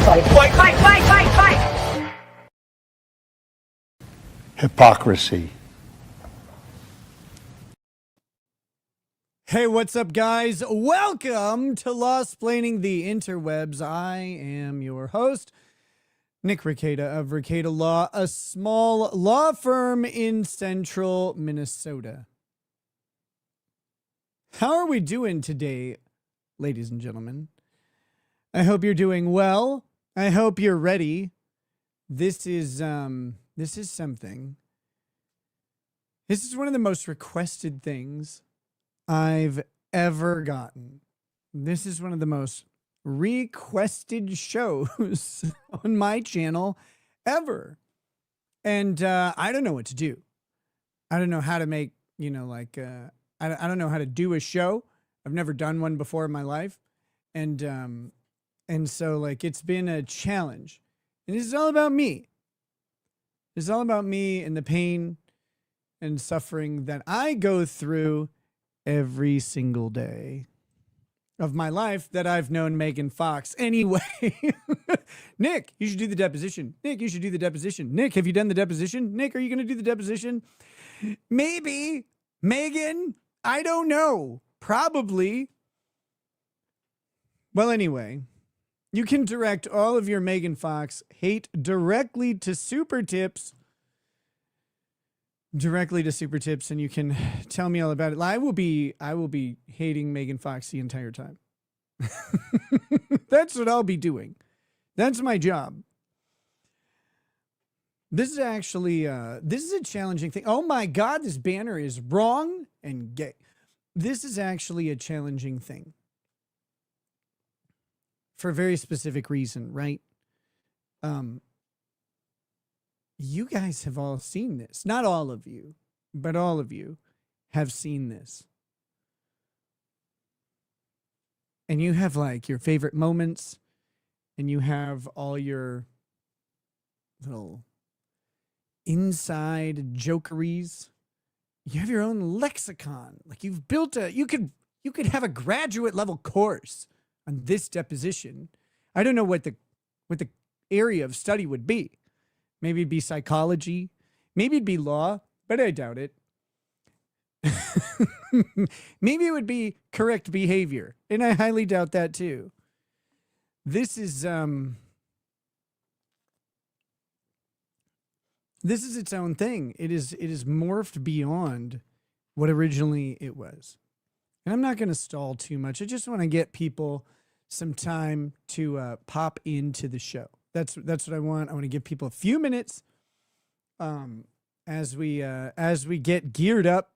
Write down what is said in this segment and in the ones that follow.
Fight. Hypocrisy. Hey, what's up, guys? Welcome to Law-Splaining the Interwebs. I am your host, Nick Rekieta of Rekieta Law, a small law firm in central Minnesota. How are we doing today, ladies and gentlemen? I hope you're doing well. I hope you're ready. This is something. This is one of the most requested things I've ever gotten. This is one of the most requested shows on my channel ever. And I don't know what to do. I don't know how to make, I don't know how to do a show. I've never done one before in my life. And so it's been a challenge. And this is all about me. It's all about me and the pain and suffering that I go through every single day of my life that I've known Megan Fox. Anyway, Nick, you should do the deposition. Nick, you should do the deposition. Nick, have you done the deposition? Nick, are you going to do the deposition? Maybe. Megan, I don't know. Probably. Well, anyway, you can direct all of your Megan Fox hate directly to Super Tips. And you can tell me all about it. I will be hating Megan Fox the entire time. That's what I'll be doing. That's my job. This is actually this is a challenging thing. Oh my God, this banner is wrong and gay. This is actually a challenging thing for a very specific reason, right? You guys have all seen this. Not all of you, but all of you have seen this. And you have your favorite moments, and you have all your little inside jokeries. You have your own lexicon. You've built you could have a graduate level course on this deposition. I don't know what the area of study would be. Maybe it'd be psychology. Maybe it'd be law, but I doubt it. Maybe it would be correct behavior, and I highly doubt that too. This is its own thing. It is morphed beyond what originally it was. And I'm not going to stall too much. I just want to get people some time to pop into the show. That's what I want. I want to give people a few minutes as we get geared up,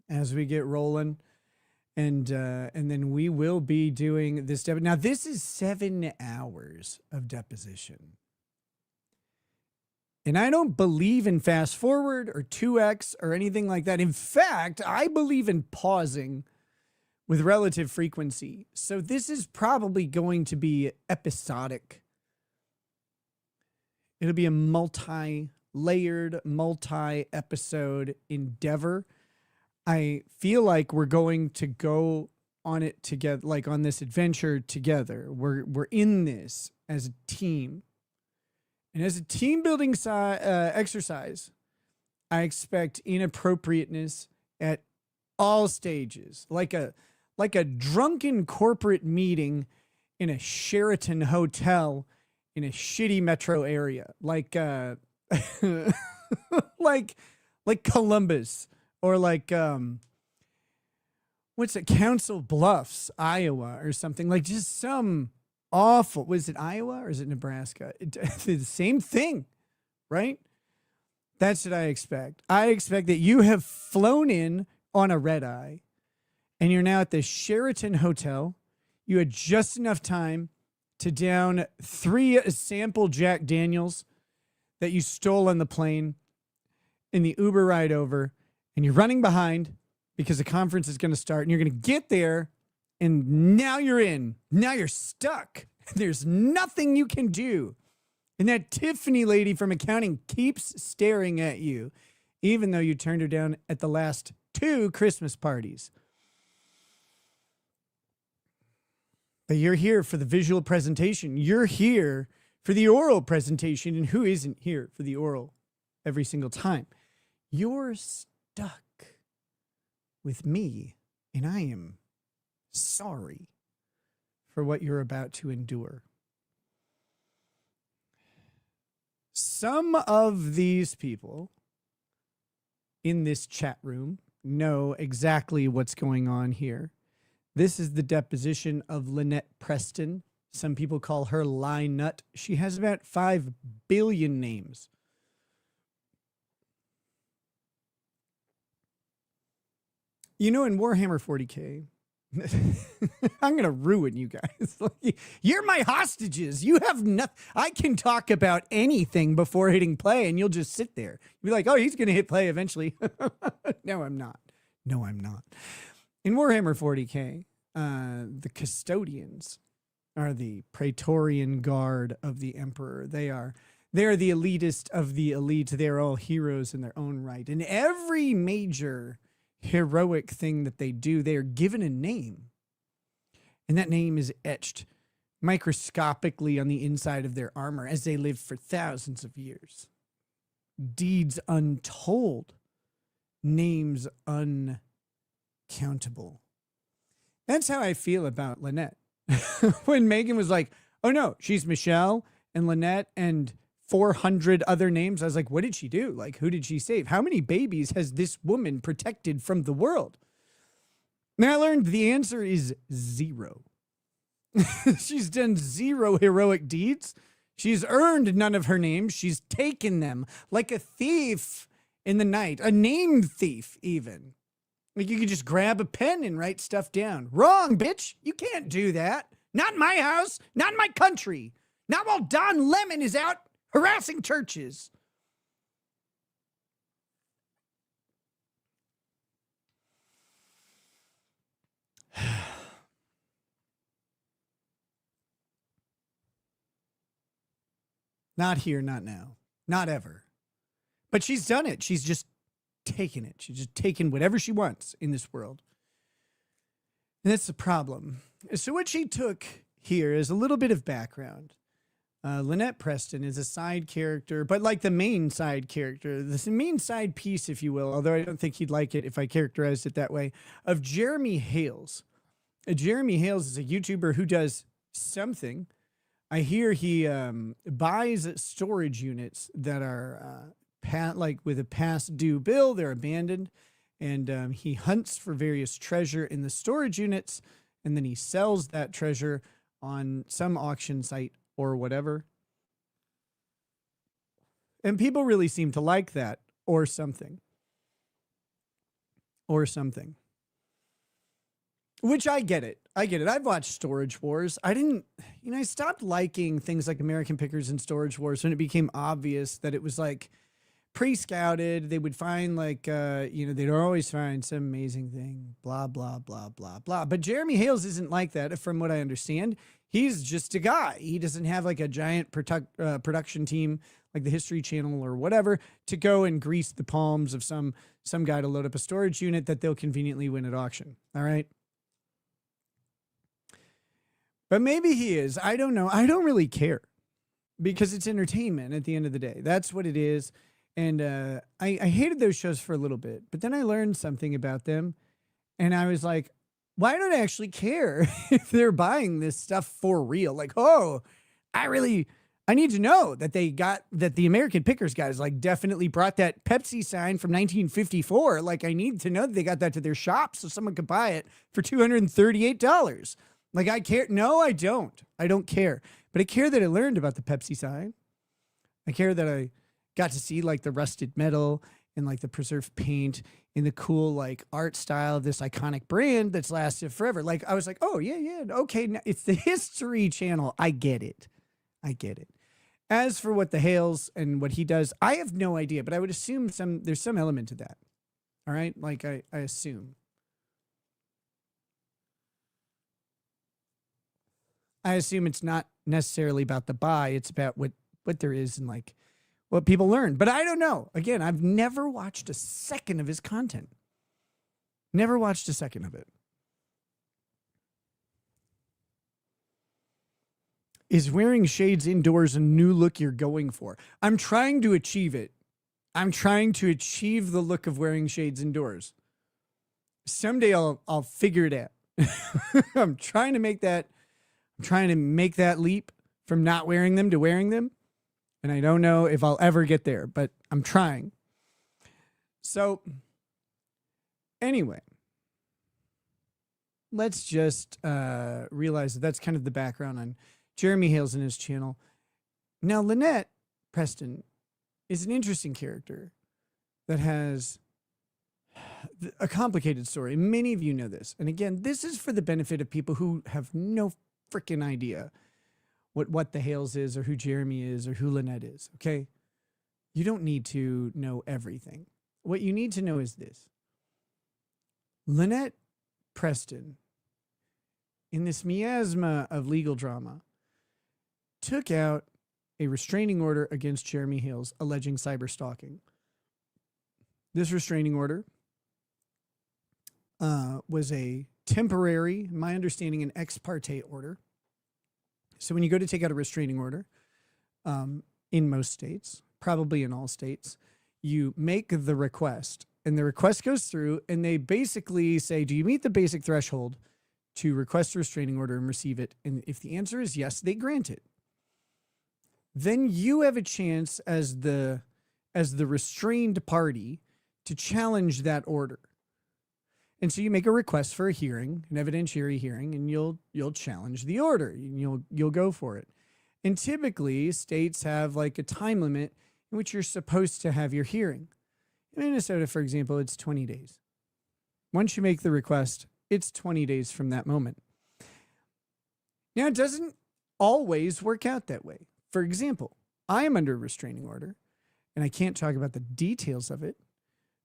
as we get rolling, and then we will be doing this. Now, this is 7 hours of deposition. And I don't believe in fast forward or 2x or anything like that. In fact, I believe in pausing with relative frequency. So this is probably going to be episodic. It'll be a multi-layered, multi-episode endeavor. I feel like we're going to go on it together, on this adventure together. We're in this as a team. And as a team building exercise, I expect inappropriateness at all stages, like a drunken corporate meeting in a Sheraton hotel in a shitty metro area, like Columbus, or what's it, Council Bluffs, Iowa, or something, just some awful. Was it Iowa or is it Nebraska? The same thing, right? That's what I expect. I expect that you have flown in on a red eye and you're now at the Sheraton Hotel. You had just enough time to down 3 sample Jack Daniels that you stole on the plane in the Uber ride over, and you're running behind because the conference is going to start, and you're going to get there, and now you're in. Now you're stuck. There's nothing you can do. And that Tiffany lady from accounting keeps staring at you, even though you turned her down at the last 2 Christmas parties. But you're here for the visual presentation. You're here for the oral presentation. And who isn't here for the oral every single time? You're stuck with me, and I am sorry for what you're about to endure. Some of these people in this chat room know exactly what's going on here. This is the deposition of Lynette Preston. Some people call her Lynette. She has about 5 billion names. You know, in Warhammer 40K, I'm going to ruin you guys. You're my hostages. You have nothing. I can talk about anything before hitting play, and you'll just sit there. You'll be like, oh, he's going to hit play eventually. No, I'm not. No, I'm not. In Warhammer 40K, the custodians are the Praetorian Guard of the Emperor. They are the elitist of the elite. They're all heroes in their own right. And every major heroic thing that they do, they are given a name. And that name is etched microscopically on the inside of their armor as they live for thousands of years. Deeds untold. Names uncountable. That's how I feel about Lynette. When Megan was like, oh no, she's Michelle and Lynette and 400 other names. I was like, what did she do? Like, who did she save? How many babies has this woman protected from the world? And I learned the answer is 0. She's done 0 heroic deeds. She's earned none of her names. She's taken them like a thief in the night, a name thief even. Like you could just grab a pen and write stuff down. Wrong, bitch. You can't do that. Not in my house. Not in my country. Not while Don Lemon is out harassing churches. Not here, not now. Not ever. But she's done it. She's just taken it. She's just taken whatever she wants in this world. And that's the problem. So what she took here is a little bit of background. Lynette Preston is a side character, but like the main side character, the main side piece, if you will, although I don't think he'd like it if I characterized it that way, of Jeremy Hales. Jeremy Hales is a YouTuber who does something. I hear he buys storage units that are like with a past due bill, they're abandoned, and he hunts for various treasure in the storage units, and then he sells that treasure on some auction site or whatever. And people really seem to like that or something. Or something. Which I get it. I get it. I've watched Storage Wars. I stopped liking things like American Pickers and Storage Wars when it became obvious that it was like pre-scouted. They would find like, they'd always find some amazing thing, blah, blah, blah, blah, blah. But Jeremy Hales isn't like that from what I understand. He's just a guy. He doesn't have like a giant production team like the History Channel or whatever to go and grease the palms of some guy to load up a storage unit that they'll conveniently win at auction. All right. But maybe he is. I don't know. I don't really care because it's entertainment at the end of the day. That's what it is. And I hated those shows for a little bit, but then I learned something about them. And I was like, why don't I actually care if they're buying this stuff for real? Like, oh, I need to know that the American Pickers guys like definitely brought that Pepsi sign from 1954. Like, I need to know that they got that to their shop so someone could buy it for $238. Like, I care. No, I don't. I don't care. But I care that I learned about the Pepsi sign. I care that I got to see like the rusted metal and like the preserved paint in the cool like art style of this iconic brand that's lasted forever. Like, I was like, oh yeah. Okay. Now it's the History Channel. I get it. As for what the Hales and what he does, I have no idea, but I would assume there's some element to that. All right. Like I assume. It's not necessarily about the buy. It's about what there is and like what people learn. But I don't know. Again, I've never watched a second of his content. Never watched a second of it. Is wearing shades indoors a new look you're going for? I'm trying to achieve it. I'm trying to achieve the look of wearing shades indoors. Someday I'll figure it out. I'm trying to make that leap from not wearing them to wearing them. And I don't know if I'll ever get there, but I'm trying. So anyway, let's just realize that that's kind of the background on Jeremy Hales and his channel. Now, Lynette Preston is an interesting character that has a complicated story. Many of you know this. And again, this is for the benefit of people who have no freaking idea what the Hales is or who Jeremy is or who Lynette is, okay? You don't need to know everything. What you need to know is this. Lynette Preston, in this miasma of legal drama, took out a restraining order against Jeremy Hales alleging cyber stalking. This restraining order was a temporary, my understanding, an ex-parte order. So when you go to take out a restraining order, in most states, probably in all states, you make the request, and the request goes through, and they basically say, do you meet the basic threshold to request a restraining order and receive it? And if the answer is yes, they grant it. Then you have a chance as the restrained party to challenge that order. And so you make a request for a hearing, an evidentiary hearing, and you'll challenge the order. You'll go for it. And typically states have like a time limit in which you're supposed to have your hearing. In Minnesota, for example, it's 20 days. Once you make the request, it's 20 days from that moment. Now, it doesn't always work out that way. For example, I am under a restraining order, and I can't talk about the details of it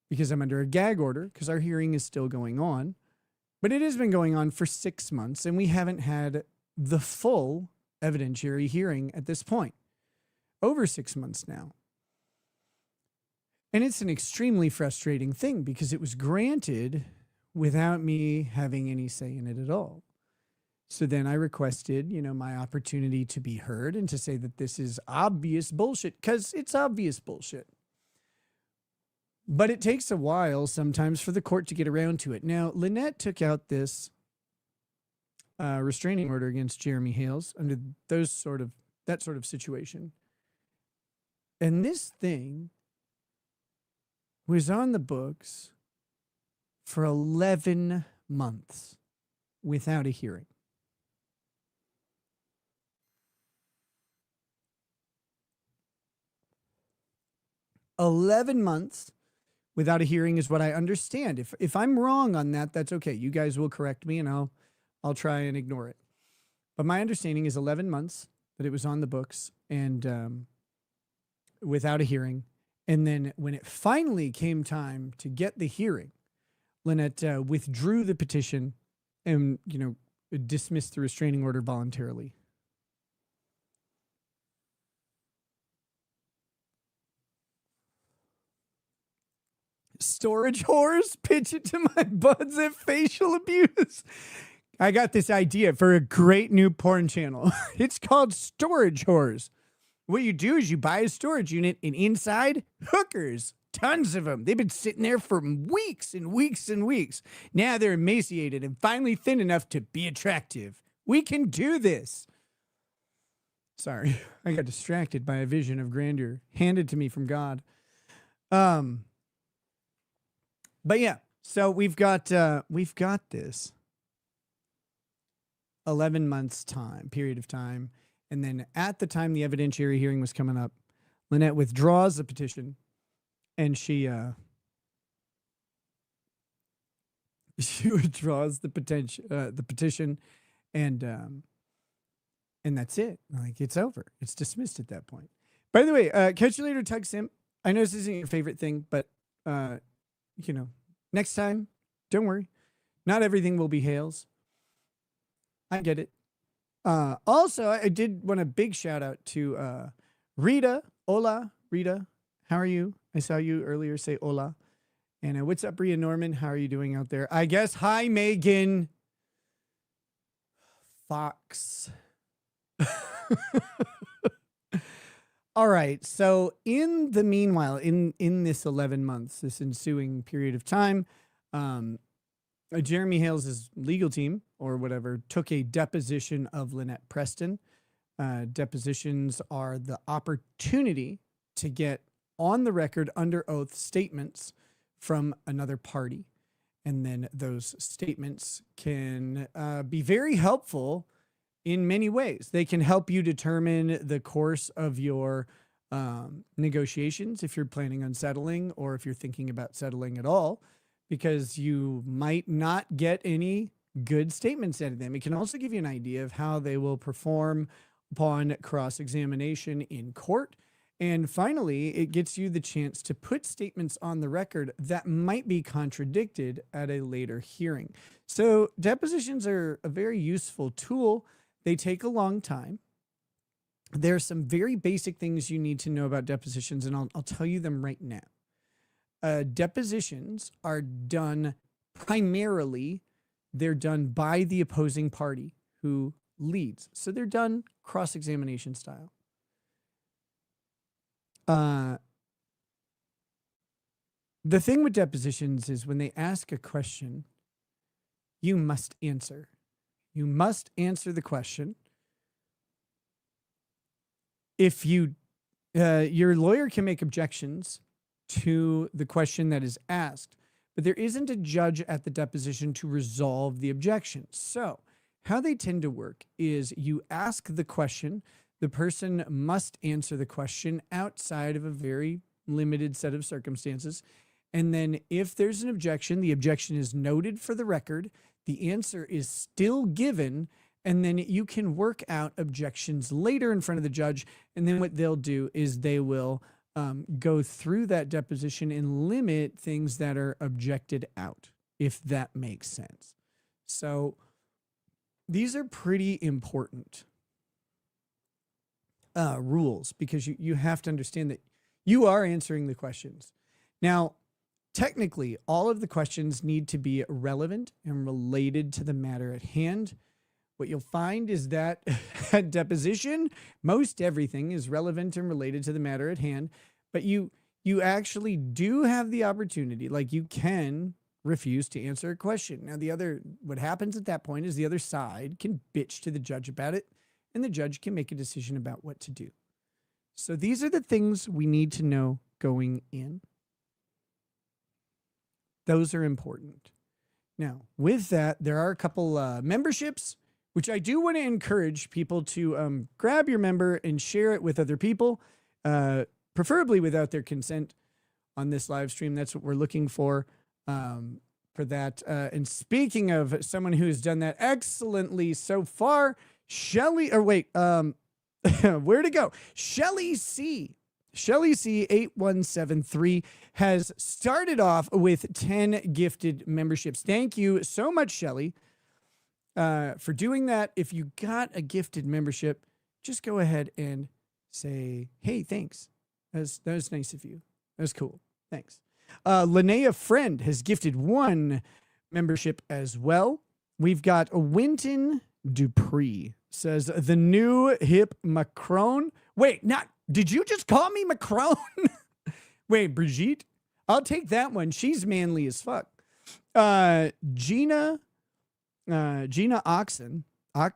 because I'm under a gag order because our hearing is still going on. But it has been going on for 6 months, and we haven't had the full evidentiary hearing at this point. Over 6 months now. And it's an extremely frustrating thing because it was granted without me having any say in it at all. So then I requested, my opportunity to be heard and to say that this is obvious bullshit, because it's obvious bullshit. But it takes a while sometimes for the court to get around to it. Now, Lynette took out this restraining order against Jeremy Hales under that sort of situation. And this thing was on the books for 11 months without a hearing. 11 months without a hearing is what I understand. If I'm wrong on that, that's okay. You guys will correct me and I'll try and ignore it. But my understanding is 11 months that it was on the books and without a hearing. And then when it finally came time to get the hearing, Lynette withdrew the petition and, dismissed the restraining order voluntarily. Storage whores, pitch it to my buds at facial abuse. I got this idea for a great new porn channel. It's called Storage Whores. What you do is you buy a storage unit and inside, hookers, tons of them. They've been sitting there for weeks and weeks and weeks. Now they're emaciated and finally thin enough to be attractive. We can do this. Sorry, I got distracted by a vision of grandeur handed to me from God. But yeah, so we've got this 11 months period of time. And then at the time the evidentiary hearing was coming up, Lynette withdraws the petition and she withdraws the petition and that's it. Like, it's over. It's dismissed at that point. By the way, catch you later, Tug Simp. I know this isn't your favorite thing, but next time, don't worry. Not everything will be Hales. I get it. Also, I did want a big shout out to Rita. Hola, Rita. How are you? I saw you earlier say hola. And what's up, Bria Norman? How are you doing out there? I guess hi, Megan Fox. All right. So in the meanwhile, in this 11 months, this ensuing period of time, Jeremy Hales' legal team or whatever took a deposition of Lynette Preston. Depositions are the opportunity to get on the record under oath statements from another party. And then those statements can be very helpful in many ways. They can help you determine the course of your negotiations if you're planning on settling or if you're thinking about settling at all, because you might not get any good statements out of them. It can also give you an idea of how they will perform upon cross-examination in court. And finally, it gets you the chance to put statements on the record that might be contradicted at a later hearing. So depositions are a very useful tool. They take a long time. There are some very basic things you need to know about depositions, and I'll tell you them right now. Depositions are done primarily, they're done by the opposing party who leads. So they're done cross-examination style. The thing with depositions is when they ask a question, you must answer. You must answer the question. If you, your lawyer can make objections to the question that is asked, but there isn't a judge at the deposition to resolve the objection. So how they tend to work is you ask the question, the person must answer the question outside of a very limited set of circumstances. And then if there's an objection, the objection is noted for the record, the answer is still given, and then you can work out objections later in front of the judge. And then what they'll do is they will go through that deposition and limit things that are objected out, if that makes sense. So these are pretty important rules, because you have to understand that you are answering the questions. Now, technically, all of the questions need to be relevant and related to the matter at hand. What you'll find is that at deposition, most everything is relevant and related to the matter at hand, but you actually do have the opportunity, like you can refuse to answer a question. Now, what happens at that point is the other side can bitch to the judge about it, and the judge can make a decision about what to do. So these are the things we need to know going in. Those are important. Now, with that, there are a couple memberships, which I do want to encourage people to grab your member and share it with other people, preferably without their consent on this live stream. That's what we're looking for that. And speaking of someone who has done that excellently so far, Shelly, or wait, where to go? Shelly C. Shelly C 8173 has started off with 10 gifted memberships. Thank you so much, Shelly, for doing that. If you got a gifted membership, just go ahead and say, hey, thanks. That was nice of you. That was cool. Thanks. Linnea Friend has gifted 1 membership as well. We've got Winton Dupree says, the new hip Macron. Wait, did you just call me Macron? Wait, Brigitte? I'll take that one. She's manly as fuck. Gina Oxen, I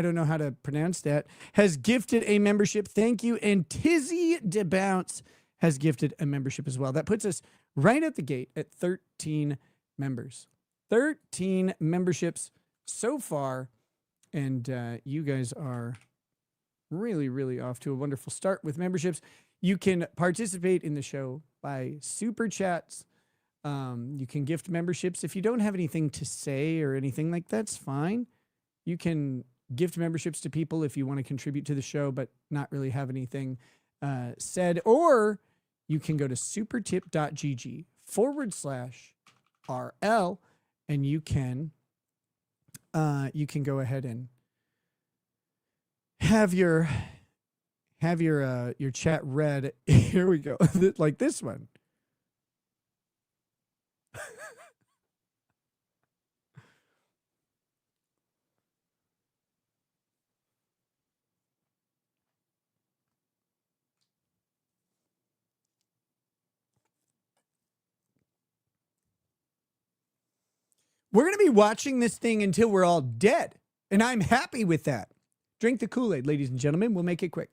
don't know how to pronounce that, has gifted a membership. Thank you. And Tizzy DeBounce has gifted a membership as well. That puts us right at the gate at 13 members. 13 memberships so far. And you guys are really, really off to a wonderful start with memberships. You can participate in the show by super chats. You can gift memberships. If you don't have anything to say or anything like that's fine. You can gift memberships to people if you want to contribute to the show, but not really have anything said. Or you can go to supertip.gg/RL and you can go ahead and have your chat read. Here we go. Like this one. We're going to be watching this thing until we're all dead. And I'm happy with that. Drink the Kool-Aid, ladies and gentlemen. We'll make it quick.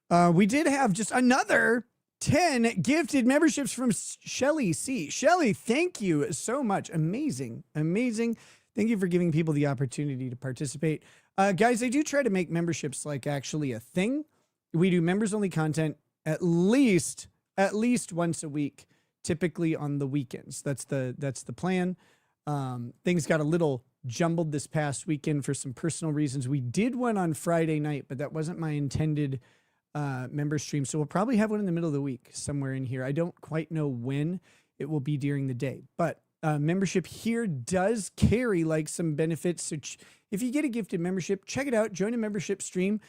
We did have just another 10 gifted memberships from Shelly C. Shelly, thank you so much. Amazing. Amazing. Thank you for giving people the opportunity to participate. Guys, I do try to make memberships like actually a thing. We do members only content at least once a week, typically on the weekends. That's the plan. Things got a little jumbled this past weekend for some personal reasons. We did one on Friday night, but that wasn't my intended member stream. So we'll probably have one in the middle of the week somewhere in here. I don't quite know when it will be during the day, but membership here does carry like some benefits. So if you get a gifted membership, check it out, join a membership stream,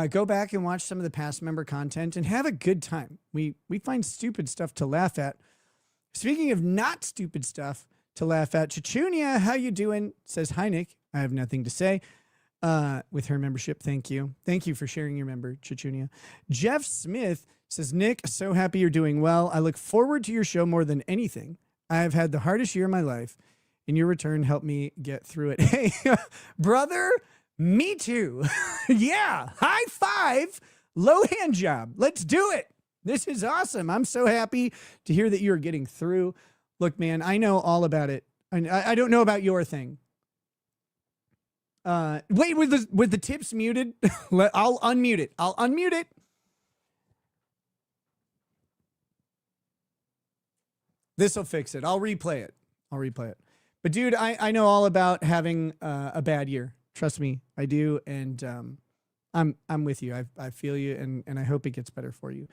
go back and watch some of the past member content and have a good time. We find stupid stuff to laugh at. Speaking of not stupid stuff to laugh at, Chichunia, how you doing? Says, hi, Nick. I have nothing to say. With her membership. Thank you. Thank you for sharing your member, Chichunia. Jeff Smith says, Nick, so happy you're doing well. I look forward to your show more than anything. I have had the hardest year of my life, and your return helped me get through it. Hey, brother, me too. Yeah, high five, low hand job. Let's do it. This is awesome. I'm so happy to hear that you're getting through. Look, man, I know all about it. I don't know about your thing. Wait, with the tips muted? I'll unmute it. I'll unmute it. This'll fix it. I'll replay it. But dude, I know all about having a bad year. Trust me, I do. And I'm with you. I feel you, and I hope it gets better for you.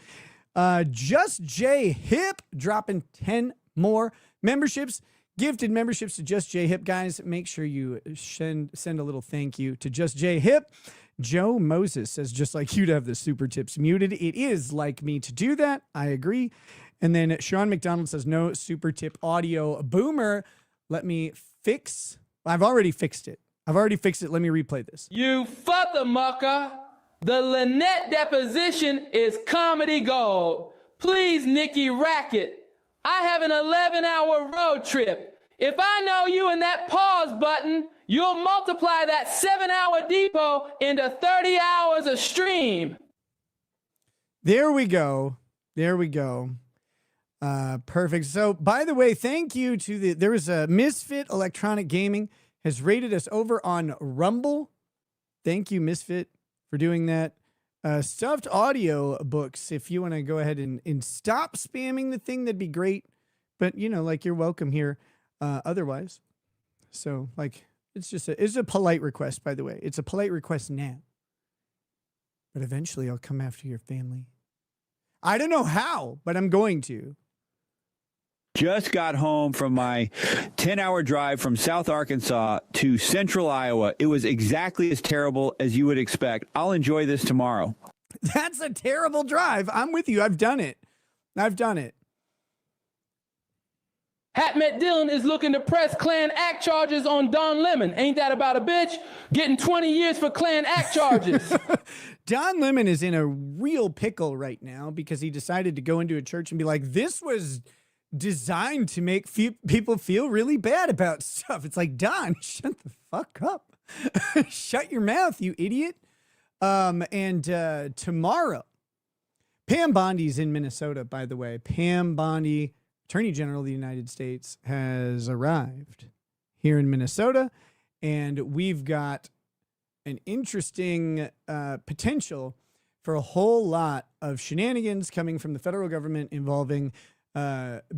Just J Hip dropping 10 more memberships. Gifted memberships to Just J Hip, guys. Make sure you send a little thank you to Just J Hip. Joe Moses says, just like you to have the super tips muted. It is like me to do that. I agree. And then Sean McDonald says, no super tip audio. Boomer, let me fix. I've already fixed it. Let me replay this. You fucker. The Lynette deposition is comedy gold. Please, Nikki Rackett. I have an 11-hour road trip. If I know you in that pause button, you'll multiply that 7-hour depot into 30 hours of stream. There we go. Perfect. So, by the way, thank you to there was a Misfit Electronic Gaming has rated us over on Rumble. Thank you, Misfit, for doing that. Stuffed audio books, if you want to go ahead and stop spamming the thing, that'd be great. But, you're welcome here otherwise. So, it's a polite request, by the way. It's a polite request now. But eventually I'll come after your family. I don't know how, but I'm going to. Just got home from my 10-hour drive from South Arkansas to Central Iowa. It was exactly as terrible as you would expect. I'll enjoy this tomorrow. That's a terrible drive. I'm with you. I've done it. Hatmet Dillon is looking to press Klan Act charges on Don Lemon. Ain't that about a bitch? Getting 20 years for Klan Act charges. Don Lemon is in a real pickle right now because he decided to go into a church and be like, this was designed to make people feel really bad about stuff. It's like, Don, shut the fuck up. Shut your mouth, you idiot. Tomorrow, Pam Bondi's in Minnesota, by the way. Pam Bondi, Attorney General of the United States, has arrived here in Minnesota, and we've got an interesting potential for a whole lot of shenanigans coming from the federal government involving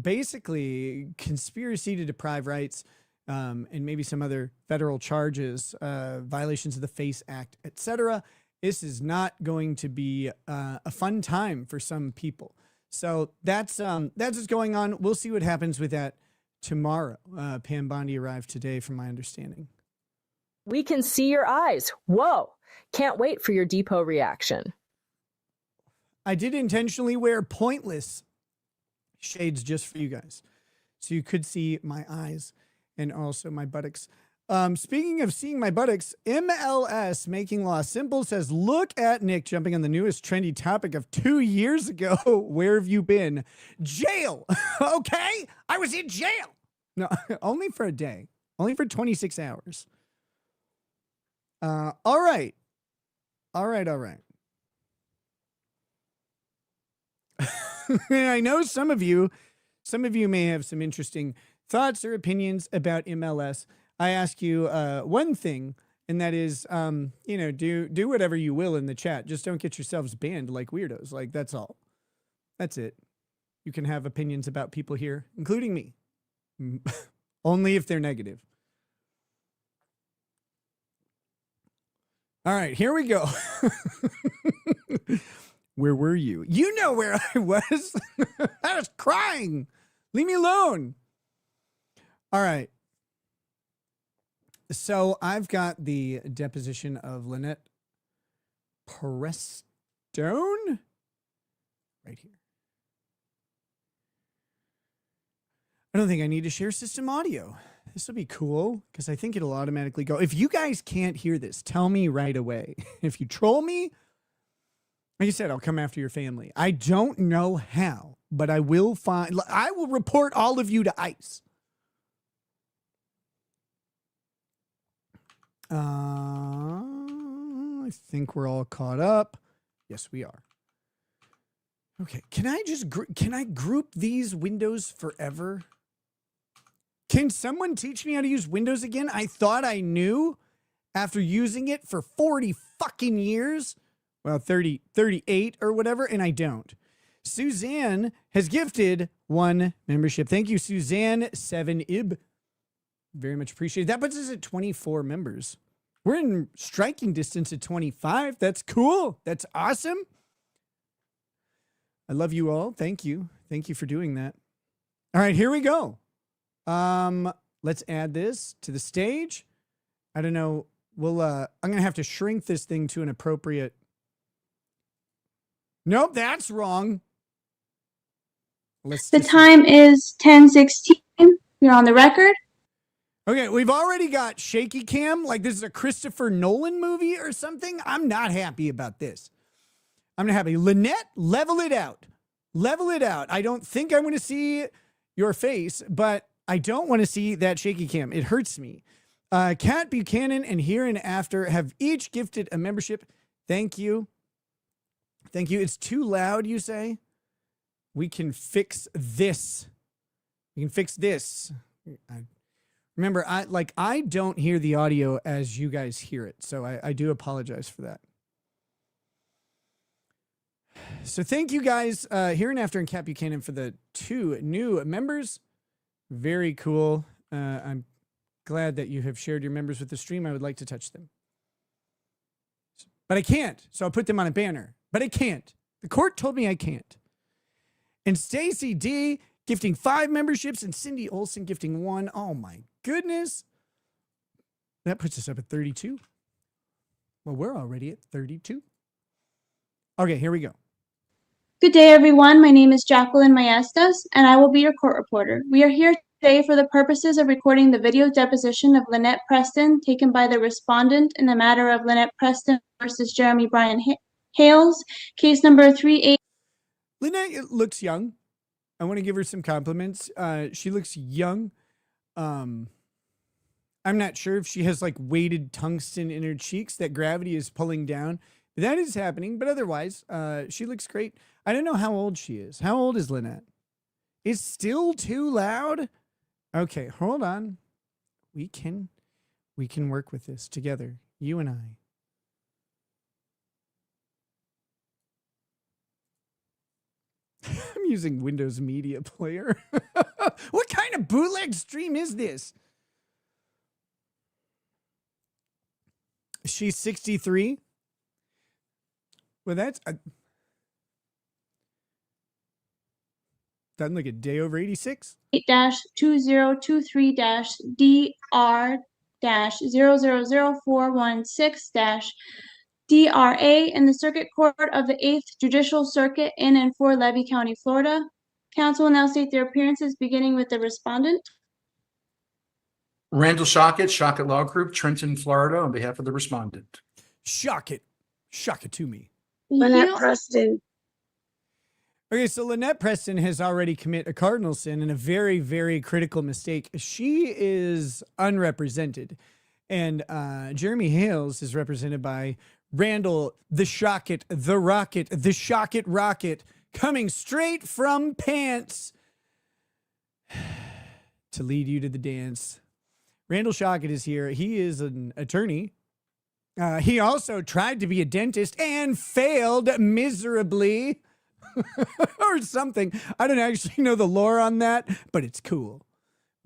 basically conspiracy to deprive rights and maybe some other federal charges, violations of the FACE Act, etc. This is not going to be a fun time for some people. So that's what's going on. We'll see what happens with that tomorrow. Pam Bondi arrived today, from my understanding. We can see your eyes. Whoa. Can't wait for your depot reaction. I did intentionally wear pointless shades just for you guys, so you could see my eyes and also my buttocks. Speaking of seeing my buttocks, MLS Making Law Simple says, look at Nick jumping on the newest trendy topic of 2 years ago. Where have you been? Jail. Okay. I was in jail. No, only for a day. Only for 26 hours. All right. All right. I know some of you may have some interesting thoughts or opinions about MLS. I ask you one thing, and that is, do whatever you will in the chat. Just don't get yourselves banned like weirdos. Like, that's all. That's it. You can have opinions about people here, including me. Only if they're negative. All right, here we go. Where were you? You know where I was. I was crying. Leave me alone. All right. So I've got the deposition of Lynette Preston right here. I don't think I need to share system audio. This will be cool because I think it'll automatically go. If you guys can't hear this, tell me right away. If you troll me, like I said, I'll come after your family. I don't know how, but I will report all of you to ICE. I think we're all caught up. Yes, we are. Okay, can I group these windows forever? Can someone teach me how to use Windows again? I thought I knew after using it for 40 fucking years. Well, 38 or whatever, and I don't. Suzanne has gifted 1 membership. Thank you, Suzanne 7ib. Very much appreciated. That puts us at 24 members. We're in striking distance at 25. That's cool. That's awesome. I love you all. Thank you. Thank you for doing that. All right, here we go. Let's add this to the stage. I don't know. I'm going to have to shrink this thing to an appropriate. Nope, that's wrong. The time is 10:16. You're on the record. Okay, we've already got shaky cam, like this is a Christopher Nolan movie or something. I'm not happy about this. I'm not happy. Lynette, level it out. Level it out. I don't think I want to see your face, but I don't want to see that shaky cam. It hurts me. Kat Buchanan and Here and After have each gifted a membership. Thank you. Thank you. It's too loud, you say? We can fix this. We can fix this. Remember, I don't hear the audio as you guys hear it, so I do apologize for that. So thank you guys, Here and After and Kat Buchanan, for the 2 new members. Very cool. I'm glad that you have shared your members with the stream. I would like to touch them. But I can't, so I'll put them on a banner. But I can't. The court told me I can't. And Stacy D gifting 5 memberships and Cindy Olson gifting 1. Oh my goodness. That puts us up at 32. Well, we're already at 32. Okay, here we go. Good day, everyone. My name is Jacqueline Maestas, and I will be your court reporter. We are here today for the purposes of recording the video deposition of Lynette Preston, taken by the respondent in the matter of Lynette Preston versus Jeremy Hales, case number 38. Lynette looks young. I want to give her some compliments. She looks young. I'm not sure if she has like weighted tungsten in her cheeks that gravity is pulling down. That is happening, but otherwise, she looks great. I don't know how old she is. How old is Lynette? It's still too loud? Okay, hold on. We can work with this together, you and I. I'm using Windows Media Player. What kind of bootleg stream is this? She's 63. Well, that's doesn't look a day over 86. 8-2023-DR-000416-DRA in the Circuit Court of the 8th Judicial Circuit in and for Levy County, Florida. Counsel will now state their appearances, beginning with the respondent. Randall Shockett Law Group, Trenton, Florida, on behalf of the respondent. Shock it to me. Lynette Preston. Okay, so Lynette Preston has already committed a cardinal sin and a very, very critical mistake. She is unrepresented. And Jeremy Hales is represented by Randall, the Shocket, the Rocket, the Shocket Rocket, coming straight from pants to lead you to the dance. Randall Shocket is here. He is an attorney. He also tried to be a dentist and failed miserably. Or something. I don't actually know the lore on that, but it's cool.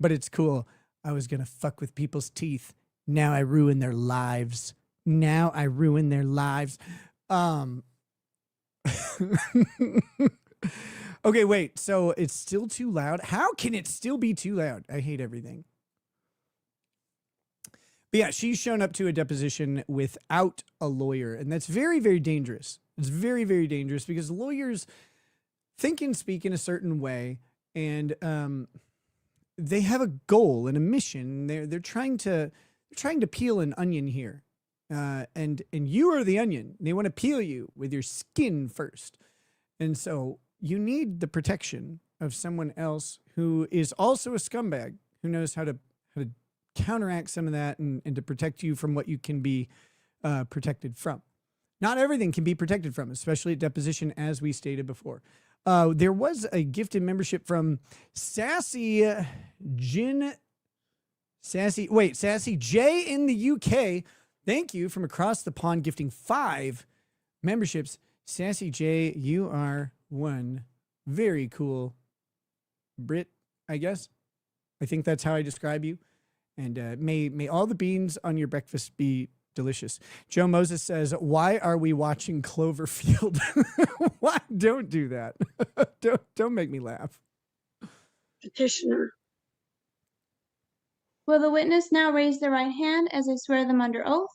I was going to fuck with people's teeth. Now I ruin their lives. Okay, wait. So it's still too loud? How can it still be too loud? I hate everything. But yeah, she's shown up to a deposition without a lawyer, and that's very, very dangerous. It's very, very dangerous because lawyers think and speak in a certain way, and they have a goal and a mission. They're trying to peel an onion here, and you are the onion. They want to peel you with your skin first, and so you need the protection of someone else who is also a scumbag, who knows how to counteract some of that and to protect you from what you can be protected from. Not everything can be protected from, especially at deposition, as we stated before. There was a gifted membership from Sassy J in the UK. Thank you, from across the pond, gifting 5 memberships. Sassy J, you are one very cool Brit, I guess. I think that's how I describe you. And may all the beans on your breakfast be delicious. Joe Moses says, why are we watching Cloverfield? Why? Don't do that. Don't make me laugh. Petitioner. Will the witness now raise their right hand as I swear them under oath?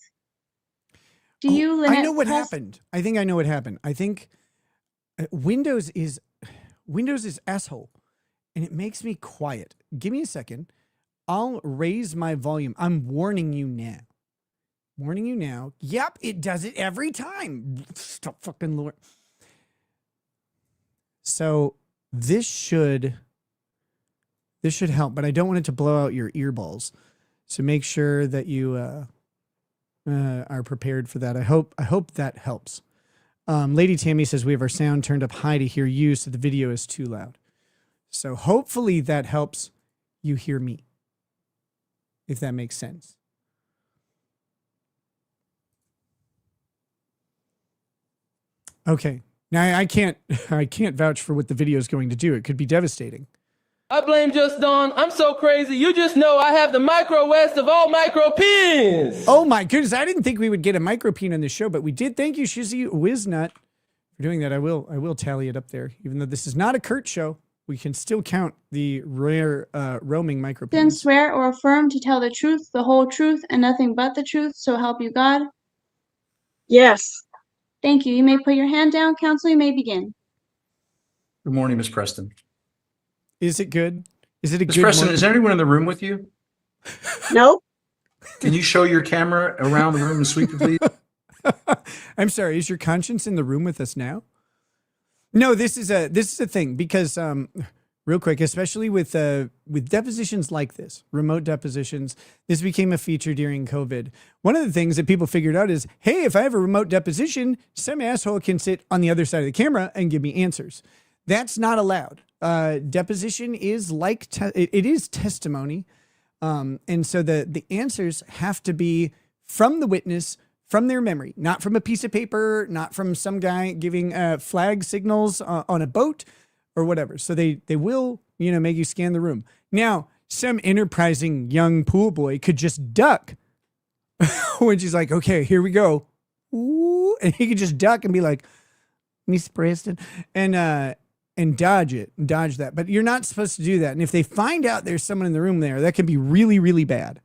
Do you, Lynette? I know what happened. I think I know what happened. I think Windows is asshole, and it makes me quiet. Give me a second. I'll raise my volume. I'm warning you now. Yep, it does it every time. Stop fucking Lord. So this should help, but I don't want it to blow out your earballs. So make sure that you are prepared for that. I hope that helps. Lady Tammy says we have our sound turned up high to hear you, so the video is too loud. So hopefully that helps you hear me, if that makes sense. Okay. Now I can't vouch for what the video is going to do. It could be devastating. I blame Just Dawn. I'm so crazy. You just know I have the micro west of all micro pins. Oh my goodness. I didn't think we would get a micro peen on this show, but we did. Thank you, Shizzy Wiznut, for doing that. I will tally it up there. Even though this is not a Kurt show, we can still count the rare roaming micro Then pins. swear or affirm to tell the truth, the whole truth, and nothing but the truth, so help you God? Yes. Thank you. You may put your hand down. Counsel, you may begin. Good morning, Ms. Preston. Is it good? Is it a Ms. good Preston, morning? is anyone in the room with you? Nope. Can you show your camera around the room and sweep it, please? I'm sorry. Is your conscience in the room with us now? No, this is a thing because real quick, especially with depositions like this, remote depositions, this became a feature during COVID. One of the things that people figured out is, hey, if I have a remote deposition, some asshole can sit on the other side of the camera and give me answers. That's not allowed. Deposition is like it is testimony, and so the answers have to be from the witness, from their memory, not from a piece of paper, not from some guy giving flag signals on a boat or whatever. So they will, make you scan the room. Now, some enterprising young pool boy could just duck when she's like, okay, here we go. Ooh, and he could just duck and be like, Miss Preston, and dodge that. But you're not supposed to do that. And if they find out there's someone in the room there, that can be really, really bad.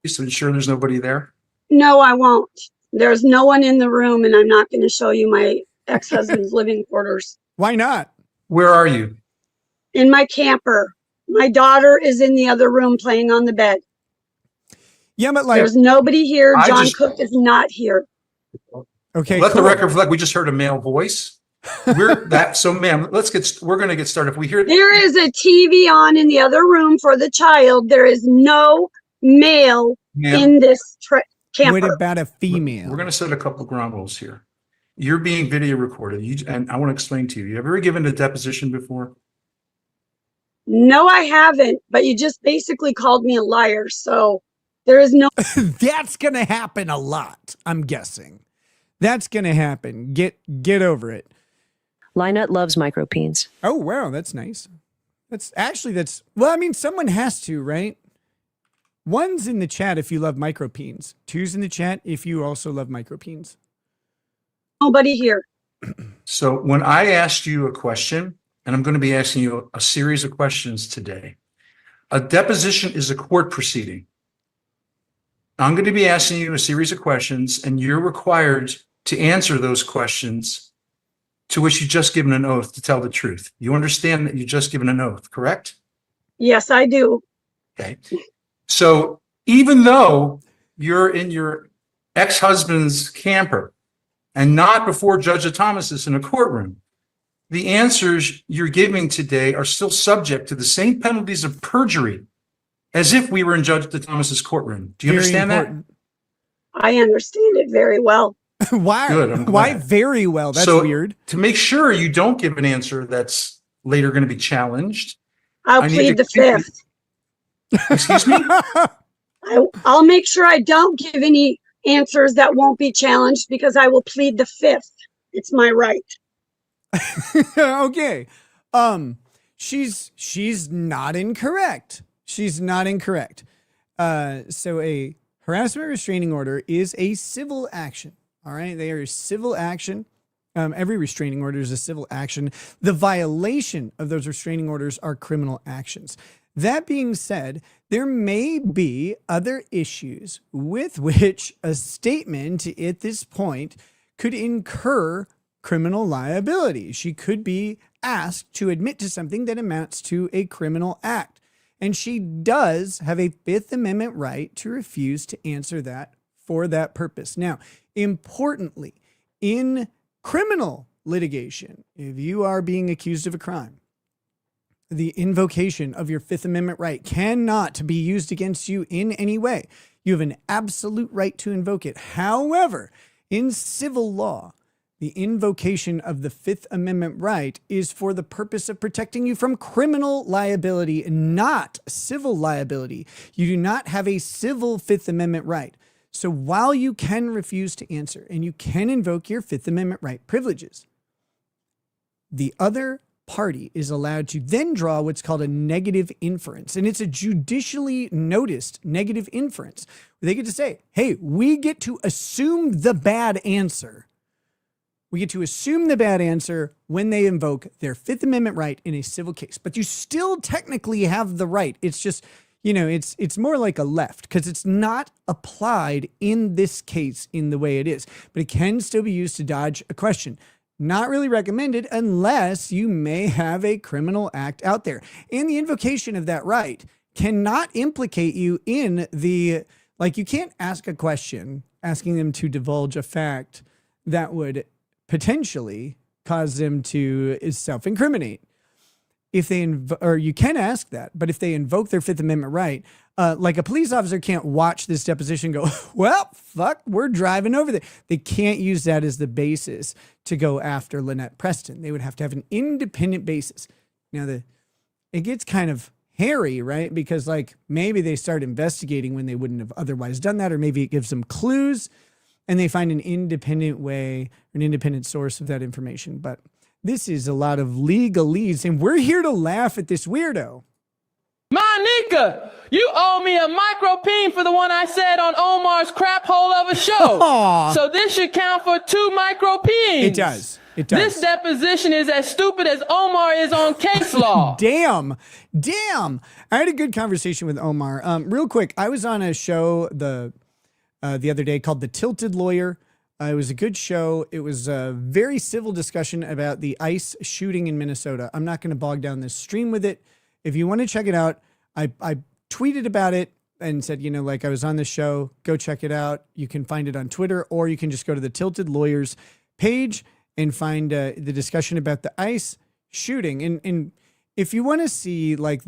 Just to ensure there's nobody there. No, I won't. There's no one in the room, and I'm not going to show you my ex-husband's living quarters. Why not? Where are you? In my camper. My daughter is in the other room playing on the bed. Yeah, but like, there's nobody here. John Cook is not here. Okay. Let cool. the record reflect. We just heard a male voice. So ma'am, we're going to get started. If we hear There is a TV on in the other room for the child. There is no male ma'am, in this What camper. about a female? we're going to set a couple of ground rules here. You're being video recorded. And I want to explain to you, have you ever given a deposition before? No, I haven't, but you just basically called me a liar. So there is no. That's going to happen a lot, I'm guessing. That's going to happen. Get over it. Lynette loves micropeens. Oh, wow. That's nice. Well, I mean, someone has to, right? One's in the chat if you love micropeens. Two's in the chat if you also love micropeens. Nobody here. So when I asked you a question, and I'm going to be asking you a series of questions today, a deposition is a court proceeding. I'm going to be asking you a series of questions, and you're required to answer those questions to which you just given an oath to tell the truth. You understand that you just given an oath, correct? Yes, I do. Okay. So even though you're in your ex-husband's camper and not before Judge Thomas in a courtroom, the answers you're giving today are still subject to the same penalties of perjury as if we were in Judge Thomas's courtroom. Do you understand that? I understand it very well. Why? Good, I'm glad. Why very well? That's So, weird. To make sure you don't give an answer that's later going to be challenged, I'll I need plead to the keep- fifth. excuse me? I'll make sure I don't give any answers that won't be challenged because I will plead the fifth. It's my right. Okay. She's not incorrect. She's not incorrect. So a harassment restraining order is a civil action. All right. They are a civil action. Every restraining order is a civil action. The violation of those restraining orders are criminal actions. That being said, there may be other issues with which a statement at this point could incur criminal liability. She could be asked to admit to something that amounts to a criminal act. And she does have a Fifth Amendment right to refuse to answer that for that purpose. Now, importantly, in criminal litigation, if you are being accused of a crime, the invocation of your Fifth Amendment right cannot be used against you in any way. You have an absolute right to invoke it. However, in civil law, the invocation of the Fifth Amendment right is for the purpose of protecting you from criminal liability, not civil liability. You do not have a civil Fifth Amendment right. So while you can refuse to answer and you can invoke your Fifth Amendment right privileges, the other party is allowed to then draw what's called a negative inference. And it's a judicially noticed negative inference. They get to say, hey, we get to assume the bad answer. We get to assume the bad answer when they invoke their Fifth Amendment right in a civil case. But you still technically have the right. It's just, it's more like a left because it's not applied in this case in the way it is. But it can still be used to dodge a question. Not really recommended unless you may have a criminal act out there. And the invocation of that right cannot implicate you in you can't ask a question asking them to divulge a fact that would potentially cause them to self-incriminate. If they, or you can ask that, but if they invoke their Fifth Amendment right, like a police officer can't watch this deposition and go, well, fuck, we're driving over there. They can't use that as the basis to go after Lynette Preston. They would have to have an independent basis. Now, it gets kind of hairy, right? Because maybe they start investigating when they wouldn't have otherwise done that, or maybe it gives them clues and they find an independent way, an independent source of that information. But this is a lot of legalese, and we're here to laugh at this weirdo. Monica, you owe me a micropene for the one I said on Omar's crap hole of a show. Aw. So this should count for 2 micropenes. It does. It does. This deposition is as stupid as Omar is on case law. Damn. I had a good conversation with Omar. Real quick, I was on a show the other day called The Tilted Lawyer. It was a good show. It was a very civil discussion about the ICE shooting in Minnesota. I'm not going to bog down this stream with it. If you want to check it out, I tweeted about it and said, I was on the show, go check it out. You can find it on Twitter, or you can just go to the Tilted Lawyers page and find the discussion about the ICE shooting. And if you want to see like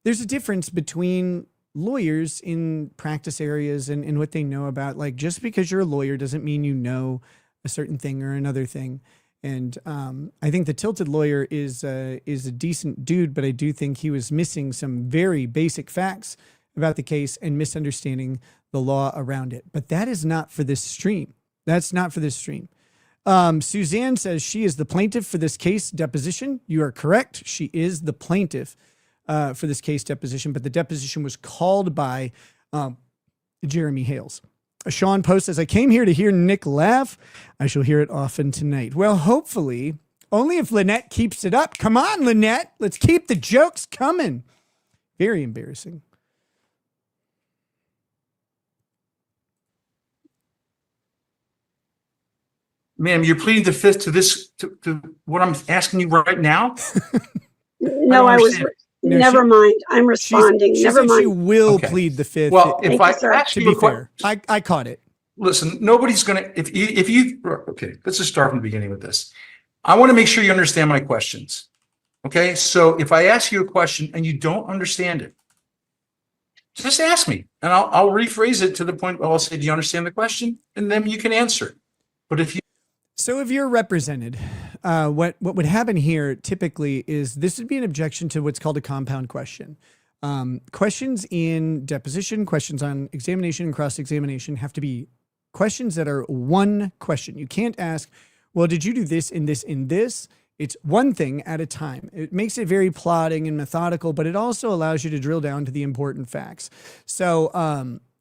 there's a difference between lawyers in practice areas and what they know about, like, just because you're a lawyer doesn't mean you know a certain thing or another thing. And I think the tilted lawyer is a decent dude, but I do think he was missing some very basic facts about the case and misunderstanding the law around it. But that is not for this stream. That's not for this stream. Suzanne says she is the plaintiff for this case deposition. You are correct. She is the plaintiff for this case deposition, but the deposition was called by Jeremy Hales. Sean Post says, I came here to hear Nick laugh. I shall hear it often tonight. Well, hopefully, only if Lynette keeps it up. Come on, Lynette. Let's keep the jokes coming. Very embarrassing. Ma'am, you're pleading the fifth to this, to what I'm asking you right now? No, I was, No, never mind. I'm responding. She Never said she mind. will Okay. plead the fifth. Well, if Thank I you, sir. ask to you be a question, fair, I caught it. listen, nobody's going to, if you, okay, let's just start from the beginning with this. I want to make sure you understand my questions. Okay, so if I ask you a question and you don't understand it, just ask me and I'll rephrase it to the point where I'll say, do you understand the question? And then you can answer it. But if you, So if you're represented, what would happen here typically is this would be an objection to what's called a compound question. Questions in deposition, questions on examination and cross-examination have to be questions that are one question. You can't ask, well, did you do this in this in this? It's one thing at a time. It makes it very plotting and methodical, but it also allows you to drill down to the important facts. So,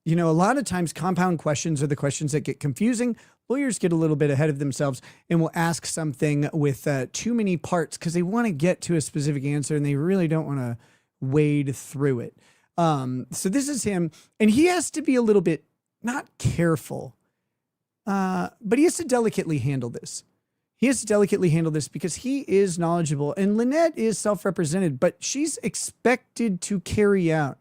you know, a lot of times compound questions are the questions that get confusing. Lawyers get a little bit ahead of themselves and will ask something with too many parts because they want to get to a specific answer and they really don't want to wade through it. So this is him, and he has to be a little bit not careful, but he has to delicately handle this. He has to delicately handle this because he is knowledgeable, and Lynette is self-represented, but she's expected to carry out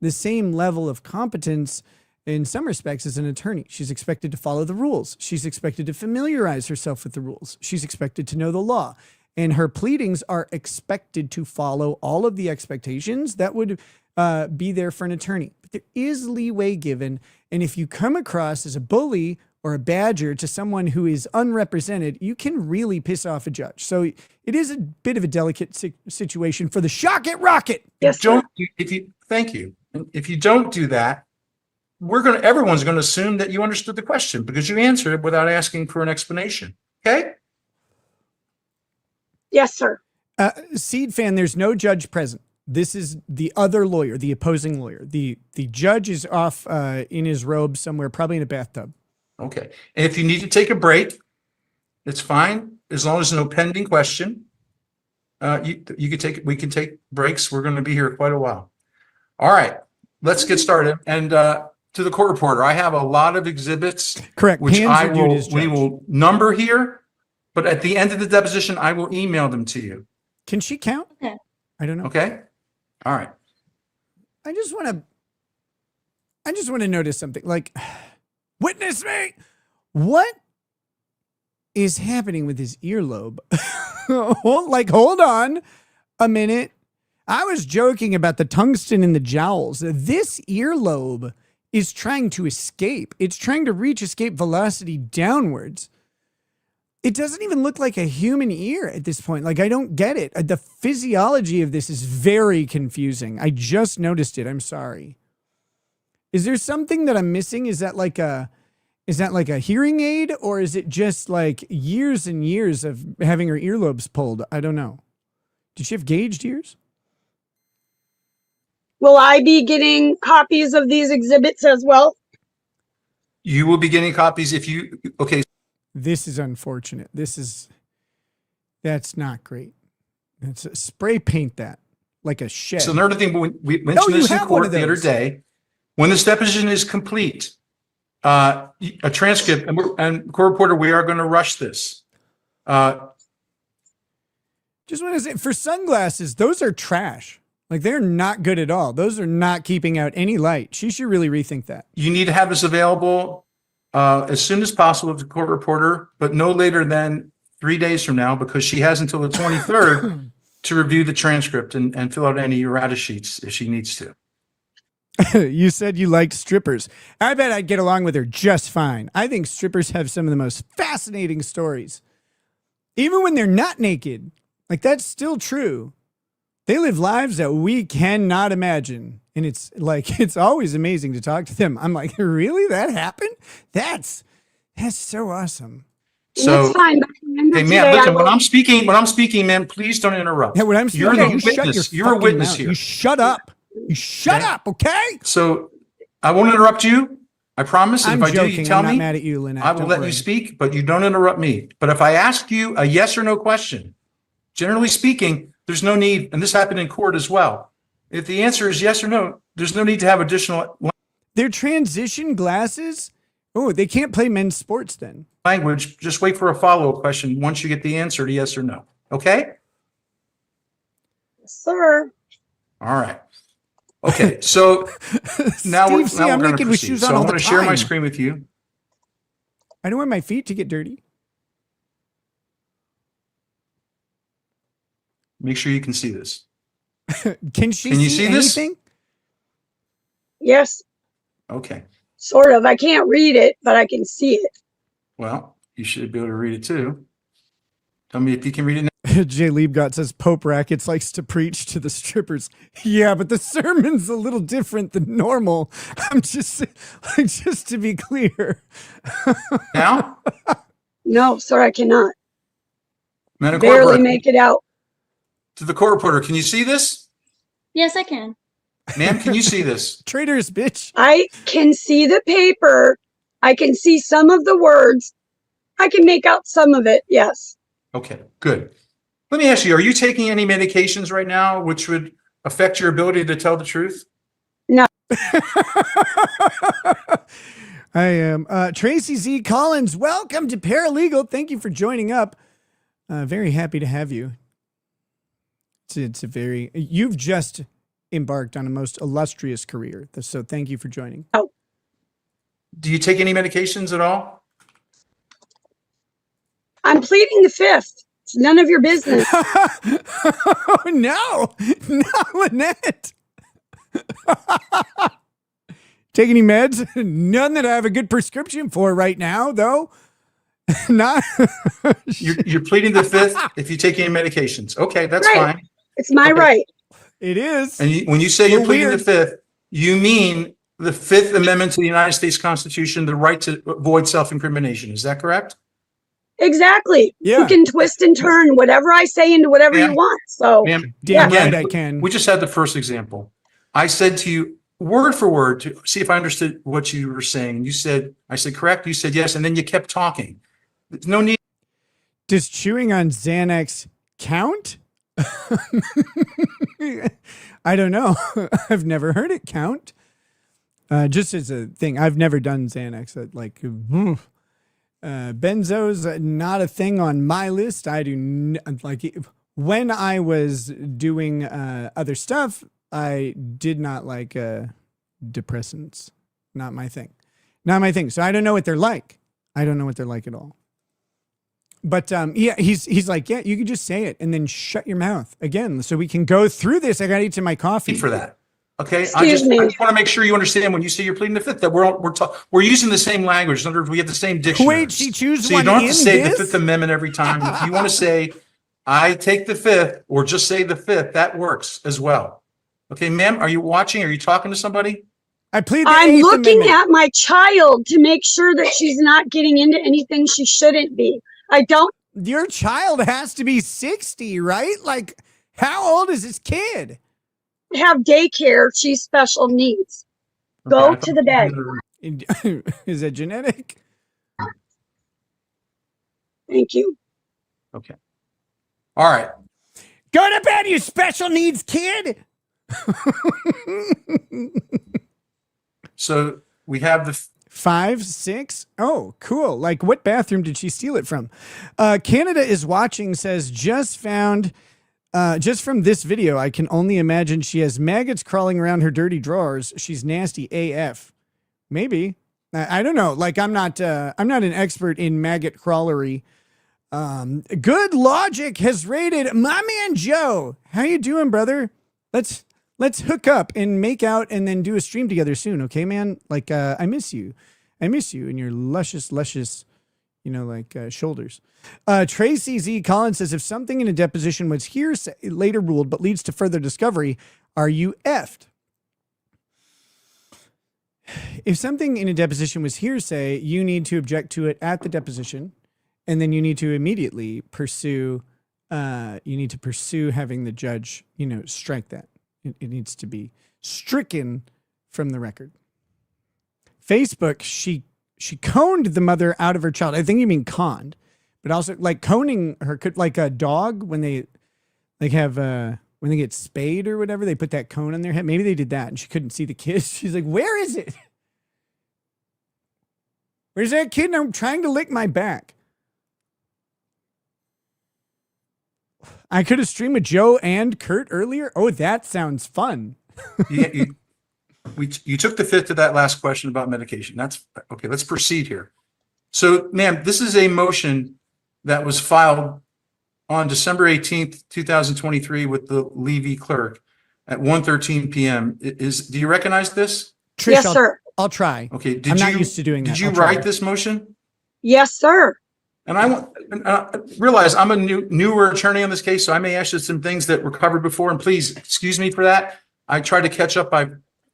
the same level of competence in some respects as an attorney. She's expected to follow the rules. She's expected to familiarize herself with the rules. She's expected to know the law. And her pleadings are expected to follow all of the expectations that would be there for an attorney. But there is leeway given. And if you come across as a bully or a badger to someone who is unrepresented, you can really piss off a judge. So it is a bit of a delicate situation for the shock it rocket. Yes, sir. thank you. And if you don't do that, everyone's going to assume that you understood the question because you answered it without asking for an explanation. Okay? Yes, sir. Seed fan, there's no judge present. This is the other lawyer, the opposing lawyer. The judge is off in his robe somewhere, probably in a bathtub. Okay. And if you need to take a break, it's fine. As long as there's no pending question, we can take breaks. We're going to be here quite a while. All right, let's get started. And to the court reporter, I have a lot of exhibits. Correct. Which Hands we will number here, but at the end of the deposition, I will email them to you. Can she count? Okay. I don't know. Okay. All right. I just want to notice something. Like, witness me. What is happening with his earlobe? Hold on a minute. I was joking about the tungsten in the jowls. This earlobe is trying to escape. It's trying to reach escape velocity downwards. It doesn't even look like a human ear at this point. Like, I don't get it. The physiology of this is very confusing. I just noticed it. I'm sorry. Is there something that I'm missing? Is that like a hearing aid, or is it just like years and years of having her earlobes pulled? I don't know. Did she have gauged ears? Will I be getting copies of these exhibits as well? You will be getting copies if you, okay. This is unfortunate. That's not great. Spray paint that like a shed. So another thing, we mentioned this in court the other those. day. When this deposition is complete, a transcript, and court reporter, we are going to rush this. Just want to say, for sunglasses, those are trash. Like, they're not good at all. Those are not keeping out any light. She should really rethink that. You need to have this available as soon as possible to the court reporter, but no later than 3 days from now, because she has until the 23rd to review the transcript and fill out any errata sheets if she needs to. You said you liked strippers. I bet I'd get along with her just fine. I think strippers have some of the most fascinating stories. Even when they're not naked. Like, that's still true. They live lives that we cannot imagine. And it's like, it's always amazing to talk to them. I'm like, really? That happened? That's so awesome. So, That's fine. But hey, ma'am, listen, when I'm speaking, ma'am, please don't interrupt. Yeah, when I'm You're speaking, the witness. You're a witness here. You shut up. You shut up, okay? So I won't interrupt you. I promise. I'm If I do, joking. you tell I'm not me. mad at you, Lynette. I will Don't let worry. you speak, but you don't interrupt me. But if I ask you a yes or no question, generally speaking, there's no need, and this happened in court as well. If the answer is yes or no, there's no need to have additional Their transition glasses? Oh, they can't play men's sports then. language. Just wait for a follow-up question once you get the answer to yes or no. Okay? sir, All right. Okay, so now Steve, see, I'm going naked to with proceed. shoes So on I'm all going the to share my time. screen with you. I don't want my feet to get dirty. Make sure you can see this. Can she Can you see see this? anything? yes, Okay. sort of. I can't read it, but I can see it. Well, you should be able to read it too. Tell me if you can read it now. Jay Liebgott says Pope Rackets likes to preach to the strippers. Yeah, but the sermon's a little different than normal. I'm just like, just to be clear. Now? No, sir, I cannot. Madam Barely Court reporter, make it out. to the court reporter, can you see this? Yes, I can. Ma'am, can you see this? Traitorous bitch. I can see the paper. I can see some of the words. I can make out some of it. Yes. Okay, good. Let me ask you, are you taking any medications right now which would affect your ability to tell the truth? I am. Tracy Z. Collins, welcome to Paralegal. Thank you for joining up. Very happy to have you. It's a very, you've just embarked on a most illustrious career. So thank you for joining. Do you take any medications at all? I'm pleading the fifth. It's none of your business. Oh, no, Lynette. Take any meds? None that I have a good prescription for right now, though. Not. You're pleading the fifth if you take any medications. Okay, that's Right. fine. It's my Okay. right. It is. And when you say you're Well, pleading weird. the fifth, you mean the Fifth Amendment to the United States Constitution, the right to avoid self-incrimination. Is that correct? Exactly. Yeah. You can twist and turn whatever I say into whatever Ma'am. you want. So Ma'am, Damn again, right I can. we just had the first example. I said to you, word for word, to see if I understood what you were saying. You said, I said, correct. You said yes. And then you kept talking. There's no need. Does chewing on Xanax count? I don't know. I've never heard it count. Just as a thing, I've never done Xanax. Like, benzos, not a thing on my list. I do like when I was doing other stuff, I did not like depressants. Not my thing. Not my thing. So I don't know what they're like. I don't know what they're like at all. But yeah, he's like, yeah, you can just say it and then shut your mouth again, so we can go through this. I got to eat to my coffee For that. Okay. Excuse me. I just want to make sure you understand when you say you're pleading the fifth, that we're using the same language. In other words, we have the same dictionary. Wait, she choose So you one don't have in to say this? the Fifth Amendment every time. If you want to say, I take the fifth, or just say the fifth, that works as well. Okay, ma'am, are you watching? Are you talking to somebody? I plead the I'm Eighth looking Amendment. at my child to make sure that she's not getting into anything she shouldn't be. I don't Your child has to be 60, right? Like, how old is this kid? have daycare. She's special needs. Go Okay, to the bed. Is it genetic? Thank you. Okay. All right. Go to bed, you special needs kid. So we have the 5, 6. Oh, cool. Like, what bathroom did she steal it from? Canada is watching, says, just from this video, I can only imagine she has maggots crawling around her dirty drawers. She's nasty AF. Maybe. I don't know. Like I'm not an expert in maggot crawlery. Good Logic has rated my man Joe. How you doing, brother? Let's hook up and make out and then do a stream together soon, okay, man? Like I miss you. I miss you and your luscious, shoulders. Tracy Z. Collins says, if something in a deposition was hearsay later ruled but leads to further discovery, are you effed? If something in a deposition was hearsay, you need to object to it at the deposition, and then you need to immediately pursue having the judge, strike that. It needs to be stricken from the record. Facebook, she coned the mother out of her child. I think you mean conned, but also like coning her could, like a dog when they when they get spayed or whatever, they put that cone on their head. Maybe they did that and she couldn't see the kid. She's like, where is it? Where's that kid? And I'm trying to lick my back. I could have streamed with Joe and Kurt earlier. Oh, that sounds fun. You took the fifth to that last question about medication. That's okay. Let's proceed here. So, ma'am, this is a motion that was filed on December 18th, 2023 with the Levy clerk at 1:13 p.m. Do you recognize this? Trish, Yes, sir. I'll try. Okay. I'm not used to doing that. Did you I'll try. write this motion? Yes, sir. And I want realize I'm a newer attorney on this case, so I may ask you some things that were covered before, and please excuse me for that. I tried to catch up by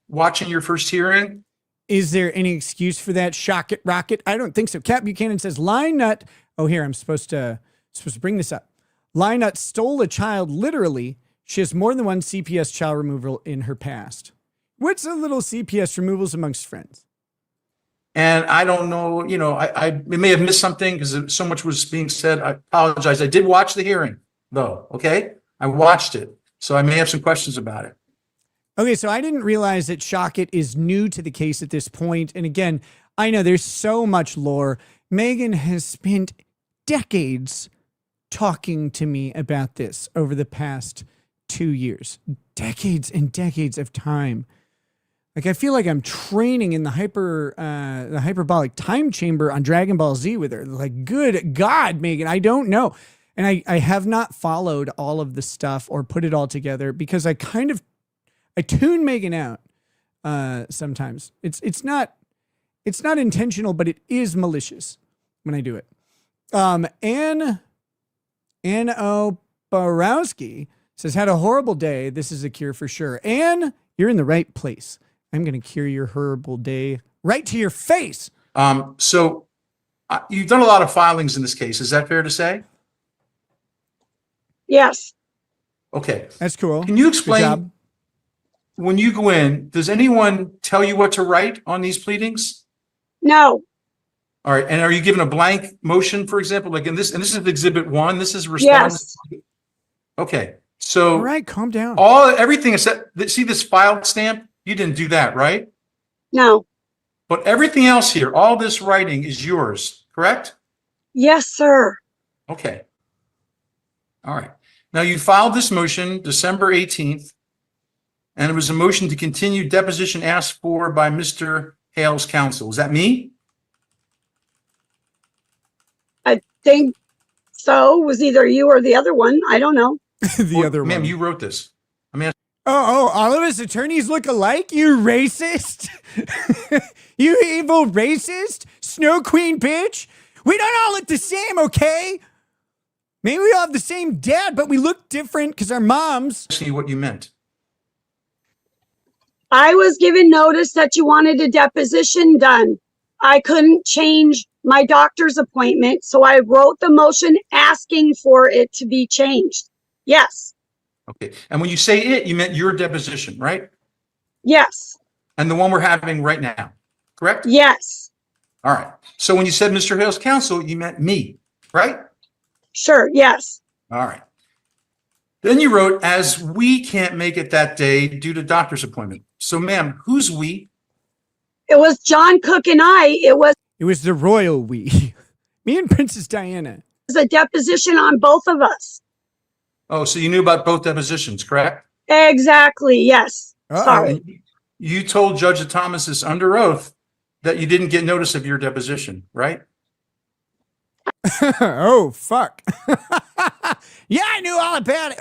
watching your first hearing. Is there any excuse for that? Shock it, rocket? I don't think so. Cat Buchanan says, Line Nut. Oh, here, I'm supposed to bring this up. Line Nut stole a child literally. She has more than one CPS child removal in her past. What's a little CPS removals amongst friends? And I don't know, I may have missed something because so much was being said. I apologize. I did watch the hearing, though. Okay. I watched it. So I may have some questions about it. Okay, so I didn't realize that Shockit is new to the case at this point. And again, I know there's so much lore. Megan has spent decades talking to me about this over the past 2 years. Decades and decades of time. Like, I feel like I'm training in the hyperbolic time chamber on Dragon Ball Z with her. Like, good God, Megan, I don't know. And I have not followed all of the stuff or put it all together because I tune Megan out sometimes. It's not intentional, but it is malicious when I do it. Ann O. Borowski says, had a horrible day. This is a cure for sure. Ann, you're in the right place. I'm going to cure your horrible day right to your face. So you've done a lot of filings in this case. Is that fair to say? Yes. Okay. That's cool. Can you explain, when you go in, does anyone tell you what to write on these pleadings? No. All right. And are you given a blank motion, for example, like in this, and this is exhibit 1, this is response. Yes. Okay. So all right, calm down. Everything is set. See this file stamp? You didn't do that, right? No. But everything else here, all this writing is yours, correct? Yes, sir. Okay. All right. Now you filed this motion December 18th, and it was a motion to continue deposition asked for by Mr. Hales' counsel. Is that me? I think so. It was either you or the other one. I don't know. Other one. Ma'am, you wrote this. I mean, Oh, all of us attorneys look alike? You racist? You evil racist? Snow Queen bitch? We don't all look the same, okay? Maybe we all have the same dad, but we look different because our moms. see what you meant. I was given notice that you wanted a deposition done. I couldn't change my doctor's appointment, so I wrote the motion asking for it to be changed. Yes. Okay. And when you say it, you meant your deposition, right? Yes. And the one we're having right now, correct? Yes. All right. So when you said Mr. Hales' counsel, you meant me, right? Sure. Yes. All right. Then you wrote, as we can't make it that day due to doctor's appointment. So, ma'am, who's we? It was John Cook and I. It was the royal we. Me and Princess Diana. was a deposition on both of us. Oh, so you knew about both depositions, correct? Exactly. Yes. Uh-oh. Sorry. You told Judge Thomas this under oath that you didn't get notice of your deposition, right? Oh, fuck. Yeah, I knew all about it.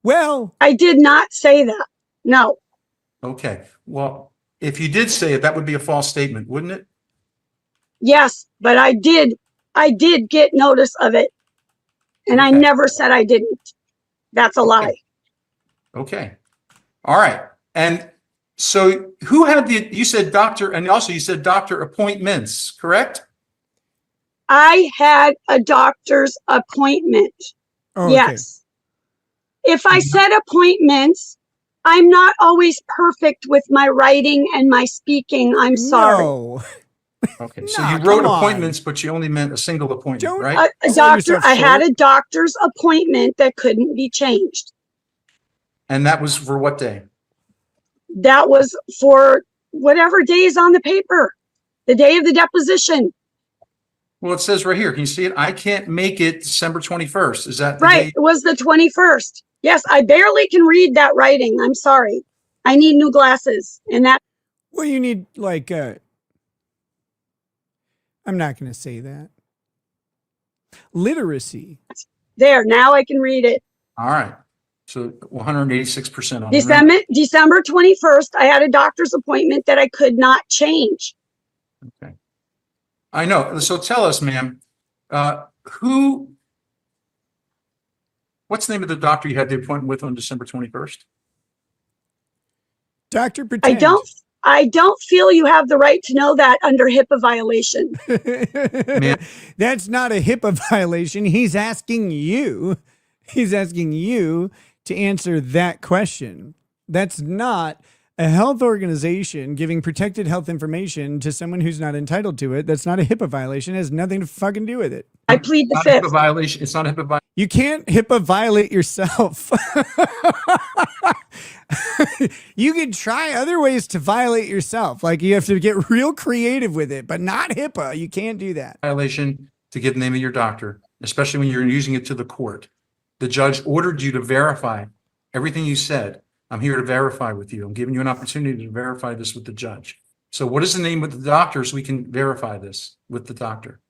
Well, I did not say that. No. Okay. Well, if you did say it, that would be a false statement, wouldn't it? Yes, but I did get notice of it. And I Okay. never said I didn't. That's a lie. Okay. All right. And so who had you said doctor, and also you said doctor appointments, correct? I had a doctor's appointment. oh, okay. Yes. If I said appointments, I'm not always perfect with my writing and my speaking. I'm sorry. No. Okay. So Nah, you wrote come on. appointments, but you only meant a single appointment, Don't- right? A Sell doctor, yourself I had short. a doctor's appointment that couldn't be changed. And that was for what day? That was for whatever day is on the paper, the day of the deposition. Well, it says right here. Can you see it? I can't make it December 21st. Is that the Right. day? It was the 21st. Yes, I barely can read that writing. I'm sorry. I need new glasses. And that Well, you need like I'm not going to say that. Literacy. there, now I can read it. All right. So 186% on December 21st, I had a doctor's appointment that I could not change. Okay. I know. So tell us, ma'am, what's the name of the doctor you had the appointment with on December 21st? Dr. Pretend. I don't feel you have the right to know that under HIPAA violation. That's not a HIPAA violation. He's asking you to answer that question. That's not a health organization giving protected health information to someone who's not entitled to it. That's not a HIPAA violation. It has nothing to fucking do with it. I plead the Not a HIPAA fifth. violation. It's not a HIPAA violation. You can't HIPAA violate yourself. You can try other ways to violate yourself. Like you have to get real creative with it, but not HIPAA. You can't do that. Violation to give the name of your doctor, especially when you're using it to the court. The judge ordered you to verify everything you said. I'm here to verify with you. I'm giving you an opportunity to verify this with the judge. So what is the name of the doctor so we can verify this with the doctor?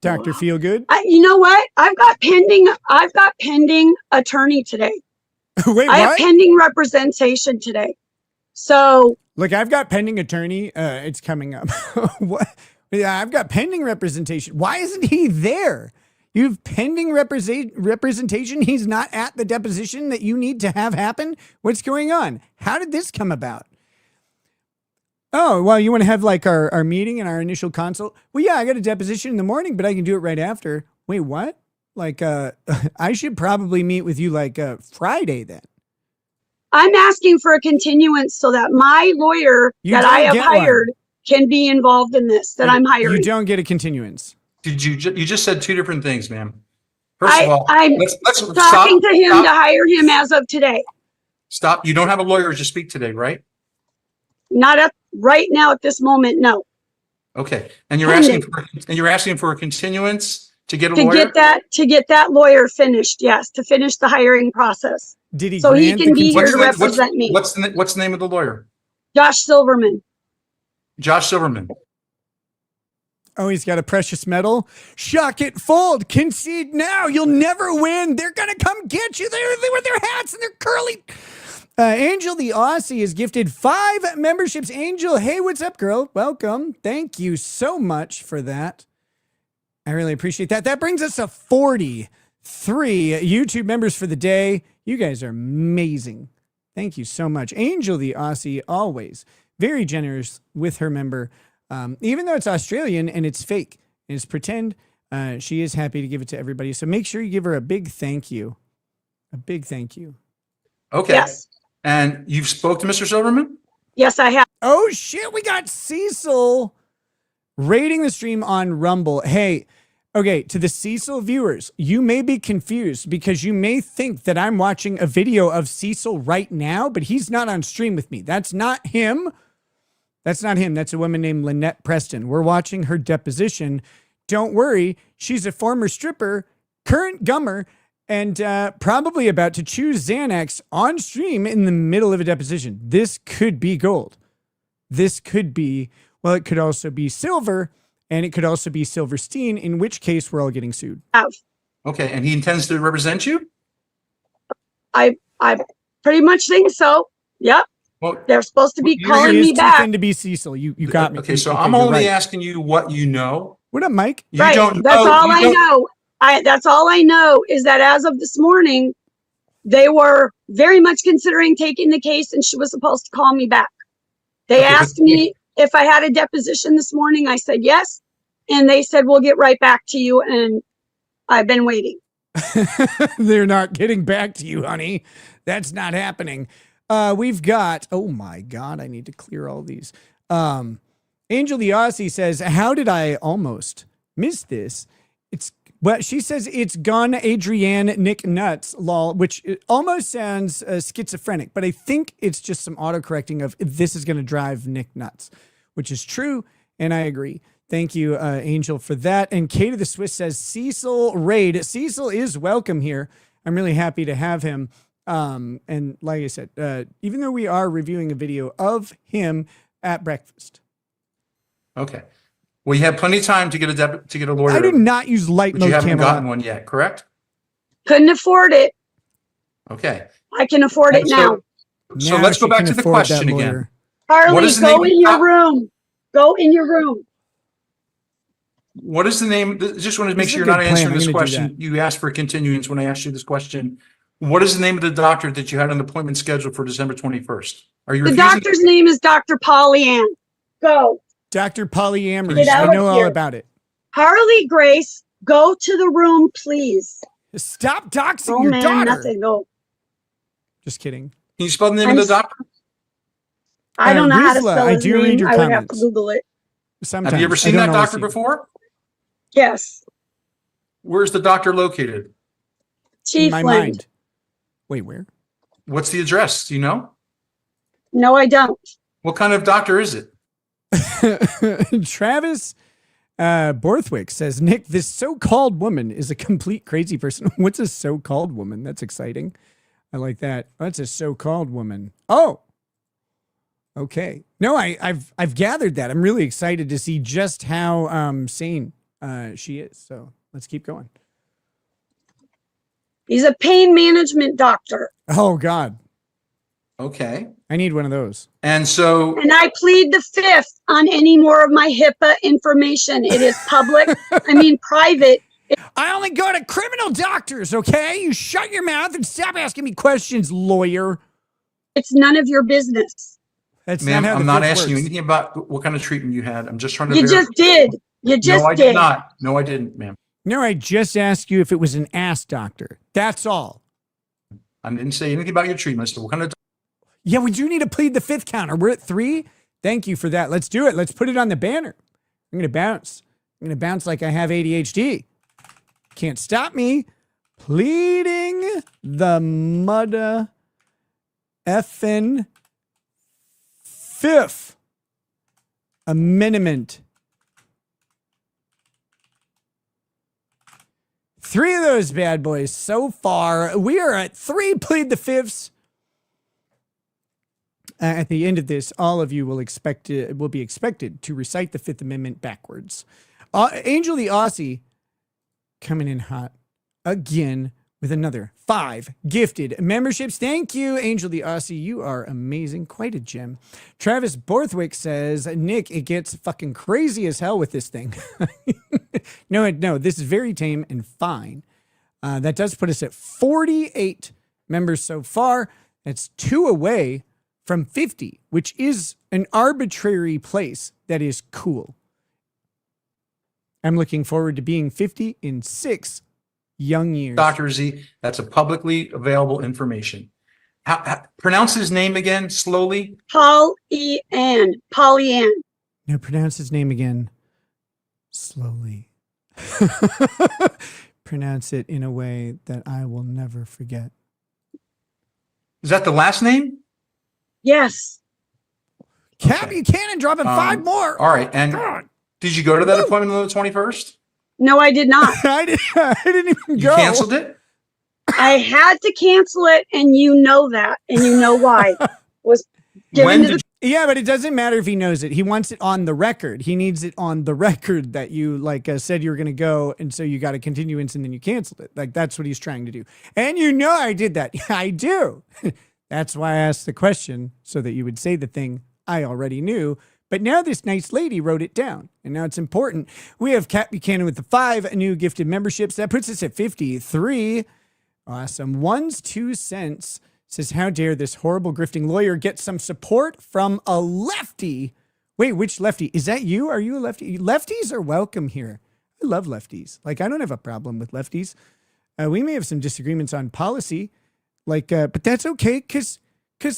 Dr. Feelgood? You know what? I've got pending attorney today. Wait, I have what? pending representation today. So Look, I've got pending attorney. It's coming up. What? Yeah, I've got pending representation. Why isn't he there? You have pending representation. He's not at the deposition that you need to have happen. What's going on? How did this come about? Oh, well, you want to have like our meeting and our initial consult? Well, yeah, I got a deposition in the morning, but I can do it right after. Wait, what? Like, I should probably meet with you like Friday then. I'm asking for a continuance so that my lawyer You that don't I have get one. hired can be involved in this, that I'm hiring. You don't get a continuance. Did you just said two different things, ma'am. First of all, I'm let's talking to him to hire him as of today. Stop. You don't have a lawyer to speak today, right? Not right now at this moment, no. Okay. And you're asking for a continuance to get a To lawyer? get that lawyer finished, yes, to finish the hiring process. Did he So he grant can the be here to continuance? represent me. What's the name of the lawyer? Josh Silverman. Josh Silverman. Oh, he's got a precious metal. Shuck it, fold, concede now. You'll never win. They're going to come get you. They're with their hats and their curly. Angel the Aussie is gifted 5 memberships. Angel, hey, what's up, girl? Welcome. Thank you so much for that. I really appreciate that. That brings us to 43 YouTube members for the day. You guys are amazing. Thank you so much. Angel the Aussie, always very generous with her member. Even though it's Australian and it's fake, and it's pretend, she is happy to give it to everybody. So make sure you give her a big thank you. A big thank you. Okay. Yes. And you've spoke to Mr. Silverman? Yes, I have. Oh, shit. We got Cecil rating the stream on Rumble. Hey, okay, to the Cecil viewers, you may be confused because you may think that I'm watching a video of Cecil right now, but he's not on stream with me. That's not him. That's not him. That's a woman named Lynette Preston. We're watching her deposition. Don't worry. She's a former stripper, current gummer, and probably about to choose Xanax on stream in the middle of a deposition. This could be gold. this could be, well, it could also be Silver, and it could also be Silverstein, in which case we're all getting sued. Okay, and he intends to represent you? I pretty much think so. Yep. Well, They're supposed to be you're calling He me is too back. thin to be Cecil. You got me. Okay, so Okay, I'm you're only right. asking you what you know. What up, Mike? You Right. don't That's know. all you I don't- know. That's all I know is that as of this morning, they were very much considering taking the case, and she was supposed to call me back. They Okay, but- asked me if I had a deposition this morning. I said yes, and they said we'll get right back to you. And I've been waiting. They're not getting back to you, honey. That's not happening. We've got, oh my God, I need to clear all these. Angel the Aussie says, how did I almost miss this? Well, she says it's gone Adrienne Nick Nuts, lol, which almost sounds schizophrenic, but I think it's just some autocorrecting of this is going to drive Nick nuts, which is true, and I agree. Thank you, Angel, for that. And Kate of the Swiss says, Cecil Raid. Cecil is welcome here. I'm really happy to have him. And like I said, even though we are reviewing a video of him at breakfast. Okay. Well, you have plenty of time to get a lawyer. I did not use light but mode you haven't camera. gotten one yet, correct? Couldn't afford it. Okay. I can afford it And now. So Now let's go she back can to the afford that question lawyer. again. Harley, What is the go name- in your room. Go in your room. What is the name? Just want to make This is sure a you're not good plan. answering I'm this gonna do question. that. You asked for a continuance when I asked you this question. What is the name of the doctor that you had an appointment scheduled for December 21st? Are you The refusing? doctor's name is Dr. Pollyann. Go. Dr. Polyamory. Get out I know of all here. about it. Harley Grace, go to the room, please. Stop doxing Oh your man, daughter. nothing. Go. Just kidding. Can you spell the name I'm of the doctor? I don't know how to Rizla, spell I his do read name. your I would have to comments. Google it. Sometimes. Have you ever I seen don't that always doctor see it. before? Yes. Where's the doctor located? In my Chiefland. mind. Wait, where? What's the address? Do you know? No, I don't. What kind of doctor is it? Travis Borthwick says, Nick, this so-called woman is a complete crazy person. What's a so-called woman? That's exciting. I like that. That's a so-called woman. Oh, okay. No, I've gathered that. I'm really excited to see just how sane she is. So let's keep going. He's a pain management doctor. Oh God, Okay. I need one of those. And so, And I plead the fifth on any more of my HIPAA information. It is public. I mean, private. I only go to criminal doctors. Okay, you shut your mouth and stop asking me questions, lawyer. It's none of your business. That's ma'am, not how I'm the not fifth asking you works. anything about what kind of treatment you had. I'm just trying to You verify. just did. You just No, I did. did not. No, I didn't, ma'am. No, I just asked you if it was an ass doctor. That's all. I didn't say anything about your treatment. So what kind of Yeah, we do need to plead the fifth counter. We're at 3. Thank you for that. Let's do it. Let's put it on the banner. I'm going to bounce. I'm going to bounce like I have ADHD. Can't stop me. Pleading the mudda effing fifth amendment. 3 of those bad boys so far. We are at 3 plead the fifths. At the end of this, all of you will be expected to recite the Fifth Amendment backwards. Angel the Aussie coming in hot again with another 5 gifted memberships. Thank you, Angel the Aussie. You are amazing. Quite a gem. Travis Borthwick says, Nick, it gets fucking crazy as hell with this thing. No, this is very tame and fine. That does put us at 48 members so far. That's 2 away from 50, which is an arbitrary place that is cool. I'm looking forward to being 50 in 6 young years. Dr. Z? That's a publicly available information. Pronounce his name again slowly. Pollyann. Pollyann. Now pronounce his name again slowly. Pronounce it in a way that I will never forget. Is that the last name? Yes. Cap, Okay. you cannon dropping 5 more. All right. And God. did you go to that appointment on the 21st? No, I did not. I didn't even You go. canceled it? I had to cancel it, and you know that, and you know why. Was given When to did the Yeah, but it doesn't matter if he knows it. He wants it on the record. He needs it on the record that you said you were going to go, and so you got a continuance, and then you canceled it. Like, that's what he's trying to do. And you know I did that. I do. That's why I asked the question, so that you would say the thing I already knew. But now this nice lady wrote it down, and now it's important. We have Kat Buchanan with the 5 new gifted memberships. That puts us at 53. Awesome. 1's 2 cents. Says, how dare this horrible grifting lawyer get some support from a lefty? Wait, which lefty? Is that you? Are you a lefty? Lefties are welcome here. I love lefties. Like, I don't have a problem with lefties. We may have some disagreements on policy, like, but that's okay. Cause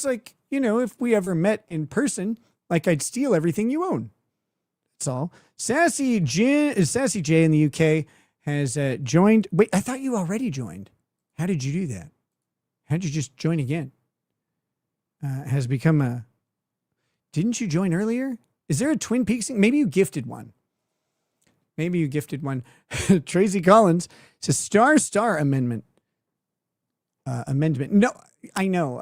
like, you know, if we ever met in person, like, I'd steal everything you own. That's all. Sassy J in the UK has joined. Wait, I thought you already joined. How did you do that? How'd you just join again? Has become a... Didn't you join earlier? Is there a Twin Peaks thing? Maybe you gifted one. Tracy Collins says, star amendment. Amendment. No, I know.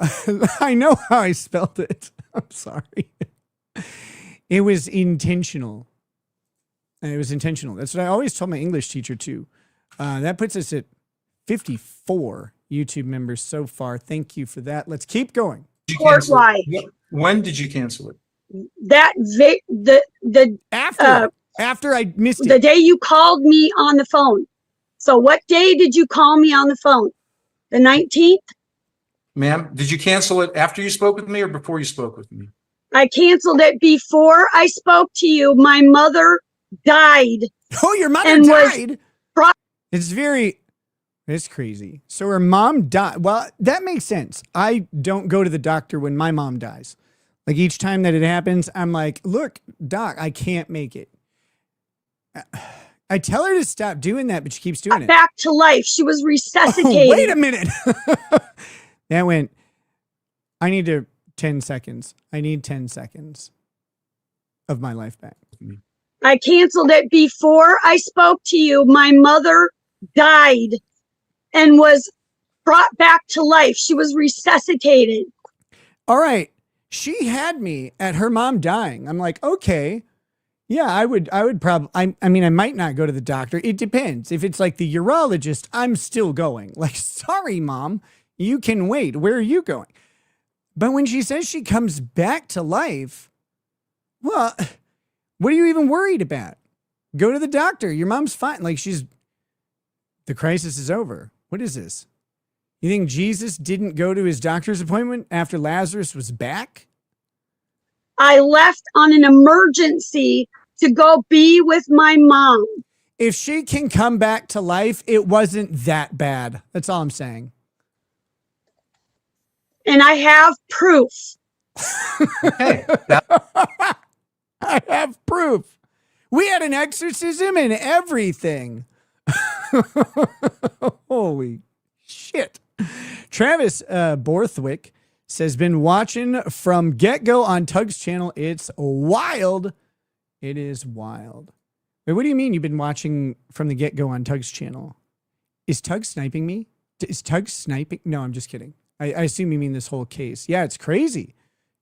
I know how I spelled it. I'm sorry. It was intentional. That's what I always told my English teacher, too. That puts us at 54 YouTube members so far. Thank you for that. Let's keep going. When did you cancel it? After I missed it. The day you called me on the phone. So what day did you call me on the phone? The 19th? Ma'am, did you cancel it after you spoke with me or before you spoke with me? I canceled it before I spoke to you. My mother died. Oh, your mother died? It's crazy. So her mom died. Well, that makes sense. I don't go to the doctor when my mom dies. Like, each time that it happens, I'm like, look, doc, I can't make it. I tell her to stop doing that, but she keeps doing it. Back to life. She was resuscitated. Oh, wait a minute. That went, I need 10 seconds. I need 10 seconds of my life back. I canceled it before I spoke to you. My mother died and was brought back to life. She was resuscitated. All right. She had me at her mom dying. I'm like, okay. Yeah, I would probably, I mean, I might not go to the doctor. It depends. If it's like the urologist, I'm still going. Like, sorry, mom, you can wait. Where are you going? But when she says she comes back to life, well, what are you even worried about? Go to the doctor. Your mom's fine. Like, the crisis is over. What is this? You think Jesus didn't go to his doctor's appointment after Lazarus was back? I left on an emergency to go be with my mom. If she can come back to life, it wasn't that bad. That's all I'm saying. And I have proof. Okay. I have proof. We had an exorcism and everything. Holy shit. Travis Borthwick says, been watching from get-go on Tug's channel. It's wild. It is wild. Wait, what do you mean you've been watching from the get-go on Tug's channel? Is Tug sniping me? Is Tug sniping? No, I'm just kidding. I assume you mean this whole case. Yeah, it's crazy.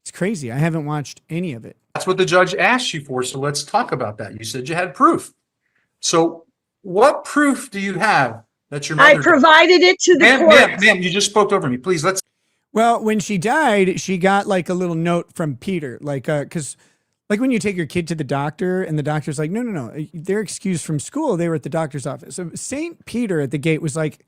It's crazy. I haven't watched any of it. That's what the judge asked you for, so let's talk about that. You said you had proof. So what proof do you have that your mother... I provided it to the court. Ma'am, you just spoke over me. Please, let's... Well, when she died, she got like a little note from Peter, like, because like when you take your kid to the doctor and the doctor's like, no, they're excused from school. They were at the doctor's office. So St. Peter at the gate was like,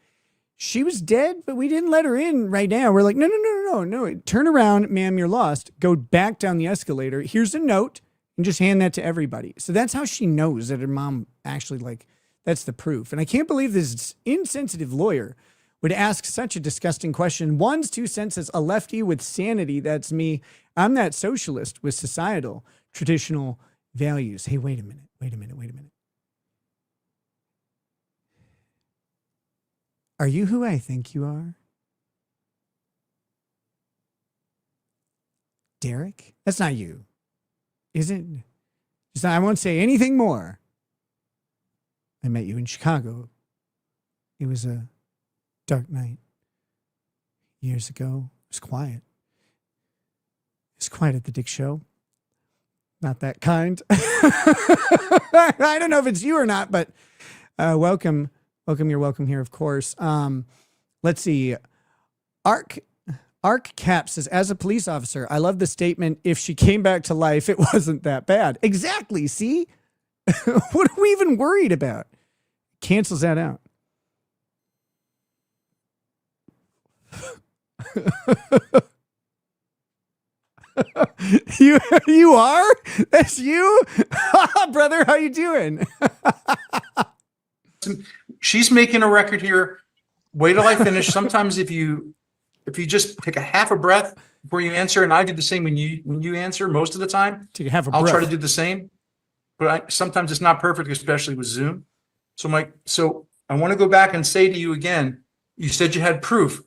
she was dead, but we didn't let her in right now. We're like, no. Turn around, ma'am, you're lost. Go back down the escalator. Here's a note and just hand that to everybody. So that's how she knows that her mom actually, like, that's the proof. And I can't believe this insensitive lawyer would ask such a disgusting question. 1's 2 cents as a lefty with sanity. That's me. I'm that socialist with societal traditional values. Hey, wait a minute. Are you who I think you are? Derek? That's not you. Is it? I won't say anything more. I met you in Chicago. It was a dark night. Years ago. It was quiet. It's quiet at the Dick Show. Not that kind. I don't know if it's you or not, but welcome. You're welcome here, of course. Let's see. Arc Cap says, as a police officer, I love the statement, if she came back to life, it wasn't that bad. Exactly. See? What are we even worried about? Cancels that out. You are? That's you? Brother, how you doing? She's making a record here. Wait till I finish. Sometimes if you just take a half a breath before you answer, and I do the same when you answer most of the time. Take a half a I'll breath. try to do the same. But sometimes it's not perfect, especially with Zoom. So I want to go back and say to you again, you said you had proof.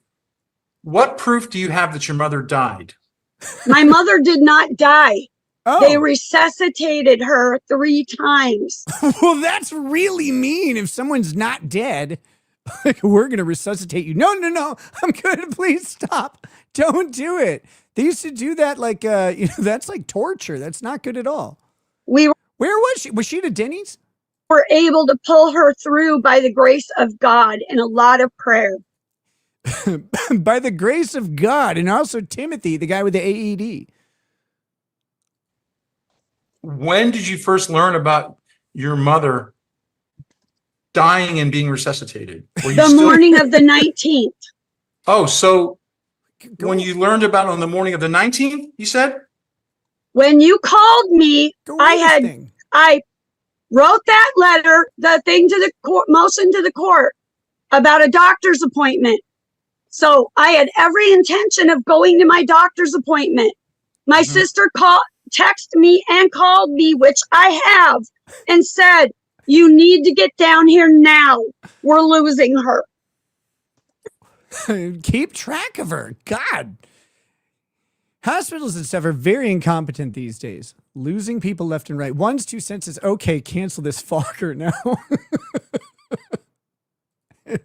What proof do you have that your mother died? My mother did not die. Oh. They resuscitated her 3 times. Well, that's really mean. If someone's not dead, like, we're going to resuscitate you. No, I'm good. Please stop. Don't do it. They used to do that. Like, that's like torture. That's not good at all. We Where was she? Was she at Denny's? were able to pull her through by the grace of God and a lot of prayer. By the grace of God. And also Timothy, the guy with the AED. When did you first learn about your mother dying and being resuscitated? Were you The still- morning of the 19th. Oh, so when you learned about it on the morning of the 19th, you said? When you called me, I wrote that letter, the thing to the court, motion to the court about a doctor's appointment. So I had every intention of going to my doctor's appointment. My sister texted me and called me, which I have, and said, you need to get down here now. We're losing her. Keep track of her. God. Hospitals and stuff are very incompetent these days. Losing people left and right. 1's 2 cents is okay. Cancel this fucker now.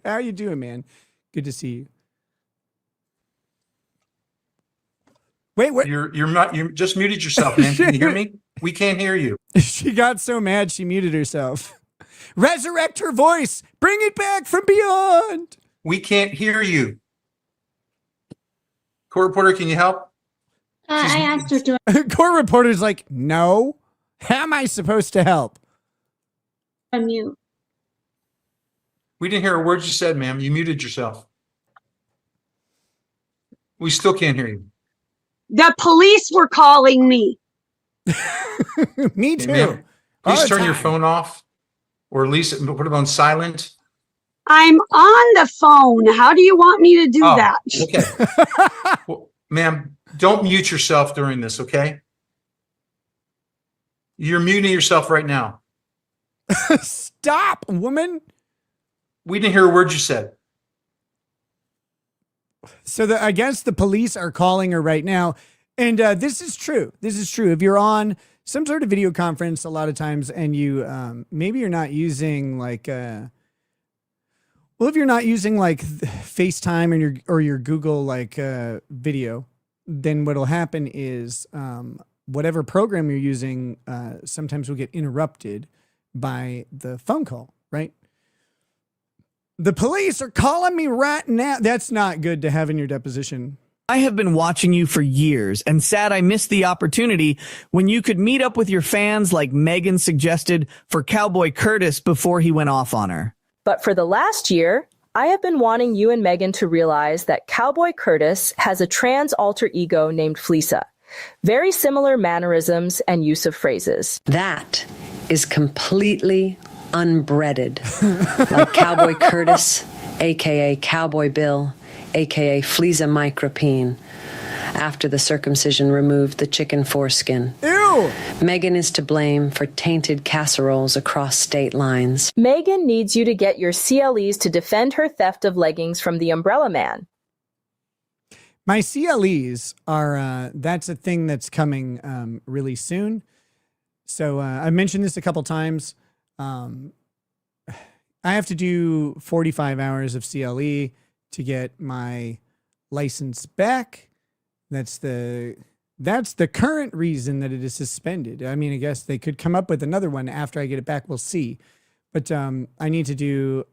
How you doing, man? Good to see you. Wait, what? You just muted yourself, man. Can you hear me? We can't hear you. She got so mad she muted herself. Resurrect her voice. Bring it back from beyond. We can't hear you. Court reporter, can you help? I asked her to Court reporter's like, no. How am I supposed to help? unmute. We didn't hear a word you said, ma'am. You muted yourself. We still can't hear you. The police were calling me. Me Hey, too. ma'am, All please the turn your time. phone off, or at least put it on silent. I'm on the phone. How do you want me to do Oh, that? Okay. Well, ma'am, don't mute yourself during this, okay? You're muting yourself right now. Stop, woman. We didn't hear a word you said. So I guess the police are calling her right now. And this is true. This is true. If you're on some sort of video conference a lot of times and you maybe you're not using like if you're not using like FaceTime or your Google like video, then what'll happen is whatever program you're using sometimes will get interrupted by the phone call, right? The police are calling me right now. That's not good to have in your deposition. I have been watching you for years and sad I missed the opportunity when you could meet up with your fans like Megan suggested for Cowboy Curtis before he went off on her. But for the last year, I have been wanting you and Megan to realize that Cowboy Curtis has a trans alter ego named Fleesa. Very similar mannerisms and use of phrases. That is completely unbreaded. Like Cowboy Curtis, a.k.a. Cowboy Bill, a.k.a. Fleesa Micropene, after the circumcision removed the chicken foreskin. Ew! Megan is to blame for tainted casseroles across state lines. Megan needs you to get your CLEs to defend her theft of leggings from the Umbrella Man. My CLEs are, that's a thing that's coming really soon. So I mentioned this a couple times. I have to do 45 hours of CLE to get my license back. That's the That's the current reason that it is suspended. I mean, I guess they could come up with another one after I get it back. We'll see. But I need to do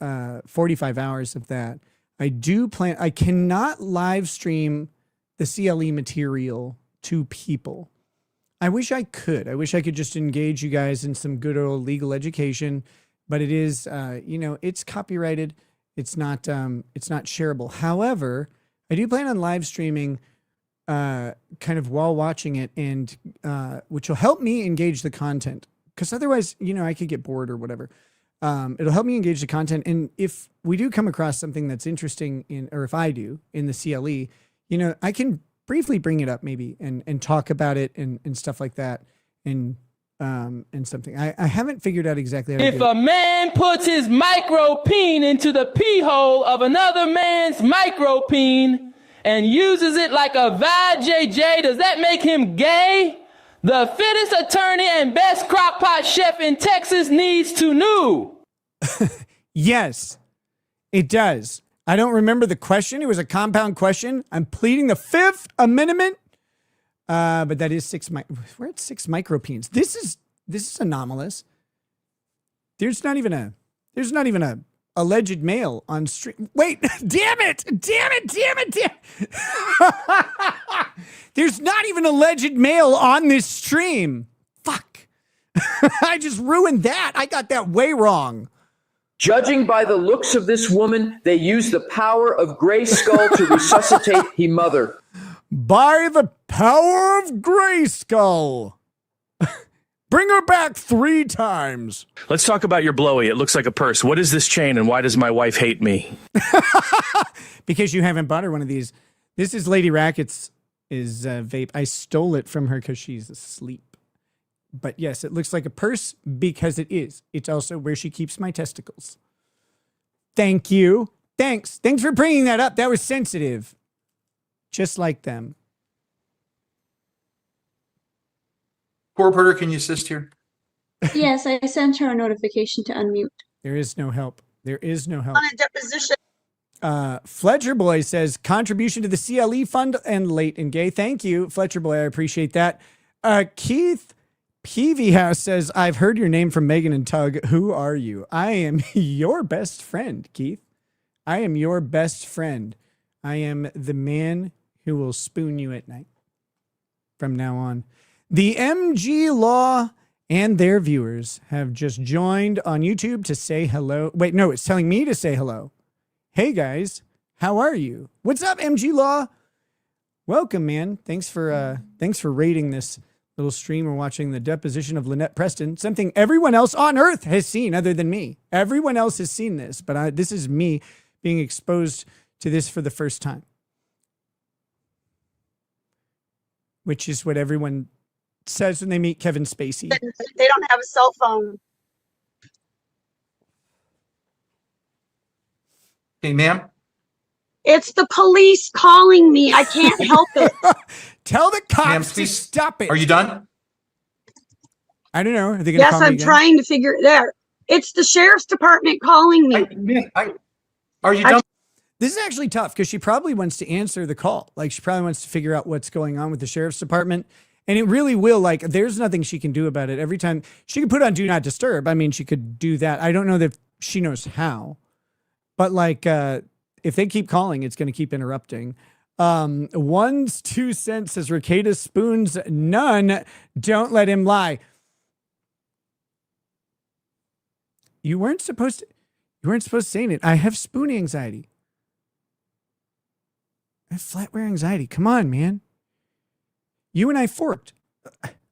45 hours of that. I cannot live stream the CLE material to people. I wish I could. I wish I could just engage you guys in some good old legal education, but it is, it's copyrighted. It's not shareable. However, I do plan on live streaming kind of while watching it, and which will help me engage the content, because otherwise, I could get bored or whatever. It'll help me engage the content. And if we do come across something that's interesting or if I do in the CLE, I can briefly bring it up maybe and talk about it and stuff like that. And something I haven't figured out exactly how to If do it. a man puts his micro-peen into the pee hole of another man's micro-peen and uses it like a vajayjay, does that make him gay? The fittest attorney and best crockpot chef in Texas needs to know. Yes, it does. I don't remember the question. It was a compound question. I'm pleading the Fifth Amendment. But that is we're at 6 micropeens. This is anomalous. There's not even a alleged male on stream. Wait, damn it. There's not even alleged male on this stream. Fuck. I just ruined that. I got that way wrong. Judging by the looks of this woman, they used the power of Grayskull to resuscitate he mother. By the power of Grayskull. Bring her back 3 times. Let's talk about your blowy. It looks like a purse. What is this chain, and why does my wife hate me? Because you haven't bought her one of these. This is Lady Racket's vape. I stole it from her because she's asleep. But yes, it looks like a purse because it is. It's also where she keeps my testicles. Thank you. Thanks for bringing that up. That was sensitive. Just like them. Court reporter, can you assist here? Yes, I sent her a notification to unmute. There is no help. On a deposition. Fletcher Boy says, contribution to the CLE fund and late and gay. Thank you, Fletcher Boy. I appreciate that. Keith Peavy House says, I've heard your name from Megan and Tug. Who are you? I am your best friend, Keith. I am your best friend. I am the man who will spoon you at night from now on. The MG Law and their viewers have just joined on YouTube to say hello. Wait, no, it's telling me to say hello. Hey guys, how are you? What's up, MG Law? Welcome, man. Thanks for rating this little stream. We're watching the deposition of Lynette Preston, something everyone else on earth has seen other than me. Everyone else has seen this, but this is me being exposed to this for the first time. Which is what everyone says when they meet Kevin Spacey. They don't have a cell phone. Hey, ma'am. It's the police calling me. I can't help it. Tell the cops Ma'am, to please, stop it. Are you done? I don't know. Are they going to Yes, call me I'm again? trying to figure it out. It's the sheriff's department calling me. Are you done? This is actually tough because she probably wants to answer the call. Like, she probably wants to figure out what's going on with the sheriff's department. And it really will, like, there's nothing she can do about it. Every time she could put on Do Not Disturb. I mean, she could do that. I don't know that she knows how. But, like, if they keep calling, it's going to keep interrupting. 1's 2 cents says Ricada spoons none. Don't let him lie. You weren't supposed to say it. I have spoon anxiety. I have flatware anxiety. Come on, man. You and I forked.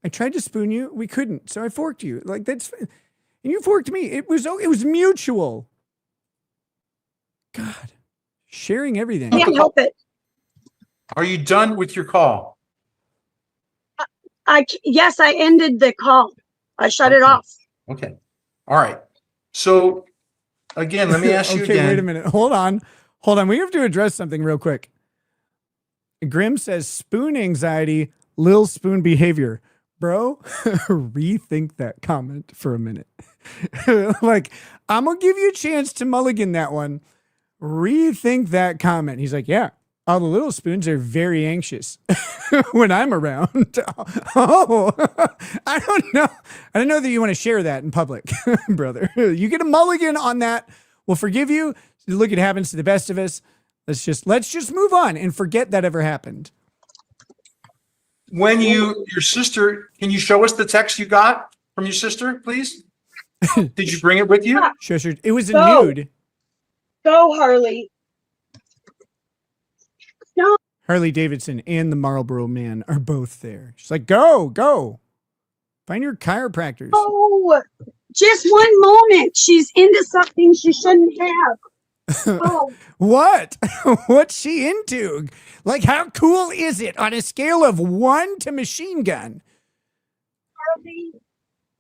I tried to spoon you. We couldn't. So I forked you. Like, that's, and you forked me. It was mutual. God, sharing everything. I can't help it. Are you done with your call? Yes, I ended the call. I shut it off. Okay. All right. So again, let me ask you again. Wait a minute. Hold on. We have to address something real quick. Grim says spoon anxiety, Lil Spoon behavior. Bro, rethink that comment for a minute. Like, I'm going to give you a chance to mulligan that one. Rethink that comment. He's like, yeah, All the little spoons are very anxious when I'm around. Oh, I don't know. I don't know that you want to share that in public, brother. You get a mulligan on that. We'll forgive you. Look, it happens to the best of us. Let's just move on and forget that ever happened. When your sister, can you show us the text you got from your sister, please? Did you bring it with you? Sure. It was a nude. Go, Harley. No. Harley Davidson and the Marlboro Man are both there. She's like, go. Find your chiropractors. Oh, just one moment. She's into something she shouldn't have. Oh. What? What's she into? Like, how cool is it on a scale of 1 to machine gun? Harley,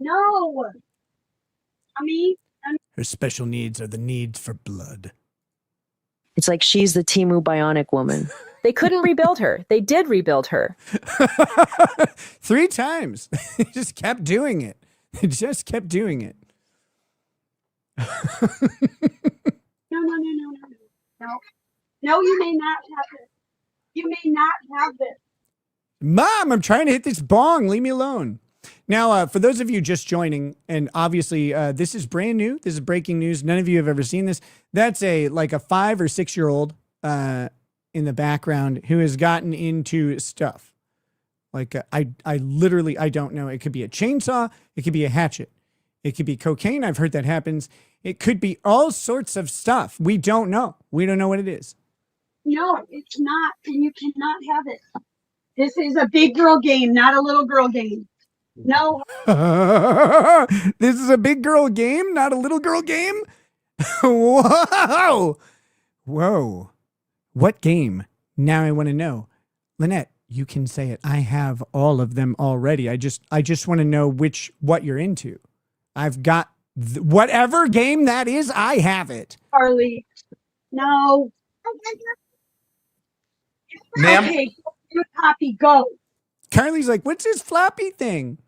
no. Her special needs are the needs for blood. It's like she's the Temu Bionic Woman. They couldn't rebuild her. They did rebuild her. 3 times. They just kept doing it. No, you may not have it. You may not have it. Mom, I'm trying to hit this bong. Leave me alone. Now, for those of you just joining, and obviously this is brand new. This is breaking news. None of you have ever seen this. That's a 5 or 6 year old in the background who has gotten into stuff. Like I literally, I don't know. It could be a chainsaw. It could be a hatchet. It could be cocaine. I've heard that happens. It could be all sorts of stuff. We don't know. We don't know what it is. No, it's not. And you cannot have it. This is a big girl game, not a little girl game. No. This is a big girl game, not a little girl game? Whoa. What game? Now I want to know. Lynette, you can say it. I have all of them already. I just want to know what you're into. I've got whatever game that is, I have it. Harley, no. Ma'am? Okay, your copy, go. Carly's like, what's this floppy thing?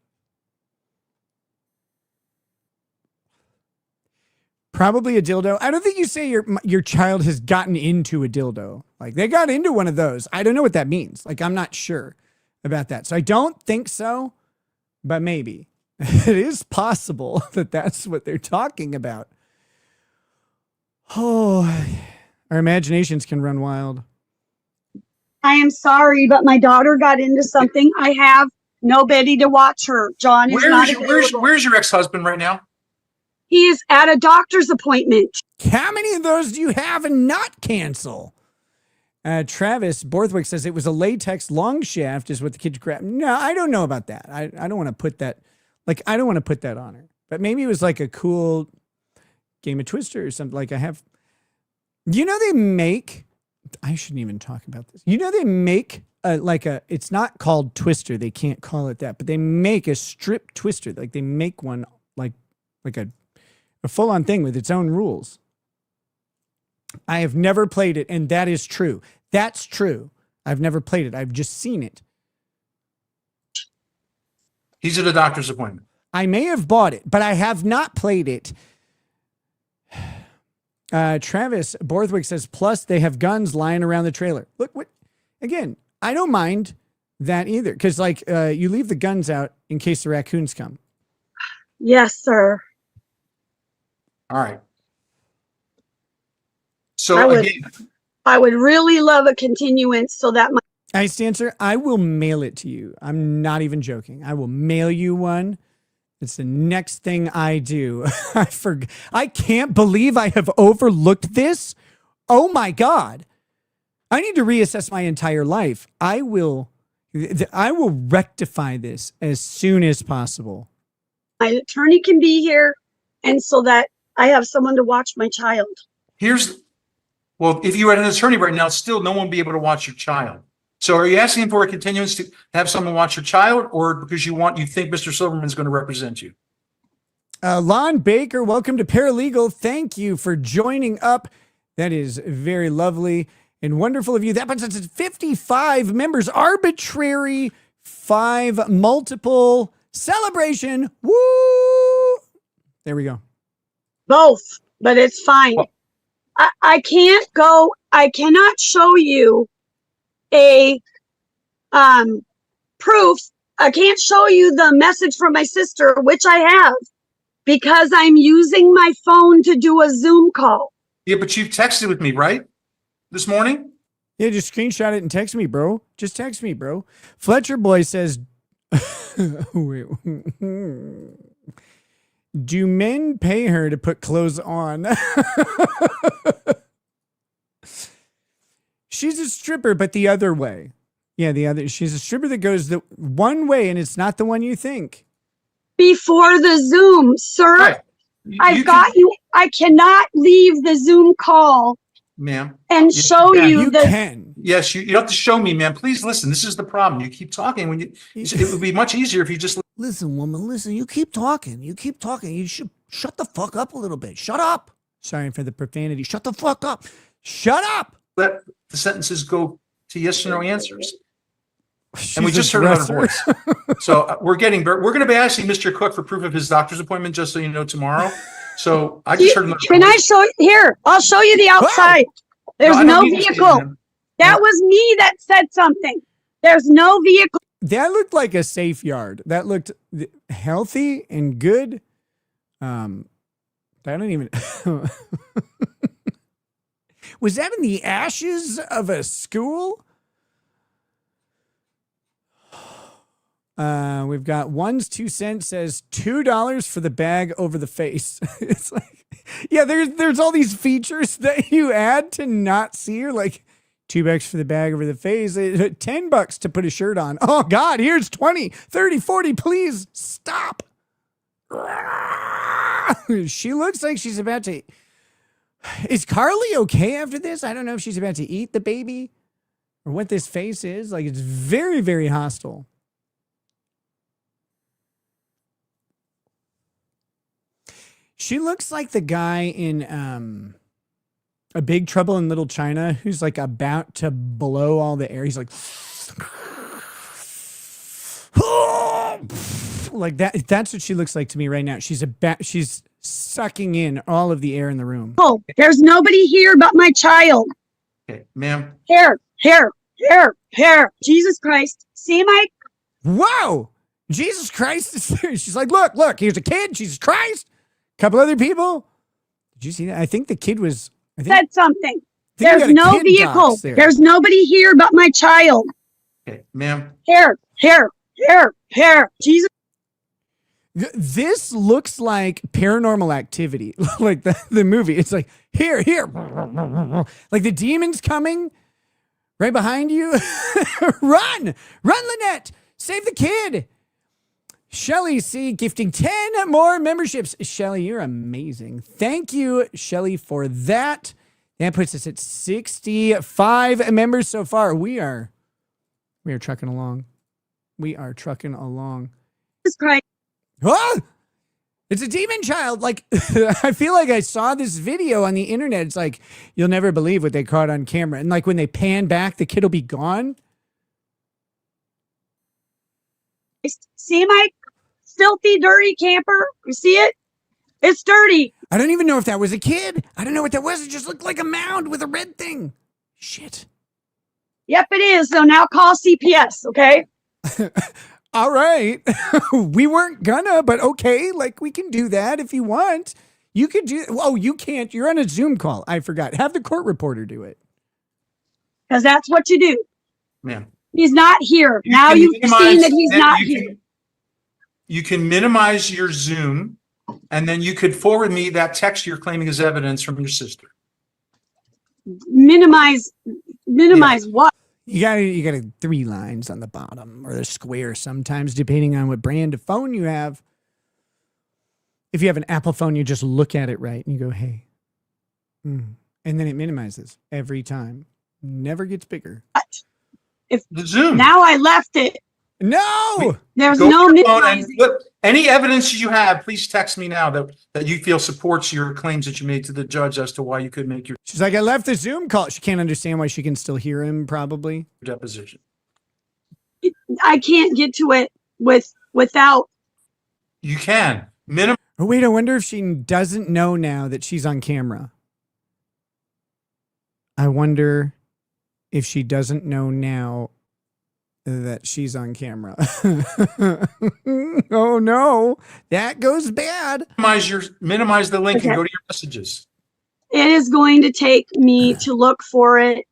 Probably a dildo. I don't think you say your child has gotten into a dildo. Like, they got into one of those. I don't know what that means. Like, I'm not sure about that. So I don't think so, but maybe. It is possible that that's what they're talking about. Oh, our imaginations can run wild. I am sorry, but my daughter got into something. I have nobody to watch her. John is not available. Where's your ex-husband right now? He is at a doctor's appointment. How many of those do you have and not cancel? Travis Borthwick says it was a latex long shaft is what the kids grabbed. No, I don't know about that. I don't want to put that. Like, I don't want to put that on her. But maybe it was like a cool game of Twister or something. Like, they make, I shouldn't even talk about this. They make it's not called Twister. They can't call it that, but they make a strip Twister. Like, they make one like a full-on thing with its own rules. I have never played it, and that is true. That's true. I've never played it. I've just seen it. He's at a doctor's appointment. I may have bought it, but I have not played it. Travis Borthwick says, plus they have guns lying around the trailer. Look, again, I don't mind that either. Because, you leave the guns out in case the raccoons come. Yes, sir. All right. So I would really love a continuance so that my Ice Dancer, I will mail it to you. I'm not even joking. I will mail you one. It's the next thing I do. I can't believe I have overlooked this. Oh my God. I need to reassess my entire life. I will rectify this as soon as possible. my attorney can be here, and so that I have someone to watch my child. If you had an attorney right now, still no one would be able to watch your child. So are you asking for a continuance to have someone watch your child, or because you think Mr. Silverman's going to represent you? Lon Baker, welcome to Paralegal. Thank you for joining up. That is very lovely and wonderful of you. That puts us at 55 members. Arbitrary 5 multiple celebration. Woo! There we go. Both, but it's fine. I can't go. I cannot show you a proof. I can't show you the message from my sister, which I have, because I'm using my phone to do a Zoom call. Yeah, but you texted with me, right? This morning? Yeah, just screenshot it and text me, bro. Just text me, bro. Fletcher Boy says, wait, do men pay her to put clothes on? She's a stripper, but the other way. Yeah, she's a stripper that goes the one way, and it's not the one you think. Before the Zoom, sir. Right. I've got you. I cannot leave the Zoom call, ma'am, and show you the. Can. Yes, you have to show me, ma'am. Please listen. This is the problem. You keep talking when you. It would be much easier if you just. Listen, woman. Listen. You keep talking. You keep talking. You should shut the fuck up a little bit. Shut up. Sorry for the profanity. Shut the fuck up. Shut up. Let the sentences go to yes or no answers. And we just heard another voice. So we're going to be asking Mr. Cook for proof of his doctor's appointment, just so you know, tomorrow. So I just heard another Can voice. I show here? I'll show you the outside. There's I don't no need to see it, vehicle. ma'am. That was me that said something. There's no vehicle. That looked like a safe yard. That looked healthy and good. I don't even. Was that in the ashes of a school? We've got one's 2 cents says $2 for the bag over the face. It's like, yeah, there's all these features that you add to not see her, like $2 for the bag over the face, $10 to put a shirt on. Oh God, here's 20, 30, 40, please stop. She looks like she's about to. Is Carly okay after this? I don't know if she's about to eat the baby or what this face is. Like, it's very, very hostile. She looks like the guy in A Big Trouble in Little China who's like about to blow all the air. He's like, like that. That's what she looks like to me right now. She's sucking in all of the air in the room. Oh, there's nobody here but my child. Okay, ma'am. Here. Jesus Christ. See my. Whoa! Jesus Christ. She's like, look, here's a kid. Jesus Christ. Couple other people. Did you see that? I think the kid was. Said something. There's no vehicle. There's nobody here but my child. Okay, ma'am. Here. Jesus. This looks like Paranormal Activity, like the movie. It's like, here. Like the demon's coming right behind you. Run, Lynette. Save the kid. Shelly C gifting 10 more memberships. Shelly, you're amazing. Thank you, Shelly, for that. That puts us at 65 members so far. We are trucking along. Jesus Christ. Oh, it's a demon child. Like, I feel like I saw this video on the internet. It's like, you'll never believe what they caught on camera. And like when they pan back, the kid will be gone. See my filthy, dirty camper? You see it? It's dirty. I don't even know if that was a kid. I don't know what that was. It just looked like a mound with a red thing. Shit. Yep, it is. So now call CPS, okay? All right. We weren't gonna, but okay. Like, we can do that if you want. You could do. Oh, you can't. You're on a Zoom call. I forgot. Have the court reporter do it. Because that's what you do. Ma'am. He's not here. Now you've seen that he's not here. You can minimize your Zoom, and then you could forward me that text you're claiming as evidence from your sister. Minimize what? You got 3 lines on the bottom or the square sometimes, depending on what brand of phone you have. If you have an Apple phone, you just look at it right and you go, hey. And then it minimizes every time. Never gets bigger. If the Zoom. Now I left it. No! There's Go no to your phone and minimizing. look, any evidence you have, please text me now that you feel supports your claims that you made to the judge as to why you could make your She's like, I left the Zoom call. She can't understand why she can still hear him, probably. deposition. I can't get to it without. You can. Oh, wait, I wonder if she doesn't know now that she's on camera. I wonder if she doesn't know now that she's on camera. Oh no, that goes bad. Minimize the link Okay. and go to your messages. It is going to take me to look for it.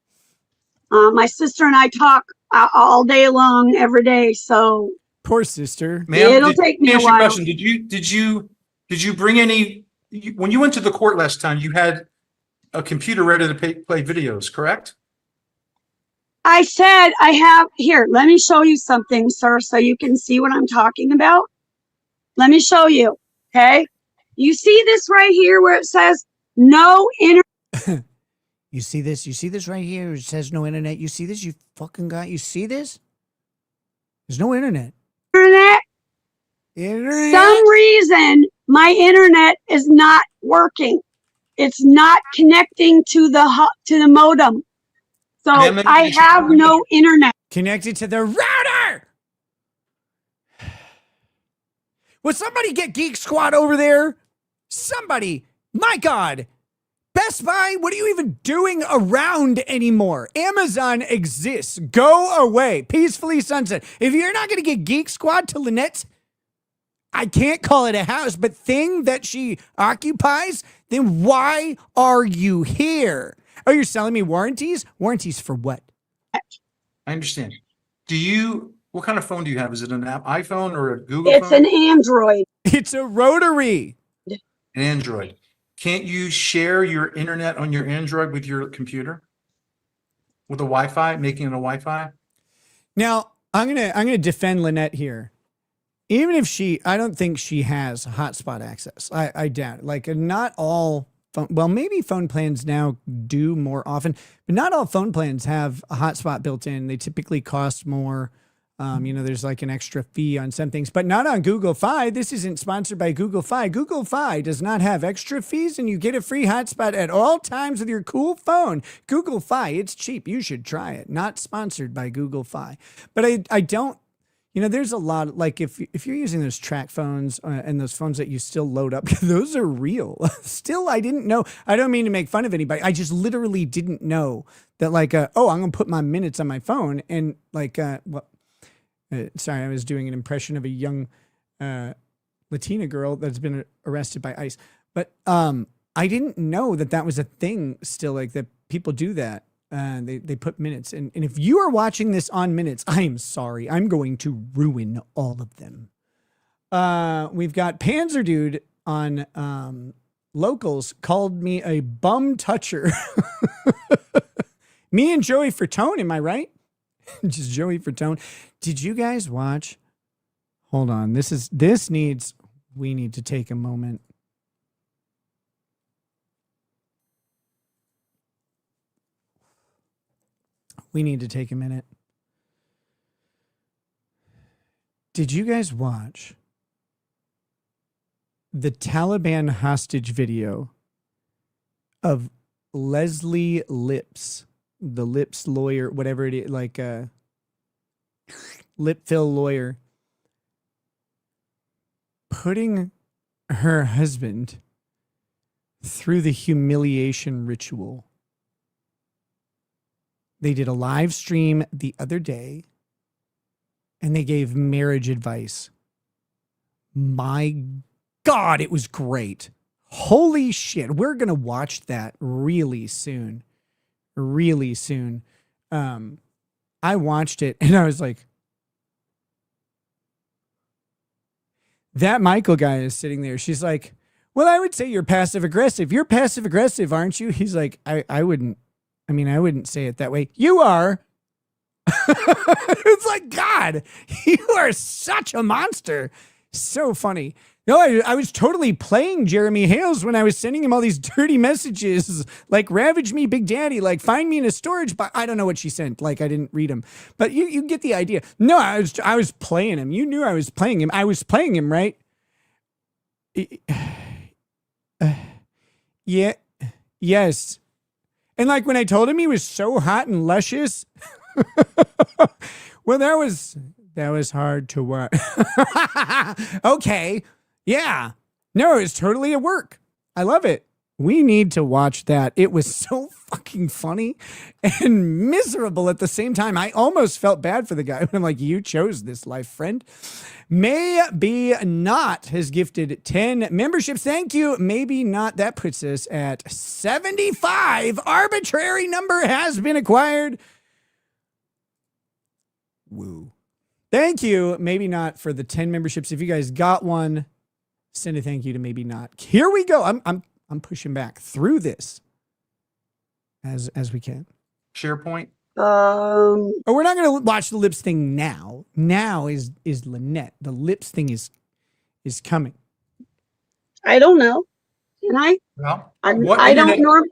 My sister and I talk all day long, every day. So Poor sister. Ma'am, it'll take me a ask you a while. question. Did you bring any, when you went to the court last time, you had a computer ready to play videos, correct? I said I have here. Let me show you something, sir, so you can see what I'm talking about. Let me show you. Okay. You see this right here where it says no internet. You see this? You see this right here? It says no internet. You see this? You fucking guy. You see this? There's no internet. Internet. Some reason my internet is not working. It's not connecting to the modem. So Ma'am, I have no internet. Connected to the router. Will somebody get Geek Squad over there? Somebody. My God. Best Buy, what are you even doing around anymore? Amazon exists. Go away. Peacefully sunset. If you're not going to get Geek Squad to Lynette's, I can't call it a house, but thing that she occupies, then why are you here? Oh, you're selling me warranties? Warranties for what? I understand. What kind of phone do you have? Is it an iPhone or a Google It's phone? an Android. It's a rotary. An Android. Can't you share your internet on your Android with your computer? With a Wi-Fi, making it a Wi-Fi? Now, I'm gonna defend Lynette here. Even if I don't think she has hotspot access. I doubt it. Like, not all well, maybe phone plans now do more often, but not all phone plans have a hotspot built in. They typically cost more. There's like an extra fee on some things, but not on Google Fi. This isn't sponsored by Google Fi. Google Fi does not have extra fees, and you get a free hotspot at all times with your cool phone. Google Fi, it's cheap. You should try it. Not sponsored by Google Fi. But I don't, there's a lot, like if you're using those track phones and those phones that you still load up, those are real. Still, I didn't know. I don't mean to make fun of anybody. I just literally didn't know that I'm going to put my minutes on my phone and sorry, I was doing an impression of a young Latina girl that's been arrested by ICE. But I didn't know that was a thing still, like that people do that. They put minutes. And if you are watching this on minutes, I am sorry. I'm going to ruin all of them. We've got Panzer Dude on Locals called me a bum toucher. Me and Joey Fertone, am I right? Just Joey Fertone. Did you guys watch? Hold on. We need to take a moment. We need to take a minute. Did you guys watch the Taliban hostage video of Leslie Lips, the Lips lawyer, whatever it is, like a lip fill lawyer, putting her husband through the humiliation ritual? They did a live stream the other day and they gave marriage advice. My God, it was great. Holy shit. We're going to watch that really soon. Really soon. I watched it and I was like, that Michael guy is sitting there. She's like, well, I would say you're passive aggressive. You're passive aggressive, aren't you? He's like, I wouldn't say it that way. You are. It's like, God, you are such a monster. So funny. No, I was totally playing Jeremy Hales when I was sending him all these dirty messages, like ravage me, Big Daddy, like find me in a storage box. I don't know what she sent. Like I didn't read them, but you get the idea. No, I was playing him. You knew I was playing him. I was playing him, right? Yeah. Yes. And like when I told him he was so hot and luscious, well, that was hard to watch. Okay. Yeah. No, it's totally a work. I love it. We need to watch that. It was so fucking funny and miserable at the same time. I almost felt bad for the guy. I'm like, you chose this life, friend. Maybe Not has gifted 10 memberships. Thank you. Maybe Not. That puts us at 75. Arbitrary number has been acquired. Woo. Thank you, Maybe Not, for the 10 memberships. If you guys got one, send a thank you to Maybe Not. Here we go. I'm pushing back through this as we can. SharePoint. Oh, we're not going to watch the lips thing now. Now is Lynette. The lips thing is coming. I don't know. Can I? Well, I don't know.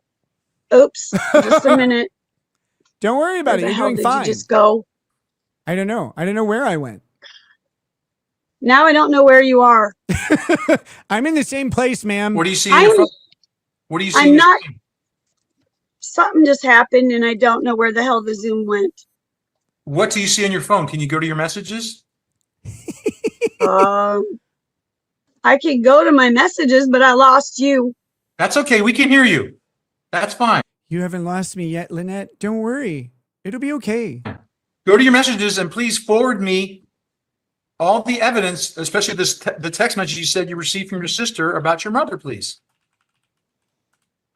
Oops. Just a minute. Don't worry about Where it. the You're hell doing did fine. you just go? I don't know. I don't know where I went. Now I don't know where you are. I'm in the same place, ma'am. What do you see? In your phone? What do you see? I'm not. Something just happened, and I don't know where the hell the Zoom went. What do you see on your phone? Can you go to your messages? I can go to my messages, but I lost you. That's okay. We can hear you. That's fine. You haven't lost me yet, Lynette. Don't worry. It'll be okay. Go to your messages and please forward me all the evidence, especially the text message you said you received from your sister about your mother, please.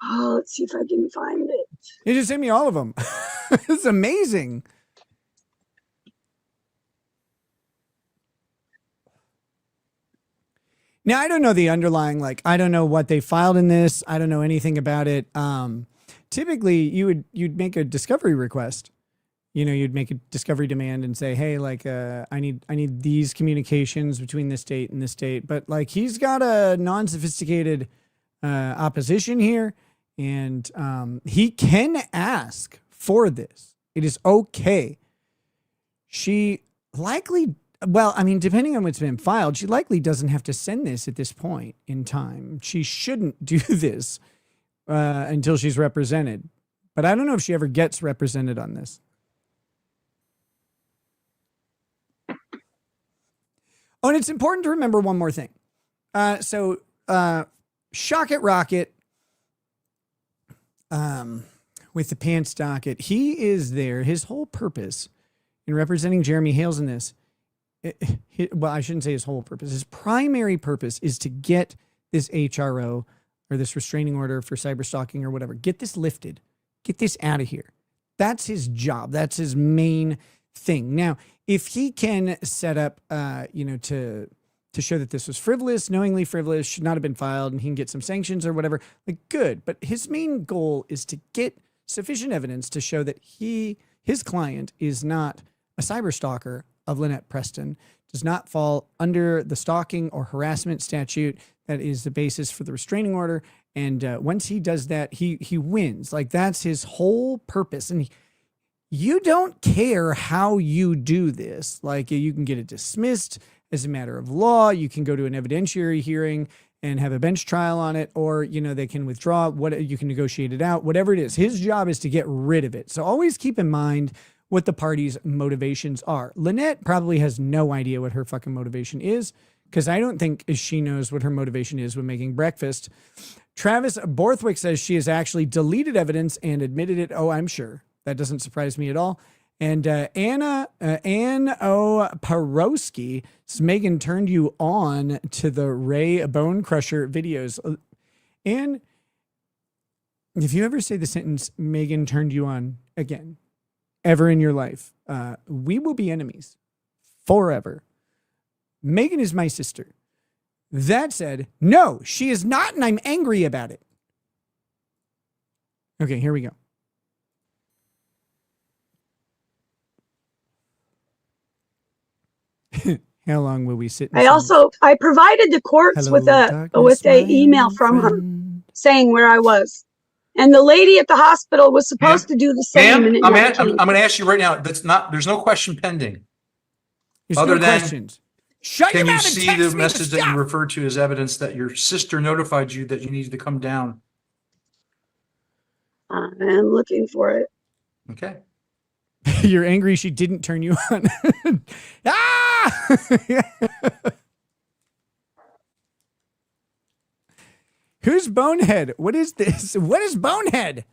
Oh, let's see if I can find it. You just sent me all of them. It's amazing. Now, I don't know the underlying, I don't know what they filed in this. I don't know anything about it. Typically, you'd make a discovery request. You'd make a discovery demand and say, hey, I need these communications between this date and this date. But he's got a non-sophisticated opposition here, and he can ask for this. It is okay. She likely, depending on what's been filed, she likely doesn't have to send this at this point in time. She shouldn't do this until she's represented. But I don't know if she ever gets represented on this. Oh, and it's important to remember one more thing. Shock It Rocket, with the pants docket, he is there. His whole purpose in representing Jeremy Hales in this, I shouldn't say his whole purpose. His primary purpose is to get this HRO or this restraining order for cyberstalking or whatever. Get this lifted. Get this out of here. That's his job. That's his main thing. Now, if he can set up, to show that this was frivolous, knowingly frivolous, should not have been filed, and he can get some sanctions or whatever, good. But his main goal is to get sufficient evidence to show that his client is not a cyberstalker of Lynette Preston, does not fall under the stalking or harassment statute that is the basis for the restraining order. And once he does that, he wins. That's his whole purpose. And you don't care how you do this. You can get it dismissed as a matter of law. You can go to an evidentiary hearing and have a bench trial on it, or, they can withdraw you can negotiate it out, whatever it is. His job is to get rid of it. So always keep in mind what the party's motivations are. Lynette probably has no idea what her fucking motivation is, because I don't think she knows what her motivation is when making breakfast. Travis Borthwick says she has actually deleted evidence and admitted it. Oh, I'm sure. That doesn't surprise me at all. And Ann O. Porowski says, Megan turned you on to the Ray Bone Crusher videos. And if you ever say the sentence, Megan turned you on again, ever in your life, we will be enemies forever. Megan is my sister. That said, no, she is not, and I'm angry about it. Okay, here we go. How long will we sit? I provided the courts with a email from her saying where I was, and the lady at the hospital was supposed to do the same. Ma'am, I'm going to ask you right now. There's no question pending. There's other no than questions. Shut your can you mouth and see text the me message to that you stop. referred to as evidence that your sister notified you that you needed to come down? I'm looking for it. Okay. You're angry she didn't turn you on. Who's Bonehead? What is this? What is Bonehead?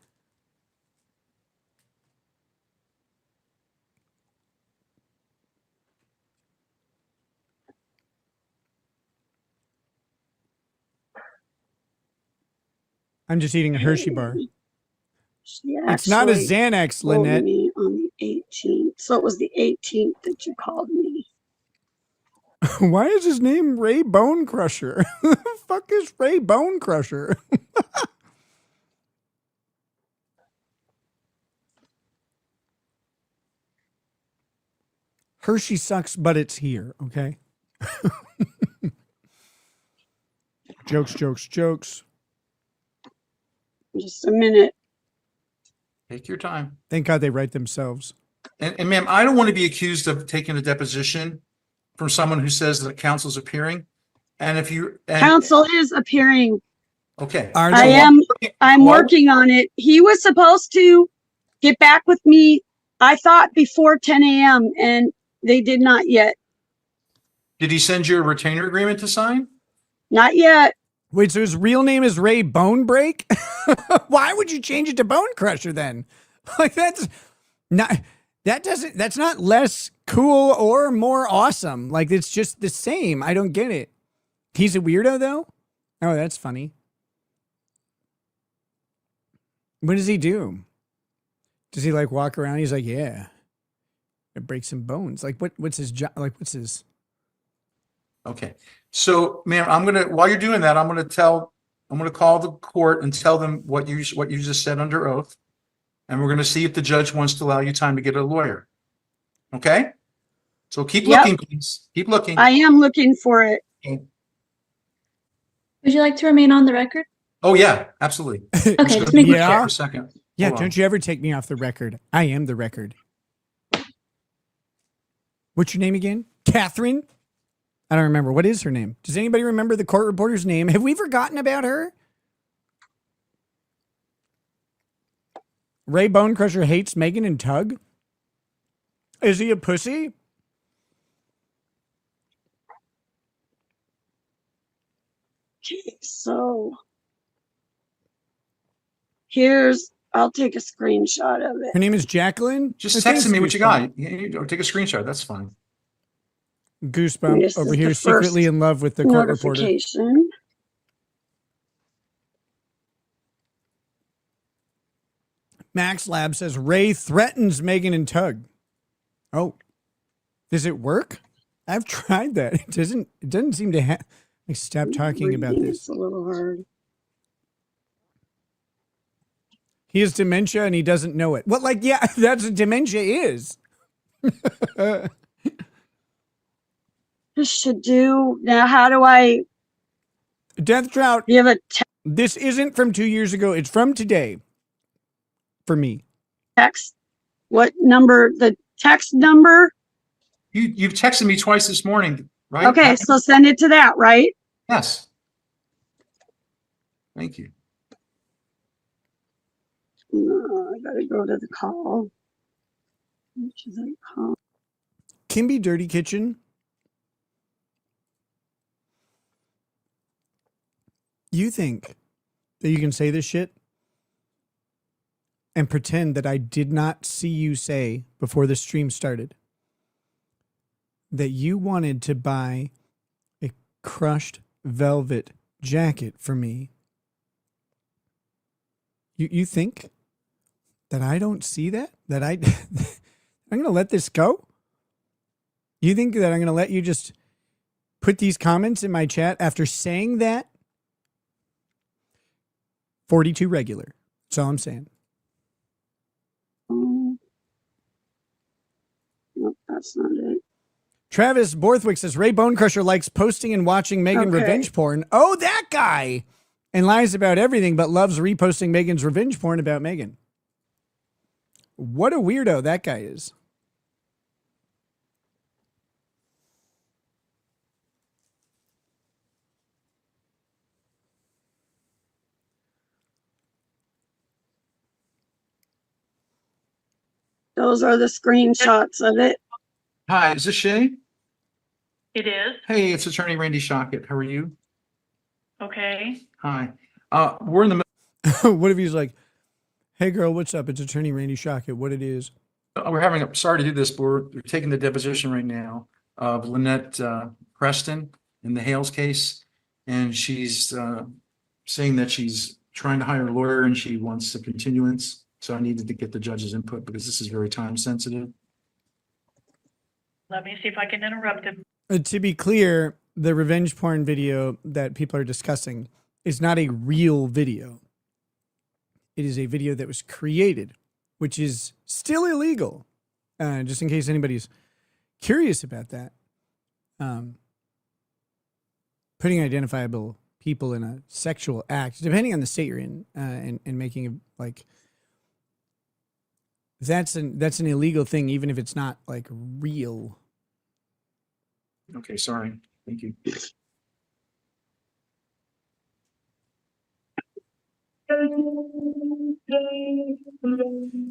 I'm just eating a Hershey bar. It's not a Xanax, Lynette. Me on the 18th. So it was the 18th that you called me. Why is his name Ray Bone Crusher? Who the fuck is Ray Bone Crusher? Hershey sucks, but it's here, okay? Jokes, jokes, jokes. Just a minute. Take your time. Thank God they write themselves. And ma'am, I don't want to be accused of taking a deposition from someone who says that counsel's appearing. And if you Counsel is appearing. okay, I'm working on it. He was supposed to get back with me, I thought before 10 a.m. and they did not yet. did he send you a retainer agreement to sign? Not yet. Wait, so his real name is Ray Bonebreak? Why would you change it to Bone Crusher then? Like that's not less cool or more awesome. Like it's just the same. I don't get it. He's a weirdo though? Oh, that's funny. What does he do? Does he like walk around? He's like, yeah, it breaks some bones. Like what's his job? Like what's his? Okay. So, ma'am, while you're doing that, I'm going to call the court and tell them what you just said under oath. And we're going to see if the judge wants to allow you time to get a lawyer. Okay? So keep looking, please. Keep looking. I am looking for it. Okay. Would you like to remain on the record? Oh yeah, absolutely. Okay, just make Yeah. For a second. Yeah, Hold on. don't you ever take me off the record. I am the record. What's your name again? Catherine? I don't remember. What is her name? Does anybody remember the court reporter's name? Have we forgotten about her? Ray Bone Crusher hates Megan and Tug? Is he a pussy? Okay, so I'll take a screenshot of it. Her name is Jacqueline? Just text me what you got. Or take a screenshot. That's fine. Goosebump This over is here, the secretly first in love with the court reporter. Notification. Max Lab says Ray threatens Megan and Tug. Oh, does it work? I've tried that. It doesn't seem to have. Stop talking about this. It's a little hard. He has dementia and he doesn't know it. Well, like, yeah, that's what dementia is. This should do. Now, how do I? Death Trout. You have a This isn't from 2 years ago. It's from today. For me. text. What number? The text number? You've texted me twice this morning, right? Okay, so send it to that, right? Yes. Thank you. No, I gotta go to the call. Which is that call? Kimby Dirty Kitchen. You think that you can say this shit and pretend that I did not see you say before the stream started that you wanted to buy a crushed velvet jacket for me? You think that I don't see that? That I'm going to let this go? You think that I'm going to let you just put these comments in my chat after saying that? 42 regular. That's all I'm saying. Nope, that's not it. Travis Borthwick says Ray Bone Crusher likes posting and watching Megan revenge porn. Oh, that guy! And lies about everything, but loves reposting Megan's revenge porn about Megan. What a weirdo that guy is. Those are the screenshots of it. Hi, is this Shay? It is. Hey, it's attorney Randy Shockett. How are you? Okay. Hi. We're in the What if he's like, hey girl, what's up? It's attorney Randy Shockett. What it is? we're having a, sorry to do this, but we're taking the deposition right now of Lynette Preston in the Hales case. And she's saying that she's trying to hire a lawyer and she wants a continuance. So I needed to get the judge's input because this is very time sensitive. Let me see if I can interrupt him. To be clear, the revenge porn video that people are discussing is not a real video. It is a video that was created, which is still illegal. Just in case anybody's curious about that. Putting identifiable people in a sexual act, depending on the state you're in, and making it like that's an illegal thing, even if it's not like real. Okay, sorry. Thank you.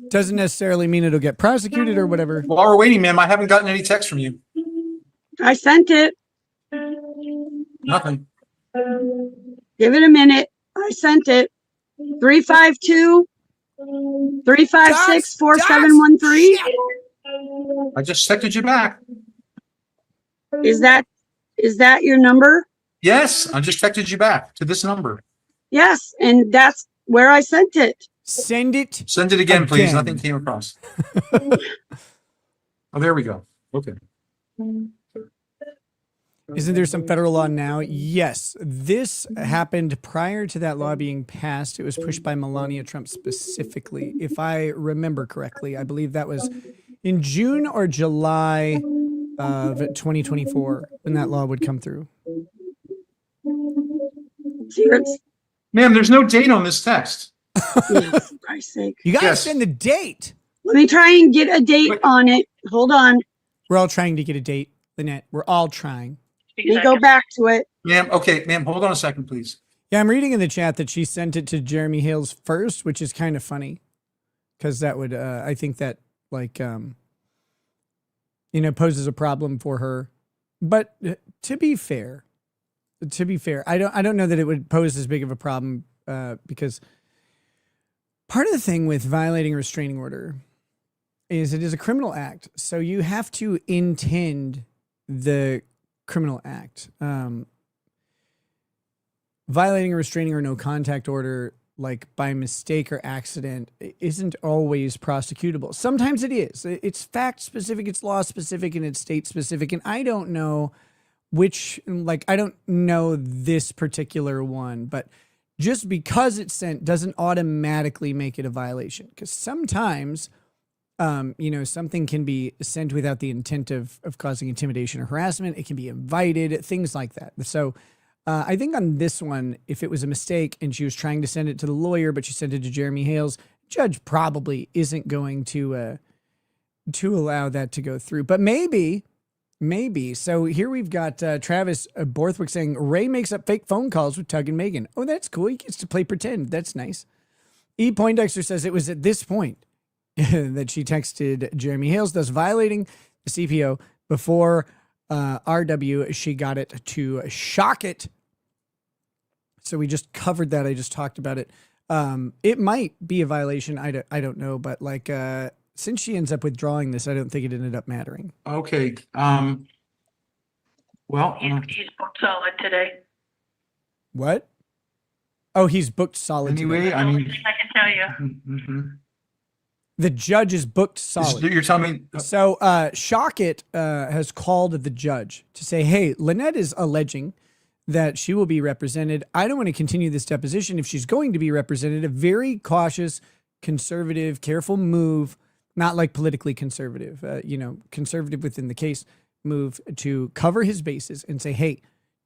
Doesn't necessarily mean it'll get prosecuted or whatever. While we're waiting, ma'am, I haven't gotten any text from you. I sent it. Nothing. Give it a minute. I sent it. 352-356-4713. I just texted you back. Is that your number? Yes, I just texted you back to this number. Yes, and that's where I sent it. Send it. Send it again, please. Nothing came across. Oh, there we go. Okay. Isn't there some federal law now? Yes. This happened prior to that law being passed. It was pushed by Melania Trump specifically. If I remember correctly, I believe that was in June or July of 2024 when that law would come through. Ma'am, there's no date on this text. Yeah, for Christ's sake. You got to Yes. send the date. Let me try and get a date on it. Hold on. We're all trying to get a date, Lynette. We're all trying. Let me go back to it. Ma'am, okay, ma'am, hold on a second, please. Yeah, I'm reading in the chat that she sent it to Jeremy Hales first, which is kind of funny because that would, I think that like, poses a problem for her. But to be fair, I don't know that it would pose as big of a problem because part of the thing with violating a restraining order is it is a criminal act. So you have to intend the criminal act. Violating a restraining or no contact order, like by mistake or accident, isn't always prosecutable. Sometimes it is. It's fact specific, it's law specific, and it's state specific. And I don't know I don't know this particular one, but just because it's sent doesn't automatically make it a violation. Because sometimes, something can be sent without the intent of causing intimidation or harassment. It can be invited, things like that. So I think on this one, if it was a mistake and she was trying to send it to the lawyer, but she sent it to Jeremy Hales, judge probably isn't going to allow that to go through. But maybe. So here we've got Travis Borthwick saying, Ray makes up fake phone calls with Tug and Megan. Oh, that's cool. He gets to play pretend. That's nice. E. Poindexter says it was at this point that she texted Jeremy Hales, thus violating the CPO before RW. She got it to shock it. So we just covered that. I just talked about it. It might be a violation. I don't know. But like, since she ends up withdrawing this, I don't think it ended up mattering. Okay. He's booked solid today. What? Oh, he's booked solid Anyway, today. I mean, Only thing I can tell you. The judge is booked solid. You're telling me. So Shockett has called the judge to say, hey, Lynette is alleging that she will be represented. I don't want to continue this deposition if she's going to be represented. A very cautious, conservative, careful move, not like politically conservative, conservative within the case move to cover his bases and say, hey,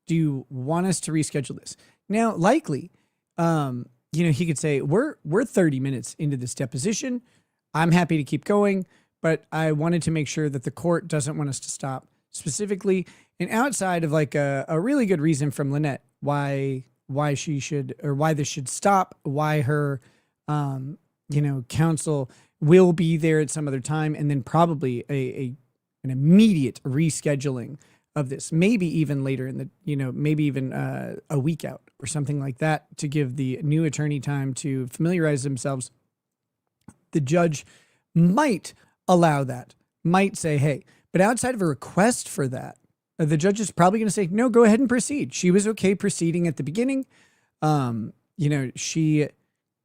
do you want us to reschedule this? Now, likely, he could say, we're 30 minutes into this deposition. I'm happy to keep going, but I wanted to make sure that the court doesn't want us to stop specifically. And outside of like a really good reason from Lynette, why she should, or why this should stop, why her, counsel will be there at some other time, and then probably an immediate rescheduling of this, maybe even later in the, maybe even a week out or something like that, to give the new attorney time to familiarize themselves. The judge might allow that, might say, hey, but outside of a request for that, the judge is probably going to say, no, go ahead and proceed. She was okay proceeding at the beginning. She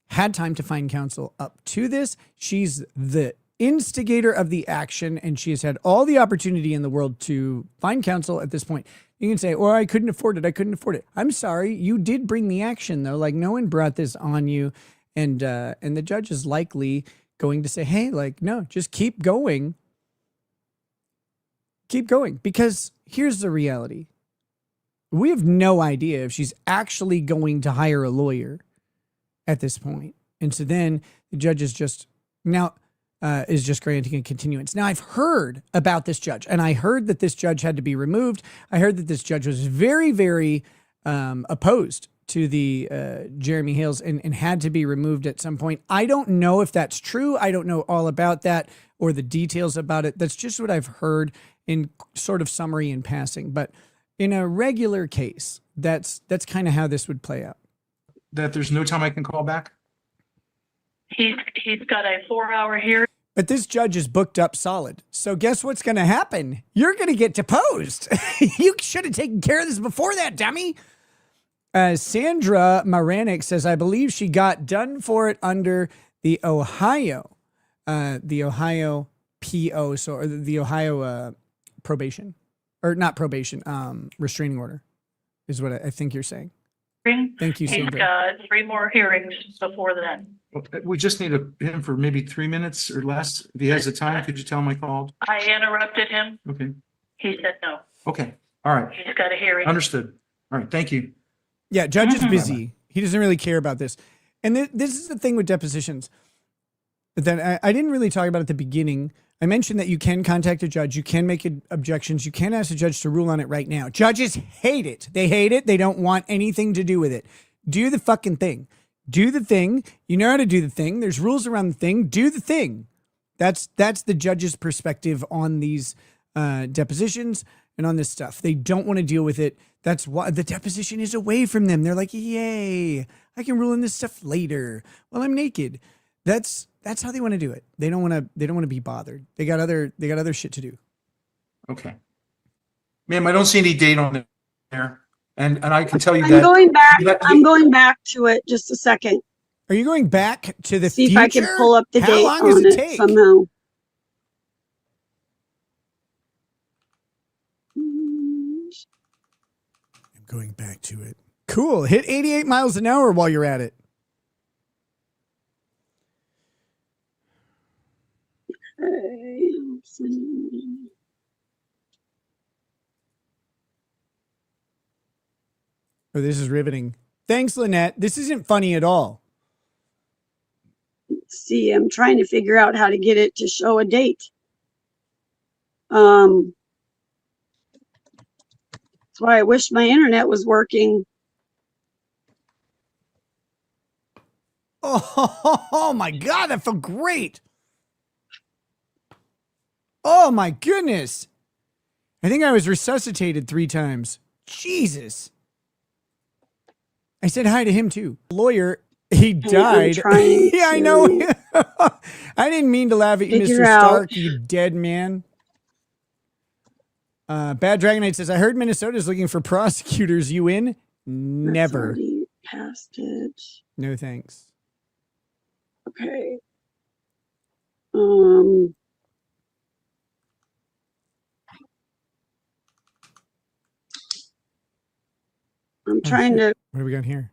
had time to find counsel up to this. She's the instigator of the action, and she has had all the opportunity in the world to find counsel at this point. You can say, well, I couldn't afford it. I'm sorry. You did bring the action, though. Like, no one brought this on you. And the judge is likely going to say, hey, like, no, just keep going. Keep going. Because here's the reality. We have no idea if she's actually going to hire a lawyer at this point. And so then the judge is just granting a continuance. Now, I've heard about this judge, and I heard that this judge had to be removed. I heard that this judge was very, very opposed to the Jeremy Hales and had to be removed at some point. I don't know if that's true. I don't know all about that or the details about it. That's just what I've heard in sort of summary in passing. But in a regular case, that's kind of how this would play out. That there's no time I can call back? He's got a 4-hour hearing. But this judge is booked up solid. So guess what's going to happen? You're going to get deposed. You should have taken care of this before that, dummy. Sandra Maranick says, I believe she got done for it under the Ohio PO, or the Ohio probation, or not probation, restraining order is what I think you're saying. Thank you, Sandra. He's got 3 more hearings before then. We just need him for maybe 3 minutes or less. If he has the time, could you tell him I called? I interrupted him. Okay. He said no. Okay. All right. He's got a hearing. Understood. All right. Thank you. Yeah, judge is busy. He doesn't really care about this. And this is the thing with depositions that I didn't really talk about at the beginning. I mentioned that you can contact a judge. You can make objections. You can ask a judge to rule on it right now. Judges hate it. They hate it. They don't want anything to do with it. Do the fucking thing. Do the thing. You know how to do the thing. There's rules around the thing. Do the thing. That's the judge's perspective on these depositions and on this stuff. They don't want to deal with it. That's why the deposition is away from them. They're like, yay, I can rule on this stuff later while I'm naked. That's how they want to do it. They don't want to be bothered. They got other shit to do. Okay. Ma'am, I don't see any date on there. And I can tell you I'm that. I'm going back to it. Just a second. Are you going back to the future? See if I can pull up the date. How long does it take? Somehow. I'm going back to it. Cool. Hit 88 miles an hour while you're at it. Oh, this is riveting. Thanks, Lynette. This isn't funny at all. Let's see, I'm trying to figure out how to get it to show a date. That's why I wish my internet was working. Oh my God, that felt great. Oh my goodness. I think I was resuscitated 3 times. Jesus. I said hi to him too. Lawyer, he died. Yeah, I know. I didn't mean to laugh at you, Mr. Stark, you dead man. Bad Dragonite says, I heard Minnesota's looking for prosecutors. You in? Never. Past it. No thanks. Okay. I'm trying to. What do we got here?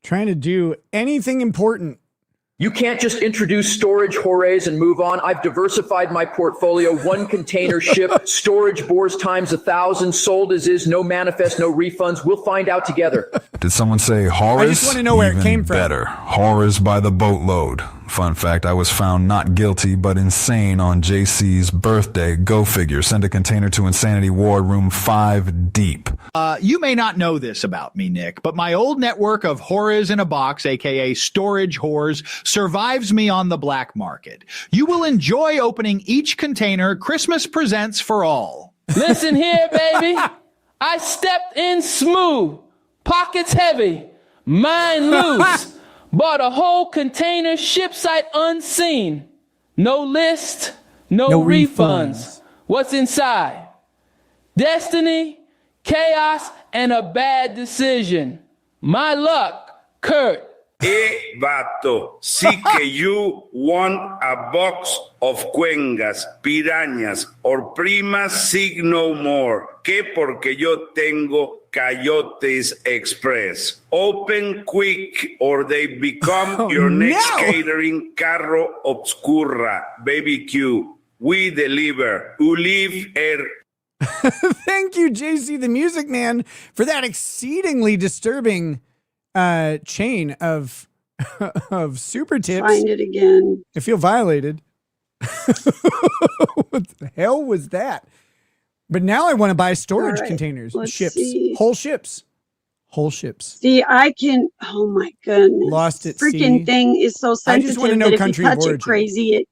Trying to do anything important. You can't just introduce storage horays and move on. I've diversified my portfolio. 1 container ship, storage bores times 1,000, sold as is, no manifest, no refunds. We'll find out together. Did someone say horrors? I just want to know where it came from. Better. Horrors by the boatload. Fun fact, I was found not guilty but insane on JC's birthday. Go figure. Send a container to Insanity Ward Room 5 deep. You may not know this about me, Nick, but my old network of horrors in a box, aka storage whores, survives me on the black market. You will enjoy opening each container Christmas presents for all. Listen here, baby. I stepped in smooth, pockets heavy, mind loose. Bought a whole container ship sight unseen. No list, no refunds. What's inside? Destiny, chaos, and a bad decision. My luck, Kurt. Vato, sí que you want a box of cuengas, pirañas, or primas, sig no more. Que porque yo tengo Coyotes Express. Open quick or they become your next catering carro obscura. Baby Q. We deliver. You live air. Thank you, JC the Music Man, for that exceedingly disturbing chain of super tips. Find it again. I feel violated. What the hell was that? But now I want to buy storage containers, ships, whole ships. See, I can. Oh my goodness! Lost at Freaking sea. thing is so sensitive. I just want to know that country if you of touch origin. it crazy, it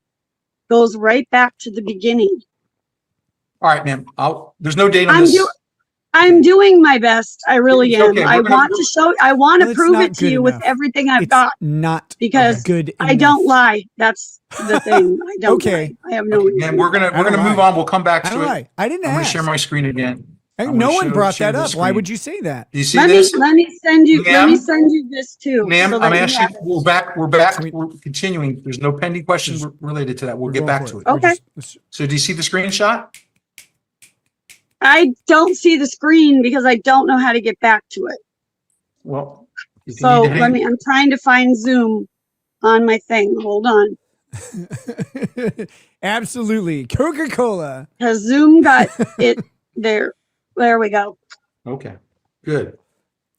goes right back to the beginning. All right, ma'am. There's no date on this. I'm doing my best. I really It's am. okay. I We're gonna- want to show. I want Well, to it's prove not it to good you with enough. everything I've It's got. not Because good I enough. don't lie. That's the thing. I don't. Okay. Lie. I have no. And we're gonna move on. We'll come back to it. I didn't I'm gonna ask. share my screen again. No one brought that up. Why would you say that? Do you see Let this? me send you. Let Ma'am? me send you this too. Ma'am, so that I'm you asking. have it. We're back. We're continuing. There's no pending questions related to that. We'll get back to it. Okay. So do you see the screenshot? I don't see the screen because I don't know how to get back to it. Well, if you So need to hang- I'm trying to find Zoom on my thing. Hold on. Absolutely. Coca-Cola. Because Zoom got it there. There we go. Okay. Good.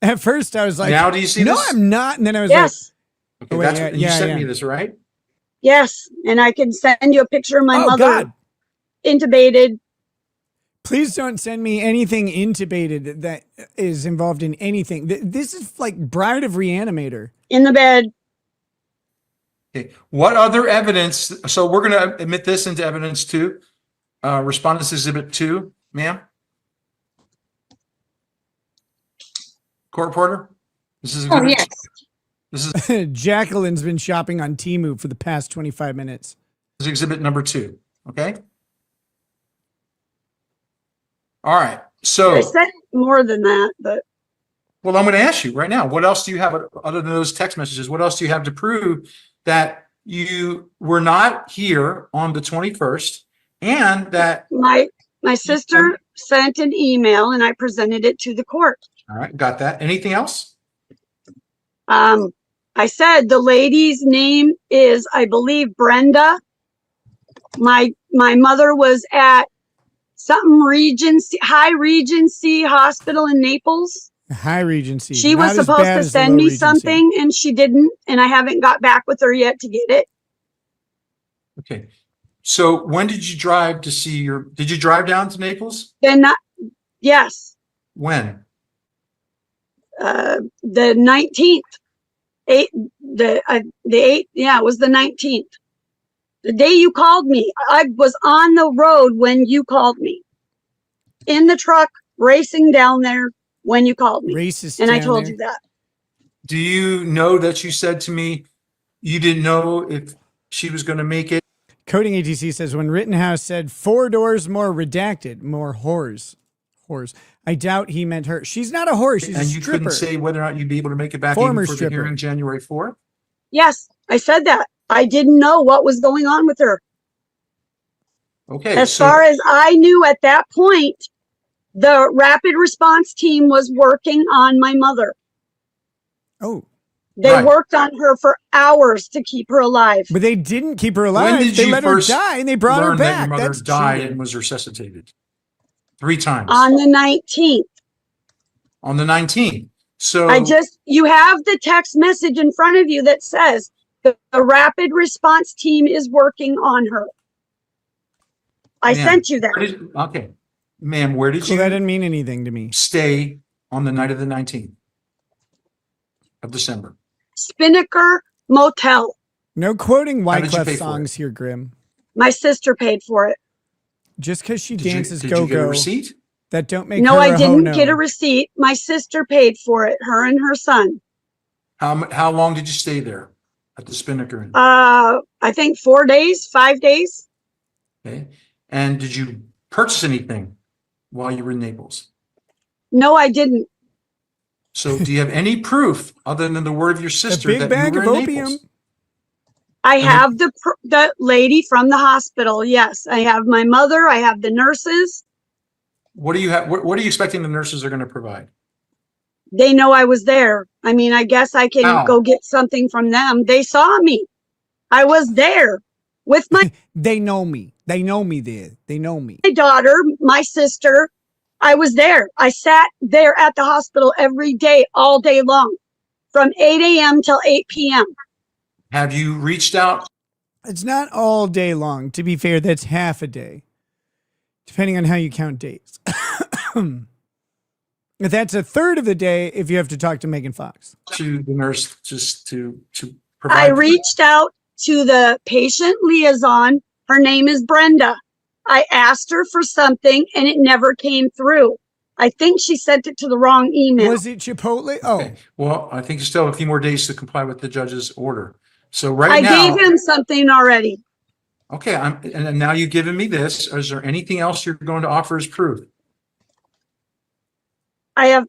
At first I was like, Now do you see no, this? I'm not. And then I was Yes. Okay, Oh, wait, that's yeah, you yeah, sent yeah. me this, right? Yes. And I can send you a picture of my Oh, mother God. intubated. please don't send me anything intubated that is involved in anything. This is like Bride of Reanimator. In the bed. Okay. What other evidence? So we're going to admit this into evidence too. Respondents Exhibit 2, ma'am. Court reporter. This is Oh, yes. This is Jacqueline's been shopping on Temu for the past 25 minutes. This is exhibit number 2. Okay. All right. So I said more than that, but well, I'm going to ask you right now, what else do you have other than those text messages? What else do you have to prove that you were not here on the 21st and that my sister sent an email and I presented it to the court. all right, got that. Anything else? I said the lady's name is, I believe, Brenda. My mother was at something Regency, High Regency Hospital in Naples. High Regency. She was Not as supposed bad to as the send low me Regency. something and she didn't, and I haven't got back with her yet to get it. Okay. So when did you drive to see did you drive down to Naples? Then not, yes, When? the 19th. The 8th, yeah, it was the 19th. The day you called me, I was on the road when you called me. In the truck, racing down there when you called me. Racist and I down told there. you that. Do you know that you said to me you didn't know if she was going to make it? Coding ATC says when Rittenhouse said 4 doors more redacted, more whores. Whores. I doubt he meant her. She's not a whore. She's And a you stripper. couldn't say whether or not you'd be able to make it back Former even for stripper. the hearing January 4th? Yes, I said that. I didn't know what was going on with her. Okay. As so- far as I knew at that point, the rapid response team was working on my mother. Oh. They Right. worked on her for hours to keep her alive. But they didn't keep her When alive. did They you let her first die and they brought her learn that back. your mother That's died cheating. and was resuscitated 3 times On the 19th. on the 19th. So You have the text message in front of you that says the rapid response team is working on her. I Ma'am, sent you that. okay, ma'am, where did So you that didn't mean anything to me. stay on the night of the 19th of December? Spinnaker Motel. No quoting How did you Wyclef pay for songs here, Grim. My sister paid for it. Just because she Did you- dances did you get a go-go, receipt? that don't make No, her I a didn't ho-no. get a receipt. My sister paid for it, her and her son. How long did you stay there at the Spinnaker Inn? I think 4 days, 5 days. Okay. And did you purchase anything while you were in Naples? No, I didn't. So do you have any proof other than the word of your sister big that bag you were of in opium. Naples? I have the lady from the hospital. Yes, I have my mother. I have the nurses. What do you have? What are you expecting the nurses are going to provide? They know I was there. I mean, I guess I can How? go get something from them. They saw me. I was there with my They know me. They know me there. They know me. daughter, my sister. I was there. I sat there at the hospital every day, all day long, from 8 a.m. till 8 p.m. Have you reached out? It's not all day long. To be fair, that's half a day, depending on how you count days. That's a third of the day if you have to talk to Megan Fox. To the nurse just to I provide? reached out to the patient liaison. Her name is Brenda. I asked her for something and it never came through. I think she sent it to the wrong email. Was it Chipotle? Oh, Okay. Well, I think you still have a few more days to comply with the judge's order. So I right now, gave him something already. okay, and now you've given me this. Is there anything else you're going to offer as proof? I have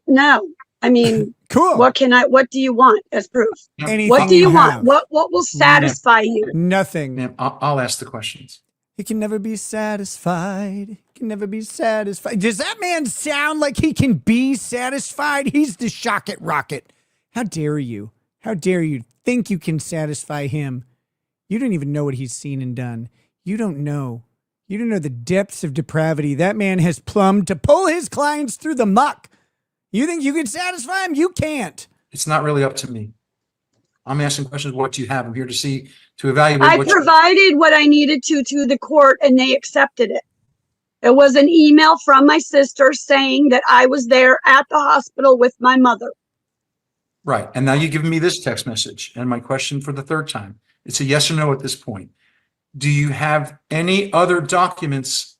no. I mean, cool. what do you want as proof? Anything What do you want? have. What will satisfy you? Nothing. Ma'am, I'll ask the questions. He can never be satisfied. He can never be satisfied. Does that man sound like he can be satisfied? He's the shock it rocket. How dare you? How dare you think you can satisfy him? You don't even know what he's seen and done. You don't know. You don't know the depths of depravity that man has plumbed to pull his clients through the muck. You think you can satisfy him? You can't. It's not really up to me. I'm asking questions. What do you have? I'm here to evaluate. I what provided what I needed to the court and they accepted it. It was an email from my sister saying that I was there at the hospital with my mother. Right. And now you've given me this text message. And my question for the third time, it's a yes or no at this point. Do you have any other documents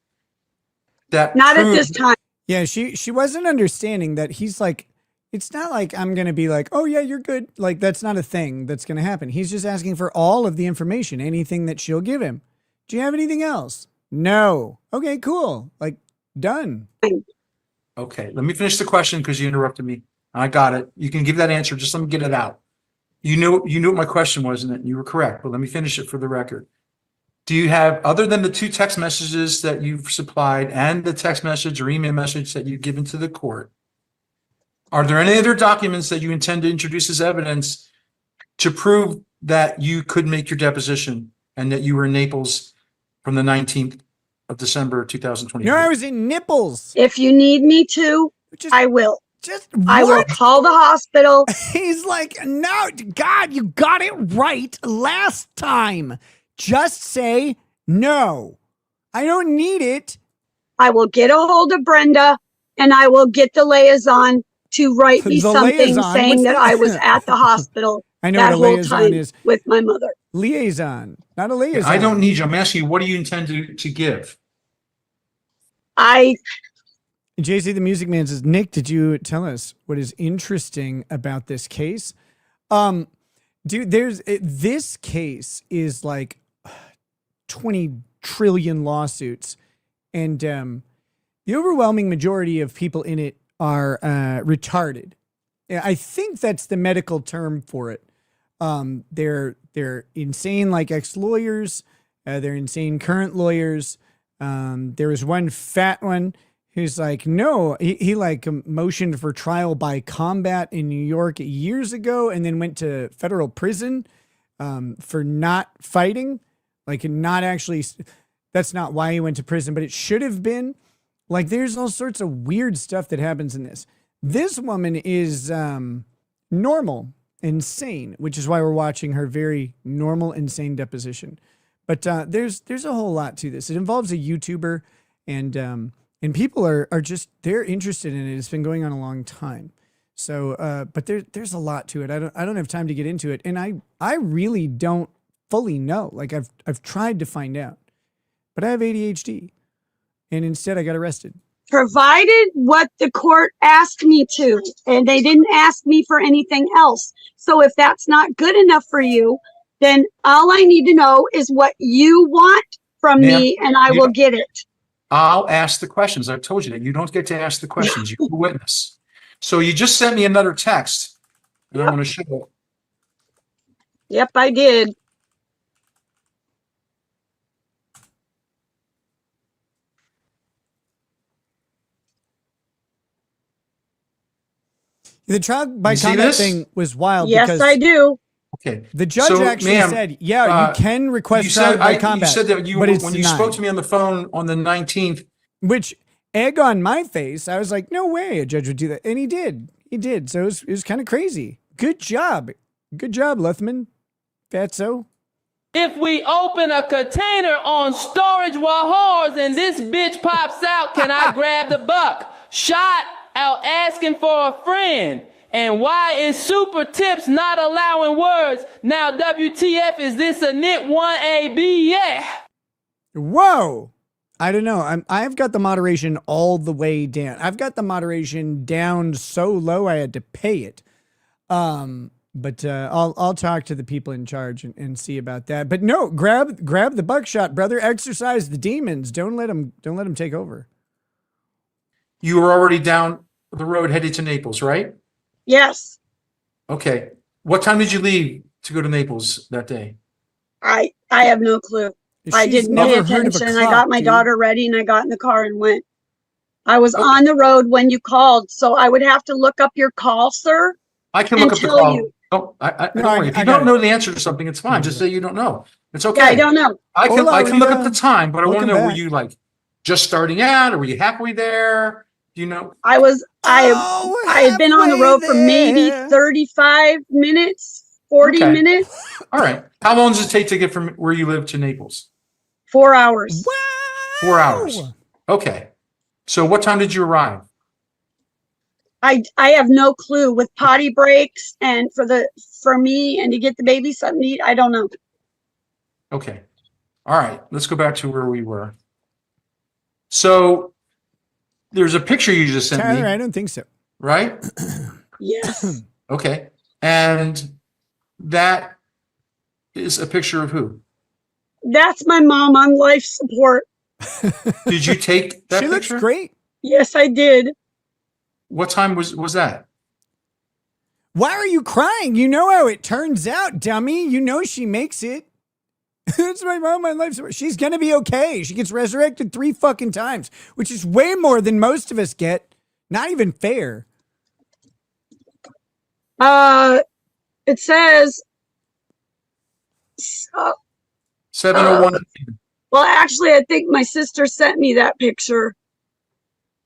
that Not at prove- this time. Yeah, she wasn't understanding that he's like, it's not like I'm going to be like, oh yeah, you're good. Like that's not a thing that's going to happen. He's just asking for all of the information, anything that she'll give him. Do you have anything else? No. Okay, cool. Like done. Okay, let me finish the question because you interrupted me. I got it. You can give that answer. Just let me get it out. You knew what my question was, and you were correct, but let me finish it for the record. Do you have, other than the 2 text messages that you've supplied and the text message or email message that you've given to the court, are there any other documents that you intend to introduce as evidence to prove that you could make your deposition and that you were in Naples from the 19th of December 2020? No, I was in nipples. If you need me to, I will. I will call the hospital. He's like, no, God, you got it right last time. Just say no. I don't need it. I will get a hold of Brenda and I will get the liaison to write me The something liaison? saying What's that that? I was at the hospital I know that what a whole liaison time is. with my mother. Liaison, not a liaison. I don't need you. I'm asking you, what do you intend to give? JC the Music Man says, Nick, did you tell us what is interesting about this case? Dude, this case is like 20 trillion lawsuits, and the overwhelming majority of people in it are retarded. I think that's the medical term for it. They're insane, like ex-lawyers. They're insane current lawyers. There was one fat one who's like, no, he like motioned for trial by combat in New York years ago and then went to federal prison for not fighting. Like not actually, that's not why he went to prison, but it should have been. Like there's all sorts of weird stuff that happens in this. This woman is normal, insane, which is why we're watching her very normal, insane deposition. But there's a whole lot to this. It involves a YouTuber, and people are just, they're interested in it. It's been going on a long time. So, but there's a lot to it. I don't have time to get into it, and I really don't fully know. Like I've tried to find out, but I have ADHD. and instead I got arrested. Provided what the court asked me to, and they didn't ask me for anything else. So if that's not good enough for you, then all I need to know is what you want from me, and I will get it. I'll ask the questions. I've told you that. You don't get to ask the questions. You're the witness. So you just sent me another text, and I want to show it. Yep, I did. The trial by You see combat this? thing was wild. Yes, because I do. Okay. the judge So, actually ma'am, said, "Yeah, you can request trial by combat." You said that you, but it's when you denied. spoke to me on the phone on the 19th. Which, egg on my face, I was like, no way a judge would do that. And he did. He did. So it was kind of crazy. Good job. Good job, Luthman. Fatso. If we open a container on storage while whores and this bitch pops out, can I grab the buck? Shot out asking for a friend. And why is super tips not allowing words? Now WTF, is this a nit 1AB? Yeah. Whoa. I don't know. I've got the moderation all the way down. I've got the moderation down so low I had to pay it. But I'll talk to the people in charge and see about that. But no, grab the buckshot, brother. Exercise the demons. Don't let them take over. You were already down the road headed to Naples, right? Yes. Okay. What time did you leave to go to Naples that day? I have no clue. I She's didn't pay never heard of a attention. I clock, got my dude. daughter ready and I got in the car and went. I was on the road when you called, so I would have to look up your call, sir. I can look up the tell call. you. Don't No, worry. If you don't know the answer to something, it's fine. Just say you don't know. It's okay. Yeah, I don't know. I can Hola, look Rita. up the time, but I want to Welcome know, were back. you like just starting out or were you halfway there? Do you know? I had been on the road for maybe 35 minutes, 40 Okay. minutes, All right. How long does it take to get from where you live to Naples? 4 hours. 4 hours. Okay. So what time did you arrive? I have no clue with potty breaks and for me and to get the baby something to eat. I don't know. Okay. All right. Let's go back to where we were. So there's a picture you just sent Tyler, me, I don't think so. right? Yes. Okay. And that is a picture of who? That's my mom on life support. Did you take that She looks picture? great. Yes, I did. What time was that? Why are you crying? You know how it turns out, dummy. You know she makes it. It's my mom, my life support. She's gonna be okay. She gets resurrected 3 fucking times, which is way more than most of us get. Not even fair. It says 7:01. well, actually, I think my sister sent me that picture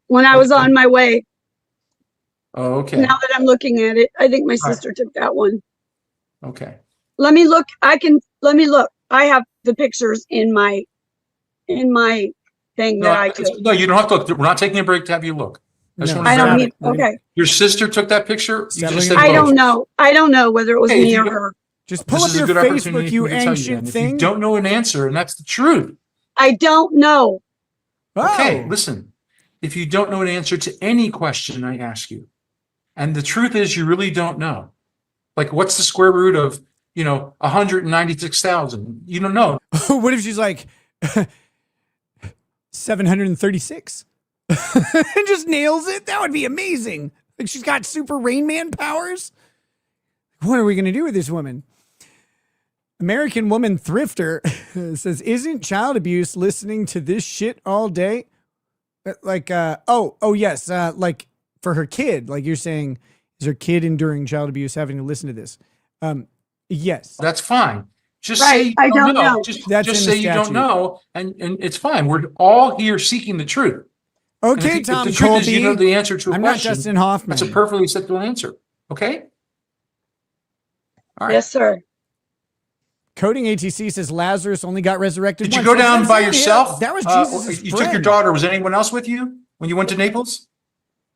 when I was on my way. Oh, okay. Now that I'm looking at it, I think my All right. sister took that one. Okay. Let me look. Let me look. I have the pictures in my thing that I took. No, you don't have to look. We're not taking a break to have you look. No. wanna I don't verify. need, okay. Your sister took that picture? You just said I both. don't know. I don't know whether it was Okay, if me you or don't- her. Just pull This up is a your good opportunity Facebook, you for me to tell ancient then. If thing. you don't know an answer, and that's the truth. I don't know. Okay, Oh. listen. If you don't know an answer to any question I ask you, and the truth is you really don't know, like what's the square root of 196,000? You don't know. What if she's like 736 and just nails it? That would be amazing. Like she's got super Rain Man powers. What are we going to do with this woman? American Woman Thrifter says, isn't child abuse listening to this shit all day? Like, yes. Like for her kid, like you're saying, is her kid enduring child abuse having to listen to this? Yes. That's fine. Just Right, say you I don't know. know. Just That's in say the you don't statute. know, and it's fine. We're all here seeking the truth. And Okay, if Tom the truth Colby. is you know the answer to a I'm not question, Justin Hoffman. that's a perfectly acceptable answer. Okay? All right. Yes, sir. Coding ATC says Lazarus only got resurrected Did you once. go That's down what by I'm saying. yourself? That was Or Jesus' you took your friend. daughter. Was anyone else with you when you went to Naples?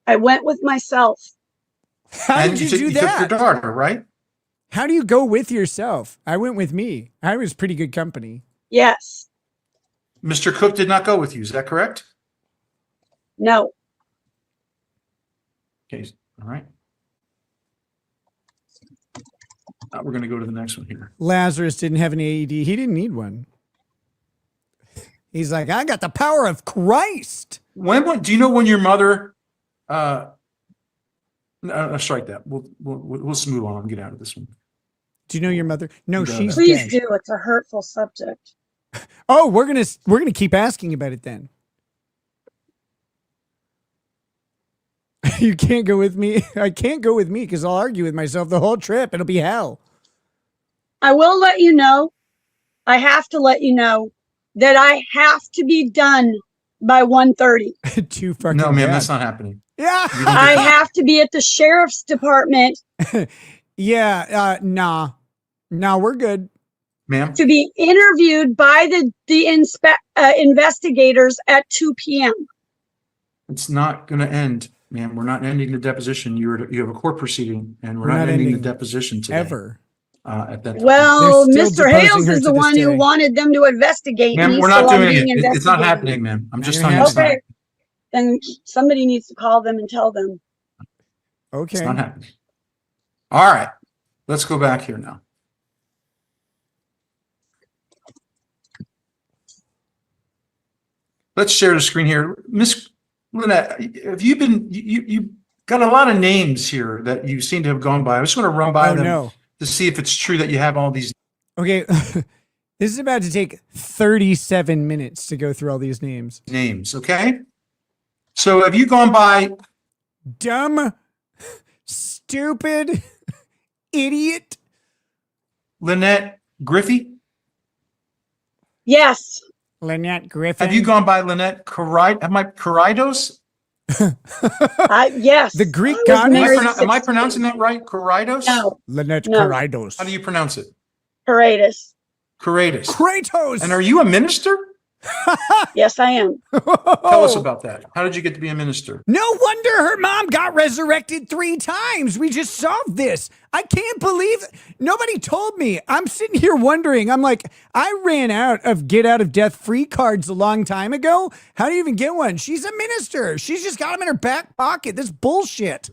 I went with myself. How And did you took- do you took your that? daughter, right? How do you go with yourself? I went with me. I was pretty good company. Yes. Mr. Cook did not go with you. Is that correct? No. Okay, all right. Now we're going to go to the next one here. Lazarus didn't have an AED. He didn't need one. He's like, I got the power of Christ. When do you know when your mother? Strike that. We'll move on and get out of this one. Do you know your mother? No, she's Please dead. do. It's a hurtful subject. Oh, we're gonna keep asking about it then. You can't go with me. I can't go with me because I'll argue with myself the whole trip. It'll be hell. I will let you know. I have to let you know that I have to be done by 1:30. Too fucking No, ma'am, bad. that's not happening. Yeah. I have to be at the sheriff's department. Yeah. Nah. No, we're good. Ma'am? To be interviewed by the investigators at 2 p.m. It's not going to end, ma'am. We're not ending the deposition. You have a court proceeding, and we're not ending the deposition today. Ever. At that time. Well, They're still Mr. deposing Hales her is to the this one who day. wanted them to investigate Ma'am, me. we're not so I'm doing being it. It's not investigated. happening, ma'am. I'm just You're telling you it's not. Okay. Then somebody needs to call them and tell them. Okay. It's not happening. All right. Let's go back here now. Let's share the screen here. Miss Lynette, have you been, you got a lot of names here that you seem to have gone by. I just want to run by them to see if it's true that you have all these. Okay. This is about to take 37 minutes to go through all these names. Okay. So have you gone by dumb, stupid, idiot? Lynette Griffey? Yes. Lynette Griffin. Have you gone by Lynette Corridos? Yes. The Greek I was goddess? married Am I 16. pronouncing that right? Corridos? No. Lynette No. Corridos. How do you pronounce it? Paratus. Corridos. Kratos. And are you a minister? Yes, I am. Tell us about that. How did you get to be a minister? No wonder her mom got resurrected 3 times. We just solved this. I can't believe it. Nobody told me. I'm sitting here wondering. I'm like, I ran out of get out of death free cards a long time ago. How do you even get one? She's a minister. She's just got them in her back pocket. This bullshit.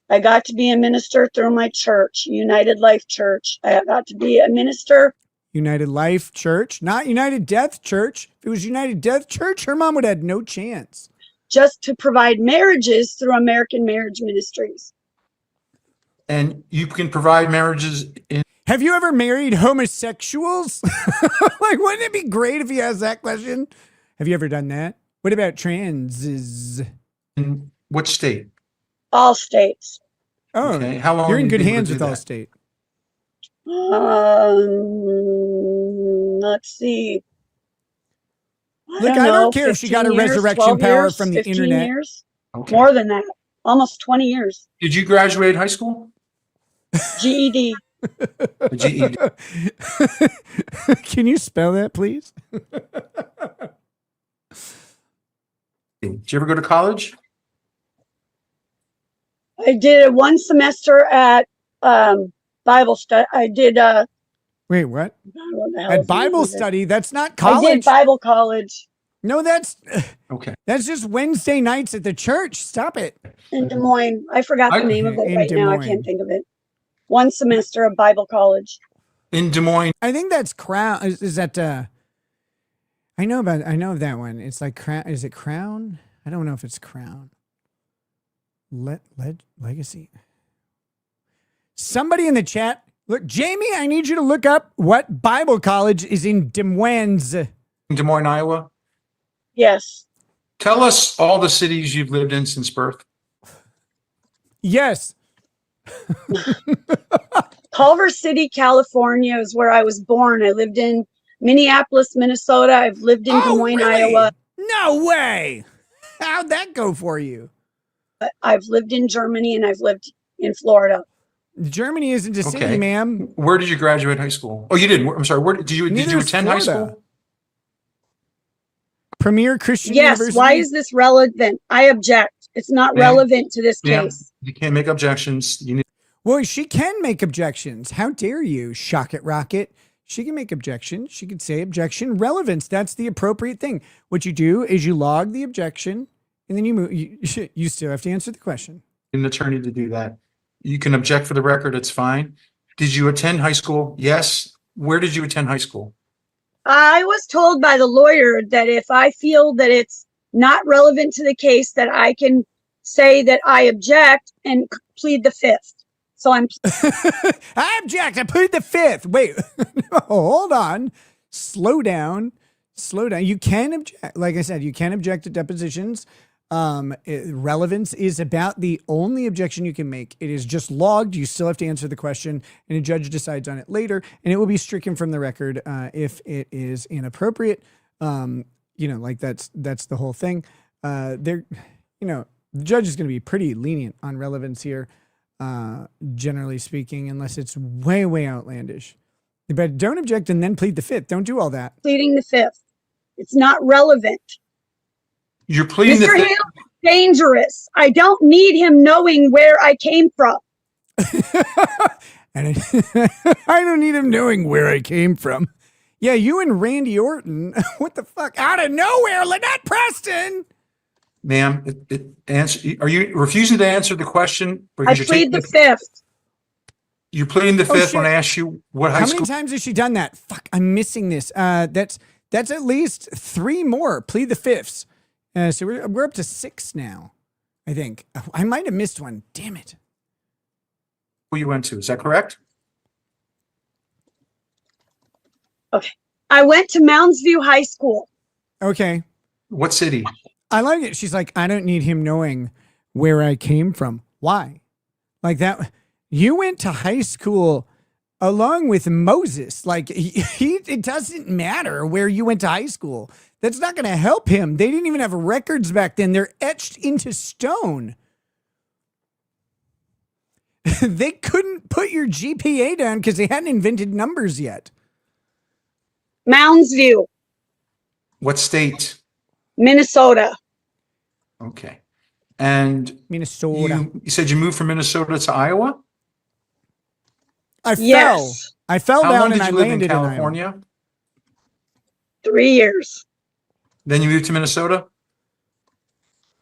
I got to be a minister through my church, United Life Church. I got to be a minister. United Life Church, not United Death Church. If it was United Death Church, her mom would have had no chance. Just to provide marriages through American Marriage Ministries. And you can provide marriages in. Have you ever married homosexuals? Like, wouldn't it be great if he asked that question? Have you ever done that? What about transes? In what state? All states. Oh, Okay. How long you're in have you good been able hands to do with that? Allstate. Let's see. Look, I don't care if she got her 15 years, resurrection 12 power years, from the 15 internet. Years, Okay. more than that. Almost 20 years. Did you graduate high school? GED. The GED. Can you spell that, please? Did you ever go to college? I did 1 semester at Bible study. I did Wait, what? what the hell At is the name Bible of it? study? That's not I college. did Bible college No, that's Okay. just Wednesday nights at the church. Stop it. in Des Moines. I forgot the name of it In right Des now. I Moines. can't think of it. 1 semester of Bible college. In Des Moines. I think that's Crown. Is that? I know that one. It's like Crown. Is it Crown? I don't know if it's Crown. Legacy. Somebody in the chat. Look, Jamie, I need you to look up what Bible college is in Des Moines. In Des Moines, Iowa. Yes. Tell us all the cities you've lived in since birth. Yes. Culver City, California is where I was born. I lived in Minneapolis, Minnesota. I've lived in Des Moines, really? Iowa. No way. How'd that go for you? I've lived in Germany and I've lived in Florida. Germany isn't a city, Okay. ma'am. Where did you graduate high school? Oh, you didn't. I'm sorry. Where did you Neither is attend high Florida. school? Premier Christian Yes. University. Why is this relevant? I object. It's not Ma'am, relevant to this Ma'am, case. you can't make objections. You need. Well, she can make objections. How dare you, Shock It Rocket? she can make objection. She could say objection, relevance. That's the appropriate thing. What you do is you log the objection, and then you move. You still have to answer the question. An attorney to do that. You can object for the record. It's fine. Did you attend high school? Yes. Where did you attend high school? I was told by the lawyer that if I feel that it's not relevant to the case, that I can say that I object and plead the fifth. So I'm. I object. I plead the fifth. Wait, hold on. Slow down. Slow down. You can object. Like I said, you can object to depositions. Relevance is about the only objection you can make. It is just logged. You still have to answer the question, and a judge decides on it later, and it will be stricken from the record if it is inappropriate. Like that's the whole thing. The judge is going to be pretty lenient on relevance here, generally speaking, unless it's way, way outlandish. But don't object and then plead the fifth. Don't do all that. Pleading the fifth. It's not relevant. You're pleading Mr. Hale is dangerous. I don't need him knowing where I came from. And I don't need him knowing where I came from. Yeah, you and Randy Orton. What the fuck? Out of nowhere, Lynette Preston. Ma'am, are you refusing to answer the question? I plead the fifth. You're pleading the fifth when I ask you what high school. How many times has she done that? Fuck, I'm missing this. That's at least 3 more. Plead the fifths. So we're up to 6 now, I think. I might have missed one. Damn it. Who you went to? Is that correct? Okay. I went to Mounds View High School. Okay. What city? I like it. She's like, I don't need him knowing where I came from. Why? Like that. You went to high school along with Moses. Like it doesn't matter where you went to high school. That's not going to help him. They didn't even have records back then. They're etched into stone. They couldn't put your GPA down because they hadn't invented numbers yet. Mounds View. What state? Minnesota. Okay. And Minnesota. You said you moved from Minnesota to Iowa? I fell How down long and did I you live in landed California? in Iowa. 3 years. Then you moved to Minnesota?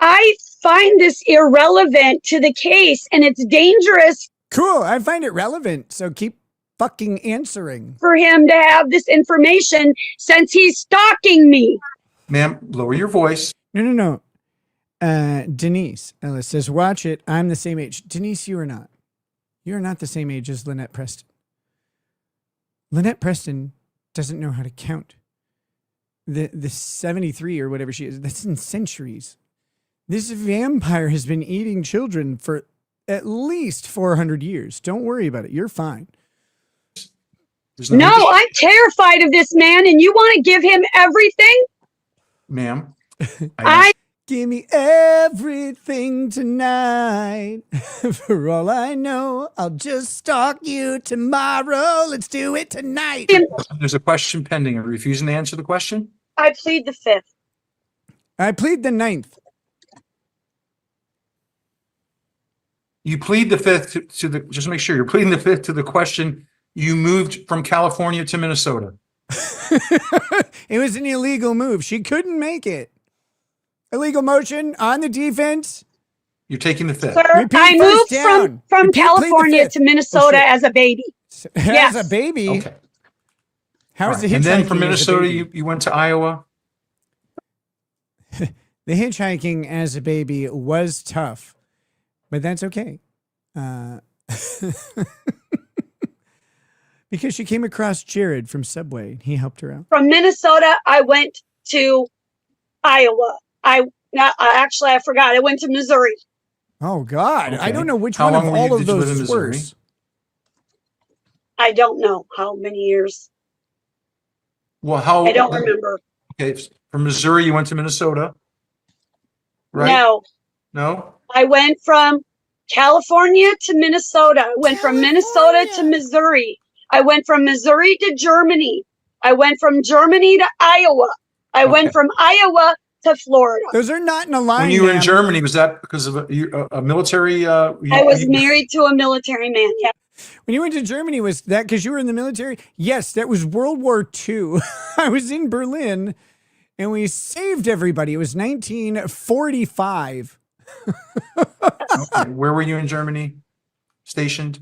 I find this irrelevant to the case, and it's dangerous. Cool. I find it relevant. So keep fucking answering. For him to have this information since he's stalking me. Ma'am, lower your voice. No. Denise Ellis says, watch it. I'm the same age. Denise, you are not. You are not the same age as Lynette Preston. Lynette Preston doesn't know how to count. The 73 or whatever she is, that's in centuries. This vampire has been eating children for at least 400 years. Don't worry about it. You're fine. No, I'm terrified of this man, and you want to give him everything? Ma'am. Give me everything tonight. For all I know, I'll just stalk you tomorrow. Let's do it tonight. There's a question pending. Are you refusing to answer the question? I plead the fifth. I plead the 9th. You plead the fifth to the, just make sure you're pleading the fifth to the question. You moved from California to Minnesota. It was an illegal move. She couldn't make it. Illegal motion on the defense. You're taking the fifth. Sir, I moved from California to Minnesota as a baby. As a baby? Okay. How was the hitchhiking? And then from Minnesota, you went to Iowa? The hitchhiking as a baby was tough, but that's okay. Because she came across Jared from Subway. He helped her out. From Minnesota, I went to Iowa. I forgot. I went to Missouri. Oh, God. Okay. I don't know which How one of long all of did you live in those is Missouri? worse. I don't know how many years. Well, I don't remember. Okay, from Missouri, you went to Minnesota, right? No? I went from California to Minnesota. I went from Minnesota to Missouri. I went from Missouri to Germany. I went from Germany to Iowa. I went from Iowa to Florida. Those are not in a line. When you were in Germany, was that because of a military? I was married to a military man. Yeah. When you went to Germany, was that because you were in the military? Yes, that was World War II. I was in Berlin and we saved everybody. It was 1945. Okay. Where were you in Germany stationed?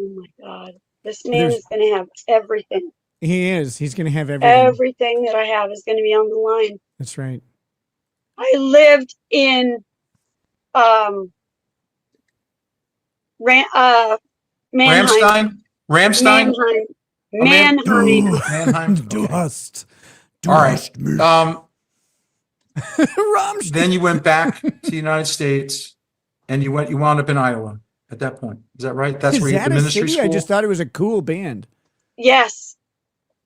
Oh my God. This man is going to have everything. He is. He's going to have everything. Everything that I have is going to be on the line. That's right. I lived in Mannheim. Ramstein? Mannheim. Dust. All right. Ramstein. Then you went back to the United States and you wound up in Iowa at that point. Is that right? That's where you had the ministry school? I just thought it was a cool band. Yes.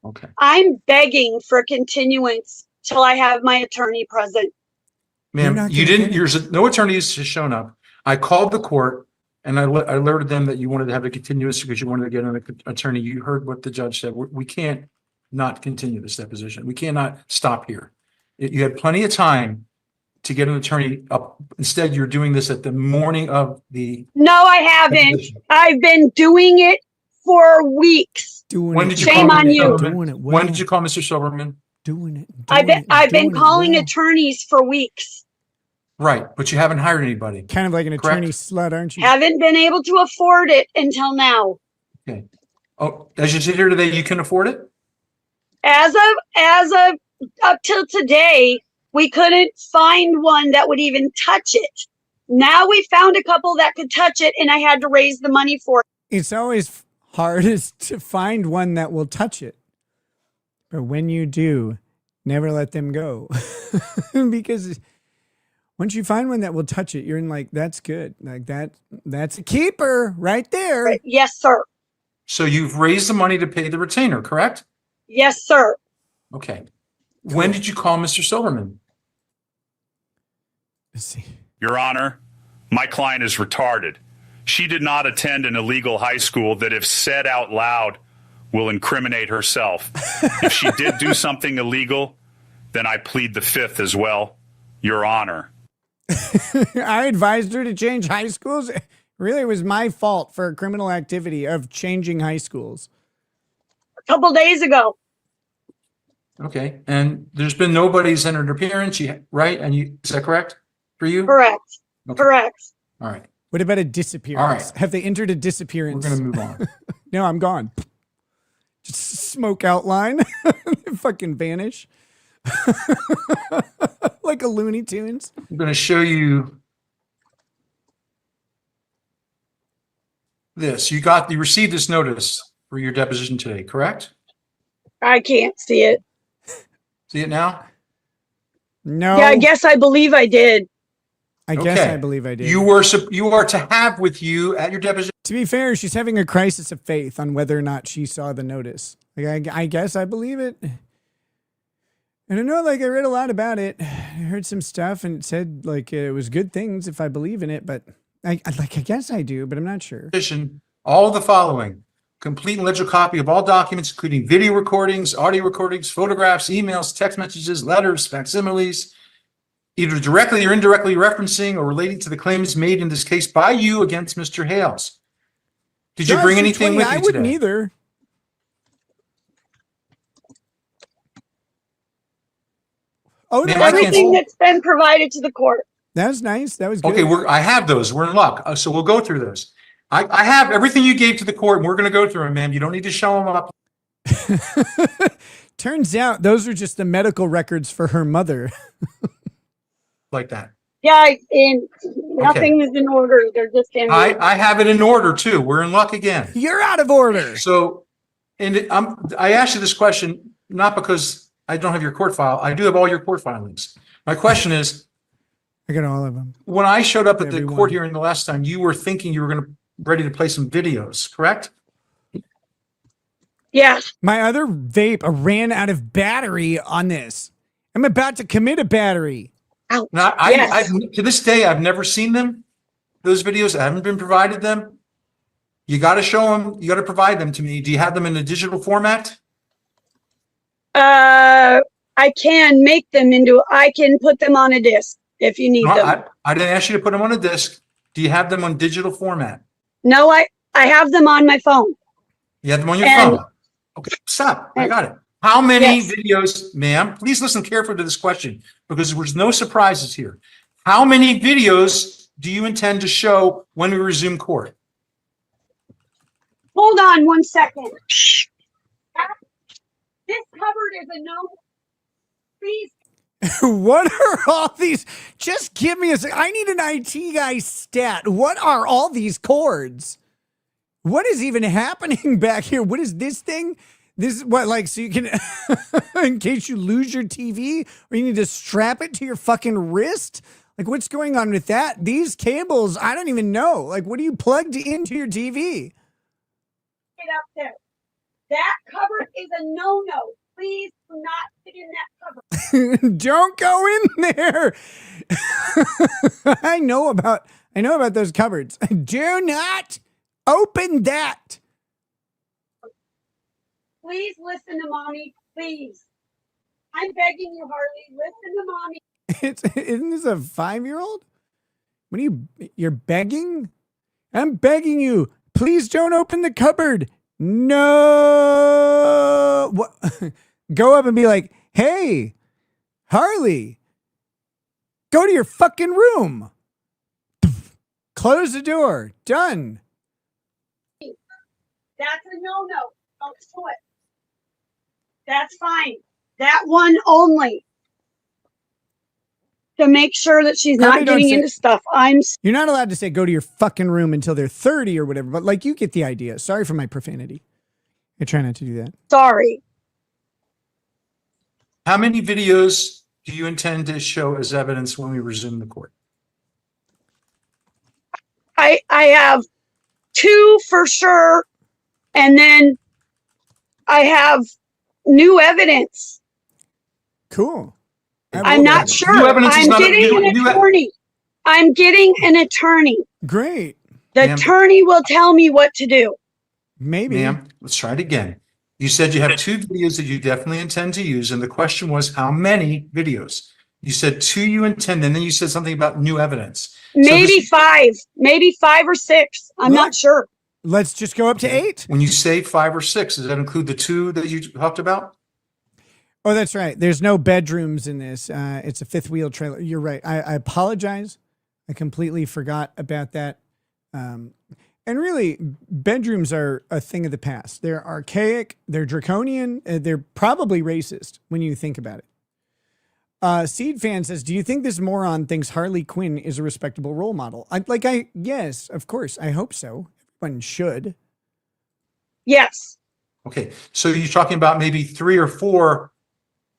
Okay. I'm begging for continuance till I have my attorney present. Ma'am, you didn't, no attorneys has shown up. I called the court and I alerted them that you wanted to have a continuous because you wanted to get an attorney. You heard what the judge said. We can't not continue this deposition. We cannot stop here. You had plenty of time to get an attorney up. Instead, you're doing this at the morning of the. No, I haven't. Deposition. I've been doing it for weeks. When did you Shame call on you. When did you call Mr. Silverman? I've been calling attorneys for weeks. Right, but you haven't hired anybody. Kind of like an attorney slut, aren't you? Haven't been able to afford it until now. Okay. Oh, as you sit here today, you can afford it? As of up till today, we couldn't find one that would even touch it. Now we found a couple that could touch it, and I had to raise the money for it. It's always hardest to find one that will touch it. But when you do, never let them go. Because once you find one that will touch it, you're in like, that's good. Like that's a keeper right there. Right. Yes, sir. So you've raised the money to pay the retainer, correct? Yes, sir. Okay. Cool. When did you call Mr. Silverman? Let's see. Your Honor, my client is retarded. She did not attend an illegal high school that, if said out loud, will incriminate herself. If she did do something illegal, then I plead the fifth as well, Your Honor. I advised her to change high schools. Really, it was my fault for criminal activity of changing high schools. A couple days ago. Okay. And there's been nobody's entered appearance, right? And is that correct for you? Correct. Okay. Correct. All right. What about a disappearance? All right. Have they entered a disappearance? We're going to move on. No, I'm gone. Just smoke outline. Fucking vanish. Like a Looney Tunes. I'm going to show you this. You received this notice for your deposition today, correct? I can't see it. See it now? No. Yeah, I guess I believe I did. I guess I believe I did. You are to have with you at your deposition. To be fair, she's having a crisis of faith on whether or not she saw the notice. Like, I guess I believe it. I don't know, like, I read a lot about it. I heard some stuff and it said, like, it was good things if I believe in it, but I guess I do, but I'm not sure. All of the following: complete and legible copy of all documents, including video recordings, audio recordings, photographs, emails, text messages, letters, facsimiles, either directly or indirectly referencing or relating to the claims made in this case by you against Mr. Hales. Did you bring anything with you today? I wouldn't either. Oh, everything that's been provided to the court. That was nice. That was good. Okay, I have those. We're in luck. So we'll go through those. I have everything you gave to the court, and we're going to go through them, ma'am. You don't need to show them up. Turns out those are just the medical records for her mother. Like that. Yeah, nothing is in order. They're just in. I have it in order too. We're in luck again. You're out of order. So, I asked you this question not because I don't have your court file. I do have all your court filings. My question is, I got all of them. When I showed up at the court hearing the last time, you were thinking you were ready to play some videos, correct? Yes. My other vape ran out of battery on this. I'm about to commit a battery. Ouch. Now, to this day, I've never seen them. Those videos, I haven't been provided them. You got to show them. You got to provide them to me. Do you have them in a digital format? I can make them I can put them on a disc if you need them. I didn't ask you to put them on a disc. Do you have them on digital format? No, I have them on my phone. You have them on your And- phone? Okay, stop. I got it. How many Yes. videos, ma'am? Please listen carefully to this question because there's no surprises here. How many videos do you intend to show when we resume court? Hold on 1 second. This cupboard is a no. Please. What are all these? Just give me a second. I need an IT guy stat. What are all these cords? What is even happening back here? What is this thing? This is what, like, so you can, in case you lose your TV or you need to strap it to your fucking wrist? Like, what's going on with that? These cables, I don't even know. Like, what do you plugged into your TV? Get up there. That cupboard is a no-no. Please do not sit in that cupboard. Don't go in there. I know about those cupboards. Do not open that. Please listen to mommy. Please. I'm begging you, Harley. Listen to mommy. Isn't this a 5-year-old? What are you're begging? I'm begging you. Please don't open the cupboard. No. What? Go up and be like, hey, Harley, go to your fucking room. Close the door. Done. That's a no-no. Don't do it. That's fine. That one only. To make sure that she's Probably not don't getting say- into stuff. You're not allowed to say go to your fucking room until they're 30 or whatever, but like you get the idea. Sorry for my profanity. I try not to do that. Sorry. How many videos do you intend to show as evidence when we resume the court? I have 2 for sure. And then I have new evidence. Cool. I'm not sure. New evidence is I'm not a- getting new- an new- attorney. I'm getting an attorney. Great. The Ma'am. attorney will tell me what to do. Maybe. Ma'am, let's try it again. You said you have 2 videos that you definitely intend to use, and the question was how many videos? You said 2 you intend, and then you said something about new evidence. Maybe 5, maybe 5 or 6. I'm not sure. Let's just go up to 8. When you say 5 or 6, does that include the 2 that you talked about? Oh, that's right. There's no bedrooms in this. It's a fifth wheel trailer. You're right. I apologize. I completely forgot about that. And really, bedrooms are a thing of the past. They're archaic. They're draconian. They're probably racist when you think about it. Seed Fan says, do you think this moron thinks Harley Quinn is a respectable role model? Yes, of course. I hope so. Everyone should. Yes. Okay, so you're talking about maybe 3 or 4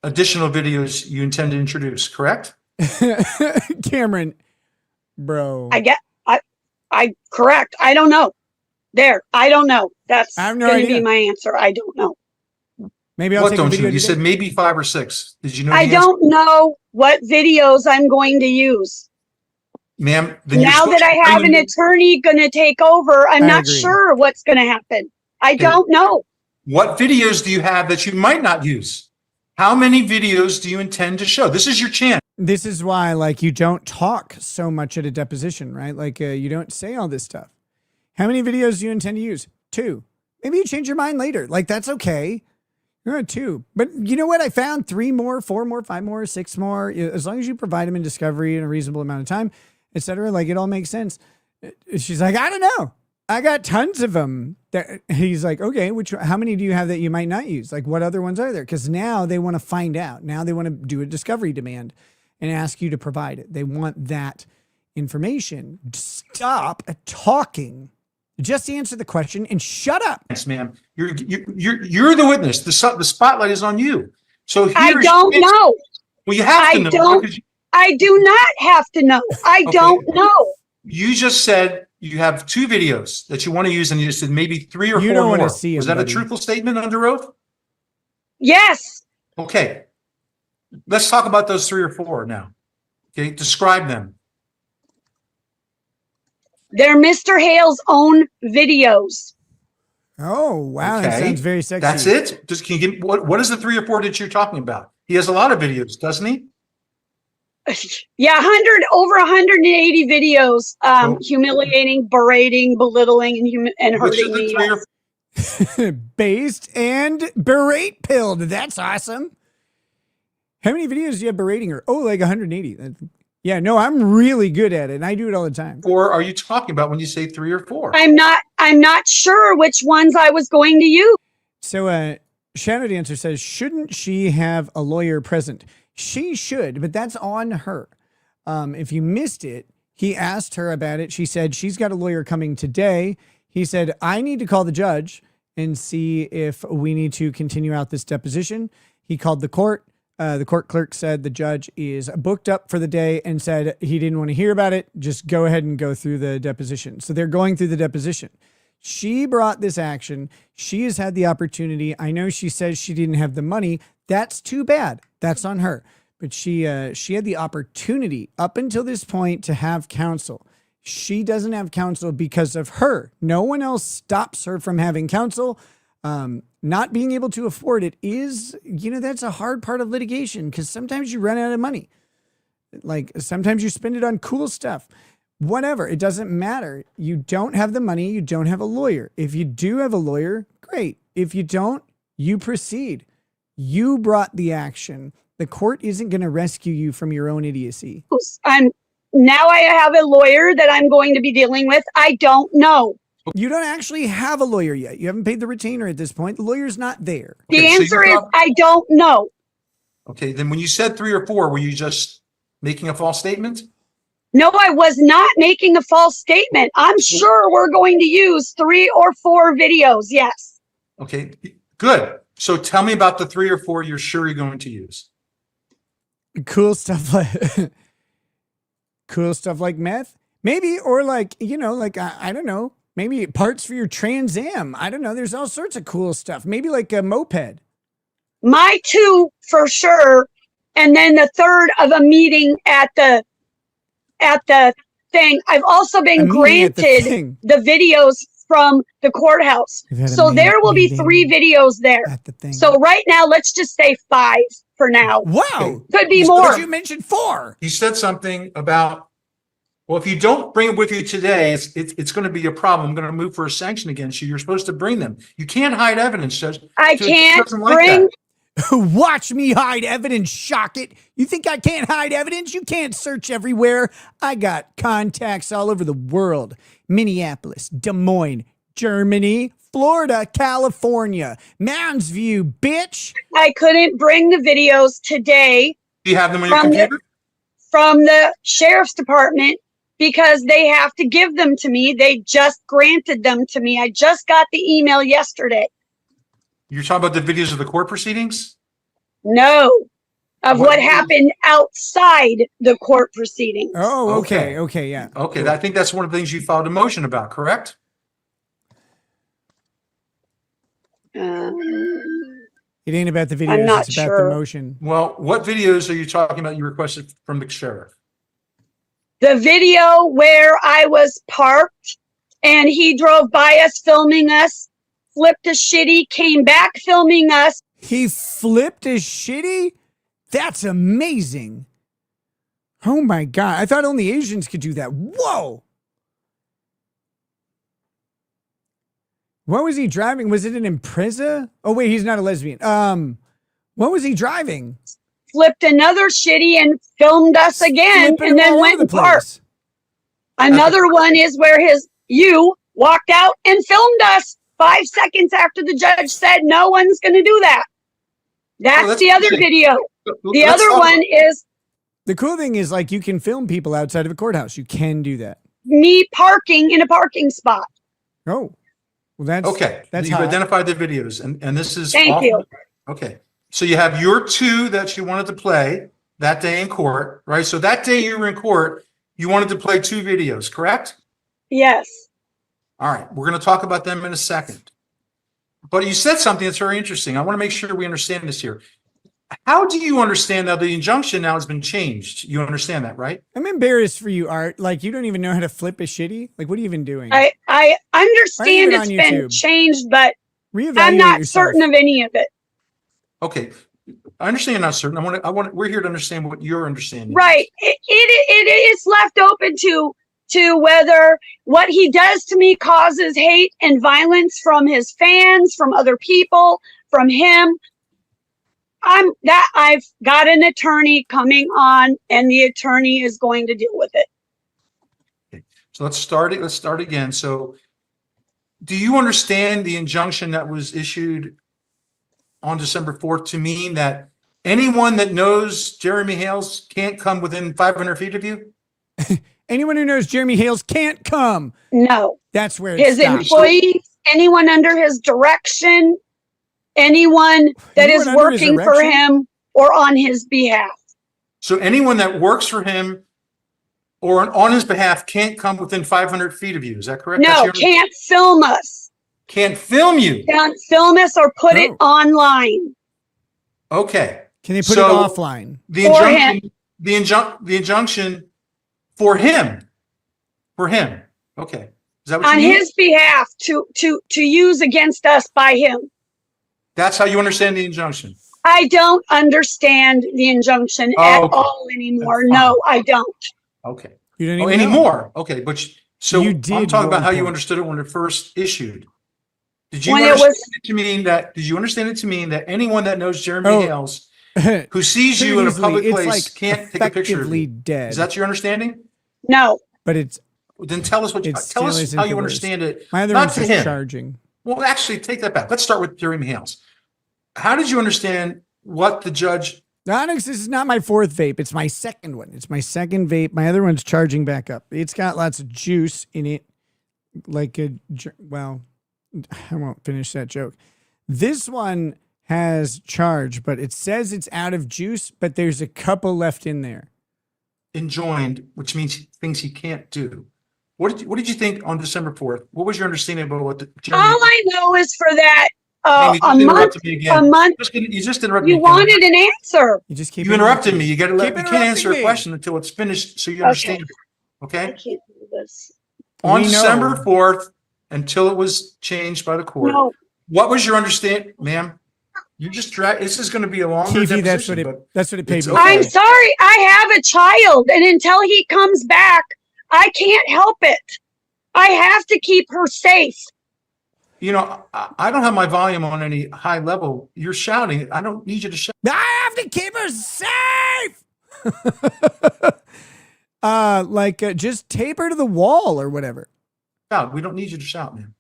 additional videos you intend to introduce, correct? Cameron, bro. I correct. I don't know. I don't know. That's I have no going to idea. be my answer. I don't know. Maybe I'll What take a don't video you? You today. said maybe 5 or 6. Did you know? I the answer? don't know what videos I'm going to use. Ma'am, then you're Now that supposed I to have bring an in- attorney going to take over, I'm I not agree. sure what's going to happen. I don't know. What videos do you have that you might not use? How many videos do you intend to show? This is your chance. This is why, like, you don't talk so much at a deposition, right? Like, you don't say all this stuff. How many videos do you intend to use? 2. Maybe you change your mind later. Like, that's okay. You're at 2. But you know what? I found 3 more, 4 more, 5 more, 6 more. As long as you provide them in discovery in a reasonable amount of time, etc. Like, it all makes sense. She's like, I don't know. I got tons of them. He's like, okay, how many do you have that you might not use? Like, what other ones are there? Because now they want to find out. Now they want to do a discovery demand and ask you to provide it. They want that information. Stop talking. Just answer the question and shut up. Yes, ma'am. You're the witness. The spotlight is on you. So I here's- don't know. Well, you have to know. because I do not have to know. I don't know. You just said you have 2 videos that you want to use, and you just said maybe 3 or 4 You don't more. wanna see Was them, that a buddy. truthful statement under oath? Yes. Okay. Let's talk about those 3 or 4 now. Okay, describe them. They're Mr. Hale's own videos. Oh, wow. That Okay. sounds very sexy. That's it? Can you give what is the 3 or 4 that you're talking about? He has a lot of videos, doesn't he? Yeah, over 180 videos, humiliating, berating, belittling, and Which hurting of the me. three or Based and berate pilled. That's awesome. How many videos do you have berating her? Oh, like 180. Yeah, no, I'm really good at it, and I do it all the time. four are you talking about when you say 3 or 4? I'm not sure which ones I was going to use. So, Shadow Dancer says, shouldn't she have a lawyer present? She should, but that's on her. If you missed it, he asked her about it. She said she's got a lawyer coming today. He said, I need to call the judge and see if we need to continue out this deposition. He called the court. The court clerk said the judge is booked up for the day and said he didn't want to hear about it. Just go ahead and go through the deposition. So they're going through the deposition. She brought this action. She has had the opportunity. I know she says she didn't have the money. That's too bad. That's on her. But she had the opportunity up until this point to have counsel. She doesn't have counsel because of her. No one else stops her from having counsel. Not being able to afford it is, that's a hard part of litigation because sometimes you run out of money. Like sometimes you spend it on cool stuff. Whatever. It doesn't matter. You don't have the money. You don't have a lawyer. If you do have a lawyer, great. If you don't, you proceed. You brought the action. The court isn't going to rescue you from your own idiocy. Now I have a lawyer that I'm going to be dealing with. I don't know. You don't actually have a lawyer yet. You haven't paid the retainer at this point. The lawyer's not there. The answer is I don't know. Okay, then when you said 3 or 4, were you just making a false statement? No, I was not making a false statement. I'm sure we're going to use 3 or 4 videos. Yes. Okay, good. So tell me about the 3 or 4 you're sure you're going to use. Cool stuff like meth, maybe, or like, I don't know. Maybe parts for your Trans Am. I don't know. There's all sorts of cool stuff. Maybe like a moped. My 2 for sure. And then the 3rd of a meeting at the thing. I've also been granted the videos from the courthouse. So there will be 3 videos there. So right now, let's just say 5 for now. Wow. Could be more. But you mentioned 4. You said something about, well, if you don't bring it with you today, it's going to be a problem. I'm going to move for a sanction against you. You're supposed to bring them. You can't hide evidence, Judge. I can't bring. Watch me hide evidence, shock it. You think I can't hide evidence? You can't search everywhere. I got contacts all over the world. Minneapolis, Des Moines, Germany, Florida, California, Mounds View, bitch. I couldn't bring the videos today. Do you have them on your computer? From the sheriff's department because they have to give them to me. They just granted them to me. I just got the email yesterday. You're talking about the videos of the court proceedings? No, of what happened outside the court proceedings. Oh, okay. Okay, yeah. Okay, I think that's one of the things you filed a motion about, correct? It ain't about the videos, I'm not it's about sure. the motion. Well, what videos are you talking about you requested from the sheriff? The video where I was parked and he drove by us filming us, flipped a shitty, came back filming us. He flipped a shitty? That's amazing. Oh my God. I thought only Asians could do that. Whoa. What was he driving? Was it an Impreza? Oh wait, he's not a lesbian. What was he driving? Flipped another shitty and filmed us again and then went and parked. Another one is where you walked out and filmed us 5 seconds after the judge said no one's going to do that. That's the other video. The other one is the cool thing is like you can film people outside of a courthouse. You can do that. Me parking in a parking spot. Oh, well, that's okay. That's you've hot. identified the videos, and this is Thank you. Okay, so you have your 2 that you wanted to play that day in court, right? So that day you were in court, you wanted to play 2 videos, correct? Yes. All right, we're going to talk about them in a second. But you said something that's very interesting. I want to make sure we understand this here. How do you understand that the injunction now has been changed? You understand that, right? I'm embarrassed for you, Art. Like you don't even know how to flip a shitty. Like what are you even doing? I understand it's on been YouTube. changed, but Reevaluate I'm not yourself. certain of any of it. Okay. I understand you're not certain. We're here to understand what you're understanding. Right. It is left open to whether what he does to me causes hate and violence from his fans, from other people, from him. I've got an attorney coming on, and the attorney is going to deal with it. Okay. So let's start it. Let's start again. So do you understand the injunction that was issued on December 4th to mean that anyone that knows Jeremy Hales can't come within 500 feet of you? Anyone who knows Jeremy Hales can't come. No. That's where his employees, anyone under his direction, anyone that is working for him or on his behalf. So anyone that works for him or on his behalf can't come within 500 feet of you. Is that correct? No, can't film us. Can't film you. Can't film us or put it online. Okay. Can they put it offline? The injunction for him. For him. Okay. Is that what on you mean? his behalf to use against us by him. That's how you understand the injunction. I don't understand the injunction at all anymore. No, I don't. Okay. You don't even anymore. Okay, but you did. I'm talking about how you understood it when it first issued. Did you understand it to mean that? Did you understand it to mean that anyone that knows Jeremy Hales, who sees you in a public place, can't take a picture of you? Dead. Is that your understanding? No. But it's. Then tell us what. Tell us how you understand it. My other one's just charging. Well, actually, take that back. Let's start with Jeremy Hales. How did you understand what the judge? Onyx, this is not my fourth vape. It's my second one. It's my second vape. My other one's charging back up. It's got lots of juice in it. Well, I won't finish that joke. This one has charge, but it says it's out of juice, but there's a couple left in there. Enjoined, which means things he can't do. What did you think on December 4th? What was your understanding about what Jeremy? All I know is for that Amy, a month. You just interrupted me. You wanted an answer. You just keep. You interrupted me. You got to let. You can't answer a question until it's finished, so you understand. Okay. I can't do this. On December 4th, until it was changed by the court. No. What was your understanding, ma'am? You just drag. This is going to be a longer deposition. That's what it paid me. I'm sorry. I have a child, and until he comes back, I can't help it. I have to keep her safe. You know, I don't have my volume on any high level. You're shouting. I don't need you to shout. I have to keep her safe. Just tape her to the wall or whatever. Shout. We don't need you to shout, man.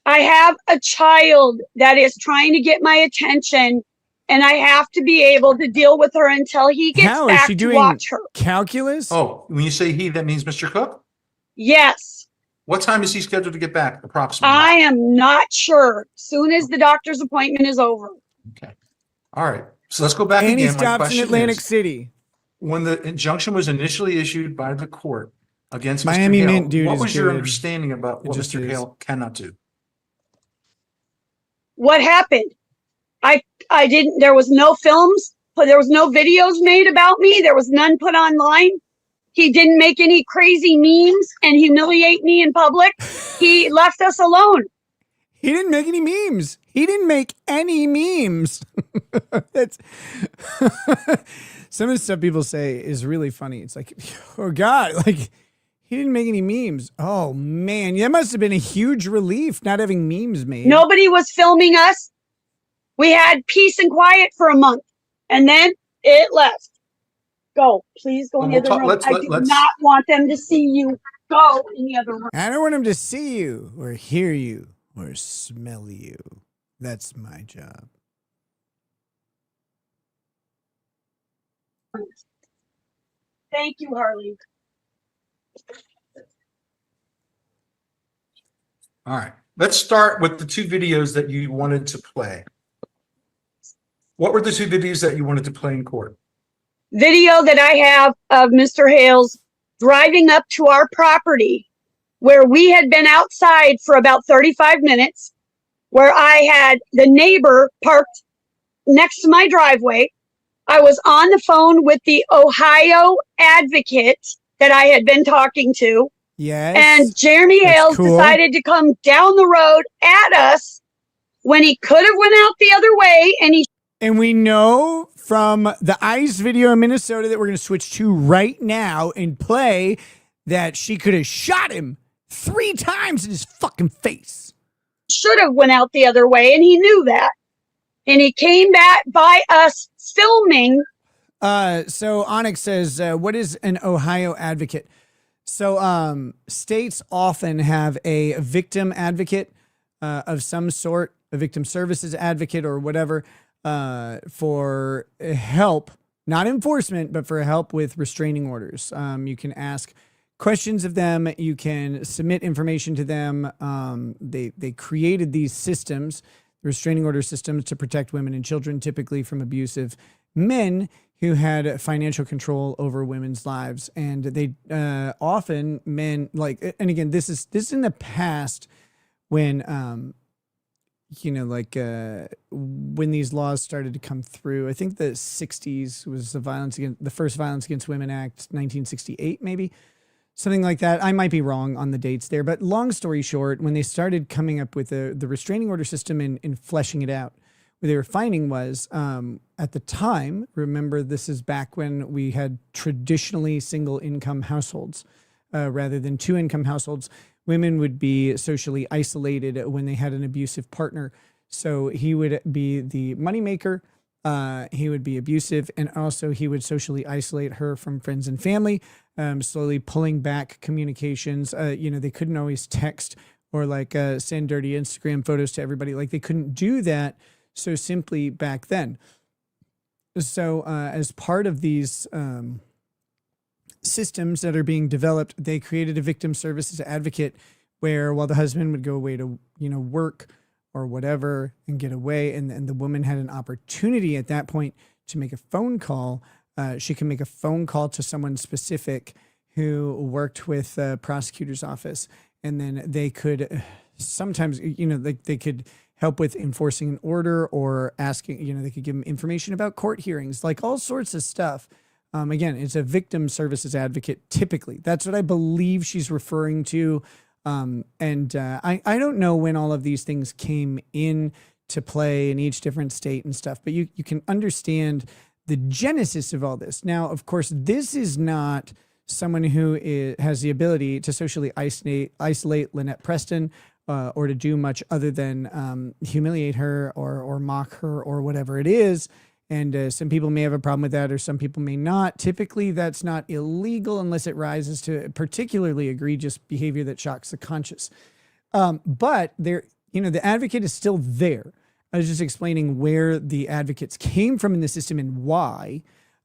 I have a child that is trying to get my attention, and I have to be able to deal with her until he gets back to watch her. Calculus? Oh, when you say he, that means Mr. Cook? Yes. What time is he scheduled to get back, approximately? I am not sure. Soon as the doctor's appointment is over. Okay. All right. So let's go back again. And he stops in Atlantic City. When the injunction was initially issued by the court against Miami Mr. Hale, Mint dude what is was your good. understanding about what Mr. Hale cannot do? What happened? I didn't, there was no films, there was no videos made about me. There was none put online. He didn't make any crazy memes and humiliate me in public. He left us alone. He didn't make any memes. He didn't make any memes. That's some of the stuff people say is really funny. It's like, oh God, like he didn't make any memes. Oh man, that must have been a huge relief not having memes made. Nobody was filming us. We had peace and quiet for a month, and then it left. Go, please go in the other room. I do not want them to see you. Go in the other room. I don't want them to see you or hear you or smell you. That's my job. Thank you, Harley. All right. Let's start with the two videos that you wanted to play. What were the two videos that you wanted to play in court? Video that I have of Mr. Hales driving up to our property where we had been outside for about 35 minutes, where I had the neighbor parked next to my driveway. I was on the phone with the Ohio advocate that I had been talking to. Yes. And Jeremy Hales decided to come down the road at us when he could have went out the other way, and he And we know from the ICE video in Minnesota that we're going to switch to right now and play that she could have shot him 3 times in his fucking face. Should have went out the other way, and he knew that. And he came back by us filming. So Onyx says, what is an Ohio advocate? So states often have a victim advocate of some sort, a victim services advocate or whatever, for help, not enforcement, but for help with restraining orders. You can ask questions of them. You can submit information to them. They created these systems, restraining order systems, to protect women and children, typically from abusive men who had financial control over women's lives. And they often men like, and again, this is in the past when, when these laws started to come through. I think the 60s was the first Violence Against Women Act, 1968, maybe. Something like that. I might be wrong on the dates there, but long story short, when they started coming up with the restraining order system and fleshing it out, what they were finding was at the time, remember this is back when we had traditionally single income households rather than 2 income households, women would be socially isolated when they had an abusive partner. So he would be the moneymaker. He would be abusive, and also he would socially isolate her from friends and family, slowly pulling back communications. They couldn't always text or send dirty Instagram photos to everybody. Like they couldn't do that so simply back then. So as part of these systems that are being developed, they created a victim services advocate where while the husband would go away to, work or whatever and get away, and the woman had an opportunity at that point to make a phone call. She can make a phone call to someone specific who worked with the prosecutor's office, and then they could sometimes, they could help with enforcing an order or asking, they could give them information about court hearings, like all sorts of stuff. Again, it's a victim services advocate. Typically, that's what I believe she's referring to. I don't know when all of these things came in to play in each different state and stuff, but you can understand the genesis of all this. Now, of course, this is not someone who has the ability to socially isolate Lynette Preston or to do much other than humiliate her or mock her or whatever it is. And some people may have a problem with that, or some people may not. Typically, that's not illegal unless it rises to particularly egregious behavior that shocks the conscience. But there, the advocate is still there. I was just explaining where the advocates came from in the system and why.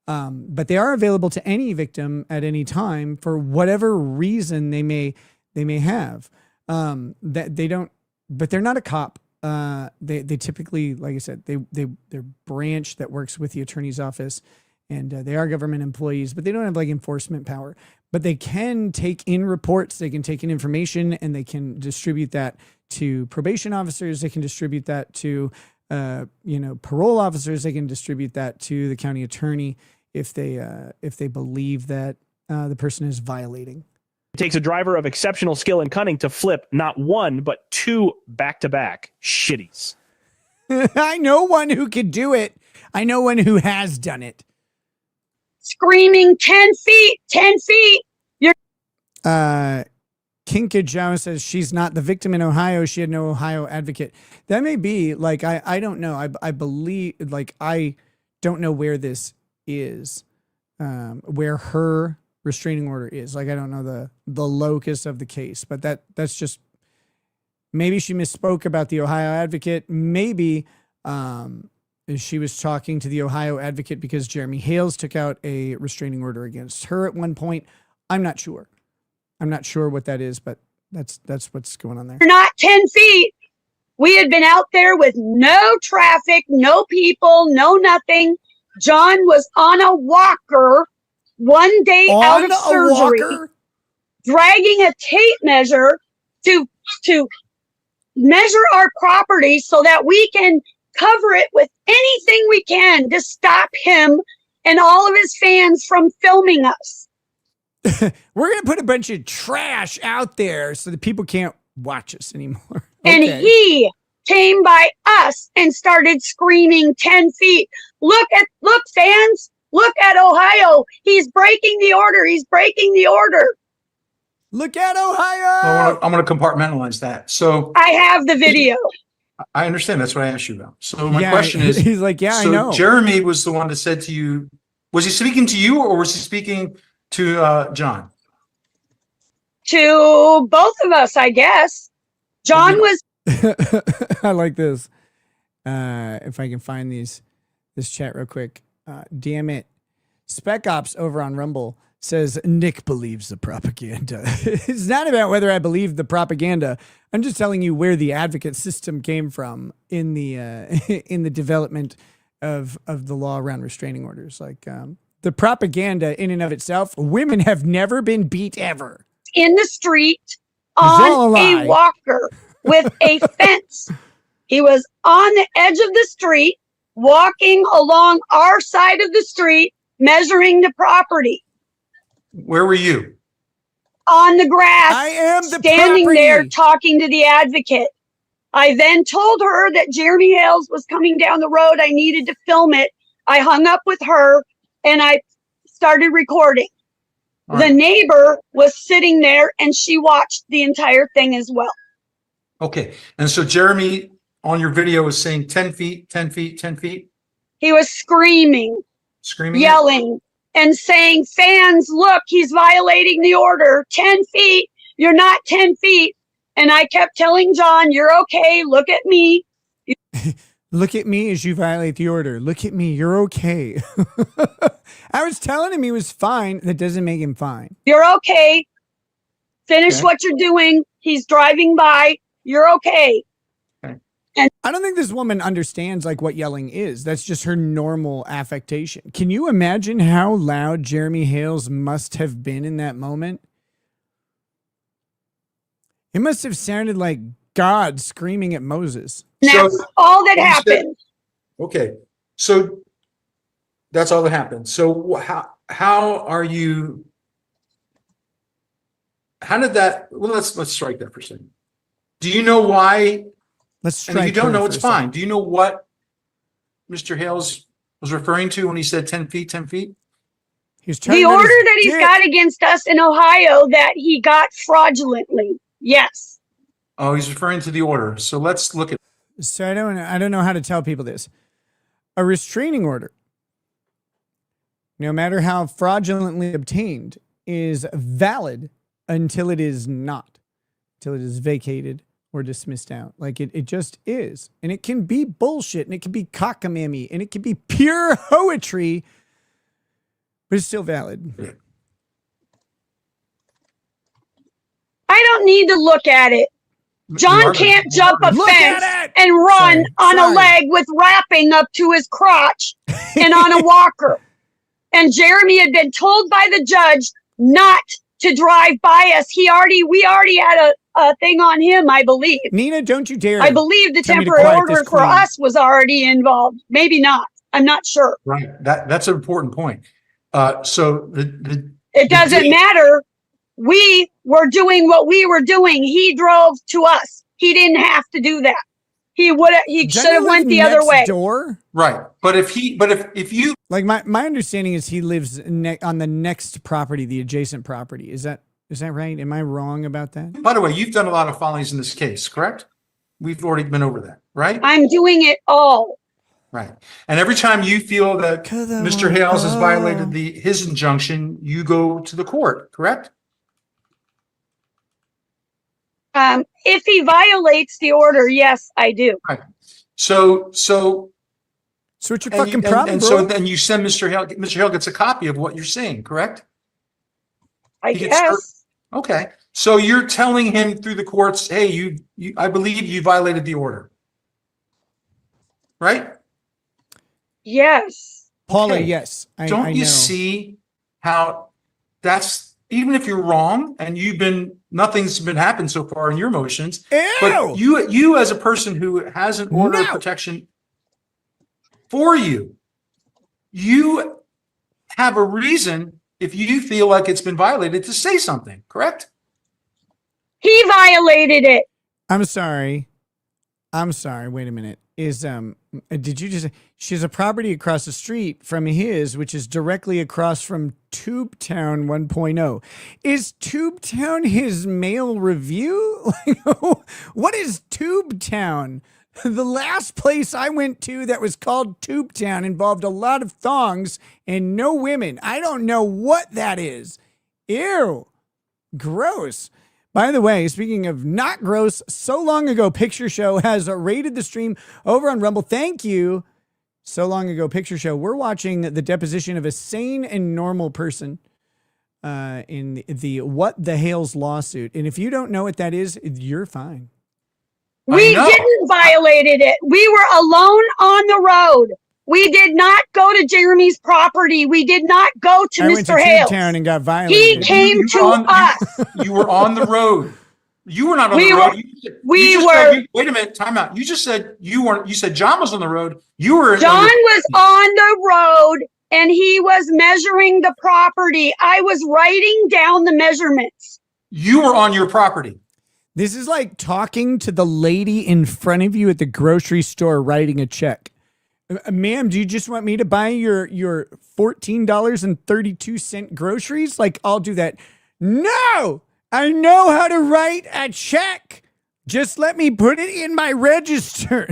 But they are available to any victim at any time for whatever reason they may have. That they don't, but they're not a cop. They typically, like I said, they're branch that works with the attorney's office, and they are government employees, but they don't have enforcement power. But they can take in reports, they can take in information, and they can distribute that to probation officers. They can distribute that to, parole officers. They can distribute that to the county attorney if they believe that the person is violating. It takes a driver of exceptional skill and cunning to flip not 1, but 2 back-to-back shitties. I know one who could do it. I know one who has done it. Screaming 10 feet, 10 feet. Kinka Joe says she's not the victim in Ohio. She had no Ohio advocate. That may be I don't know. I believe I don't know where this is, where her restraining order is. I don't know the locus of the case, but that's just, maybe she misspoke about the Ohio advocate. Maybe she was talking to the Ohio advocate because Jeremy Hales took out a restraining order against her at one point. I'm not sure what that is, but that's what's going on there. You're not 10 feet. We had been out there with no traffic, no people, no nothing. John was on a walker one day out of surgery, dragging a tape measure to measure our property so that we can cover it with anything we can to stop him and all of his fans from filming us. We're going to put a bunch of trash out there so that people can't watch us anymore. Okay. And he came by us and started screaming 10 feet. Look, fans, look at Ohio. He's breaking the order. He's breaking the order. Look at Ohio. I'm going to compartmentalize that. So I have the video. I understand. That's what I asked you about. So my Yeah, question is, he's like, yeah, I so know. Jeremy was the one that said to you, was he speaking to you or was he speaking to John? To both of us, I guess. John was. I like this. If I can find this chat real quick. Damn it. Spec Ops over on Rumble says Nick believes the propaganda. It's not about whether I believe the propaganda. I'm just telling you where the advocate system came from in the in the development of the law around restraining orders. Like the propaganda in and of itself, women have never been beat ever. In the street all a on lie. a walker with a fence. He was on the edge of the street, walking along our side of the street, measuring the property. Where were you? On the grass, I am the standing property. there talking to the advocate. I then told her that Jeremy Hales was coming down the road. I needed to film it. I hung up with her and I started recording. All The right. neighbor was sitting there and she watched the entire thing as well. Okay. And so Jeremy on your video was saying 10 feet, 10 feet, 10 feet, He was screaming, screaming. yelling, and saying, fans, look, he's violating the order. 10 feet. You're not 10 feet. And I kept telling John, you're okay. Look at me. Look at me as you violate the order. Look at me. You're okay. I was telling him he was fine. That doesn't make him fine. You're okay. Finish Okay. what you're doing. He's driving by. You're okay. I don't think this woman understands like what yelling is. That's just her normal affectation. Can you imagine how loud Jeremy Hales must have been in that moment? It must have sounded like God screaming at Moses. And that's all that you said- happened. Okay. So that's all that happened. So how are you? How did that? Well, let's strike that for a second. Do you know why? Let's And if you strike don't her know, for it's a second. fine. Do you know what Mr. Hales was referring to when he said 10 feet, 10 feet? He's The order that he's got against us in Ohio that he got fraudulently. Yes. Oh, he's referring to the order. So let's look at. So I don't know how to tell people this. A restraining order, no matter how fraudulently obtained, is valid until it is not, until it is vacated or dismissed out. Like it just is. And it can be bullshit and it can be cockamamie and it can be pure poetry, but it's still valid. I don't need to look at it. John can't jump a Look fence at it! and run on Sorry. a leg with wrapping up to his crotch and on a walker. And Jeremy had been told by the judge not to drive by us. We already had a thing on him, I believe. Nina, don't you dare. I believe the tell me to temporary quiet this order for queen. us was already involved. Maybe not. I'm not sure. Right. That's an important point. So It doesn't matter. We were doing what we were doing. He drove to us. He didn't have to do that. He should have went the other way. Door? Right. But if you like my understanding is he lives on the next property, the adjacent property. Is that right? Am I wrong about that? By the way, you've done a lot of follies in this case, correct? We've already been over that, right? I'm doing it all. Right. And every time you feel that Mr. Hales has violated his injunction, you go to the court, correct? If he violates the order, yes, I do. Right. So what's your fucking problem, and bro? so then you send Mr. Hale. Mr. Hale gets a copy of what you're saying, correct? I He gets guess. Okay. So you're telling him through the courts, hey, you I believe you violated the order. Right? Yes. Paula, Okay. yes. Don't I you know. see how that's, even if you're wrong and nothing's been happened so far in your motions, but you as a person who has an order of protection for you have a reason, if you feel like it's been violated, to say something, correct? He violated it. I'm sorry. I'm sorry. Wait a minute. Did you just? She has a property across the street from his, which is directly across from Tubetown 1.0. Is Tubetown his male review? What is Tubetown? The last place I went to that was called Tubetown involved a lot of thongs and no women. I don't know what that is. Ew. Gross. By the way, speaking of not gross, So Long Ago Picture Show has rated the stream over on Rumble. Thank you. So Long Ago Picture Show. We're watching the deposition of a sane and normal person in the What the Hales lawsuit. And if you don't know what that is, you're fine. We didn't violate it. We were alone on the road. We did not go to Jeremy's property. We did not go to Mr. Hales. Town and got violated. He came to us. You were on the road. You were not on the road. Wait a minute. Time out. You just said you weren't. You said John was on the road. You were. John was on the road and he was measuring the property. I was writing down the measurements. You were on your property. This is like talking to the lady in front of you at the grocery store writing a check. Ma'am, do you just want me to buy your $14.32 groceries? Like, I'll do that. No, I know how to write a check. Just let me put it in my register.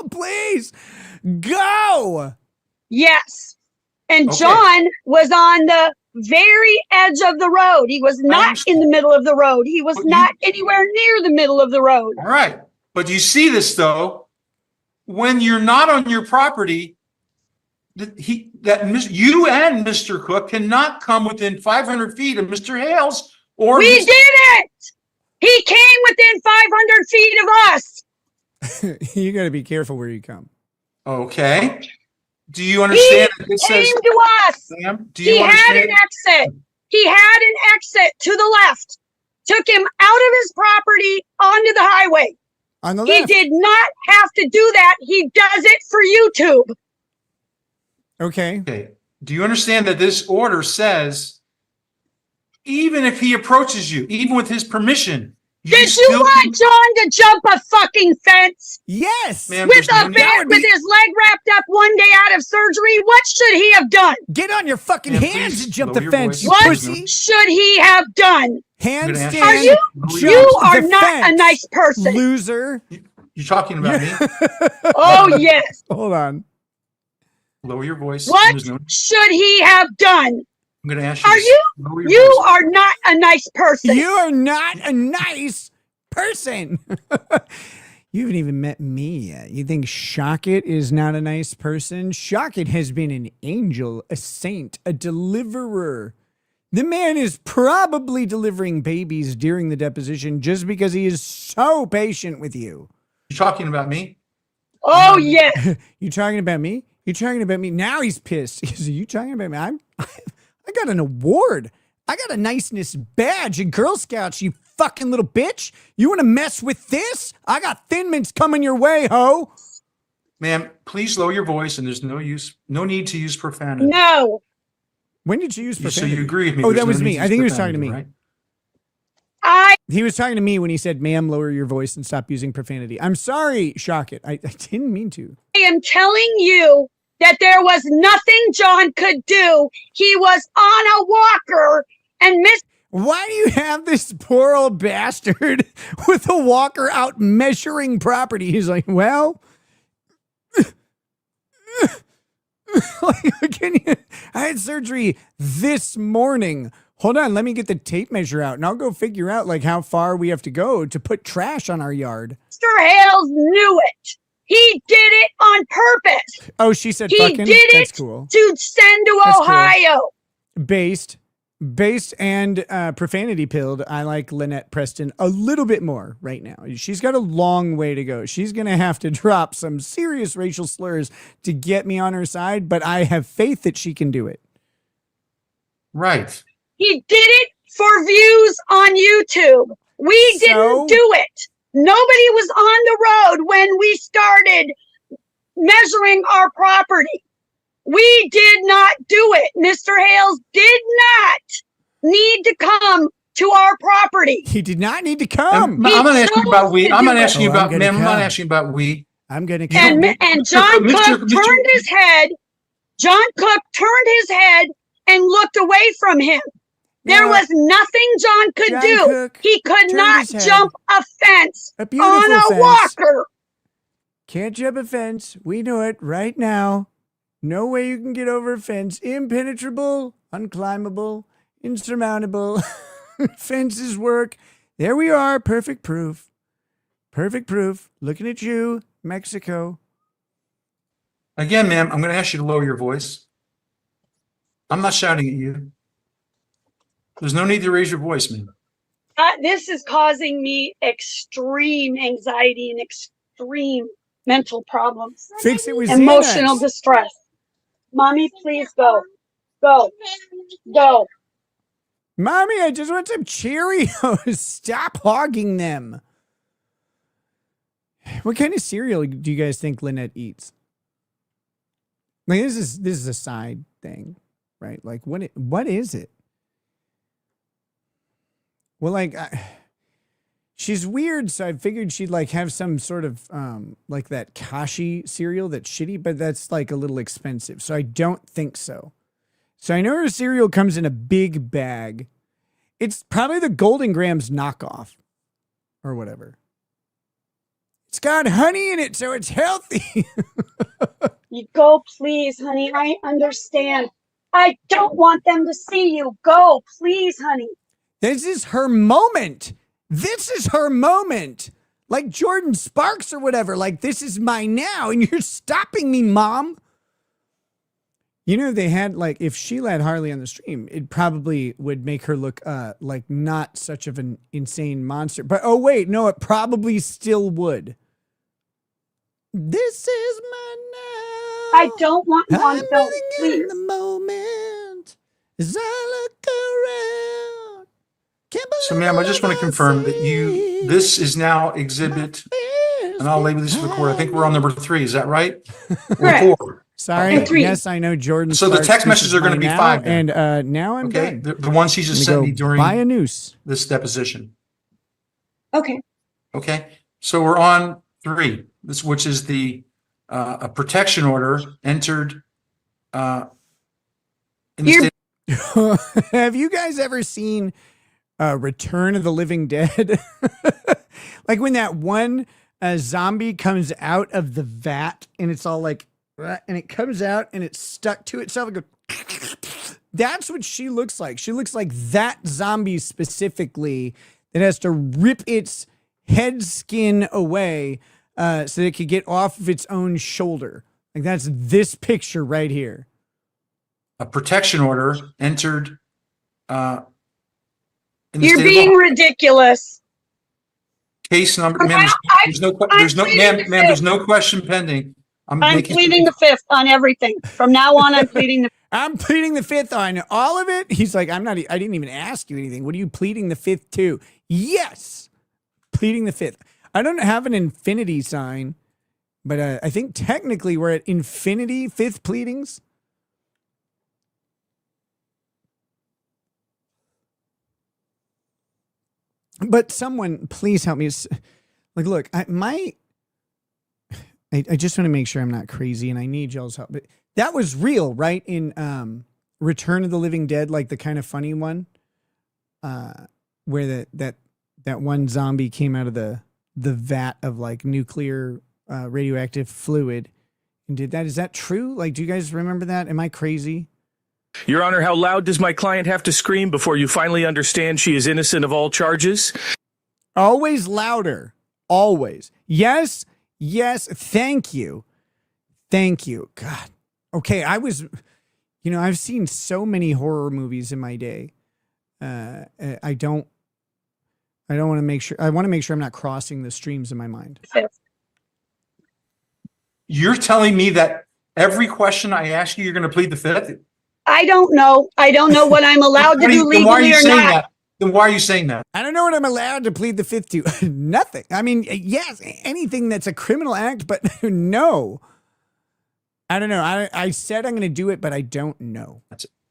Please go. Yes. And okay. John was on the very edge of the road. He was not in the middle of the road. He was not anywhere near the middle of the road. All right. But you see this, though. When you're not on your property, you and Mr. Cook cannot come within 500 feet of Mr. Hales. Or we didn't. He came within 500 feet of us. You got to be careful where you come. Okay. Do you understand? He came to us. Sam, do you understand? Had an exit. He had an exit to the left. Took him out of his property onto the highway. He did not have to do that. He does it for YouTube. Okay. Do you understand that this order says, even if he approaches you, even with his permission, did you want John to jump a fucking fence? Yes. With his leg wrapped up one day out of surgery, what should he have done? Get on your fucking hands and jump the fence. What should he have done? Handstand. You are not a nice person. Loser. You talking about me? Oh, yes. Hold on. Lower your voice. What should he have done? I'm going to ask you. You are not a nice person. You are not a nice person. You haven't even met me yet. You think Shockett is not a nice person? Shockett has been an angel, a saint, a deliverer. The man is probably delivering babies during the deposition just because he is so patient with you. You talking about me? Oh, yeah. You talking about me? You talking about me? Now he's pissed. Are you talking about me? I got an award. I got a niceness badge in Girl Scouts, you fucking little bitch. You want to mess with this? I got Thin Mints coming your way, ho. Ma'am, please lower your voice, and there's no need to use profanity. No. When did you use profanity? So you agree with me? Oh, that was me. I think he was talking to me. Right? He was talking to me when he said, ma'am, lower your voice and stop using profanity. I'm sorry, Shockett. I didn't mean to. I am telling you that there was nothing John could do. He was on a walker and missed. Why do you have this poor old bastard with a walker out measuring property? He's like, well, I had surgery this morning. Hold on, let me get the tape measure out and I'll go figure out like how far we have to go to put trash on our yard. Mr. Hales knew it. He did it on purpose. Oh, she said he fucking? did That's it cool. To send to That's Ohio. Cool. Based and profanity pilled, I like Lynette Preston a little bit more right now. She's got a long way to go. She's going to have to drop some serious racial slurs to get me on her side, but I have faith that she can do it. Right. He did it for views on YouTube. We didn't do it. Nobody was on the road when we started measuring our property. We did not do it. Mr. Hales did not need to come to our property. He did not need to come. I'm going to ask you about we. I'm not asking you about, I'm ma'am, I'm not come. asking you about we. I'm going to And, come. and John Cook turned his head. John Cook turned his head and looked away from him. There No. was nothing John could John do. Cook He could turned not his head. jump a fence A beautiful on a fence. walker. Can't jump a fence. We know it right now. No way you can get over a fence. Impenetrable, unclimbable, insurmountable. Fences work. There we are. Perfect proof. Perfect proof. Looking at you, Mexico. Again, ma'am, I'm going to ask you to lower your voice. I'm not shouting at you. There's no need to raise your voice, ma'am. This is causing me extreme anxiety and extreme mental problems. Fix it with Emotional Xanax. distress. Mommy, please go. Go. Go. Mommy, I just want some Cheerios. Stop hogging them. What kind of cereal do you guys think Lynette eats? Like this is a side thing, right? Like what is it? Well, like she's weird, so I figured she'd like have some sort of like that Kashi cereal that's shitty, but that's like a little expensive. So I don't think so. So I know her cereal comes in a big bag. It's probably the Golden Grams knockoff or whatever. It's got honey in it, so it's healthy. You go, please, honey. I understand. I don't want them to see you. Go, please, honey. This is her moment. This is her moment. Like Jordan Sparks or whatever. Like, this is mine now, and you're stopping me, Mom. You know, they had, like, if Sheila had Harley on the stream, it probably would make her look like not such of an insane monster. But, oh, wait, no, it probably still would. This is my now. I don't want one. I'm Don't, living please. in the moment as I look around. So, ma'am, I just want to confirm that this is now exhibit, and I'll label this for the court. I think we're on number 3. Is that right? Correct. Or 4? Sorry. And 3. Yes, I know Jordan. So the Sparks, text this messages is are going to mine be now, 5 then. And now I'm Okay, done. the ones he just I'm sent gonna me go during buy a noose. this deposition. Okay. Okay, so we're on 3, which is the a protection order entered in the state. Have you guys ever seen Return of the Living Dead? Like when that one zombie comes out of the vat and it's all like, and it comes out and it's stuck to itself. And goes, that's what she looks like. She looks like that zombie specifically that has to rip its head skin away so that it could get off of its own shoulder. Like that's this picture right here. A protection order entered in the You're state being of ridiculous. case number. Ma'am, there's no question pending. I'm pleading the 5th on everything. From now on, I'm pleading the I'm pleading the 5th on all of it. He's like, I didn't even ask you anything. What are you pleading the 5th to? Yes. Pleading the 5th. I don't have an infinity sign, but I think technically we're at infinity 5th pleadings. But someone, please help me. Like, look, I just want to make sure I'm not crazy, and I need y'all's help. But that was real, right? In Return of the Living Dead, like the kind of funny one, where that one zombie came out of the vat of like nuclear radioactive fluid and did that. Is that true? Like, do you guys remember that? Am I crazy? Your Honor, how loud does my client have to scream before you finally understand she is innocent of all charges? Always louder. Always. Yes. Yes. Thank you. Thank you. God. Okay. I've seen so many horror movies in my day. I want to make sure I'm not crossing the streams in my mind. You're telling me that every question I ask you, you're going to plead the 5th? I don't know. I don't know what I'm allowed to do legally or not. Then why are you saying that? I don't know what I'm allowed to plead the 5th to. Nothing. I mean, yes, anything that's a criminal act, but no. I don't know. I said I'm going to do it, but I don't know.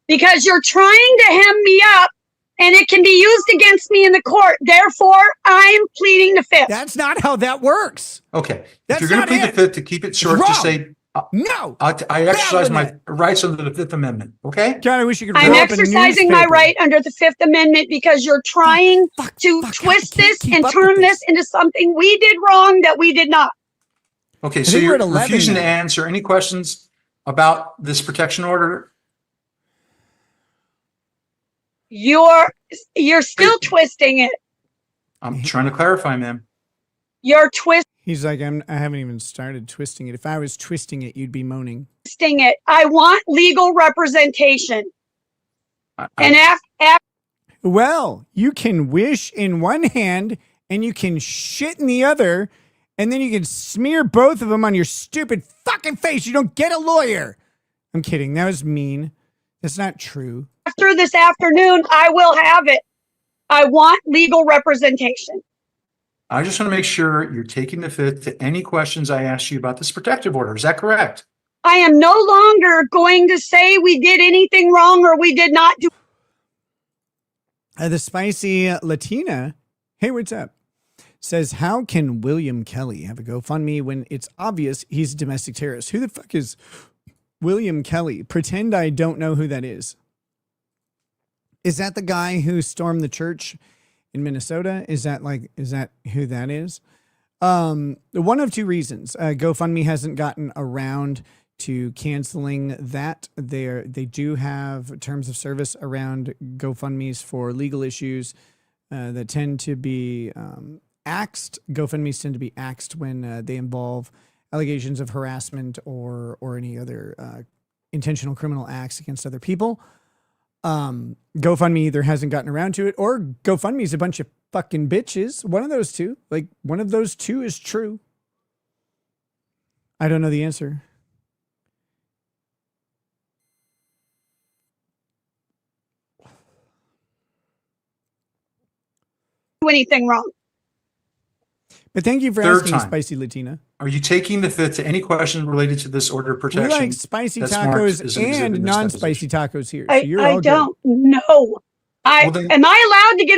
Because you're trying to hem me up and it can be used against me in the court. Therefore, I'm pleading the fifth. That's not how that works. Okay. That's if you're going to not plead it. the fifth, to keep it short, It's just wrong. say, No. I exercise my Lynette. rights under the Fifth Amendment. Okay? God, I wish you could. I'm roll up a exercising my newspaper. right under the Fifth Amendment because you're trying to twist this and turn this into something we did wrong that we did not. Okay, I so think we're you're at 11 refusing to now. answer any questions about this protection order? You're still twisting it. I'm trying to clarify, ma'am. You're twisting He's like, I haven't even started twisting it. If I was twisting it, you'd be moaning. it. I want legal representation. And after Well, you can wish in one hand and you can shit in the other, and then you can smear both of them on your stupid fucking face. You don't get a lawyer. I'm kidding. That was mean. That's not true. this afternoon, I will have it. I want legal representation. I just want to make sure you're taking the fifth to any questions I asked you about this protective order. Is that correct? I am no longer going to say we did anything wrong or we did not do. The spicy Latina, hey, what's up? Says, how can William Kelly have a GoFundMe when it's obvious he's a domestic terrorist? Who the fuck is William Kelly? Pretend I don't know who that is. Is that the guy who stormed the church in Minnesota? Is that who that is? One of two reasons. GoFundMe hasn't gotten around to canceling that. They do have terms of service around GoFundMes for legal issues that tend to be axed. GoFundMes tend to be axed when they involve allegations of harassment or any other intentional criminal acts against other people. GoFundMe either hasn't gotten around to it or GoFundMe is a bunch of fucking bitches. One of those two. Like, one of those two is true. I don't know the answer. Do anything wrong. But thank you for Third asking, time. Spicy Latina. Are you taking the fifth to any question related to this order of We protection? like spicy that's marked tacos as an exhibit and in this non-spicy tacos here. So I you're all good. don't know. Well, then- Am I allowed to get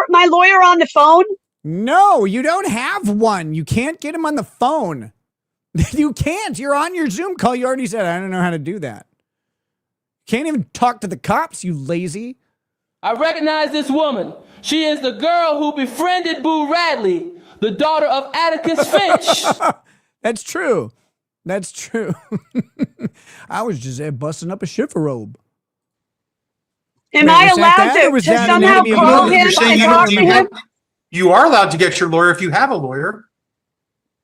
my lawyer on the phone? No, you don't have one. You can't get him on the phone. You can't. You're on your Zoom call. You already said, I don't know how to do that. Can't even talk to the cops, you lazy. I recognize this woman. She is the girl who befriended Boo Radley, the daughter of Atticus Finch. That's true. That's true. I was just there busting up a shiver robe. Am Wait, I was that allowed that, or to was that somehow Anatomy of call Murder? him You're saying and you talk don't- to him? You are allowed to get your lawyer if you have a lawyer.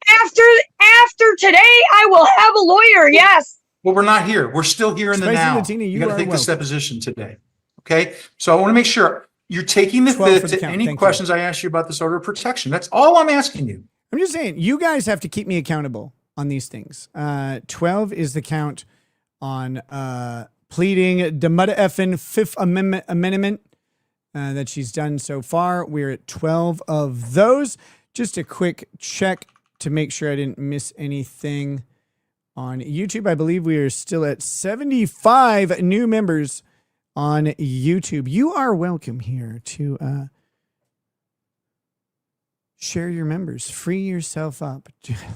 After today, I will have a lawyer. Yes. Well, we're not here. We're still here in the Spicy now. Latina, you got to are take this welcome. deposition today. Okay? So I want to make sure you're taking the 12 for fifth the to count. any Thank you. questions I asked you about this order of protection. That's all I'm asking you. I'm just saying, you guys have to keep me accountable on these things. 12 is the count on pleading the mudda effin' Fifth Amendment that she's done so far. We're at 12 of those. Just a quick check to make sure I didn't miss anything on YouTube. I believe we are still at 75 new members on YouTube. You are welcome here to share your members, free yourself up,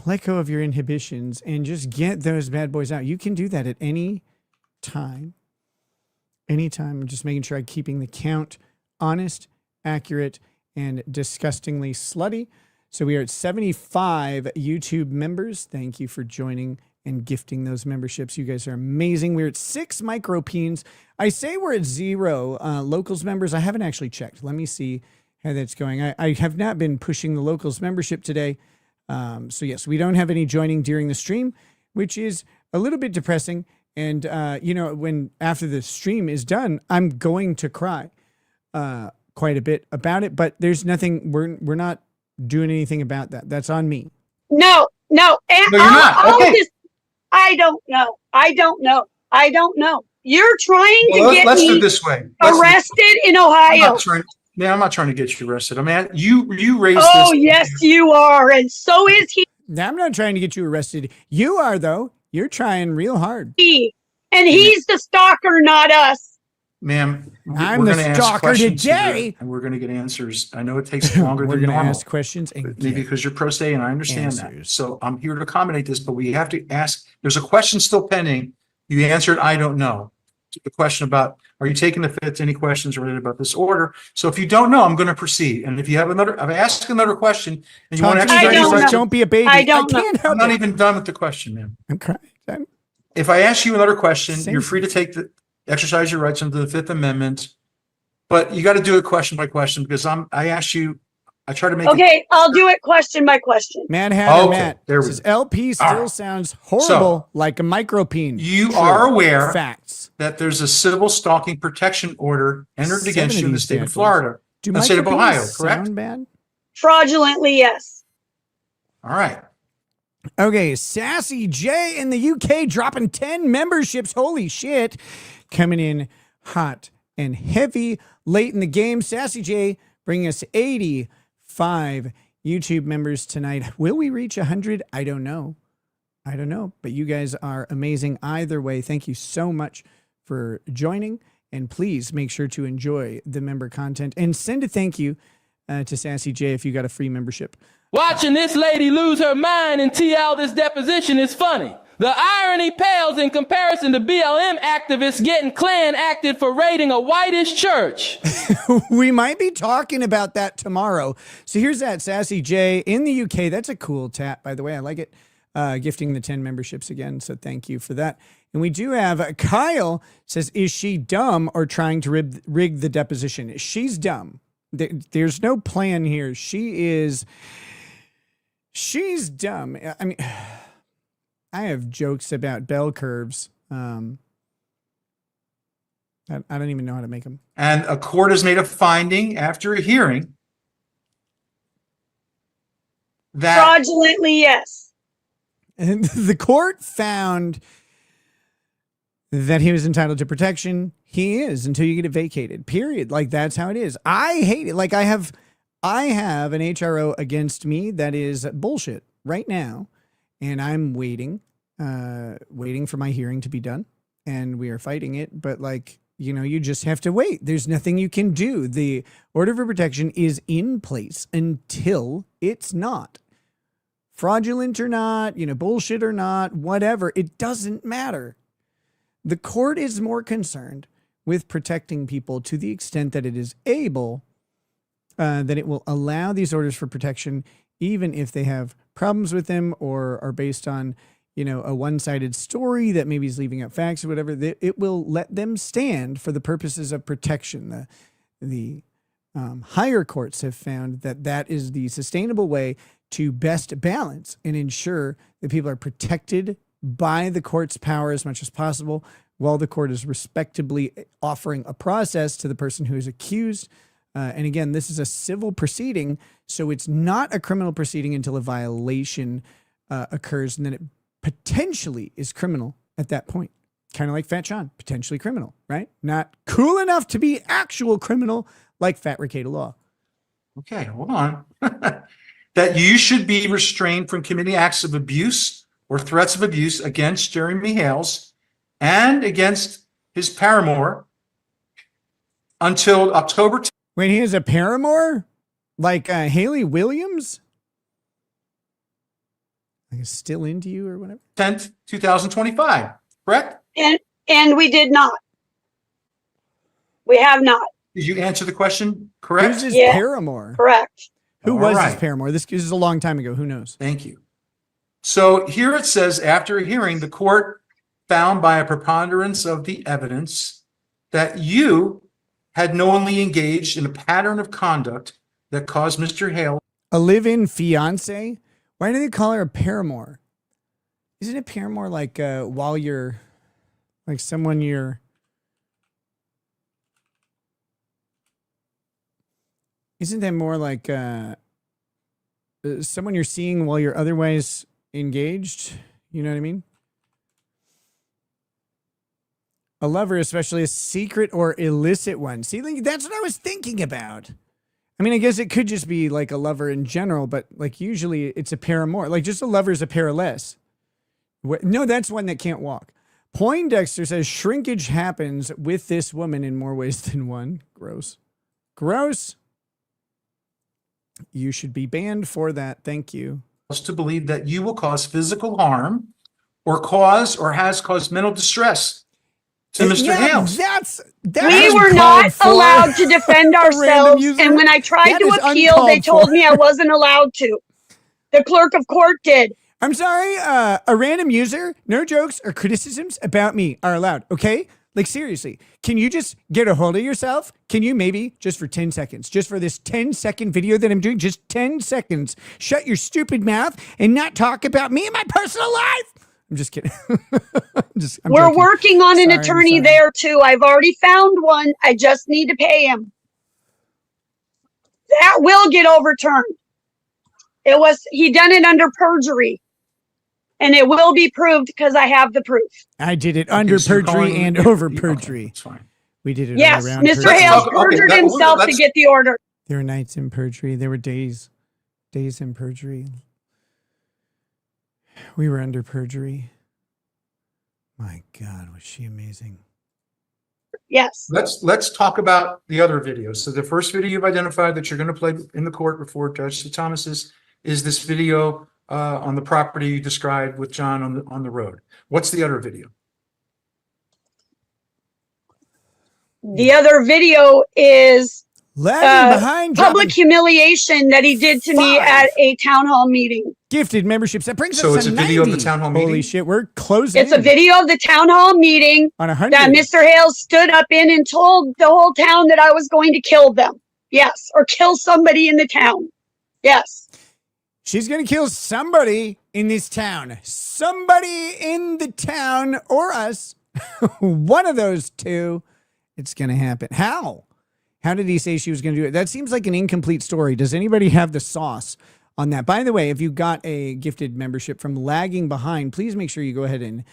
let go of your inhibitions, and just get those bad boys out. You can do that at any time. Anytime. I'm just making sure I'm keeping the count honest, accurate, and disgustingly slutty. So we are at 75 YouTube members. Thank you for joining and gifting those memberships. You guys are amazing. We're at 6 micropeens. I say we're at 0 locals members. I haven't actually checked. Let me see how that's going. I have not been pushing the locals membership today. So yes, we don't have any joining during the stream, which is a little bit depressing. And when after the stream is done, I'm going to cry quite a bit about it, but there's nothing, we're not doing anything about that. That's on me. No. And No, you're not. Okay. I don't know. You're trying to get Let's do me it this way. arrested in Ohio. I'm not trying to get you arrested. I mean, you raised this. Oh, yes, you are. And so is he. I'm not trying to get you arrested. You are, though. You're trying real hard. And he's the stalker, not us. Ma'am, I'm we're the gonna ask stalker questions today. here, and we're going to get answers. I know it takes longer We're than gonna normal. ask questions and Maybe get because you're pro se, and I understand that. answers. So I'm here to accommodate this, but we have to ask. There's a question still pending. You answered, I don't know. The question about, are you taking the fifth? Any questions related about this order? So if you don't know, I'm going to proceed. And if you have another, I've asked another question, and you want to Talk to me, exercise, please. Don't be a baby. I don't know. can't I'm help not it. even done with the question, ma'am. I'm crying. If I ask you another question, Say you're free to exercise your rights under the Fifth Amendment, but you got to do it question by question because I asked you, I try to make it. Okay, I'll do it question by question. Mad Hatter Okay, Matt there we says go. LP still All right. sounds horrible, like a micropene. You True. are aware Facts. that there's a civil stalking protection order entered against you in the 70s state of bandits. Florida, Do the state of micropenes Ohio, correct? sound bad? Fraudulently, yes. All right. Okay, Sassy J in the UK dropping 10 memberships. Holy shit. Coming in hot and heavy late in the game. Sassy J bringing us 85 YouTube members tonight. Will we reach 100? I don't know. But you guys are amazing either way. Thank you so much for joining. And please make sure to enjoy the member content and send a thank you to Sassy J if you got a free membership. Watching this lady lose her mind and tee out this deposition is funny. The irony pales in comparison to BLM activists getting Klan acted for raiding a whitish church. We might be talking about that tomorrow. So here's that Sassy J in the UK. That's a cool tap, by the way. I like it. Gifting the 10 memberships again. So thank you for that. And we do have Kyle says, is she dumb or trying to rig the deposition? She's dumb. There's no plan here. She's dumb. I mean, I have jokes about bell curves. I don't even know how to make them. And a court has made a finding after a hearing that Fraudulently, yes. And the court found that he was entitled to protection. He is until you get it vacated. Period. Like that's how it is. I hate it. Like I have an HRO against me that is bullshit right now, and I'm waiting for my hearing to be done, and we are fighting it. But like, you just have to wait. There's nothing you can do. The order for protection is in place until it's not. Fraudulent or not, bullshit or not, whatever, it doesn't matter. The court is more concerned with protecting people to the extent that it is able, that it will allow these orders for protection, even if they have problems with them or are based on, a one-sided story that maybe is leaving out facts or whatever. It will let them stand for the purposes of protection. The higher courts have found that is the sustainable way to best balance and ensure that people are protected by the court's power as much as possible, while the court is respectably offering a process to the person who is accused. And again, this is a civil proceeding, so it's not a criminal proceeding until a violation occurs, and then it potentially is criminal at that point. Kind of like Fat Sean, potentially criminal, right? Not cool enough to be actual criminal like Fat Ricada Law. okay, hold on. That you should be restrained from committing acts of abuse or threats of abuse against Jeremy Hales and against his paramour until October 10th. Wait, he has a paramour? Like Haley Williams? Like still into you or whatever? 10th, 2025, correct? And we did not. We have not. Did you answer the question correct? Who's his Yeah. paramour? Correct. Who All was his right. paramour? This is a long time ago. Who knows? Thank you. So here it says, after a hearing, the court found by a preponderance of the evidence that you had knowingly engaged in a pattern of conduct that caused Mr. Hale. A live-in fiance? Why do they call her a paramour? Isn't it paramour like while you're like someone you're... Isn't that more like someone you're seeing while you're otherwise engaged? You know what I mean? A lover, especially a secret or illicit one. See, like, that's what I was thinking about. I mean, I guess it could just be like a lover in general, but like usually it's a paramour. Like just a lover is a pair less. No, that's one that can't walk. Poindexter says shrinkage happens with this woman in more ways than one. Gross. Gross. You should be banned for that. Thank you. To believe that you will cause physical harm or cause or has caused mental distress to Mr. Hales. That's we were not allowed to defend ourselves. And when I tried to appeal, they told me I wasn't allowed to. The clerk of court did. I'm sorry, a random user, no jokes or criticisms about me are allowed, okay? Like, seriously, can you just get a hold of yourself? Can you maybe, just for 10 seconds, just for this 10-second video that I'm doing, just 10 seconds, shut your stupid mouth and not talk about me and my personal life? I'm just kidding. I'm We're joking. working on an Sorry, attorney there, too. I've already found one. I just need to pay him. That will get overturned. He done it under perjury. And it will be proved because I have the proof. I did it under perjury and over perjury. That's fine. We did it Yes, all around Mr. perjury. Hales perjured himself to get the order. There were nights in perjury. There were days in perjury. We were under perjury. My God, was she amazing? Yes. Let's talk about the other videos. So the first video you've identified that you're going to play in the court before Judge Thomas's is this video on the property you described with John on the road. What's the other video? The other video is public humiliation that he did to me at a town hall meeting. Gifted memberships. That brings us So it's to a video of the 90. town hall meeting? Holy shit, we're closing It's a video of the town hall meeting on 100. that Mr. Hales stood up in and told the whole town that I was going to kill them. Yes. Or kill somebody in the town. Yes. She's going to kill somebody in this town. Somebody in the town or us. One of those two. It's going to happen. How? How did he say she was going to do it? That seems like an incomplete story. Does anybody have the sauce on that? By the way, if you got a gifted membership from Lagging Behind, please make sure you go ahead and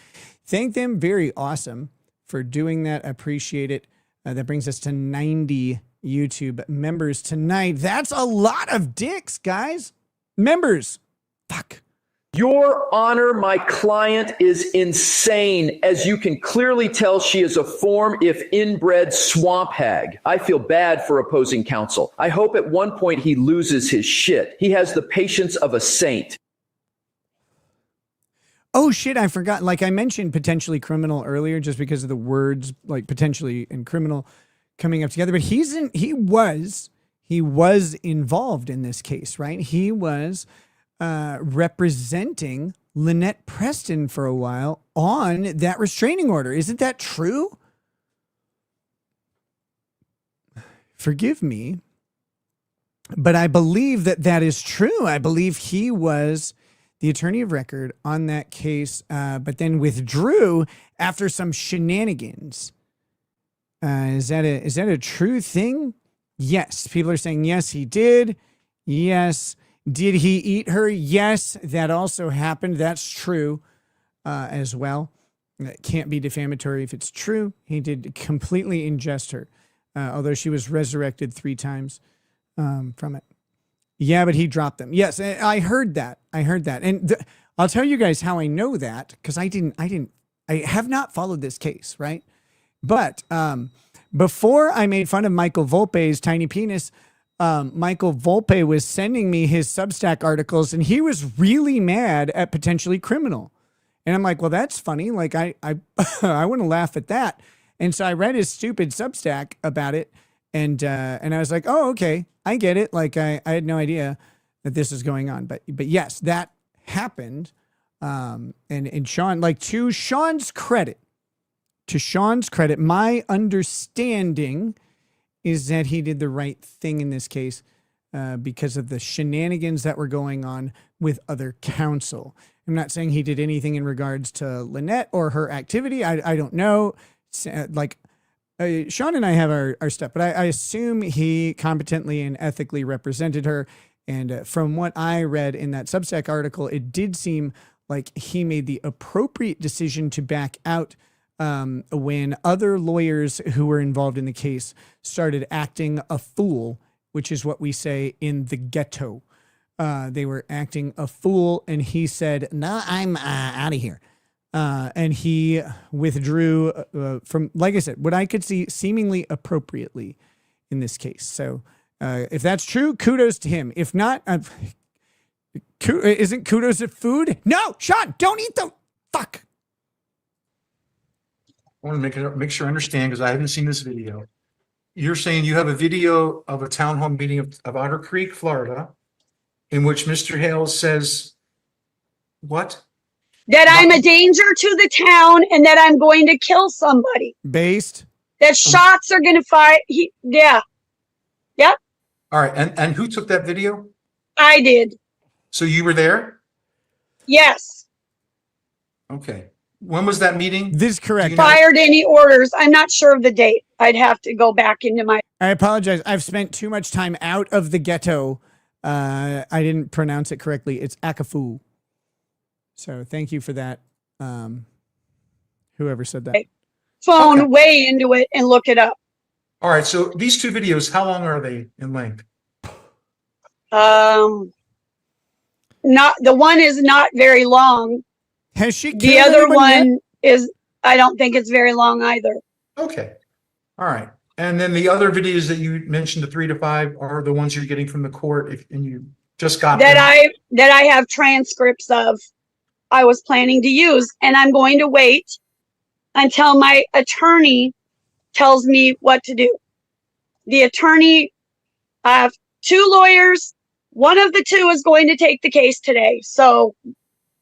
thank them. Very awesome for doing that. Appreciate it. That brings us to 90 YouTube members tonight. That's a lot of dicks, guys. Members. Fuck. Your Honor, my client is insane. As you can clearly tell, she is a form, if inbred, swamp hag. I feel bad for opposing counsel. I hope at one point he loses his shit. He has the patience of a saint. Oh shit, I forgot. Like I mentioned potentially criminal earlier just because of the words like potentially and criminal coming up together, but he was involved in this case, right? He was representing Lynette Preston for a while on that restraining order. Isn't that true? Forgive me, but I believe that is true. I believe he was the attorney of record on that case, but then withdrew after some shenanigans. Is that a true thing? Yes. People are saying, yes, he did. Yes. Did he eat her? Yes, that also happened. That's true as well. It can't be defamatory if it's true. He did completely ingest her, although she was resurrected 3 times from it. Yeah, but he dropped them. Yes, I heard that. And I'll tell you guys how I know that, because I have not followed this case, right? But before I made fun of Michael Volpe's tiny penis, Michael Volpe was sending me his Substack articles, and he was really mad at potentially criminal. And I'm like, well, that's funny. Like I want to laugh at that. And so I read his stupid Substack about it, and I was like, oh, okay, I get it. Like I had no idea that this was going on, but yes, that happened. And Sean, like to Sean's credit, my understanding is that he did the right thing in this case because of the shenanigans that were going on with other counsel. I'm not saying he did anything in regards to Lynette or her activity. I don't know. Like Sean and I have our stuff, but I assume he competently and ethically represented her. And from what I read in that Substack article, it did seem like he made the appropriate decision to back out when other lawyers who were involved in the case started acting a fool, which is what we say in the ghetto. They were acting a fool, and he said, no, I'm out of here. and he withdrew from, like I said, what I could see seemingly appropriately in this case. So if that's true, kudos to him. If not, isn't kudos at food? No, Sean, don't eat the fuck. I want to make sure I understand because I haven't seen this video. You're saying you have a video of a town hall meeting of Otter Creek, Florida, in which Mr. Hales says, what? That I'm a danger to the town and that I'm going to kill somebody. Based? That shots are going to fire. Yeah. Yep. All right. And who took that video? I did. So you were there? Yes. Okay. When was that meeting? This is correct. Fired any orders. I'm not sure of the date. I'd have to go back into my. I apologize. I've spent too much time out of the ghetto. I didn't pronounce it correctly. It's Akafu. So thank you for that. Whoever said that. Phone way into it and look it up. All right. So these two videos, how long are they in length? Not the one is not very long. Has she killed the other one yet? is, I don't think it's very long either. Okay. All right. And then the other videos that you mentioned, the 3 to 5, are the ones you're getting from the court, and you just got that them. I have transcripts of. I was planning to use, and I'm going to wait until my attorney tells me what to do. The attorney, I have 2 lawyers. One of the 2 is going to take the case today. So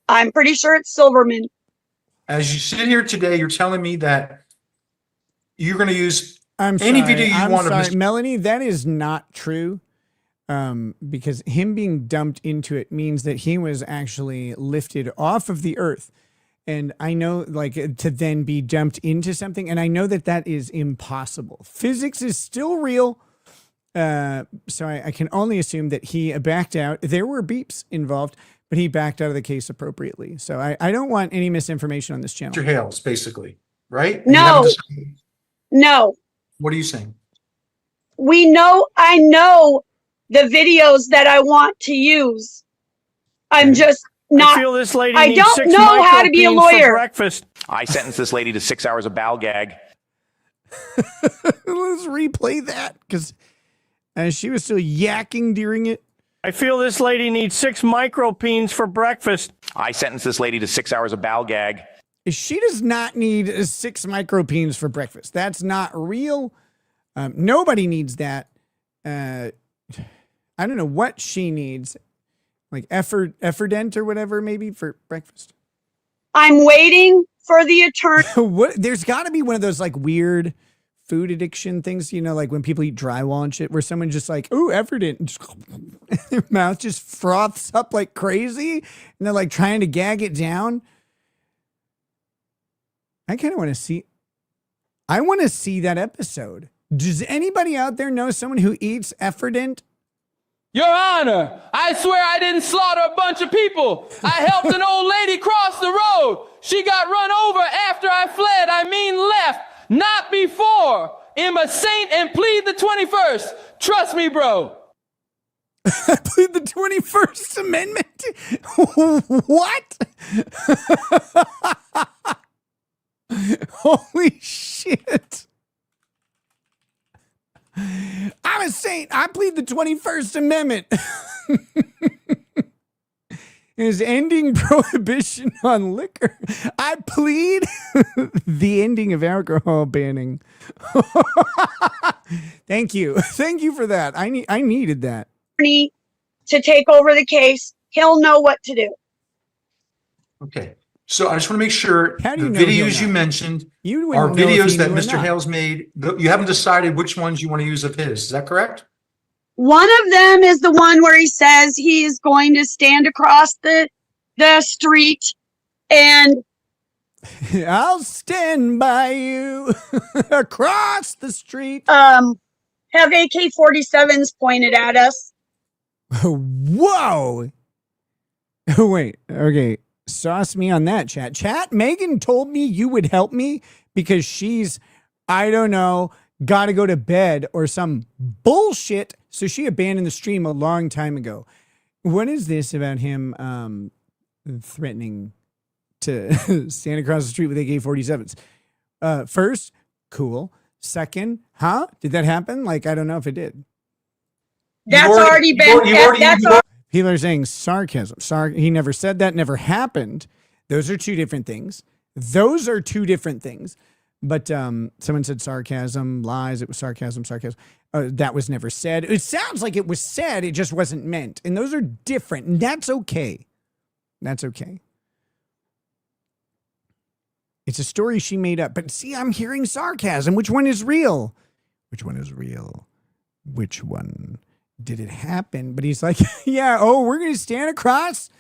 I'm pretty sure it's Silverman. As you sit here today, you're telling me that you're going to use any video you want sorry, of Melanie, that is not true. Because him being dumped into it means that he was actually lifted off of the earth. And I know, like, to then be dumped into something. And I know that that is impossible. Physics is still real. So I can only assume that he backed out. There were beeps involved, but he backed out of the case appropriately. So I don't want any misinformation on this channel. Mr. Hales, basically, right? No. No. What are you saying? I know the videos that I want to use. I'm just not. I feel this lady I needs don't 6 know how to be a microbeans lawyer. for breakfast. I sentenced this lady to 6 hours of bowel gag. Let's replay that because she was still yakking during it. I feel this lady needs 6 microbeans for breakfast. I sentenced this lady to 6 hours of bowel gag. She does not need 6 microbeans for breakfast. That's not real. Nobody needs that. I don't know what she needs, like Effordent or whatever, maybe for breakfast. I'm waiting for the attorney. There's got to be one of those like weird food addiction things, you know, like when people eat drywall and shit, where someone just like, ooh, Effordent, and just, their mouth just froths up like crazy, and they're like trying to gag it down. I kind of want to see. I want to see that episode. Does anybody out there know someone who eats Effordent? Your Honor, I swear I didn't slaughter a bunch of people. I helped an old lady cross the road. She got run over after I fled. I mean left, not before. Am a saint and plead the 21st. Trust me, bro. I plead the 21st Amendment? What? Holy shit. I'm a saint. I plead the 21st Amendment. Is ending prohibition on liquor. I plead the ending of alcohol banning. Thank you. Thank you for that. I needed that. To take over the case. He'll know what to do. Okay. So I just want to make sure How do the you know videos you mentioned You are wouldn't know if videos he that knew or Mr. not. Hales made. You haven't decided which ones you want to use of his. Is that correct? One of them is the one where he says he is going to stand across the street and I'll stand by you across the street. have AK-47s pointed at us. Whoa. Wait. Okay. Sauce me on that, chat. Chat, Megan told me you would help me because she's, I don't know, got to go to bed or some bullshit. So she abandoned the stream a long time ago. What is this about him threatening to stand across the street with AK-47s. First, cool. Second, did that happen? Like, I don't know if it did. That's already been. People are saying sarcasm. He never said that, never happened. Those are two different things. But someone said sarcasm, lies. It was sarcasm. That was never said. It sounds like it was said. It just wasn't meant. And those are different. And that's okay. It's a story she made up. But see, I'm hearing sarcasm. Which one is real? Which one did it happen? But he's like, yeah, we're going to stand across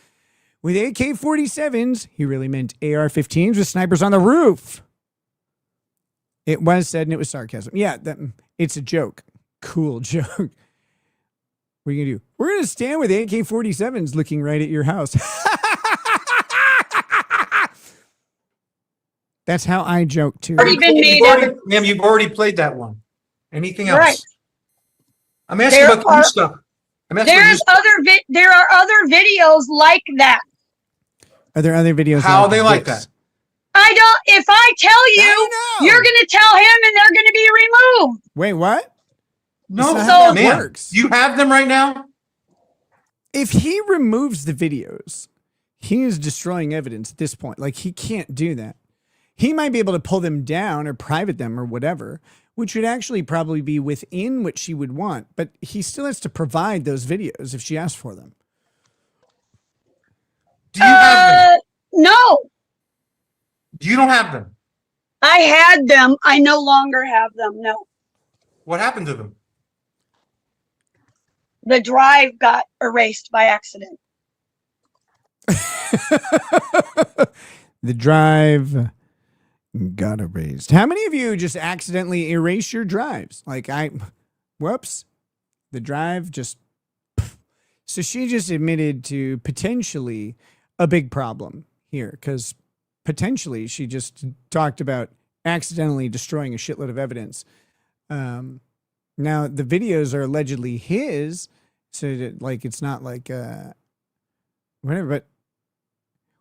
with AK-47s. He really meant AR-15s with snipers on the roof. It was said and it was sarcasm. Yeah, it's a joke. Cool joke. What are you going to do? We're going to stand with AK-47s looking right at your house. That's how I joke too. Ma'am, you've already played that one. Anything else? Right. I'm asking about the new stuff. There are other videos like that. Are there other videos? How are they like that? If I tell you, you're going to tell him and they're going to be removed. Wait, what? No, ma'am. Works. You have them right now? If he removes the videos, he is destroying evidence at this point. Like, he can't do that. He might be able to pull them down or private them or whatever, which would actually probably be within what she would want. But he still has to provide those videos if she asks for them. Do you have them? No. You don't have them? I had them. I no longer have them. No. What happened to them? The drive got erased by accident. The drive got erased. How many of you just accidentally erase your drives? Like whoops, the drive just. So she just admitted to potentially a big problem here, because potentially she just talked about accidentally destroying a shitload of evidence. Now the videos are allegedly his, so that, like, it's not like whatever, but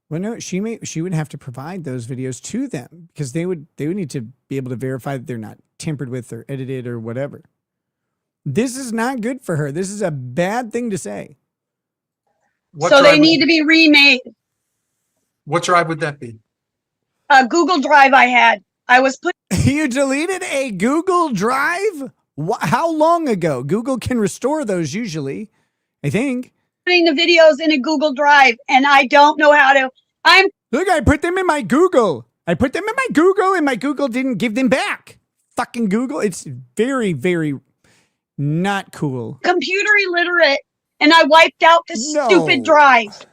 well, no, she would have to provide those videos to them, because they would need to be able to verify that they're not tampered with or edited or whatever. This is not good for her. This is a bad thing to say. So they need to be remade. What drive would that be? A Google Drive I had. You deleted a Google Drive? How long ago? Google can restore those usually, I think. Putting the videos in a Google Drive, and I don't know how to. Look, I put them in my Google. And my Google didn't give them back. Fucking Google. It's very, very not cool. Computer illiterate, and I wiped out the stupid drive.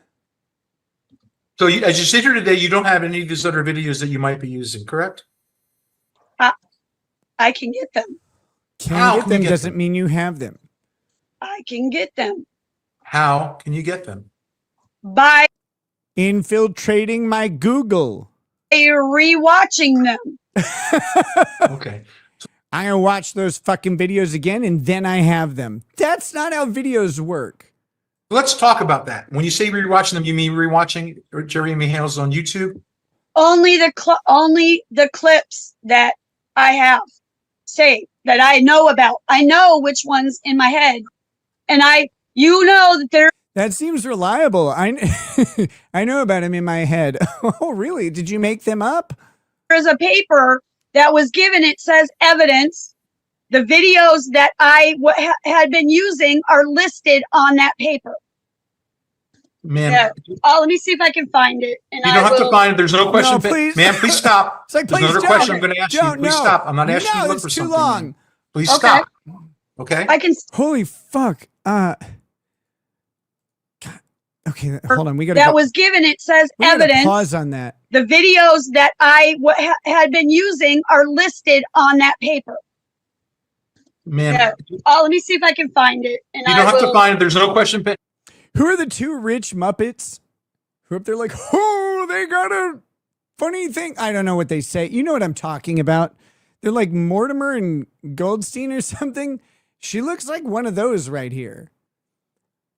So as you sit here today, you don't have any of these other videos that you might be using, correct? I can get them. Can get them doesn't mean you have them. I can get them. How can you get them? By infiltrating my Google. Rewatching them. Okay. I gonna watch those fucking videos again, and then I have them. That's not how videos work. Let's talk about that. When you say rewatching them, you mean rewatching Jeremy Hales on YouTube? Only the clips that I have saved, that I know about. I know which ones in my head, and that seems reliable. I know about him in my head. Oh, really? Did you make them up? There's a paper that was given. It says evidence. The videos that I had been using are listed on that paper. Ma'am, yeah. Let me see if I can find it. And you don't have to find it. There's no question. No, please. Ma'am, please stop. It's like, There's another question I'm going to ask you. Please stop. I'm not asking you to look for something. Too long. Please stop. Okay. I can. Holy fuck. God. Okay, hold on. We got that was given. It says evidence. Pause on that. The videos that I had been using are listed on that paper. Ma'am, yeah. Let me see if I can find it. And you don't have to find it. There's no question. Who are the two rich Muppets who are up there like, oh, they got a funny thing? I don't know what they say. You know what I'm talking about. They're like Mortimer and Goldstein or something. She looks like one of those right here.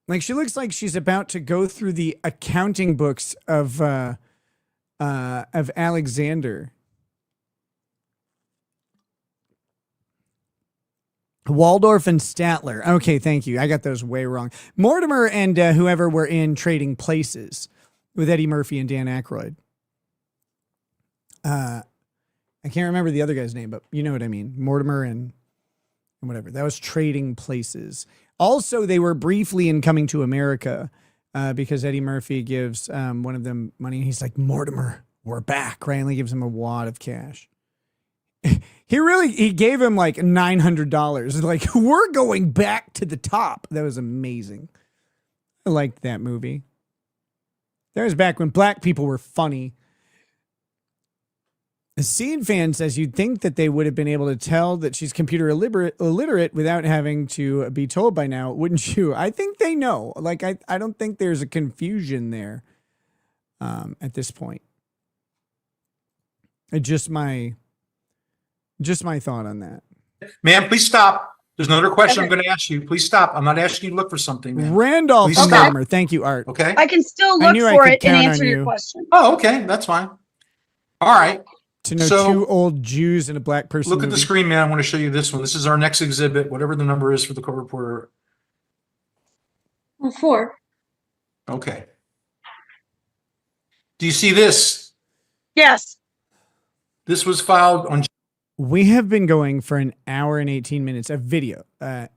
Like, she looks like she's about to go through the accounting books of of Alexander. Waldorf and Statler. Okay, thank you. I got those way wrong. Mortimer and whoever were in Trading Places with Eddie Murphy and Dan Aykroyd. I can't remember the other guy's name, but you know what I mean. Mortimer and whatever. That was Trading Places. Also, they were briefly in Coming to America because Eddie Murphy gives one of them money. And he's like, Mortimer, we're back, right? And he gives him a wad of cash. He gave him like $900. Like, we're going back to the top. That was amazing. I liked that movie. That was back when black people were funny. A Scene fan says you'd think that they would have been able to tell that she's computer illiterate without having to be told by now, wouldn't you? I think they know. Like, I don't think there's a confusion there at this point. Just my thought on that. Ma'am, please stop. There's another question I'm going to ask you. Please stop. I'm not asking you to look for something, ma'am. Randolph Please stop. Summer. Thank you, Art. Okay. I can still look for it and answer your question. Oh, okay. That's fine. All right. To know two old Jews and a black person. Look at the screen, man. I want to show you this one. This is our next exhibit, whatever the number is for the court reporter. 4. Okay. Do you see this? Yes. This was filed on. We have been going for an hour and 18 minutes of video,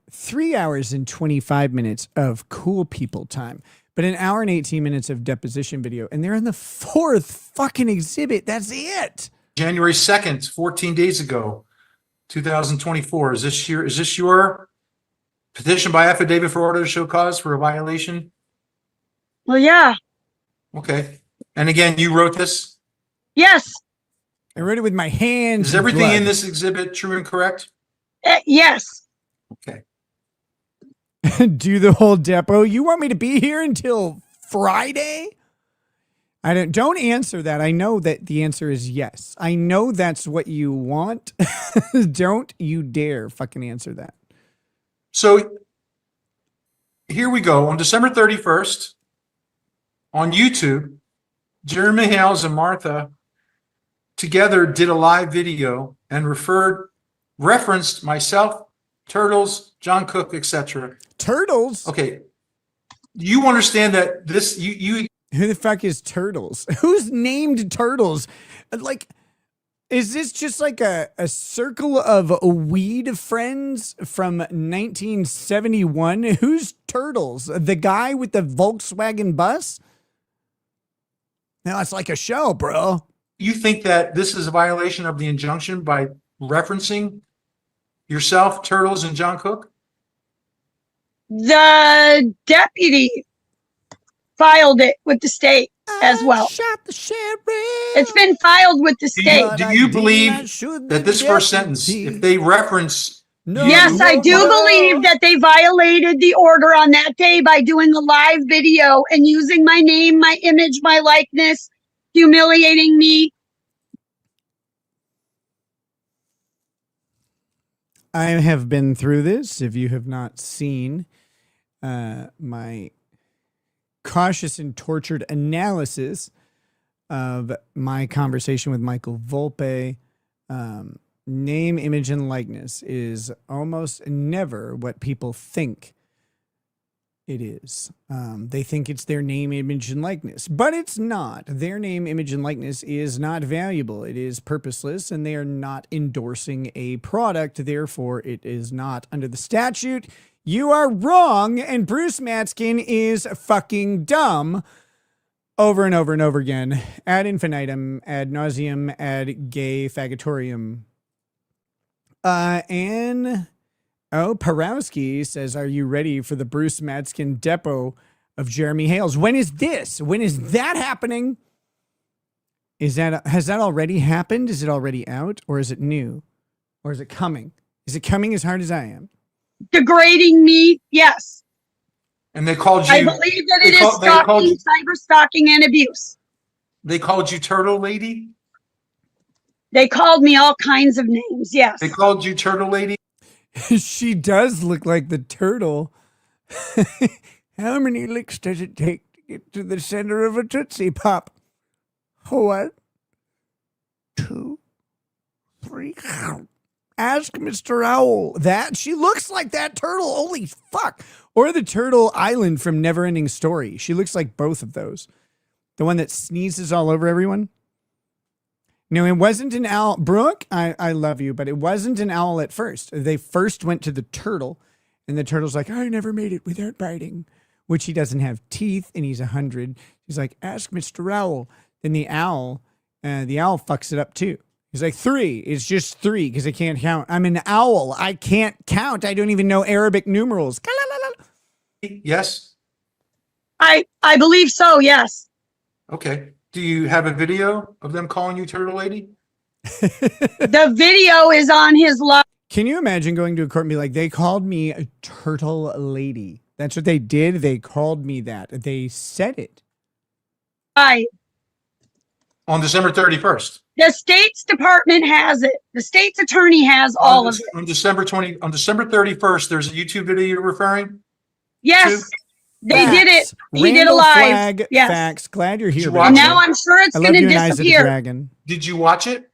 3 hours and 25 minutes of cool people time, but an hour and 18 minutes of deposition video. And they're in the 4th fucking exhibit. That's it. January 2nd, 14 days ago, 2024. Is this your petition by affidavit for order to show cause for a violation? Well, yeah. Okay. And again, you wrote this? Yes. I wrote it with my hands. Is everything in this exhibit true and correct? Yes. Okay. Do the whole depot. You want me to be here until Friday? Don't answer that. I know that the answer is yes. I know that's what you want. Don't you dare fucking answer that. So here we go. On December 31st, on YouTube, Jeremy Hales and Martha together did a live video and referenced myself, Turtles, John Cook, etc. Turtles? Okay. You understand that this, you who the fuck is Turtles? Who's named Turtles? Like, is this just like a circle of weed friends from 1971? Who's Turtles? The guy with the Volkswagen bus? No, it's like a show, bro. You think that this is a violation of the injunction by referencing yourself, Turtles, and John Cook? The deputy filed it with the state as well. Shot the sheriff. It's been filed with the state. Do you believe that this first sentence, if they reference... Yes, I do believe that they violated the order on that day by doing a live video and using my name, my image, my likeness, humiliating me. I have been through this. If you have not seen my cautious and tortured analysis of my conversation with Michael Volpe, name, image, and likeness is almost never what people think it is. They think it's their name, image, and likeness, but it's not. Their name, image, and likeness is not valuable. It is purposeless, and they are not endorsing a product. Therefore, it is not under the statute. You are wrong, and Bruce Matskin is fucking dumb over and over and over again. Ad infinitum, ad nauseum, ad gay faggotorium. And Porowski says, are you ready for the Bruce Matskin depot of Jeremy Hales? When is this? When is that happening? Has that already happened? Is it already out? Or is it new? Or is it coming? Is it coming as hard as I am? Degrading me, yes. And they called you... I believe that it is stalking, cyber stalking, and abuse. They called you Turtle Lady? They called me all kinds of names, yes. They called you Turtle Lady? She does look like the turtle. How many licks does it take to get to the center of a Tootsie Pop? 1, 2, 3. Ask Mr. Owl. That she looks like that turtle. Holy fuck. Or the turtle island from Neverending Story. She looks like both of those. The one that sneezes all over everyone. No, it wasn't an owl. Brooke, I love you, but it wasn't an owl at first. They first went to the turtle, and the turtle's like, I never made it without biting, which he doesn't have teeth, and he's 100. He's like, ask Mr. Owl. Then the owl fucks it up too. He's like, 3. It's just 3 because I can't count. I'm an owl. I can't count. I don't even know Arabic numerals. Yes. I believe so. Yes. Okay. Do you have a video of them calling you Turtle Lady? The video is on his live. Can you imagine going to a court and be like, they called me a Turtle Lady? That's what they did. They called me that. They said it. On December 31st. The state's department has it. The state's attorney has all of it. On December 31st, there's a YouTube video you're referring? Yes. They Facts. did it. He Randall did a live. Flag, yes. Facts. Glad you're here. And now I'm sure it's I going love to you and Eyes of the disappear. Dragon. Did you watch it?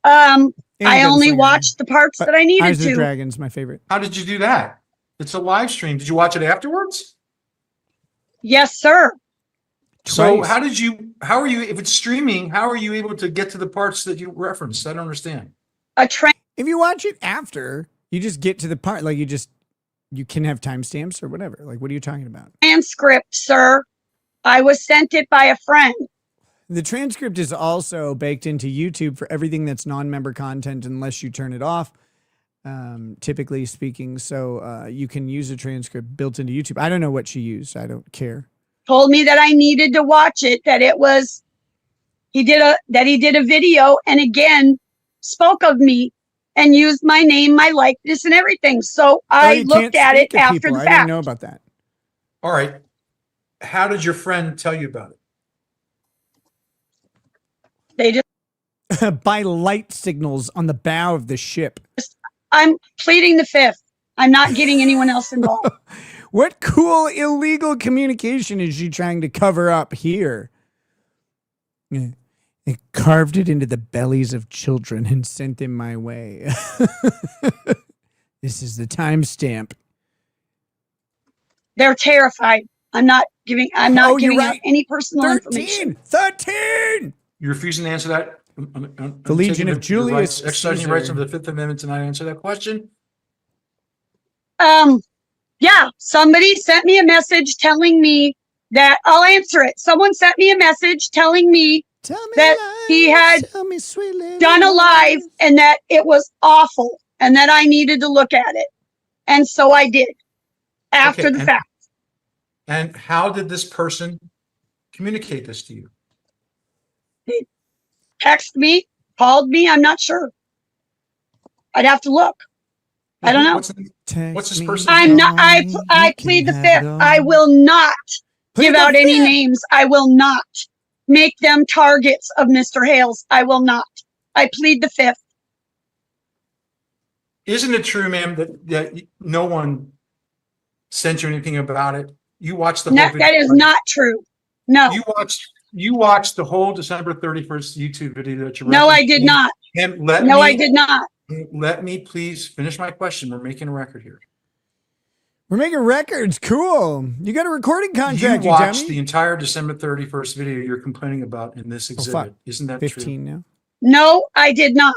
I Good only singer. watched the parts that I needed Eyes of the to. Dragon's my favorite. How did you do that? It's a live stream. Did you watch it afterwards? Yes, sir. So Twice. how are you, if it's streaming, how are you able to get to the parts that you referenced? I don't understand. If you watch it after, you just get to the part, like you can have timestamps or whatever. Like, what are you talking about? Transcript, sir. I was sent it by a friend. The transcript is also baked into YouTube for everything that's non-member content unless you turn it off, typically speaking. So you can use a transcript built into YouTube. I don't know what she used. I don't care. Told me that I needed to watch it, that he did a video and again spoke of me and used my name, my likeness and everything. So I looked at it after the fact. I didn't know about that. All right. How did your friend tell you about it? They just by light signals on the bow of the ship. I'm pleading the fifth. I'm not getting anyone else involved. What cool illegal communication is she trying to cover up here? They carved it into the bellies of children and sent them my way. This is the timestamp. They're terrified. I'm not giving out any personal 13, information. 13! You're refusing to answer that? The Legion of Julius Exercising your rights Caesar. under the Fifth Amendment to not answer that question? Yeah, somebody sent me a message telling me that I'll answer it. Someone sent me a message telling me that he had done a live and that it was awful and that I needed to look at it. And so I did after the fact. And how did this person communicate this to you? They texted me, called me. I'm not sure. I'd have to look. I don't know. What's this person? I'm not. I plead the fifth. I will not give out any names. I will not make them targets of Mr. Hales. I will not. I plead the fifth. Isn't it true, ma'am, that no one sent you anything about it? You watched the whole video. That is not true. No. You watched the whole December 31st YouTube video that you No, I did not. And I did not. Let me please finish my question. We're making a record here. We're making records. Cool. You got a recording contract. You watched the entire December 31st video you're complaining about in this exhibit. Isn't that 15 true? now. No, I did not.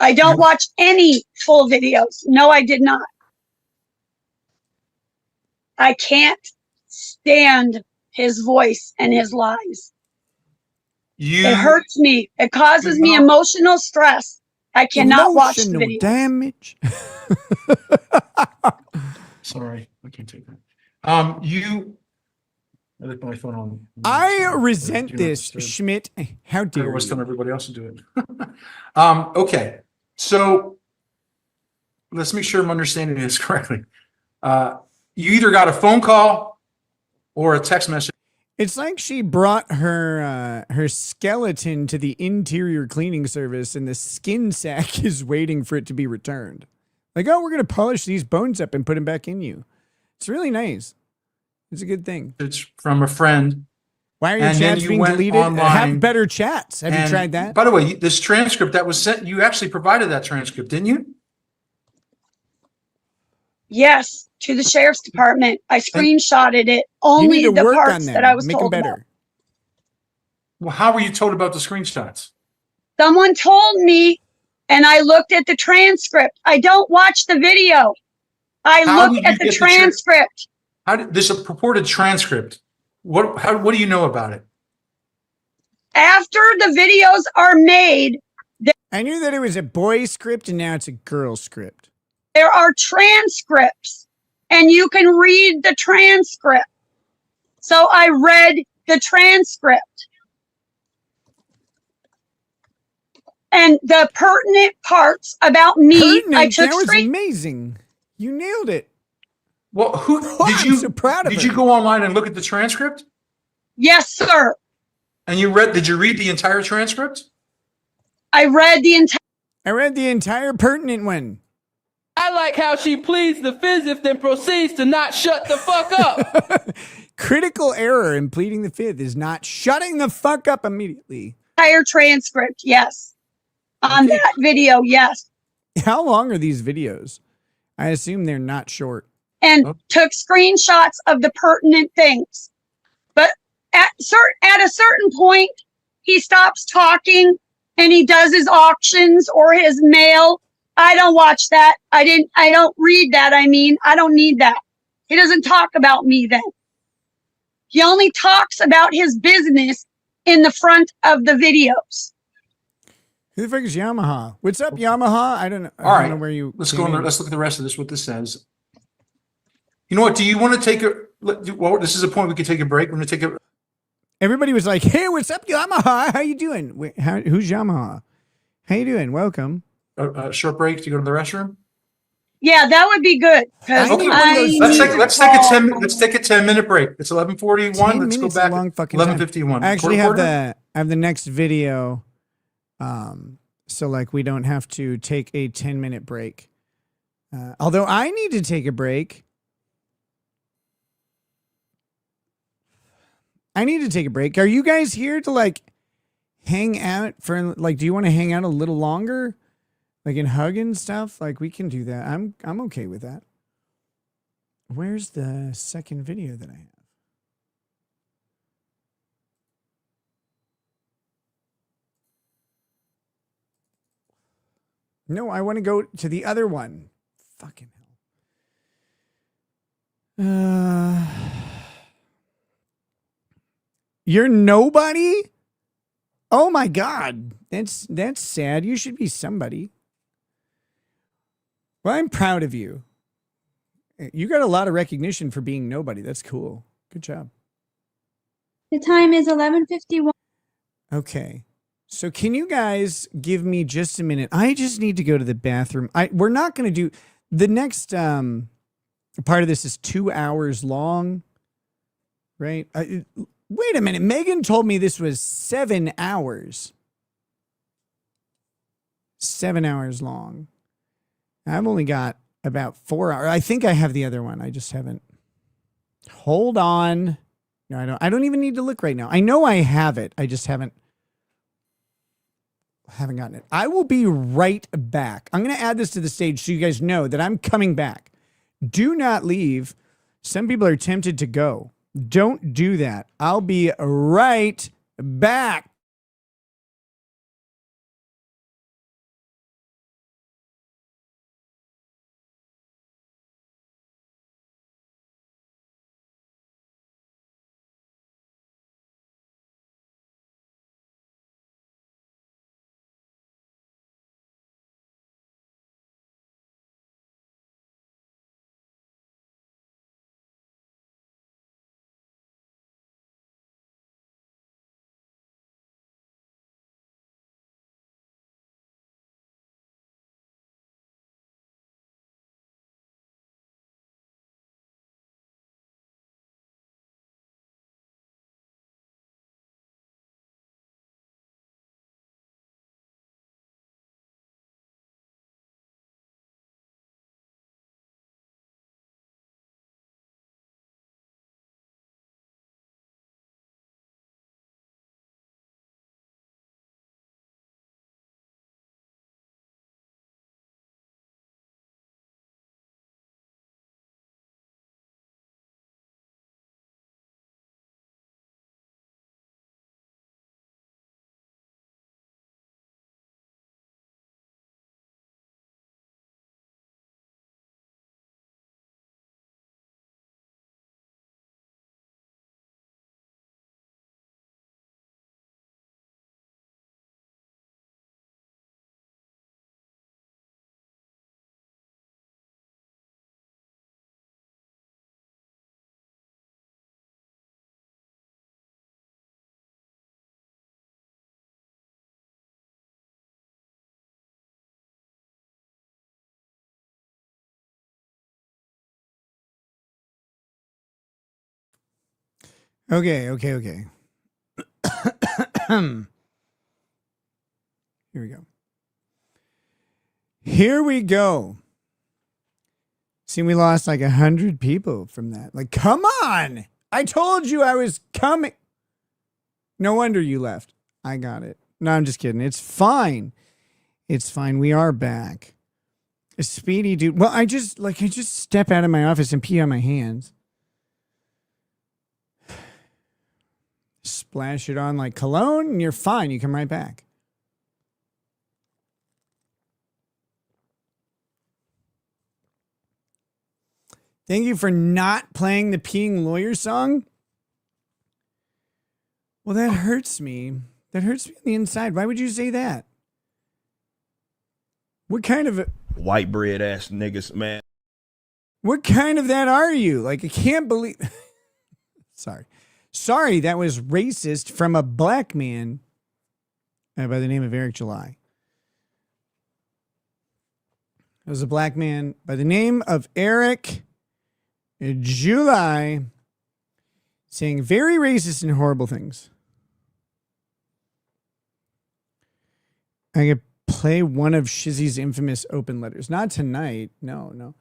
I don't watch any full videos. No, I did not. I can't stand his voice and his lies. It hurts me. It causes me emotional stress. I cannot watch the video. Damage. Sorry, I can't take that. I left my phone on. I resent this, Schmidt. How dare you? I was telling everybody else to do it. Okay, so let's make sure I'm understanding this correctly. You either got a phone call or a text message. It's like she brought her skeleton to the interior cleaning service and the skin sack is waiting for it to be returned. Like, oh, we're going to polish these bones up and put them back in you. It's really nice. It's a good thing. It's from a friend. Why are your And then chats you being went deleted? online. Have better chats. Have you And tried that? By the way, this transcript that was sent, you actually provided that transcript, didn't you? Yes, to the sheriff's department. I screenshotted it. Only to the work on parts them. that I was Make them told better. about. Well, how were you told about the screenshots? Someone told me, and I looked at the transcript. I don't watch the video. I How look did you at the get the transcript. How did this a purported transcript? What do you know about it? After the videos are made, I knew that it was a boy script and now it's a girl script. there are transcripts, and you can read the transcript. So I read the transcript. And the pertinent parts about me, I took That was screen. amazing. You nailed it. Well, who did I'm you so proud of did her. you go online and look at the transcript? Yes, sir. And did you read the entire transcript? I read the entire pertinent one. I like how she pleads the fifth, then proceeds to not shut the fuck up. Critical error in pleading the fifth is not shutting the fuck up immediately. entire transcript, yes. On that video, yes. How long are these videos? I assume they're not short. And took screenshots of the pertinent things. But at a certain point, he stops talking and he does his auctions or his mail. I don't watch that. I don't read that. I don't need that. He doesn't talk about me then. He only talks about his business in the front of the videos. Who the fuck is Yamaha? What's up, Yamaha? I don't know. All right. Know where you. Let's go. Let's look at the rest of this. What this says. You know what? Do you want to take a? Well, this is a point we could take a break. We're going to take a. Everybody was like, "Hey, what's up, Yamaha? How you doing? Wait, who's Yamaha? How you doing? Welcome." A short break to go to the restroom. Yeah, that would be good. Okay, let's take a 10-minute break. It's 11:41. Let's go back. 11:51. I actually have the next video. So like we don't have to take a 10-minute break. Although I need to take a break. Are you guys here to like hang out for like, do you want to hang out a little longer? Like and hug and stuff? Like we can do that. I'm okay with that. Where's the second video that I have? No, I want to go to the other one. Fucking hell. You're nobody? Oh my God. That's sad. You should be somebody. Well, I'm proud of you. You got a lot of recognition for being nobody. That's cool. Good job. The time is 11:51. Okay. So can you guys give me just a minute? I just need to go to the bathroom. We're not going to do the next part of this is 2 hours long, right? Wait a minute. Megan told me this was 7 hours. 7 hours long. I've only got about 4 hours. I think I have the other one. I just haven't. Hold on. No, I don't even need to look right now. I know I have it. I just haven't gotten it. I will be right back. I'm going to add this to the stage so you guys know that I'm coming back. Do not leave. Some people are tempted to go. Don't do that. I'll be right back. Okay. Here we go. See, we lost like 100 people from that. Like, come on. I told you I was coming. No wonder you left. I got it. No, I'm just kidding. It's fine. It's fine. We are back. A speedy dude. Well, I just step out of my office and pee on my hands. Splash it on like cologne and you're fine. You come right back. Thank you for not playing the peeing lawyer song. Well, that hurts me. That hurts me on the inside. Why would you say that? What kind of white bread ass niggas, man? What kind of that are you? Like, I can't believe. Sorry, that was racist from a black man by the name of Eric July. It was a black man by the name of Eric July saying very racist and horrible things. I could play one of Shizzy's infamous open letters. Not tonight. No.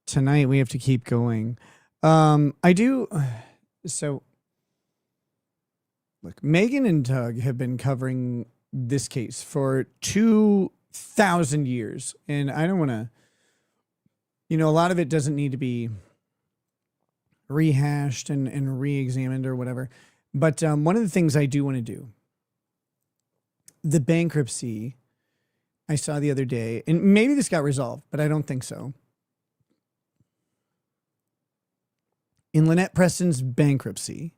Tonight we have to keep going. I do. So, look, Megan and Doug have been covering this case for 2,000 years. And I don't want to, a lot of it doesn't need to be rehashed and re-examined or whatever. But one of the things I do want to do, the bankruptcy I saw the other day, and maybe this got resolved, but I don't think so. In Lynette Preston's bankruptcy,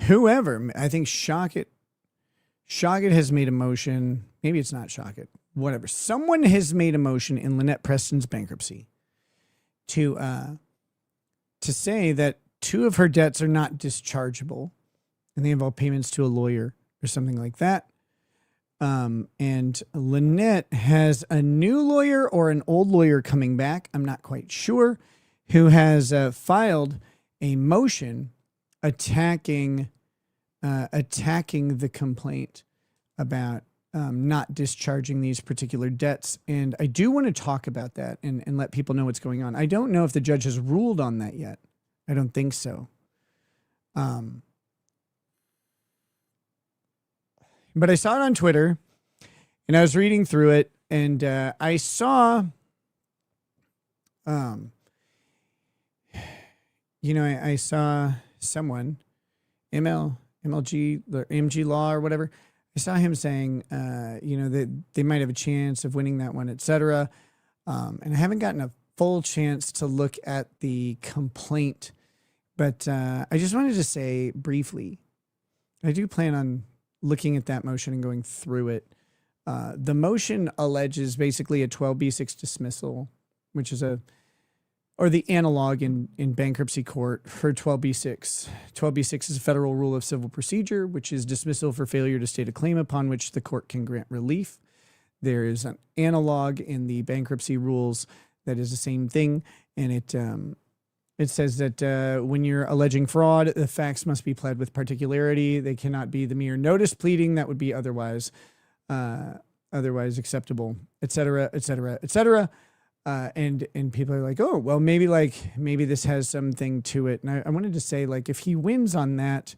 whoever, I think Shockett has made a motion. Maybe it's not Shockett. Whatever. Someone has made a motion in Lynette Preston's bankruptcy to say that 2 of her debts are not dischargeable, and they involve payments to a lawyer or something like that. And Lynette has a new lawyer or an old lawyer coming back, I'm not quite sure, who has filed a motion attacking the complaint about not discharging these particular debts. And I do want to talk about that and let people know what's going on. I don't know if the judge has ruled on that yet. I don't think so. But I saw it on Twitter, and I was reading through it, and I saw, I saw someone, MG Law or whatever. I saw him saying, that they might have a chance of winning that one, etc. And I haven't gotten a full chance to look at the complaint, but I just wanted to say briefly, I do plan on looking at that motion and going through it. The motion alleges basically a 12B6 dismissal, which is the analog in bankruptcy court for 12B6. 12B6 is a federal rule of civil procedure, which is dismissal for failure to state a claim upon which the court can grant relief. There is an analog in the bankruptcy rules that is the same thing, and it says that when you're alleging fraud, the facts must be pled with particularity. They cannot be the mere notice pleading that would be otherwise acceptable, et cetera, et cetera, et cetera. And people are like, oh, well, maybe this has something to it. And I wanted to say, like, if he wins on that,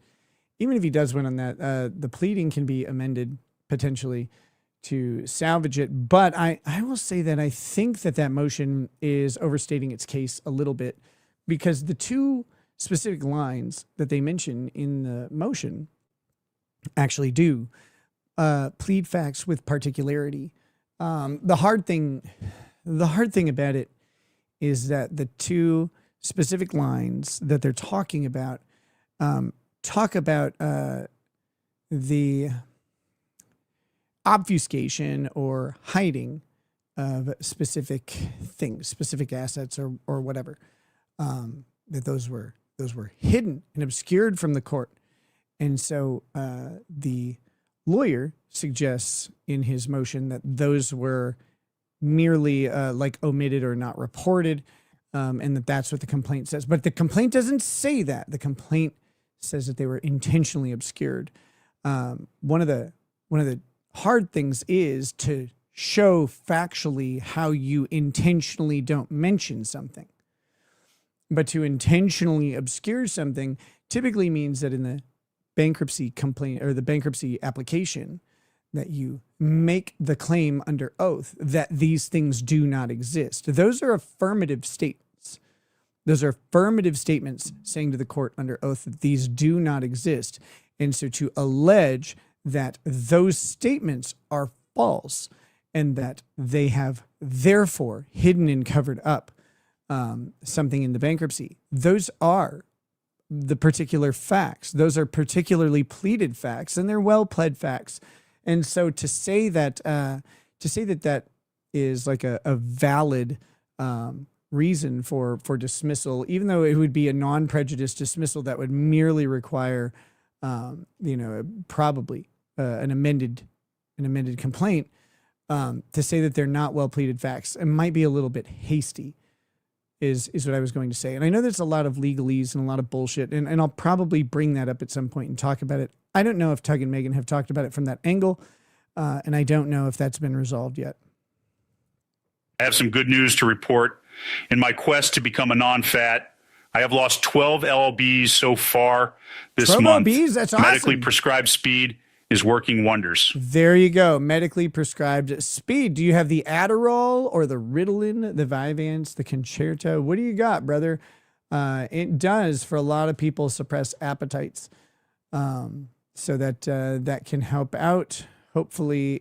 even if he does win on that, the pleading can be amended potentially to salvage it. But I will say that I think that motion is overstating its case a little bit, because the 2 specific lines that they mention in the motion actually do plead facts with particularity. The hard thing about it is that the 2 specific lines that they're talking about talk about the obfuscation or hiding of specific things, specific assets or whatever. That those were hidden and obscured from the court. And so the lawyer suggests in his motion that those were merely like omitted or not reported. and that's what the complaint says. But the complaint doesn't say that. The complaint says that they were intentionally obscured. One of the hard things is to show factually how you intentionally don't mention something. But to intentionally obscure something typically means that in the bankruptcy complaint or the bankruptcy application, that you make the claim under oath that these things do not exist. Those are affirmative statements. Those are affirmative statements saying to the court under oath that these do not exist. And so to allege that those statements are false and that they have therefore hidden and covered up something in the bankruptcy, those are the particular facts. Those are particularly pleaded facts, and they're well pled facts. And so to say that that is like a valid reason for dismissal, even though it would be a non-prejudice dismissal that would merely require, probably an amended complaint, to say that they're not well pleaded facts, it might be a little bit hasty. Is what I was going to say. And I know there's a lot of legalese and a lot of bullshit, and I'll probably bring that up at some point and talk about it. I don't know if Tug and Megan have talked about it from that angle, and I don't know if that's been resolved yet. I have some good news to report. In my quest to become a non-fat, I have lost 12 lbs so far this 12 month. lbs? That's awesome. Medically prescribed speed is working wonders. There you go. Medically prescribed speed. Do you have the Adderall or the Ritalin, the Vyvanse, the Concerto? What do you got, brother? It does, for a lot of people, suppress appetites. So that can help out. Hopefully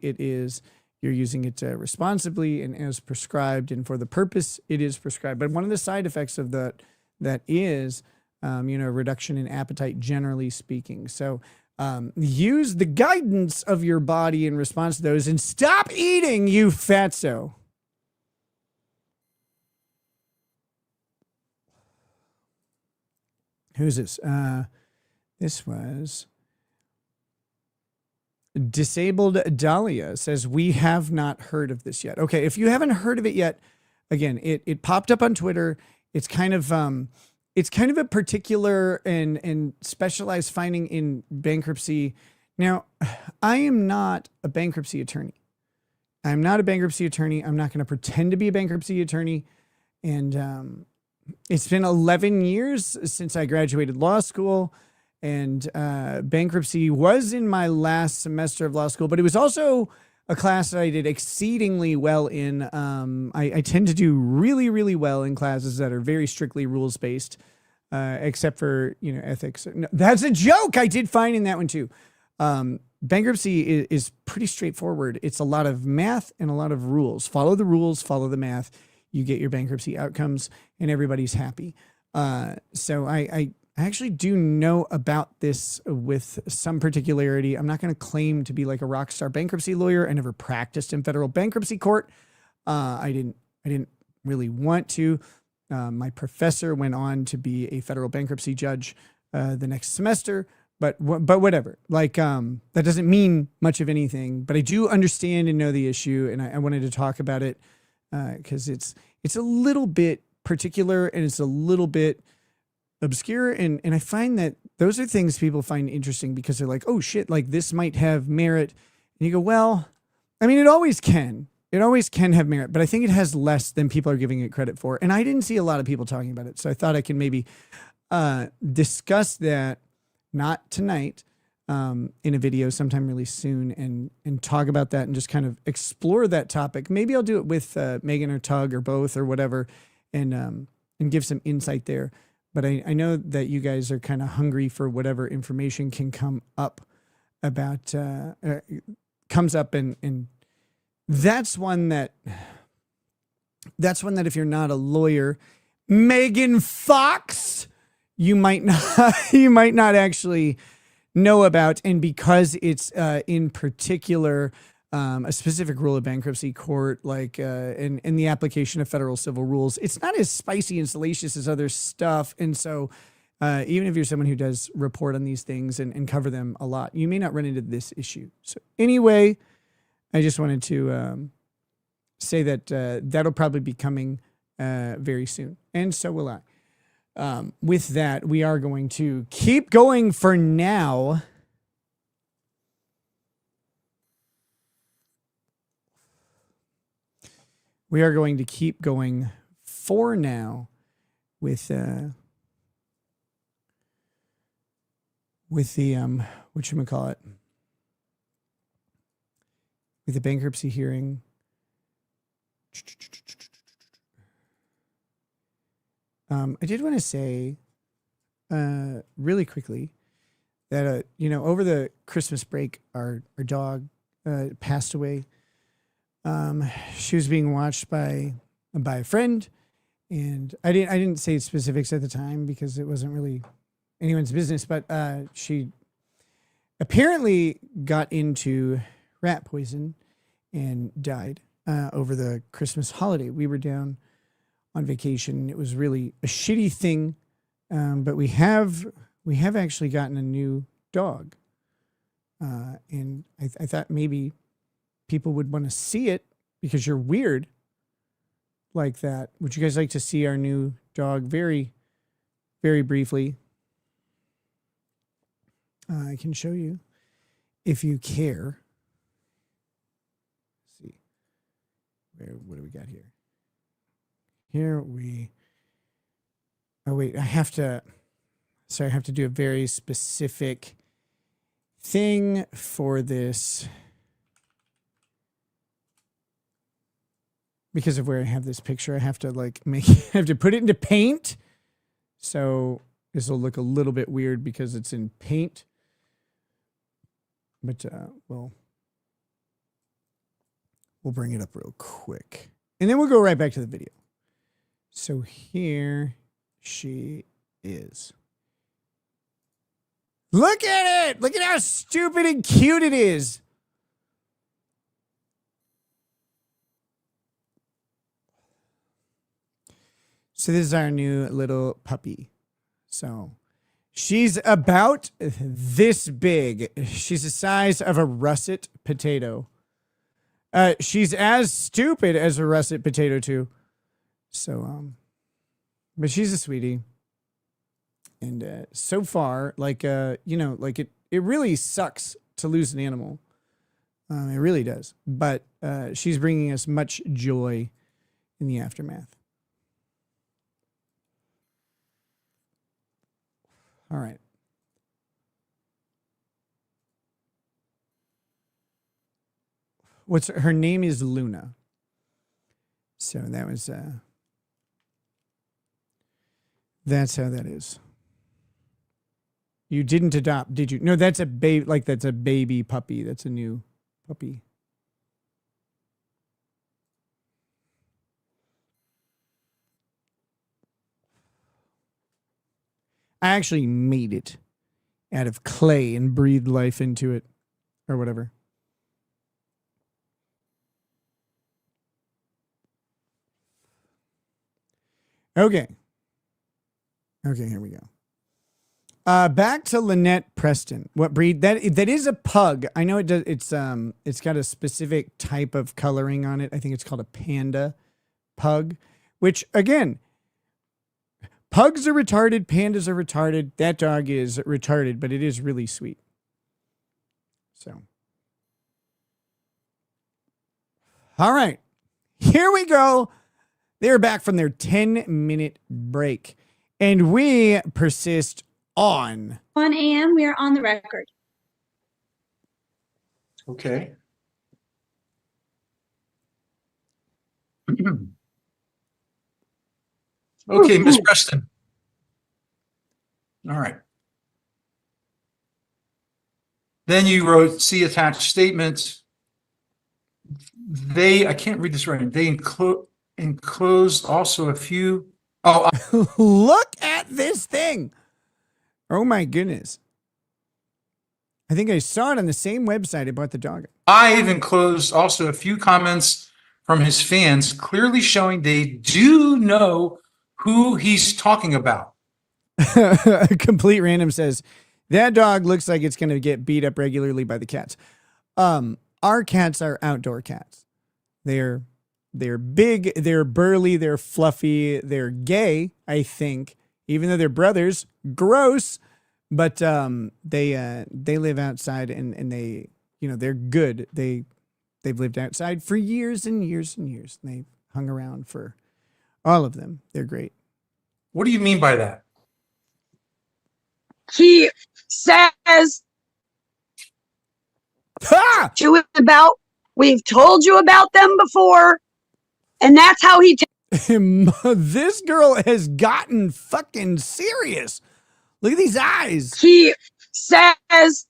you're using it responsibly and as prescribed and for the purpose it is prescribed. But one of the side effects of that is, a reduction in appetite, generally speaking. So use the guidance of your body in response to those and stop eating, you fatso. Who's this? This was Disabled Dahlia says, we have not heard of this yet. Okay, if you haven't heard of it yet, again, it popped up on Twitter. It's kind of a particular and specialized finding in bankruptcy. Now, I am not a bankruptcy attorney. I'm not a bankruptcy attorney. I'm not going to pretend to be a bankruptcy attorney. And it's been 11 years since I graduated law school. And bankruptcy was in my last semester of law school, but it was also a class that I did exceedingly well in. I tend to do really, really well in classes that are very strictly rules-based, except for, ethics. No, that's a joke. I did fine in that one too. Bankruptcy is pretty straightforward. It's a lot of math and a lot of rules. Follow the rules, follow the math. You get your bankruptcy outcomes and everybody's happy. So I actually do know about this with some particularity. I'm not going to claim to be like a rock star bankruptcy lawyer. I never practiced in federal bankruptcy court. I didn't really want to. My professor went on to be a federal bankruptcy judge the next semester, but whatever. Like that doesn't mean much of anything. But I do understand and know the issue, and I wanted to talk about it because it's a little bit particular and it's a little bit obscure, and I find that those are things people find interesting because they're like, oh shit, like this might have merit. And you go, well, I mean, it always can have merit, but I think it has less than people are giving it credit for. And I didn't see a lot of people talking about it. So I thought I can maybe discuss that, not tonight, in a video sometime really soon, and talk about that and just kind of explore that topic. Maybe I'll do it with Megan or Tug or both or whatever, and give some insight there. But I know that you guys are kind of hungry for whatever information can come up about, comes up. And that's one that if you're not a lawyer, Megan Fox, you might not actually know about. And because it's in particular a specific rule of bankruptcy court, like in the application of federal civil rules, it's not as spicy and salacious as other stuff. And so even if you're someone who does report on these things and cover them a lot, you may not run into this issue. So anyway, I just wanted to say that that'll probably be coming very soon. And so will I. With that, we are going to keep going for now. We are going to keep going for now with the whatchamacallit, with the bankruptcy hearing. I did want to say really quickly that over the Christmas break, our dog passed away. She was being watched by a friend, and I didn't say specifics at the time because it wasn't really anyone's business, but she apparently got into rat poison and died over the Christmas holiday. We were down on vacation. It was really a shitty thing, but we have actually gotten a new dog, and I thought maybe people would want to see it because you're weird like that. Would you guys like to see our new dog very, very briefly? I can show you if you care. Let's see. What do we got here? Oh wait, I have to do a very specific thing for this because of where I have this picture. I have to I have to put it into paint. So this will look a little bit weird because it's in paint. But we'll bring it up real quick. And then we'll go right back to the video. So here she is. Look at it! Look at how stupid and cute it is. So this is our new little puppy. So she's about this big. She's the size of a russet potato. She's as stupid as a russet potato too. So, but she's a sweetie. And so far, it really sucks to lose an animal. It really does. But she's bringing us much joy in the aftermath. All right. Her name is Luna. So that was that's how that is. You didn't adopt, did you? No, that's a baby, that's a baby puppy. That's a new puppy. I actually made it out of clay and breathed life into it or whatever. Okay. Okay, here we go. Back to Lynette Preston. What breed? That is a pug. I know it does. It's got a specific type of coloring on it. I think it's called a panda pug, which again, pugs are retarded, pandas are retarded. That dog is retarded, but it is really sweet. So, all right, here we go. They're back from their 10-minute break, and we persist on 1 a.m. We are on the record. Okay. Okay, Ms. Preston. All right. Then you wrote, see attached statements. I can't read this right. They enclosed also a few. Oh, look at this thing. Oh my goodness. I think I saw it on the same website I bought the dog. I've enclosed also a few comments from his fans, clearly showing they do know who he's talking about. Complete Random says, that dog looks like it's going to get beat up regularly by the cats. Our cats are outdoor cats. They're They're big, they're burly, they're fluffy, they're gay, I think, even though they're brothers. Gross. But they live outside and they, you know, they're good. They've lived outside for years and years and years. And they've hung around for all of them. They're great. What do you mean by that? He says we've told you about them before, and that's how he this girl has gotten fucking serious. Look at these eyes. He says,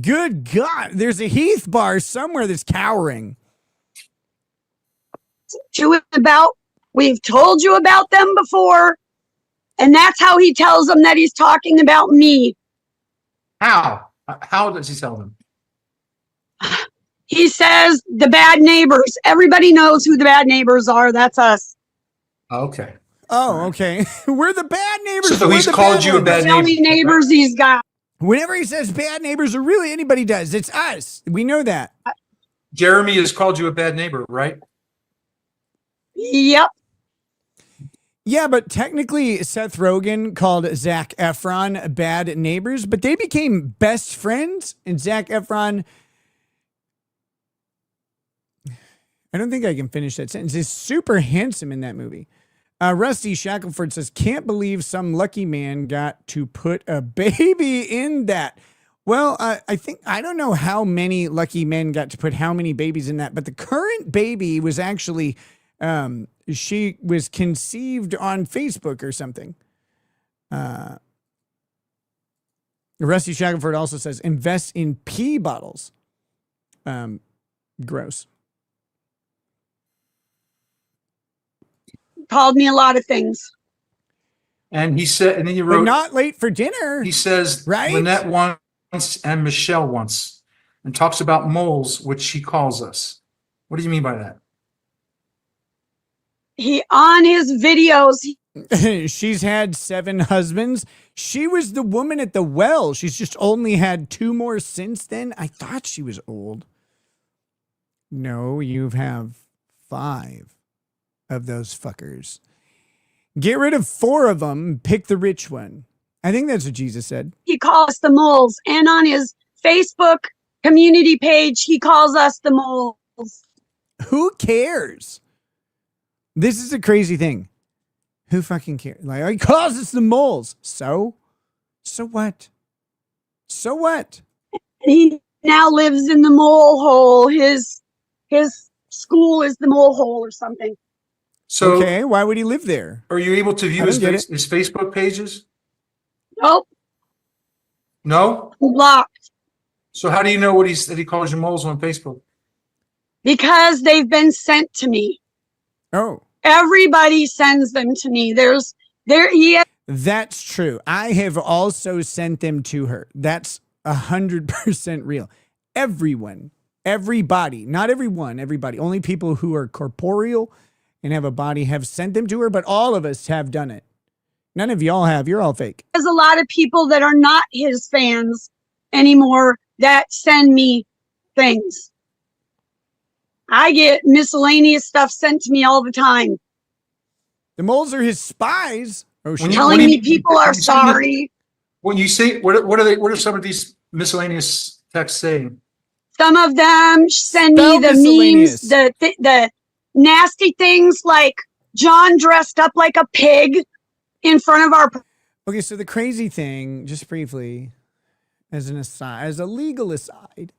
good God, there's a Heath bar somewhere that's cowering. We've told you about them before, and that's how he tells them that he's talking about me. How? How does he tell them? He says the bad neighbors. Everybody knows who the bad neighbors are. That's us. Okay. Oh, okay. We're the bad neighbors. So he's called you a bad neighbor. The only neighbors he's got. Whenever he says bad neighbors, or really anybody does, it's us. We know that. Jeremy has called you a bad neighbor, right? Yep. Yeah, but technically Seth Rogen called Zac Efron bad neighbors, but they became best friends, and Zac Efron, I don't think I can finish that sentence, is super handsome in that movie. Rusty Shackelford says, can't believe some lucky man got to put a baby in that. Well, I don't know how many lucky men got to put how many babies in that, but the current baby was actually, she was conceived on Facebook or something. Rusty Shackelford also says, invest in pee bottles. Gross. Called me a lot of things. And he said, and then you wrote, but not late for dinner. He says, right? Lynette once and Michelle once, and talks about moles, which she calls us. What do you mean by that? He on his videos. She's had 7 husbands. She was the woman at the well. She's just only had 2 more since then. I thought she was old. No, you have 5 of those fuckers. Get rid of 4 of them. Pick the rich one. I think that's what Jesus said. He calls us the moles. And on his Facebook community page, he calls us the moles. Who cares? This is a crazy thing. Who fucking cares? Like, he calls us the moles. So what? So what? He now lives in the mole hole. His school is the mole hole or something. So, okay, why would he live there? Are you able to view his Facebook pages? Nope. No? Blocked. So how do you know that he calls you moles on Facebook? Because they've been sent to me. Oh. Everybody sends them to me. That's true. I have also sent them to her. That's 100% real. Everyone, everybody, not everyone, everybody, only people who are corporeal and have a body have sent them to her, but all of us have done it. None of y'all have. You're all fake. There's a lot of people that are not his fans anymore that send me things. I get miscellaneous stuff sent to me all the time. The moles are his spies. Oh, telling me people are sorry. When you say, what are some of these miscellaneous texts saying? Some of them send me the memes, the nasty things like John dressed up like a pig in front of our. Okay, so the crazy thing, just briefly, as an aside, as a legal aside,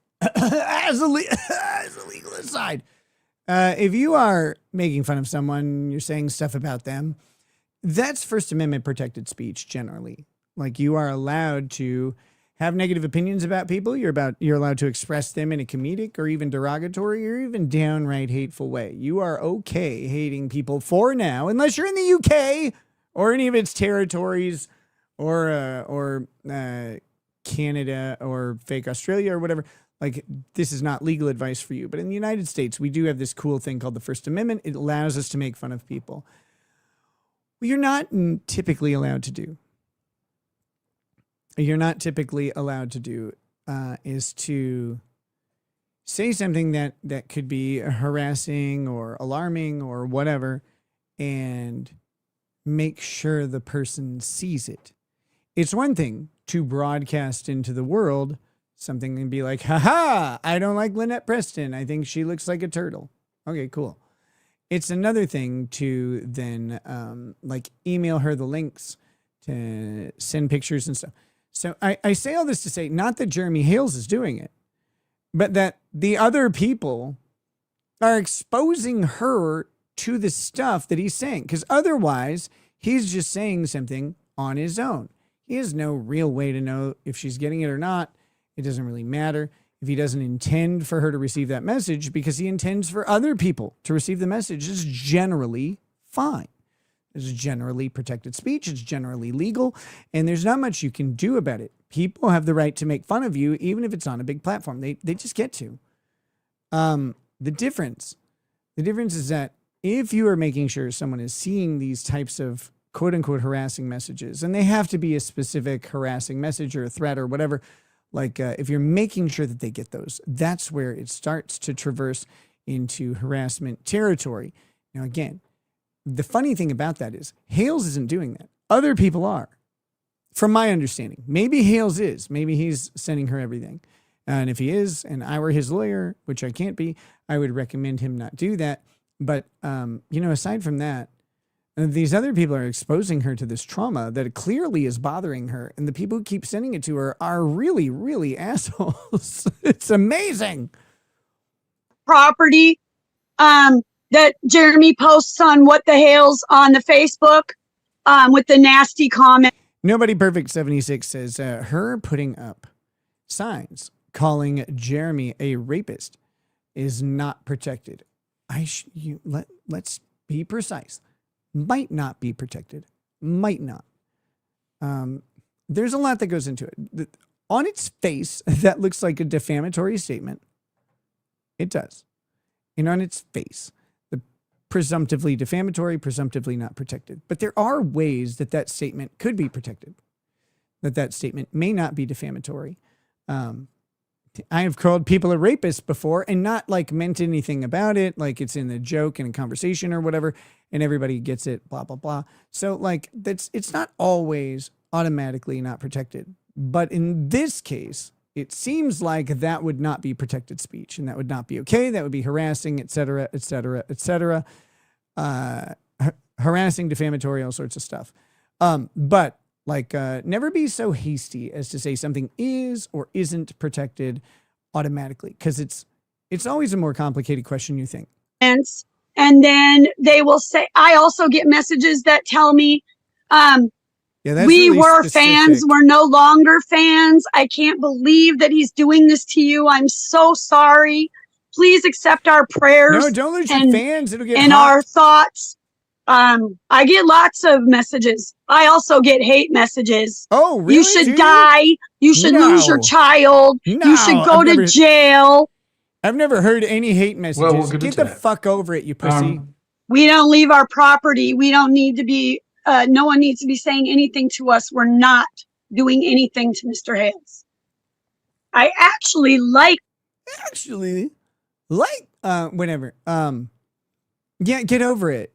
if you are making fun of someone, you're saying stuff about them, that's First Amendment protected speech generally. Like, you are allowed to have negative opinions about people. You're allowed to express them in a comedic or even derogatory or even downright hateful way. You are okay hating people for now, unless you're in the UK or any of its territories or Canada or fake Australia or whatever. Like, this is not legal advice for you. But in the United States, we do have this cool thing called the First Amendment. It allows us to make fun of people. What you're not typically allowed to do is to say something that could be harassing or alarming or whatever, and make sure the person sees it. It's one thing to broadcast into the world something and be like, haha, I don't like Lynette Preston. I think she looks like a turtle. Okay, cool. It's another thing to then like email her the links, to send pictures and stuff. So I say all this to say, not that Jeremy Hales is doing it, but that the other people are exposing her to the stuff that he's saying. Because otherwise, he's just saying something on his own. He has no real way to know if she's getting it or not. It doesn't really matter if he doesn't intend for her to receive that message, because he intends for other people to receive the message. It's generally fine. It's generally protected speech. It's generally legal. And there's not much you can do about it. People have the right to make fun of you, even if it's on a big platform. They just get to. The difference is that if you are making sure someone is seeing these types of quote unquote harassing messages, and they have to be a specific harassing message or a threat or whatever, like if you're making sure that they get those, that's where it starts to traverse into harassment territory. Now, again, the funny thing about that is Hales isn't doing that. Other people are, from my understanding. Maybe Hales is. Maybe he's sending her everything. And if he is, and I were his lawyer, which I can't be, I would recommend him not do that. But, aside from that, these other people are exposing her to this trauma that clearly is bothering her. And the people who keep sending it to her are really, really assholes. It's amazing. Property that Jeremy posts on What the Hales on the Facebook with the nasty comment. Nobody Perfect 76 says her putting up signs calling Jeremy a rapist is not protected. Let's be precise. Might not be protected. Might not. There's a lot that goes into it. On its face, that looks like a defamatory statement. It does. And on its face, the presumptively defamatory, presumptively not protected. But there are ways that statement could be protected. That statement may not be defamatory. I have called people a rapist before and not like meant anything about it. Like it's in a joke in a conversation or whatever, and everybody gets it, blah, blah, blah. So like it's not always automatically not protected. But in this case, it seems like that would not be protected speech, and that would not be okay. That would be harassing, et cetera, et cetera, et cetera. Harassing, defamatory, all sorts of stuff. But never be so hasty as to say something is or isn't protected automatically, because it's always a more complicated question you think. And then they will say, I also get messages that tell me, we really were specific. fans, we're no longer fans. I can't believe that he's doing this to you. I'm so sorry. Please accept our prayers. No, don't lose your fans. It'll get and hot. our thoughts. I get lots of messages. I also get hate messages. Oh, really? You should die. You should lose your child. You should go to jail. I've never heard any hate messages. Well, we'll get Get into the that. fuck over it, you pussy. We don't leave our property. We don't need to be, no one needs to be saying anything to us. We're not doing anything to Mr. Hales. I actually like. Whatever. Yeah, get over it.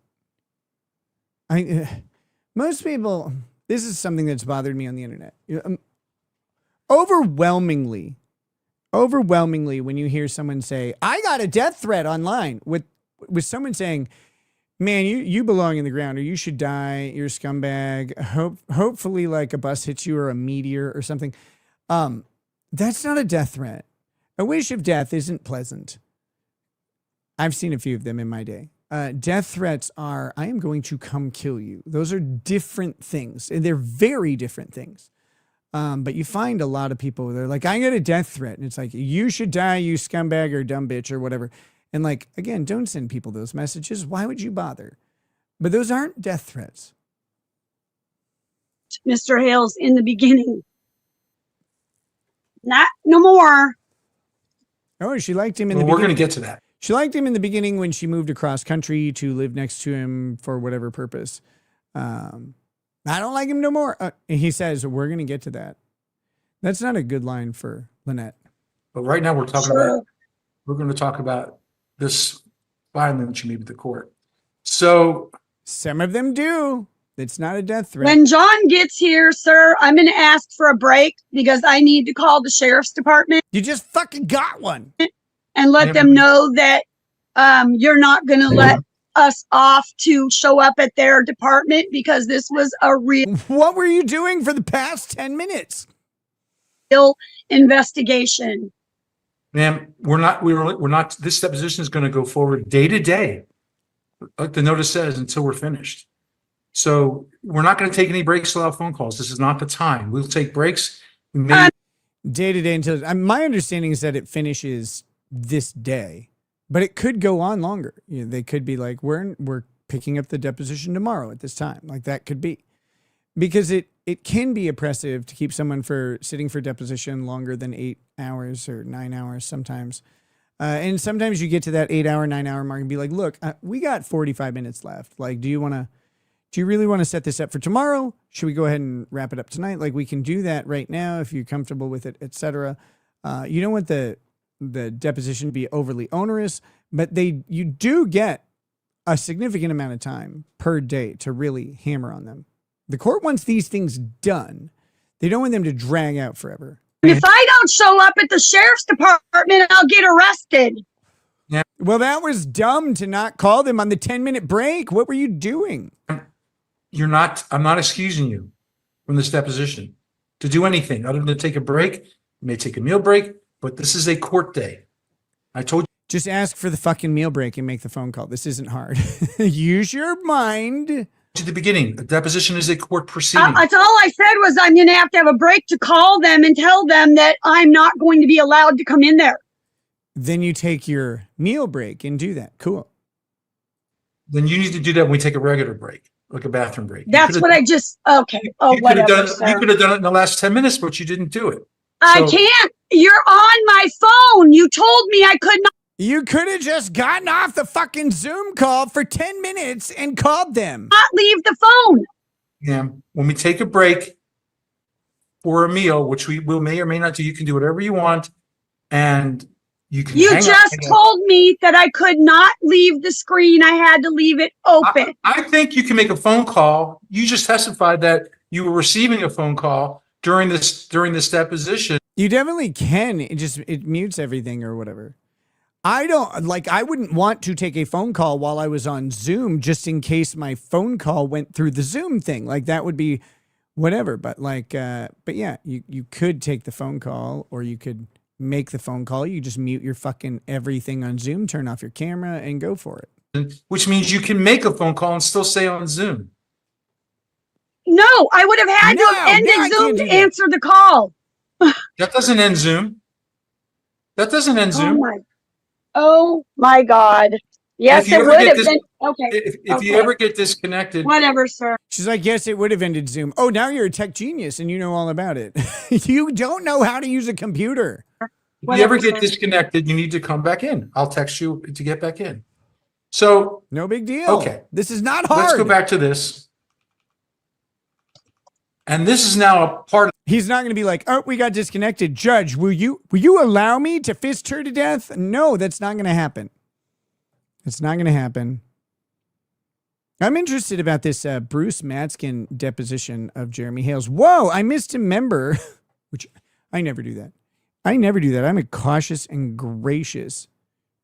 Most people, this is something that's bothered me on the internet. Overwhelmingly, when you hear someone say, I got a death threat online with someone saying, man, you belong in the ground, or you should die, you're a scumbag. Hopefully like a bus hits you or a meteor or something. That's not a death threat. A wish of death isn't pleasant. I've seen a few of them in my day. Death threats are, I am going to come kill you. Those are different things. And they're very different things. But you find a lot of people, they're like, I got a death threat. And it's like, you should die, you scumbag or dumb bitch or whatever. And like, again, don't send people those messages. Why would you bother? But those aren't death threats. Mr. Hales in the beginning. No more. Oh, she liked him in the We're beginning. going to get to that. She liked him in the beginning when she moved across country to live next to him for whatever purpose. I don't like him no more. And he says, we're going to get to that. That's not a good line for Lynette. But right now we're talking we're going to talk about this violence you made with the court. So some of them do. It's not a death threat. When John gets here, sir, I'm going to ask for a break because I need to call the sheriff's department. You just fucking got one. And let them know that you're not going to let us off to show up at their department because this was a real. What were you doing for the past 10 minutes? Investigation. Ma'am, we're not, this deposition is going to go forward day to day, like the notice says, until we're finished. So we're not going to take any breaks without phone calls. This is not the time. We'll take breaks. Day to day until my understanding is that it finishes this day, but it could go on longer. You know, they could be like, we're picking up the deposition tomorrow at this time. Like that could be, because it can be oppressive to keep someone sitting for deposition longer than 8 hours or 9 hours sometimes. And sometimes you get to that 8 hour, 9 hour mark and be like, look, we got 45 minutes left. Like, do you really want to set this up for tomorrow? Should we go ahead and wrap it up tonight? Like, we can do that right now if you're comfortable with it, etc. You don't want the deposition to be overly onerous, but you do get a significant amount of time per day to really hammer on them. The court wants these things done. They don't want them to drag out forever. If I don't show up at the sheriff's department, I'll get arrested. Yeah. Well, that was dumb to not call them on the 10-minute break. What were you doing? I'm not excusing you from this deposition to do anything other than take a break. You may take a meal break, but this is a court day. I told you. Just ask for the fucking meal break and make the phone call. This isn't hard. Use your mind. To the beginning, a deposition is a court proceeding. That's all I said was I'm going to have a break to call them and tell them that I'm not going to be allowed to come in there. Then you take your meal break and do that. Cool. Then you need to do that when we take a regular break, like a bathroom break. That's what I just, okay. Oh, whatever. You could have done it in the last 10 minutes, but you didn't do it. I can't. You're on my phone. You told me I could not. You could have just gotten off the fucking Zoom call for 10 minutes and called them. Not leave the phone. Yeah. When we take a break for a meal, which we will may or may not do, you can do whatever you want. And you can. You just told me that I could not leave the screen. I had to leave it open. I think you can make a phone call. You just testified that you were receiving a phone call during this deposition. You definitely can. It mutes everything or whatever. I wouldn't want to take a phone call while I was on Zoom just in case my phone call went through the Zoom thing. Like that would be whatever. But yeah, you could take the phone call or you could make the phone call. You just mute your fucking everything on Zoom, turn off your camera and go for it. Which means you can make a phone call and still stay on Zoom. No, I would have had to have ended Zoom to answer the call. That doesn't end Zoom. That doesn't end Zoom. Oh my God. Yes, it would have been. Okay. If you ever get disconnected. Whatever, sir. She's like, yes, it would have ended Zoom. Oh, now you're a tech genius and you know all about it. You don't know how to use a computer. If you ever get disconnected, you need to come back in. I'll text you to get back in. So. No big deal. Okay. This is not hard. Let's go back to this. And this is now a part of. He's not going to be like, oh, we got disconnected. Judge, will you allow me to fist her to death? No, that's not going to happen. It's not going to happen. I'm interested about this Bruce Matskin deposition of Jeremy Hales. Whoa, I missed a member, which I never do that. I'm a cautious and gracious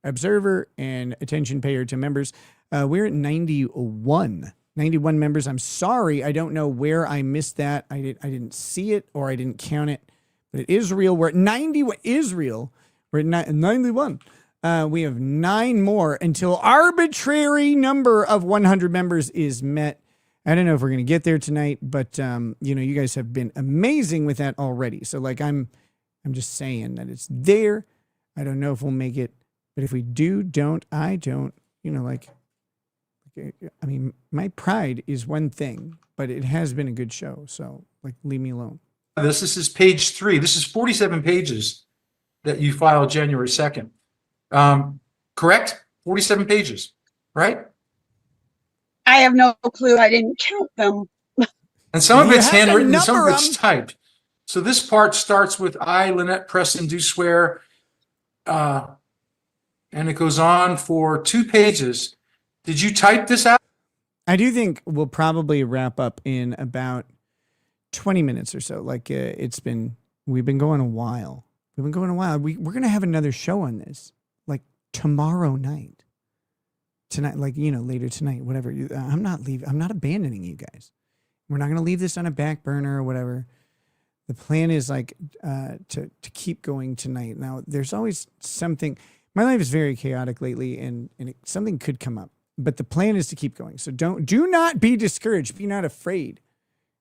observer and attention payer to members. We're at 91 members. I'm sorry. I don't know where I missed that. I didn't see it or I didn't count it, but it is real. We're at 90. What is real? We're at 91. We have 9 more until arbitrary number of 100 members is met. I don't know if we're going to get there tonight, but you guys have been amazing with that already. So like, I'm just saying that it's there. I don't know if we'll make it, but if we do, I don't, I mean, my pride is one thing, but it has been a good show. So like, leave me alone. This is page 3. This is 47 pages that you filed January 2nd. Correct? 47 pages, right? I have no clue. I didn't count them. And some of it's handwritten and some of it's typed. So this part starts with I, Lynette Preston, do swear and it goes on for 2 pages. Did you type this out? I do think we'll probably wrap up in about 20 minutes or so. Like we've been going a while. We're going to have another show on this, like tomorrow night. Tonight, like, later tonight, whatever. I'm not leaving. I'm not abandoning you guys. We're not going to leave this on a back burner or whatever. The plan is like to keep going tonight. Now, there's always something. My life is very chaotic lately, and something could come up. But the plan is to keep going. So do not be discouraged. Be not afraid.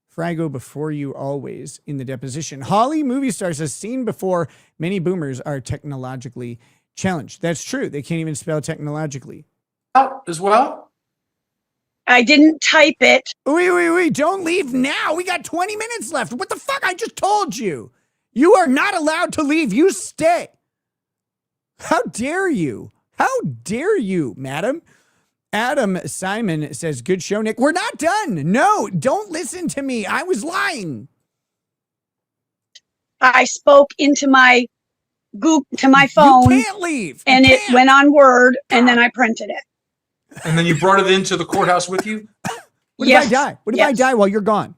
For I go before you always in the deposition. Holly Movie Star says, seen before, many boomers are technologically challenged. That's true. They can't even spell technologically. As well? I didn't type it. Wait. Don't leave now. We got 20 minutes left. What the fuck? I just told you. You are not allowed to leave. You stay. How dare you? How dare you, madam? Adam Simon says, good show, Nick. We're not done. No, don't listen to me. I was lying. I spoke into my to my phone. You can't leave. And it went on Word, and then I printed it. And then you brought it into the courthouse with you? What if I die? What if I die while you're gone?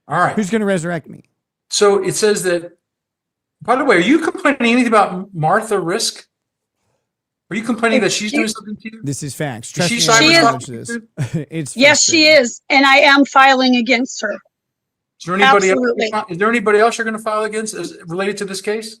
All right. Who's going to resurrect me? So it says that, by the way, are you complaining anything about Martha Risk? Are you complaining that she's doing something to you? This is facts. Is Trust me, she I cyber acknowledge stalking this. you? It's Yes, she is. And I am filing against her. Is there anybody Absolutely. else? Is there anybody else you're going to file against related to this case?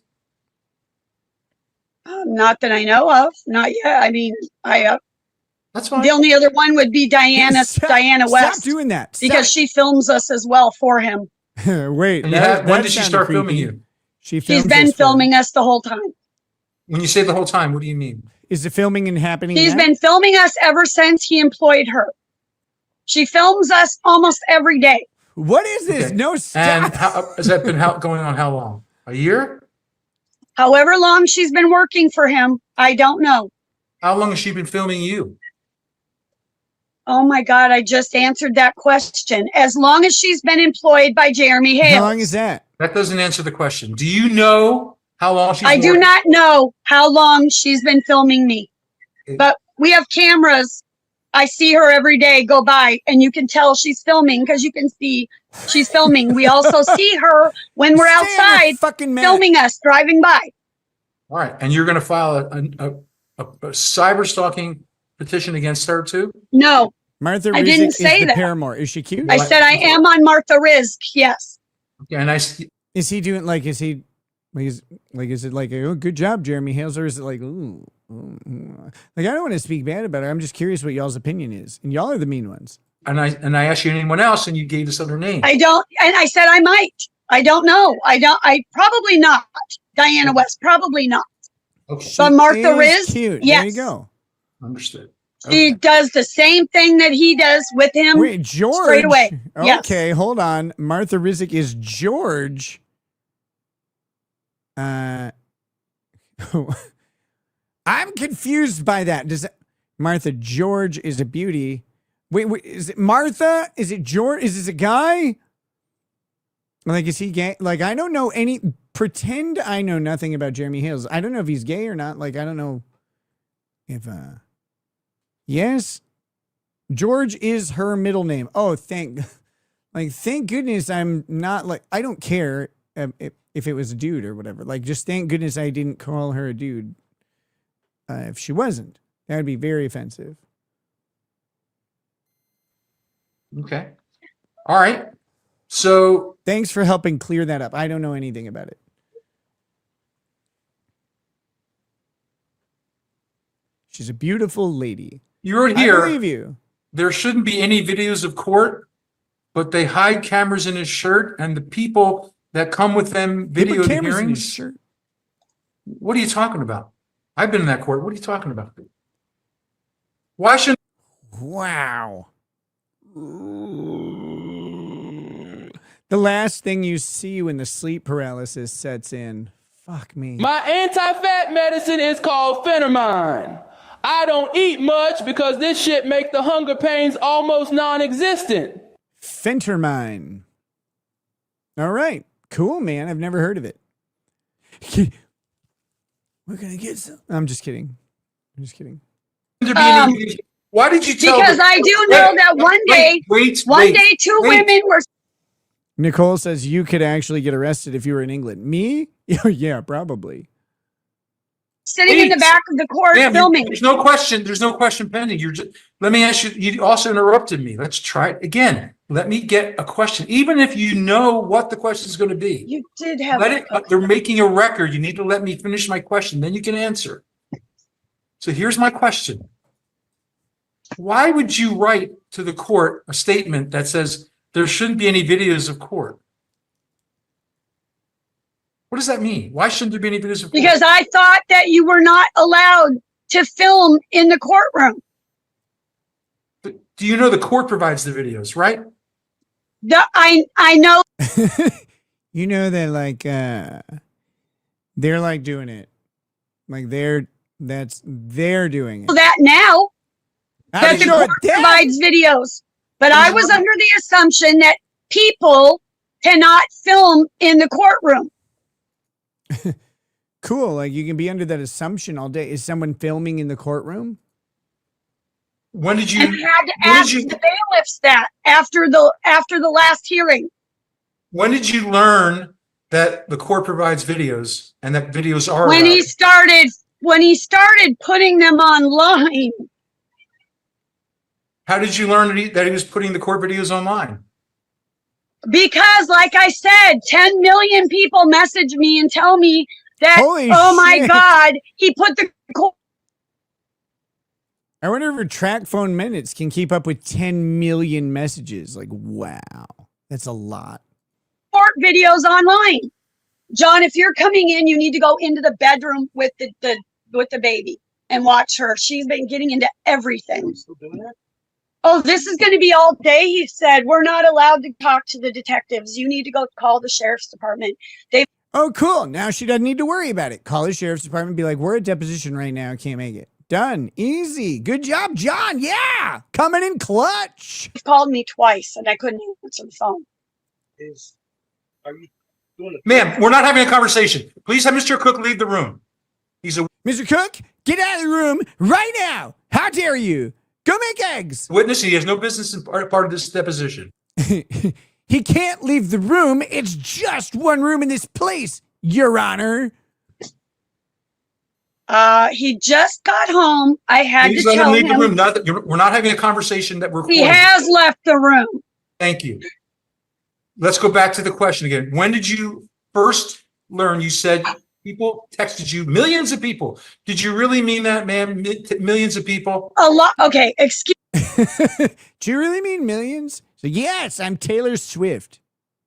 Not that I know of. Not yet. I mean, That's fine. The only other one would be Diana West. Stop doing that. Because she films us as well for him. Wait. And when did she start filming you? She's been filming us the whole time. When you say the whole time, what do you mean? Is the filming and happening? He's now? been filming us ever since he employed her. She films us almost every day. What is this? Okay. No, And stop. has that been going on how long? A year? However long she's been working for him, I don't know. How long has she been filming you? Oh my God, I just answered that question. As long as she's been employed by Jeremy Hales. How long is that? That doesn't answer the question. Do you know how long she's I do working? not know how long she's been filming me, but we have cameras. I see her every day go by, and you can tell she's filming because you can see she's filming. We also see her when we're outside filming us, driving by. All right. And you're going to file a cyber stalking petition against her too? No. Martha I Rizik didn't is say the that. paramour. Is she cute? I said I am on Martha Risk. Yes. Okay, and is he doing like? Is he like? Is it like? Oh, good job, Jeremy Hales, or is it like? Ooh, like I don't want to speak bad about her. I'm just curious what y'all's opinion is, and y'all are the mean ones. And I asked you anyone else, and you gave this other name. I don't, and I said I might. I don't know. I probably not. Diana West, probably not. Okay. But Martha is Riz, cute. yes. There you go. Understood. She does the same thing that he does with him. Wait, George. Straight away. Yes. Okay, hold on. Martha Rizik is George. I'm confused by that. Martha George is a beauty? Wait, is it Martha? Is it George? Is this a guy? Like, is he gay? Like, I don't know any. Pretend I know nothing about Jeremy Hales. I don't know if he's gay or not. Like, I don't know if. Yes, George is her middle name. Oh, thank goodness I'm not like, I don't care if it was a dude or whatever. Like, just thank goodness I didn't call her a dude. If she wasn't, that would be very offensive. Okay. All right. So thanks for helping clear that up. I don't know anything about it. She's a beautiful lady. You're here. I believe you. There shouldn't be any videos of court, but they hide cameras in his shirt, and the people that come with them video the cameras in hearings. his shirt. What are you talking about? I've been in that court. What are you talking about? Why should? Wow. The last thing you see when the sleep paralysis sets in. Fuck me. My anti-fat medicine is called Phenermine. I don't eat much because this shit make the hunger pains almost non-existent. Phentermine. All right. Cool, man. I've never heard of it. We're going to get some. I'm just kidding. I'm just kidding. Why did you tell Because I do know that one day, two women were Nicole says you could actually get arrested if you were in England. Me? Yeah, probably. sitting in the back of the court filming. There's no question. There's no question pending. Let me ask you. You also interrupted me. Let's try it again. Let me get a question, even if you know what the question is going to be. You did have. They're making a record. You need to let me finish my question. Then you can answer. So here's my question. Why would you write to the court a statement that says there shouldn't be any videos of court? What does that mean? Why shouldn't there be any videos of court? Because I thought that you were not allowed to film in the courtroom. But do you know the court provides the videos, right? I know. You know that they're like doing it. Like they're doing it. That now. That the court provides videos. But I was under the assumption that people cannot film in the courtroom. Cool. Like you can be under that assumption all day. Is someone filming in the courtroom? When did you? And had to ask the bailiffs that after the last hearing. When did you learn that the court provides videos and that videos are when allowed? when he started putting them online. How did you learn that he was putting the court videos online? Because, like I said, 10 million people message me and tell me that, Holy my shit. God, he put the court. I wonder if her track phone minutes can keep up with 10 million messages. Like, wow, that's a lot. Court videos online. John, if you're coming in, you need to go into the bedroom with the baby and watch her. She's been getting into everything. Oh, this is going to be all day, he said. We're not allowed to talk to the detectives. You need to go call the sheriff's department. Oh, cool. Now she doesn't need to worry about it. Call the sheriff's department, be like, we're at deposition right now. Can't make it. Done. Easy. Good job, John. Yeah. Coming in clutch. He called me twice and I couldn't answer the phone. Ma'am, we're not having a conversation. Please have Mr. Cook leave the room. Mr. Cook, get out of the room right now. How dare you? Go make eggs. Witness, he has no business in part of this deposition. He can't leave the room. It's just one room in this place, Your Honor. He just got home. I had Please to let tell him leave him. the room. We're not having a conversation that we're recording. He has left the room. Thank you. Let's go back to the question again. When did you first learn? You said people texted you, millions of people. Did you really mean that, ma'am? Millions of people? A lot. Okay, excuse. Do you really mean millions? So yes, I'm Taylor Swift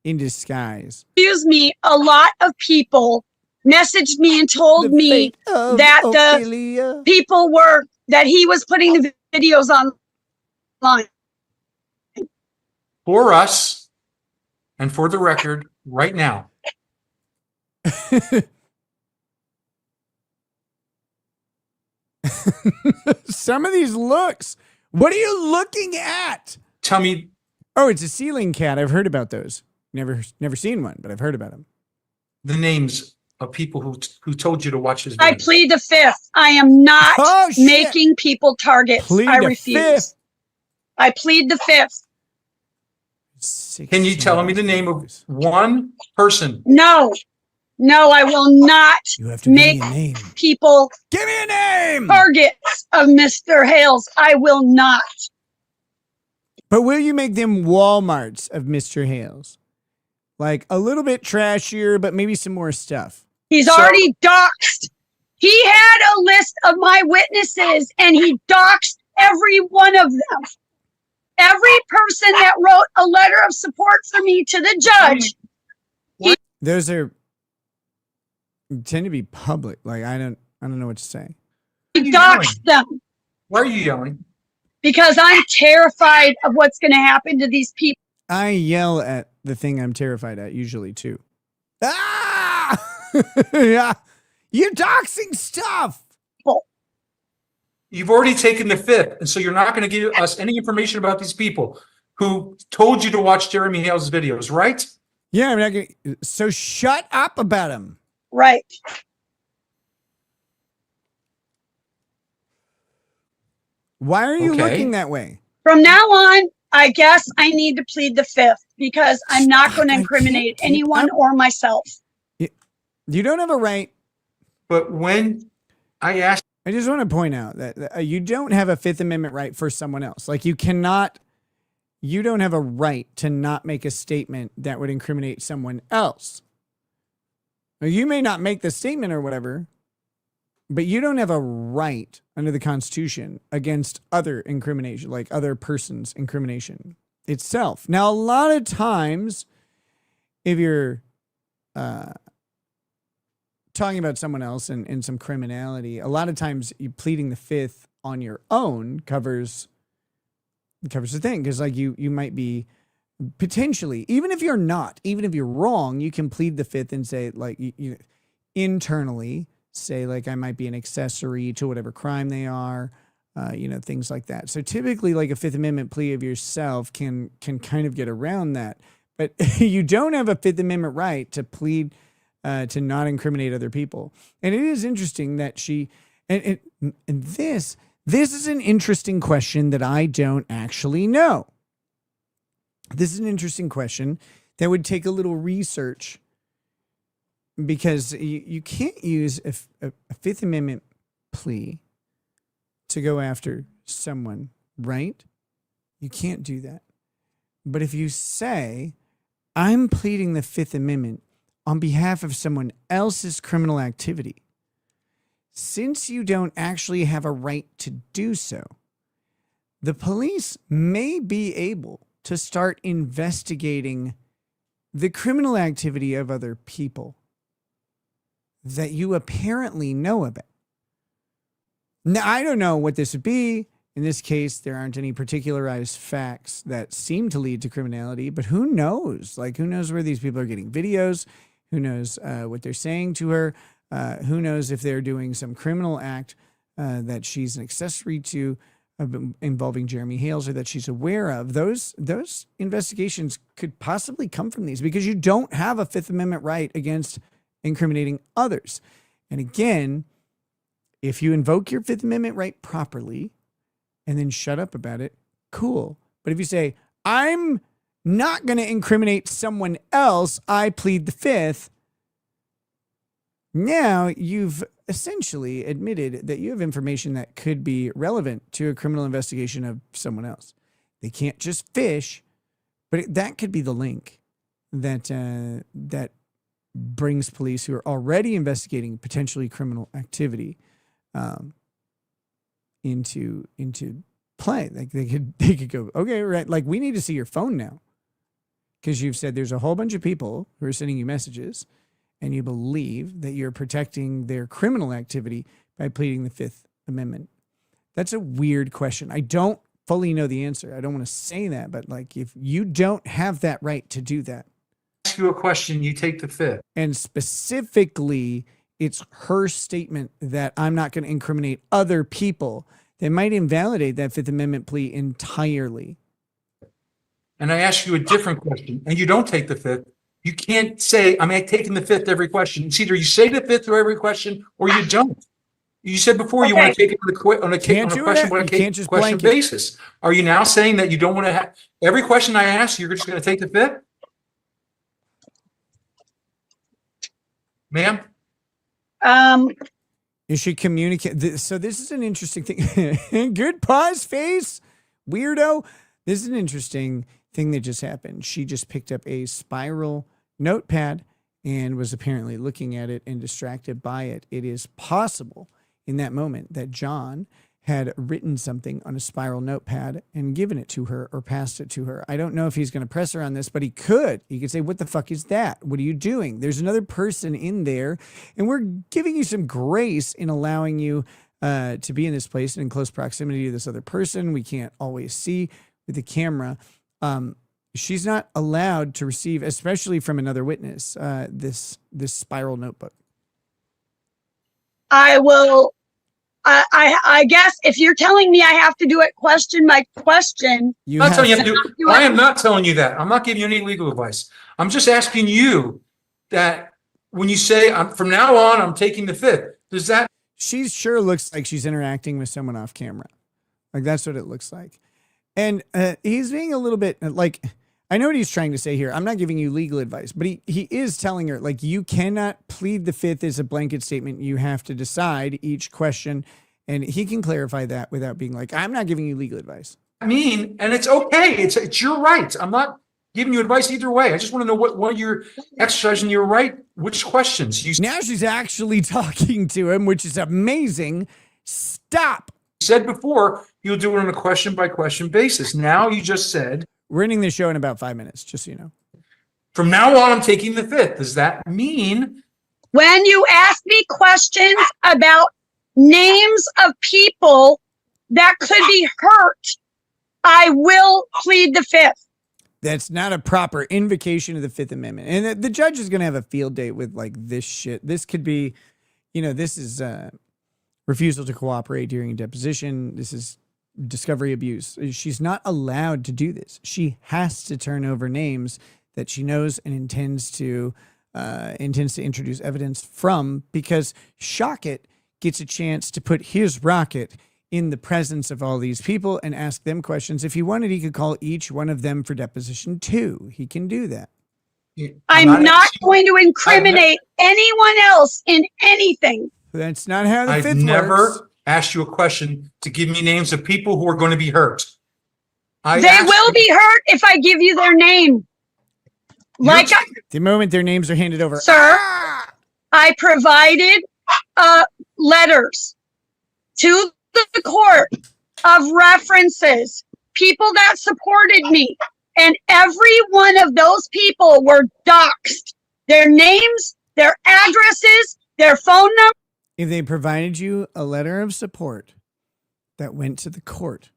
in disguise. Excuse me. A lot of people messaged me and told me that the people that he was putting the videos online. For us, and for the record, right now. Some of these looks. What are you looking at? Tell me. Oh, it's a ceiling cat. I've heard about those. Never seen one, but I've heard about them. The names of people who told you to watch his video. I plead the fifth. I am not making people targets. I refuse. I plead the fifth. Can you tell me the name of one person? No, I will not make people give me a name targets of Mr. Hales. I will not. But will you make them Walmarts of Mr. Hales? Like a little bit trashier, but maybe some more stuff. He's already doxed. He had a list of my witnesses and he doxed every one of them. Every person that wrote a letter of support for me to the judge. Those tend to be public. Like I don't know what to say. He doxed them. Why are you yelling? Because I'm terrified of what's going to happen to these people. I yell at the thing I'm terrified at usually too. Ah! Yeah. You're doxing stuff. You've already taken the fifth, and so you're not going to give us any information about these people who told you to watch Jeremy Hales' videos, right? Yeah, I'm not going to. So shut up about him. Right. Why are you Okay. looking that way? From now on, I guess I need to plead the fifth because I'm not going to incriminate anyone or myself. You don't have a right. But when I asked, I just want to point out that you don't have a Fifth Amendment right for someone else. Like you don't have a right to not make a statement that would incriminate someone else. Now, you may not make the statement or whatever, but you don't have a right under the Constitution against other incrimination, like other person's incrimination itself. Now, a lot of times, if you're talking about someone else and some criminality, a lot of times you pleading the fifth on your own covers the thing. Because like you might be potentially, even if you're wrong, you can plead the fifth and say like you internally say like I might be an accessory to whatever crime they are, things like that. So typically like a Fifth Amendment plea of yourself can kind of get around that, but you don't have a Fifth Amendment right to plead to not incriminate other people. And it is interesting that and this is an interesting question that I don't actually know. This is an interesting question that would take a little research, because you can't use a Fifth Amendment plea to go after someone, right? You can't do that. But if you say, I'm pleading the Fifth Amendment on behalf of someone else's criminal activity, since you don't actually have a right to do so, the police may be able to start investigating the criminal activity of other people that you apparently know about. Now, I don't know what this would be. In this case, there aren't any particularized facts that seem to lead to criminality, but who knows? Like, who knows where these people are getting videos? Who knows what they're saying to her? Who knows if they're doing some criminal act that she's an accessory to involving Jeremy Hales, or that she's aware of. Those investigations could possibly come from these, because you don't have a Fifth Amendment right against incriminating others. And again, if you invoke your Fifth Amendment right properly and then shut up about it, cool. But if you say, I'm not going to incriminate someone else, I plead the fifth, now you've essentially admitted that you have information that could be relevant to a criminal investigation of someone else. They can't just fish, but that could be the link that brings police who are already investigating potentially criminal activity into play. Like they could go, okay, right, like we need to see your phone now, because you've said there's a whole bunch of people who are sending you messages, and you believe that you're protecting their criminal activity by pleading the Fifth Amendment. That's a weird question. I don't fully know the answer. I don't want to say that, but like if you don't have that right to do that, ask you a question, you take the fifth. and specifically it's her statement that I'm not going to incriminate other people, that might invalidate that Fifth Amendment plea entirely. And I ask you a different question, and you don't take the fifth. You can't say, I'm taking the fifth every question. It's either you say the fifth to every question or you don't. You said before you want to take it on a question basis. Are you now saying that you don't want to have every question I ask, you're just going to take the fifth? Ma'am? You should communicate. So this is an interesting thing. Good pause face, weirdo. This is an interesting thing that just happened. She just picked up a spiral notepad and was apparently looking at it and distracted by it. It is possible in that moment that John had written something on a spiral notepad and given it to her or passed it to her. I don't know if he's going to press her on this, but he could. He could say, what the fuck is that? What are you doing? There's another person in there, and we're giving you some grace in allowing you to be in this place and in close proximity to this other person. We can't always see with the camera. She's not allowed to receive, especially from another witness, this spiral notebook. I will. I guess if you're telling me I have to do it question by question. I am not telling you that. I'm not giving you any legal advice. I'm just asking you that when you say, from now on, I'm taking the fifth, does that? She sure looks like she's interacting with someone off camera. Like, that's what it looks like. And he's being a little bit like, I know what he's trying to say here. I'm not giving you legal advice, but he is telling her, like, you cannot plead the fifth as a blanket statement. You have to decide each question. And he can clarify that without being like, I'm not giving you legal advice. And it's okay. It's your right. I'm not giving you advice either way. I just want to know what you're exercising your right. Which questions you now she's actually talking to him, which is amazing. Stop. Said before, you'll do it on a question by question basis. Now you just said we're ending the show in about 5 minutes, just so you know. From now on, I'm taking the fifth. Does that mean when you ask me questions about names of people that could be hurt, I will plead the fifth. That's not a proper invocation of the Fifth Amendment. And the judge is going to have a field day with like this shit. This could be, this is refusal to cooperate during a deposition. This is discovery abuse. She's not allowed to do this. She has to turn over names that she knows and intends to introduce evidence from, because Shockett gets a chance to put his rocket in the presence of all these people and ask them questions. If he wanted, he could call each one of them for deposition too. He can do that. I'm not going to incriminate anyone else in anything. That's not how the I've fifth never works. asked you a question to give me names of people who are going to be hurt. They will be hurt if I give you their name. The moment their names are handed over. Sir, I provided letters to the court of references, people that supported me, and every one of those people were doxxed. Their names, their addresses, their phone number. If they provided you a letter of support that went to the court,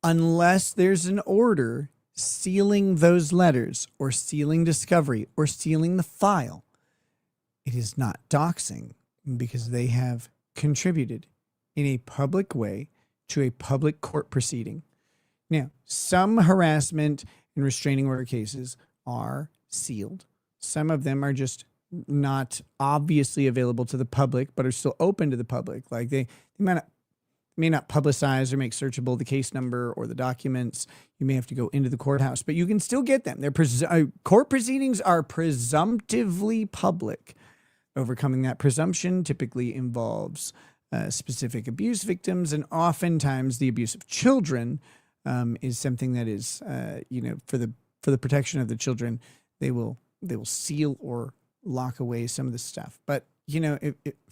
unless there's an order sealing those letters or sealing discovery or sealing the file, it is not doxing, because they have contributed in a public way to a public court proceeding. Now, some harassment and restraining order cases are sealed. Some of them are just not obviously available to the public, but are still open to the public. Like they may not publicize or make searchable the case number or the documents. You may have to go into the courthouse, but you can still get them. Court proceedings are presumptively public. Overcoming that presumption typically involves specific abuse victims, and oftentimes the abuse of children is something that is, for the protection of the children, they will seal or lock away some of the stuff. But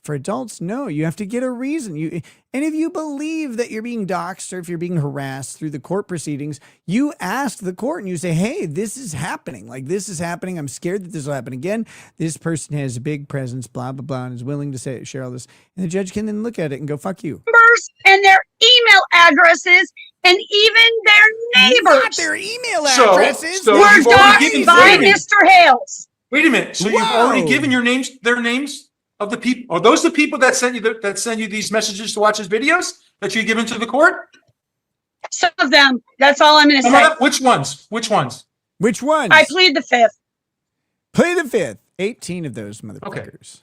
for adults, no, you have to get a reason. And if you believe that you're being doxxed or if you're being harassed through the court proceedings, you ask the court and you say, hey, this is happening. Like, this is happening. I'm scared that this will happen again. This person has a big presence, blah, blah, blah, and is willing to share all this. And the judge can then look at it and go, fuck you. Numbers and their email addresses and even their neighbors. Not their email addresses. Were doxxed by Mr. Hales. Wait a minute. So you've already given their names of the people. Are those the people that send you these messages to watch his videos that you're giving to the court? Some of them. That's all I'm going to say. Which ones? Which ones? I plead the fifth. Plead the fifth. 18 of those motherfuckers.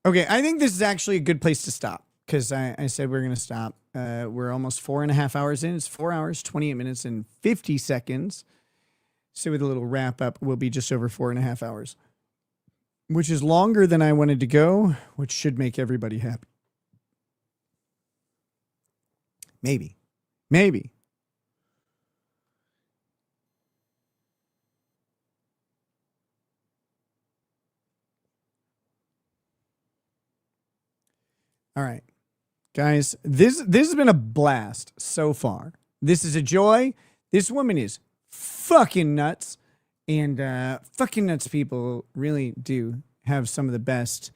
Okay, I think this is actually a good place to stop, because I said we're going to stop. We're almost 4.5 hours in. It's 4 hours, 28 minutes, and 50 seconds. So with a little wrap up, we'll be just over 4.5 hours, which is longer than I wanted to go, which should make everybody happy. Maybe. All right, guys, this has been a blast so far. This is a joy. This woman is fucking nuts, and fucking nuts people really do have some of the best,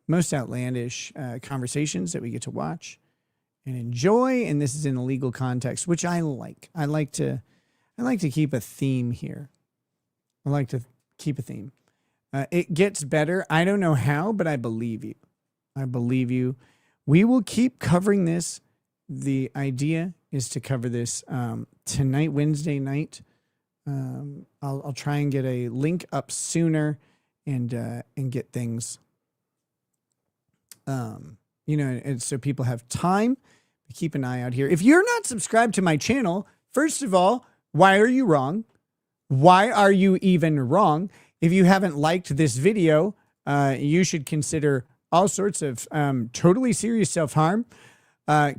most outlandish conversations that we get to watch and enjoy. And this is in a legal context, which I like. I like to keep a theme here. I like to keep a theme. It gets better. I don't know how, but I believe you. We will keep covering this. The idea is to cover this tonight, Wednesday night. I'll try and get a link up sooner and get things, and so people have time to keep an eye out here. If you're not subscribed to my channel, first of all, why are you wrong? Why are you even wrong? If you haven't liked this video, you should consider all sorts of totally serious self-harm.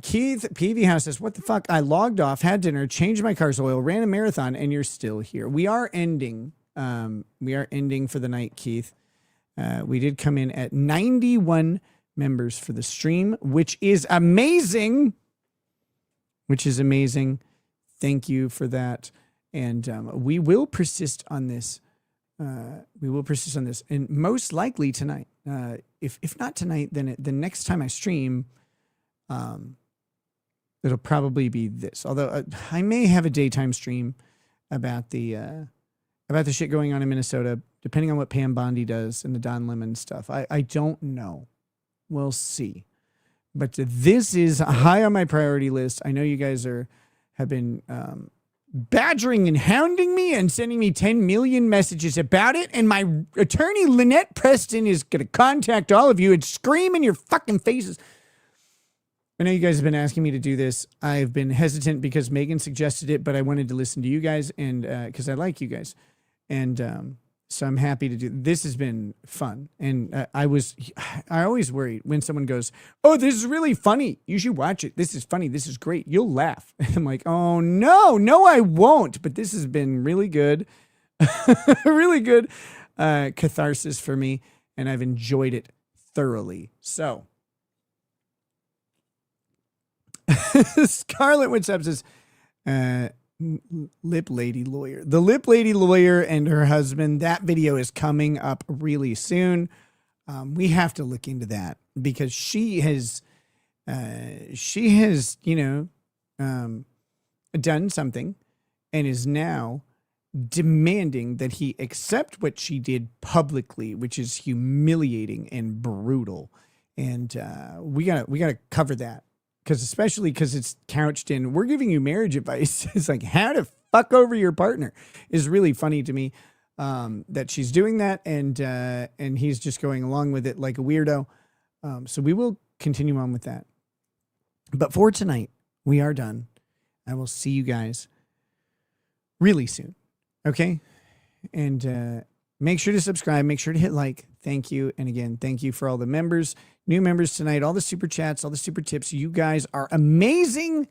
Keith PV House says, what the fuck? I logged off, had dinner, changed my car's oil, ran a marathon, and you're still here. We are ending. We are ending for the night, Keith. We did come in at 91 members for the stream, which is amazing. Thank you for that. And we will persist on this. And most likely tonight. If not tonight, then the next time I stream, it'll probably be this. Although I may have a daytime stream about the shit going on in Minnesota, depending on what Pam Bondi does and the Don Lemon stuff. I don't know. We'll see. But this is high on my priority list. I know you guys have been badgering and hounding me and sending me 10 million messages about it. And my attorney, Lynette Preston, is going to contact all of you and scream in your fucking faces. I know you guys have been asking me to do this. I've been hesitant because Megan suggested it, but I wanted to listen to you guys and because I like you guys. And so I'm happy to do. This has been fun. And I always worry when someone goes, oh, this is really funny. You should watch it. This is funny. This is great. You'll laugh. And I'm like, oh, no, I won't. But this has been really good. Really good catharsis for me. And I've enjoyed it thoroughly. So Scarlett Woodsub says, Lip Lady Lawyer. The Lip Lady Lawyer and her husband, that video is coming up really soon. We have to look into that because she has, done something and is now demanding that he accept what she did publicly, which is humiliating and brutal. And we gotta cover that. Especially because it's couched in, we're giving you marriage advice. It's like, how to fuck over your partner is really funny to me that she's doing that. And he's just going along with it like a weirdo. So we will continue on with that. But for tonight, we are done. I will see you guys really soon. Okay. And make sure to subscribe. Make sure to hit like. Thank you. And again, thank you for all the members. New members tonight, all the super chats, all the super tips. You guys are amazing.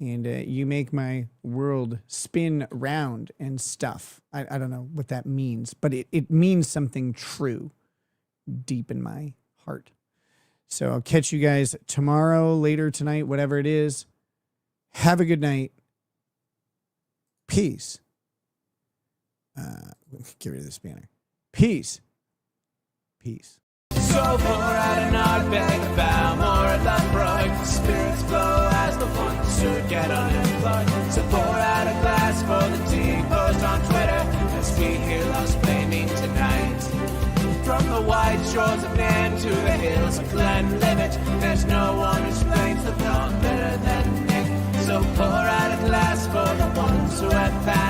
And you make my world spin round and stuff. I don't know what that means, but it means something true deep in my heart. So I'll catch you guys tomorrow, later tonight, whatever it is. Have a good night. Peace. Get rid of this banner. Peace. Peace. So pour out an odd bag of bow, more at the brook. Spirits flow as the ones who get unemployed. So pour out a glass for the tea, post on Twitter as we hear Lost Blaming tonight. From the white shores of Nan to the hills of Glenlivet, there's no one who explains the poem better than Nick. So pour out a glass for the ones who have found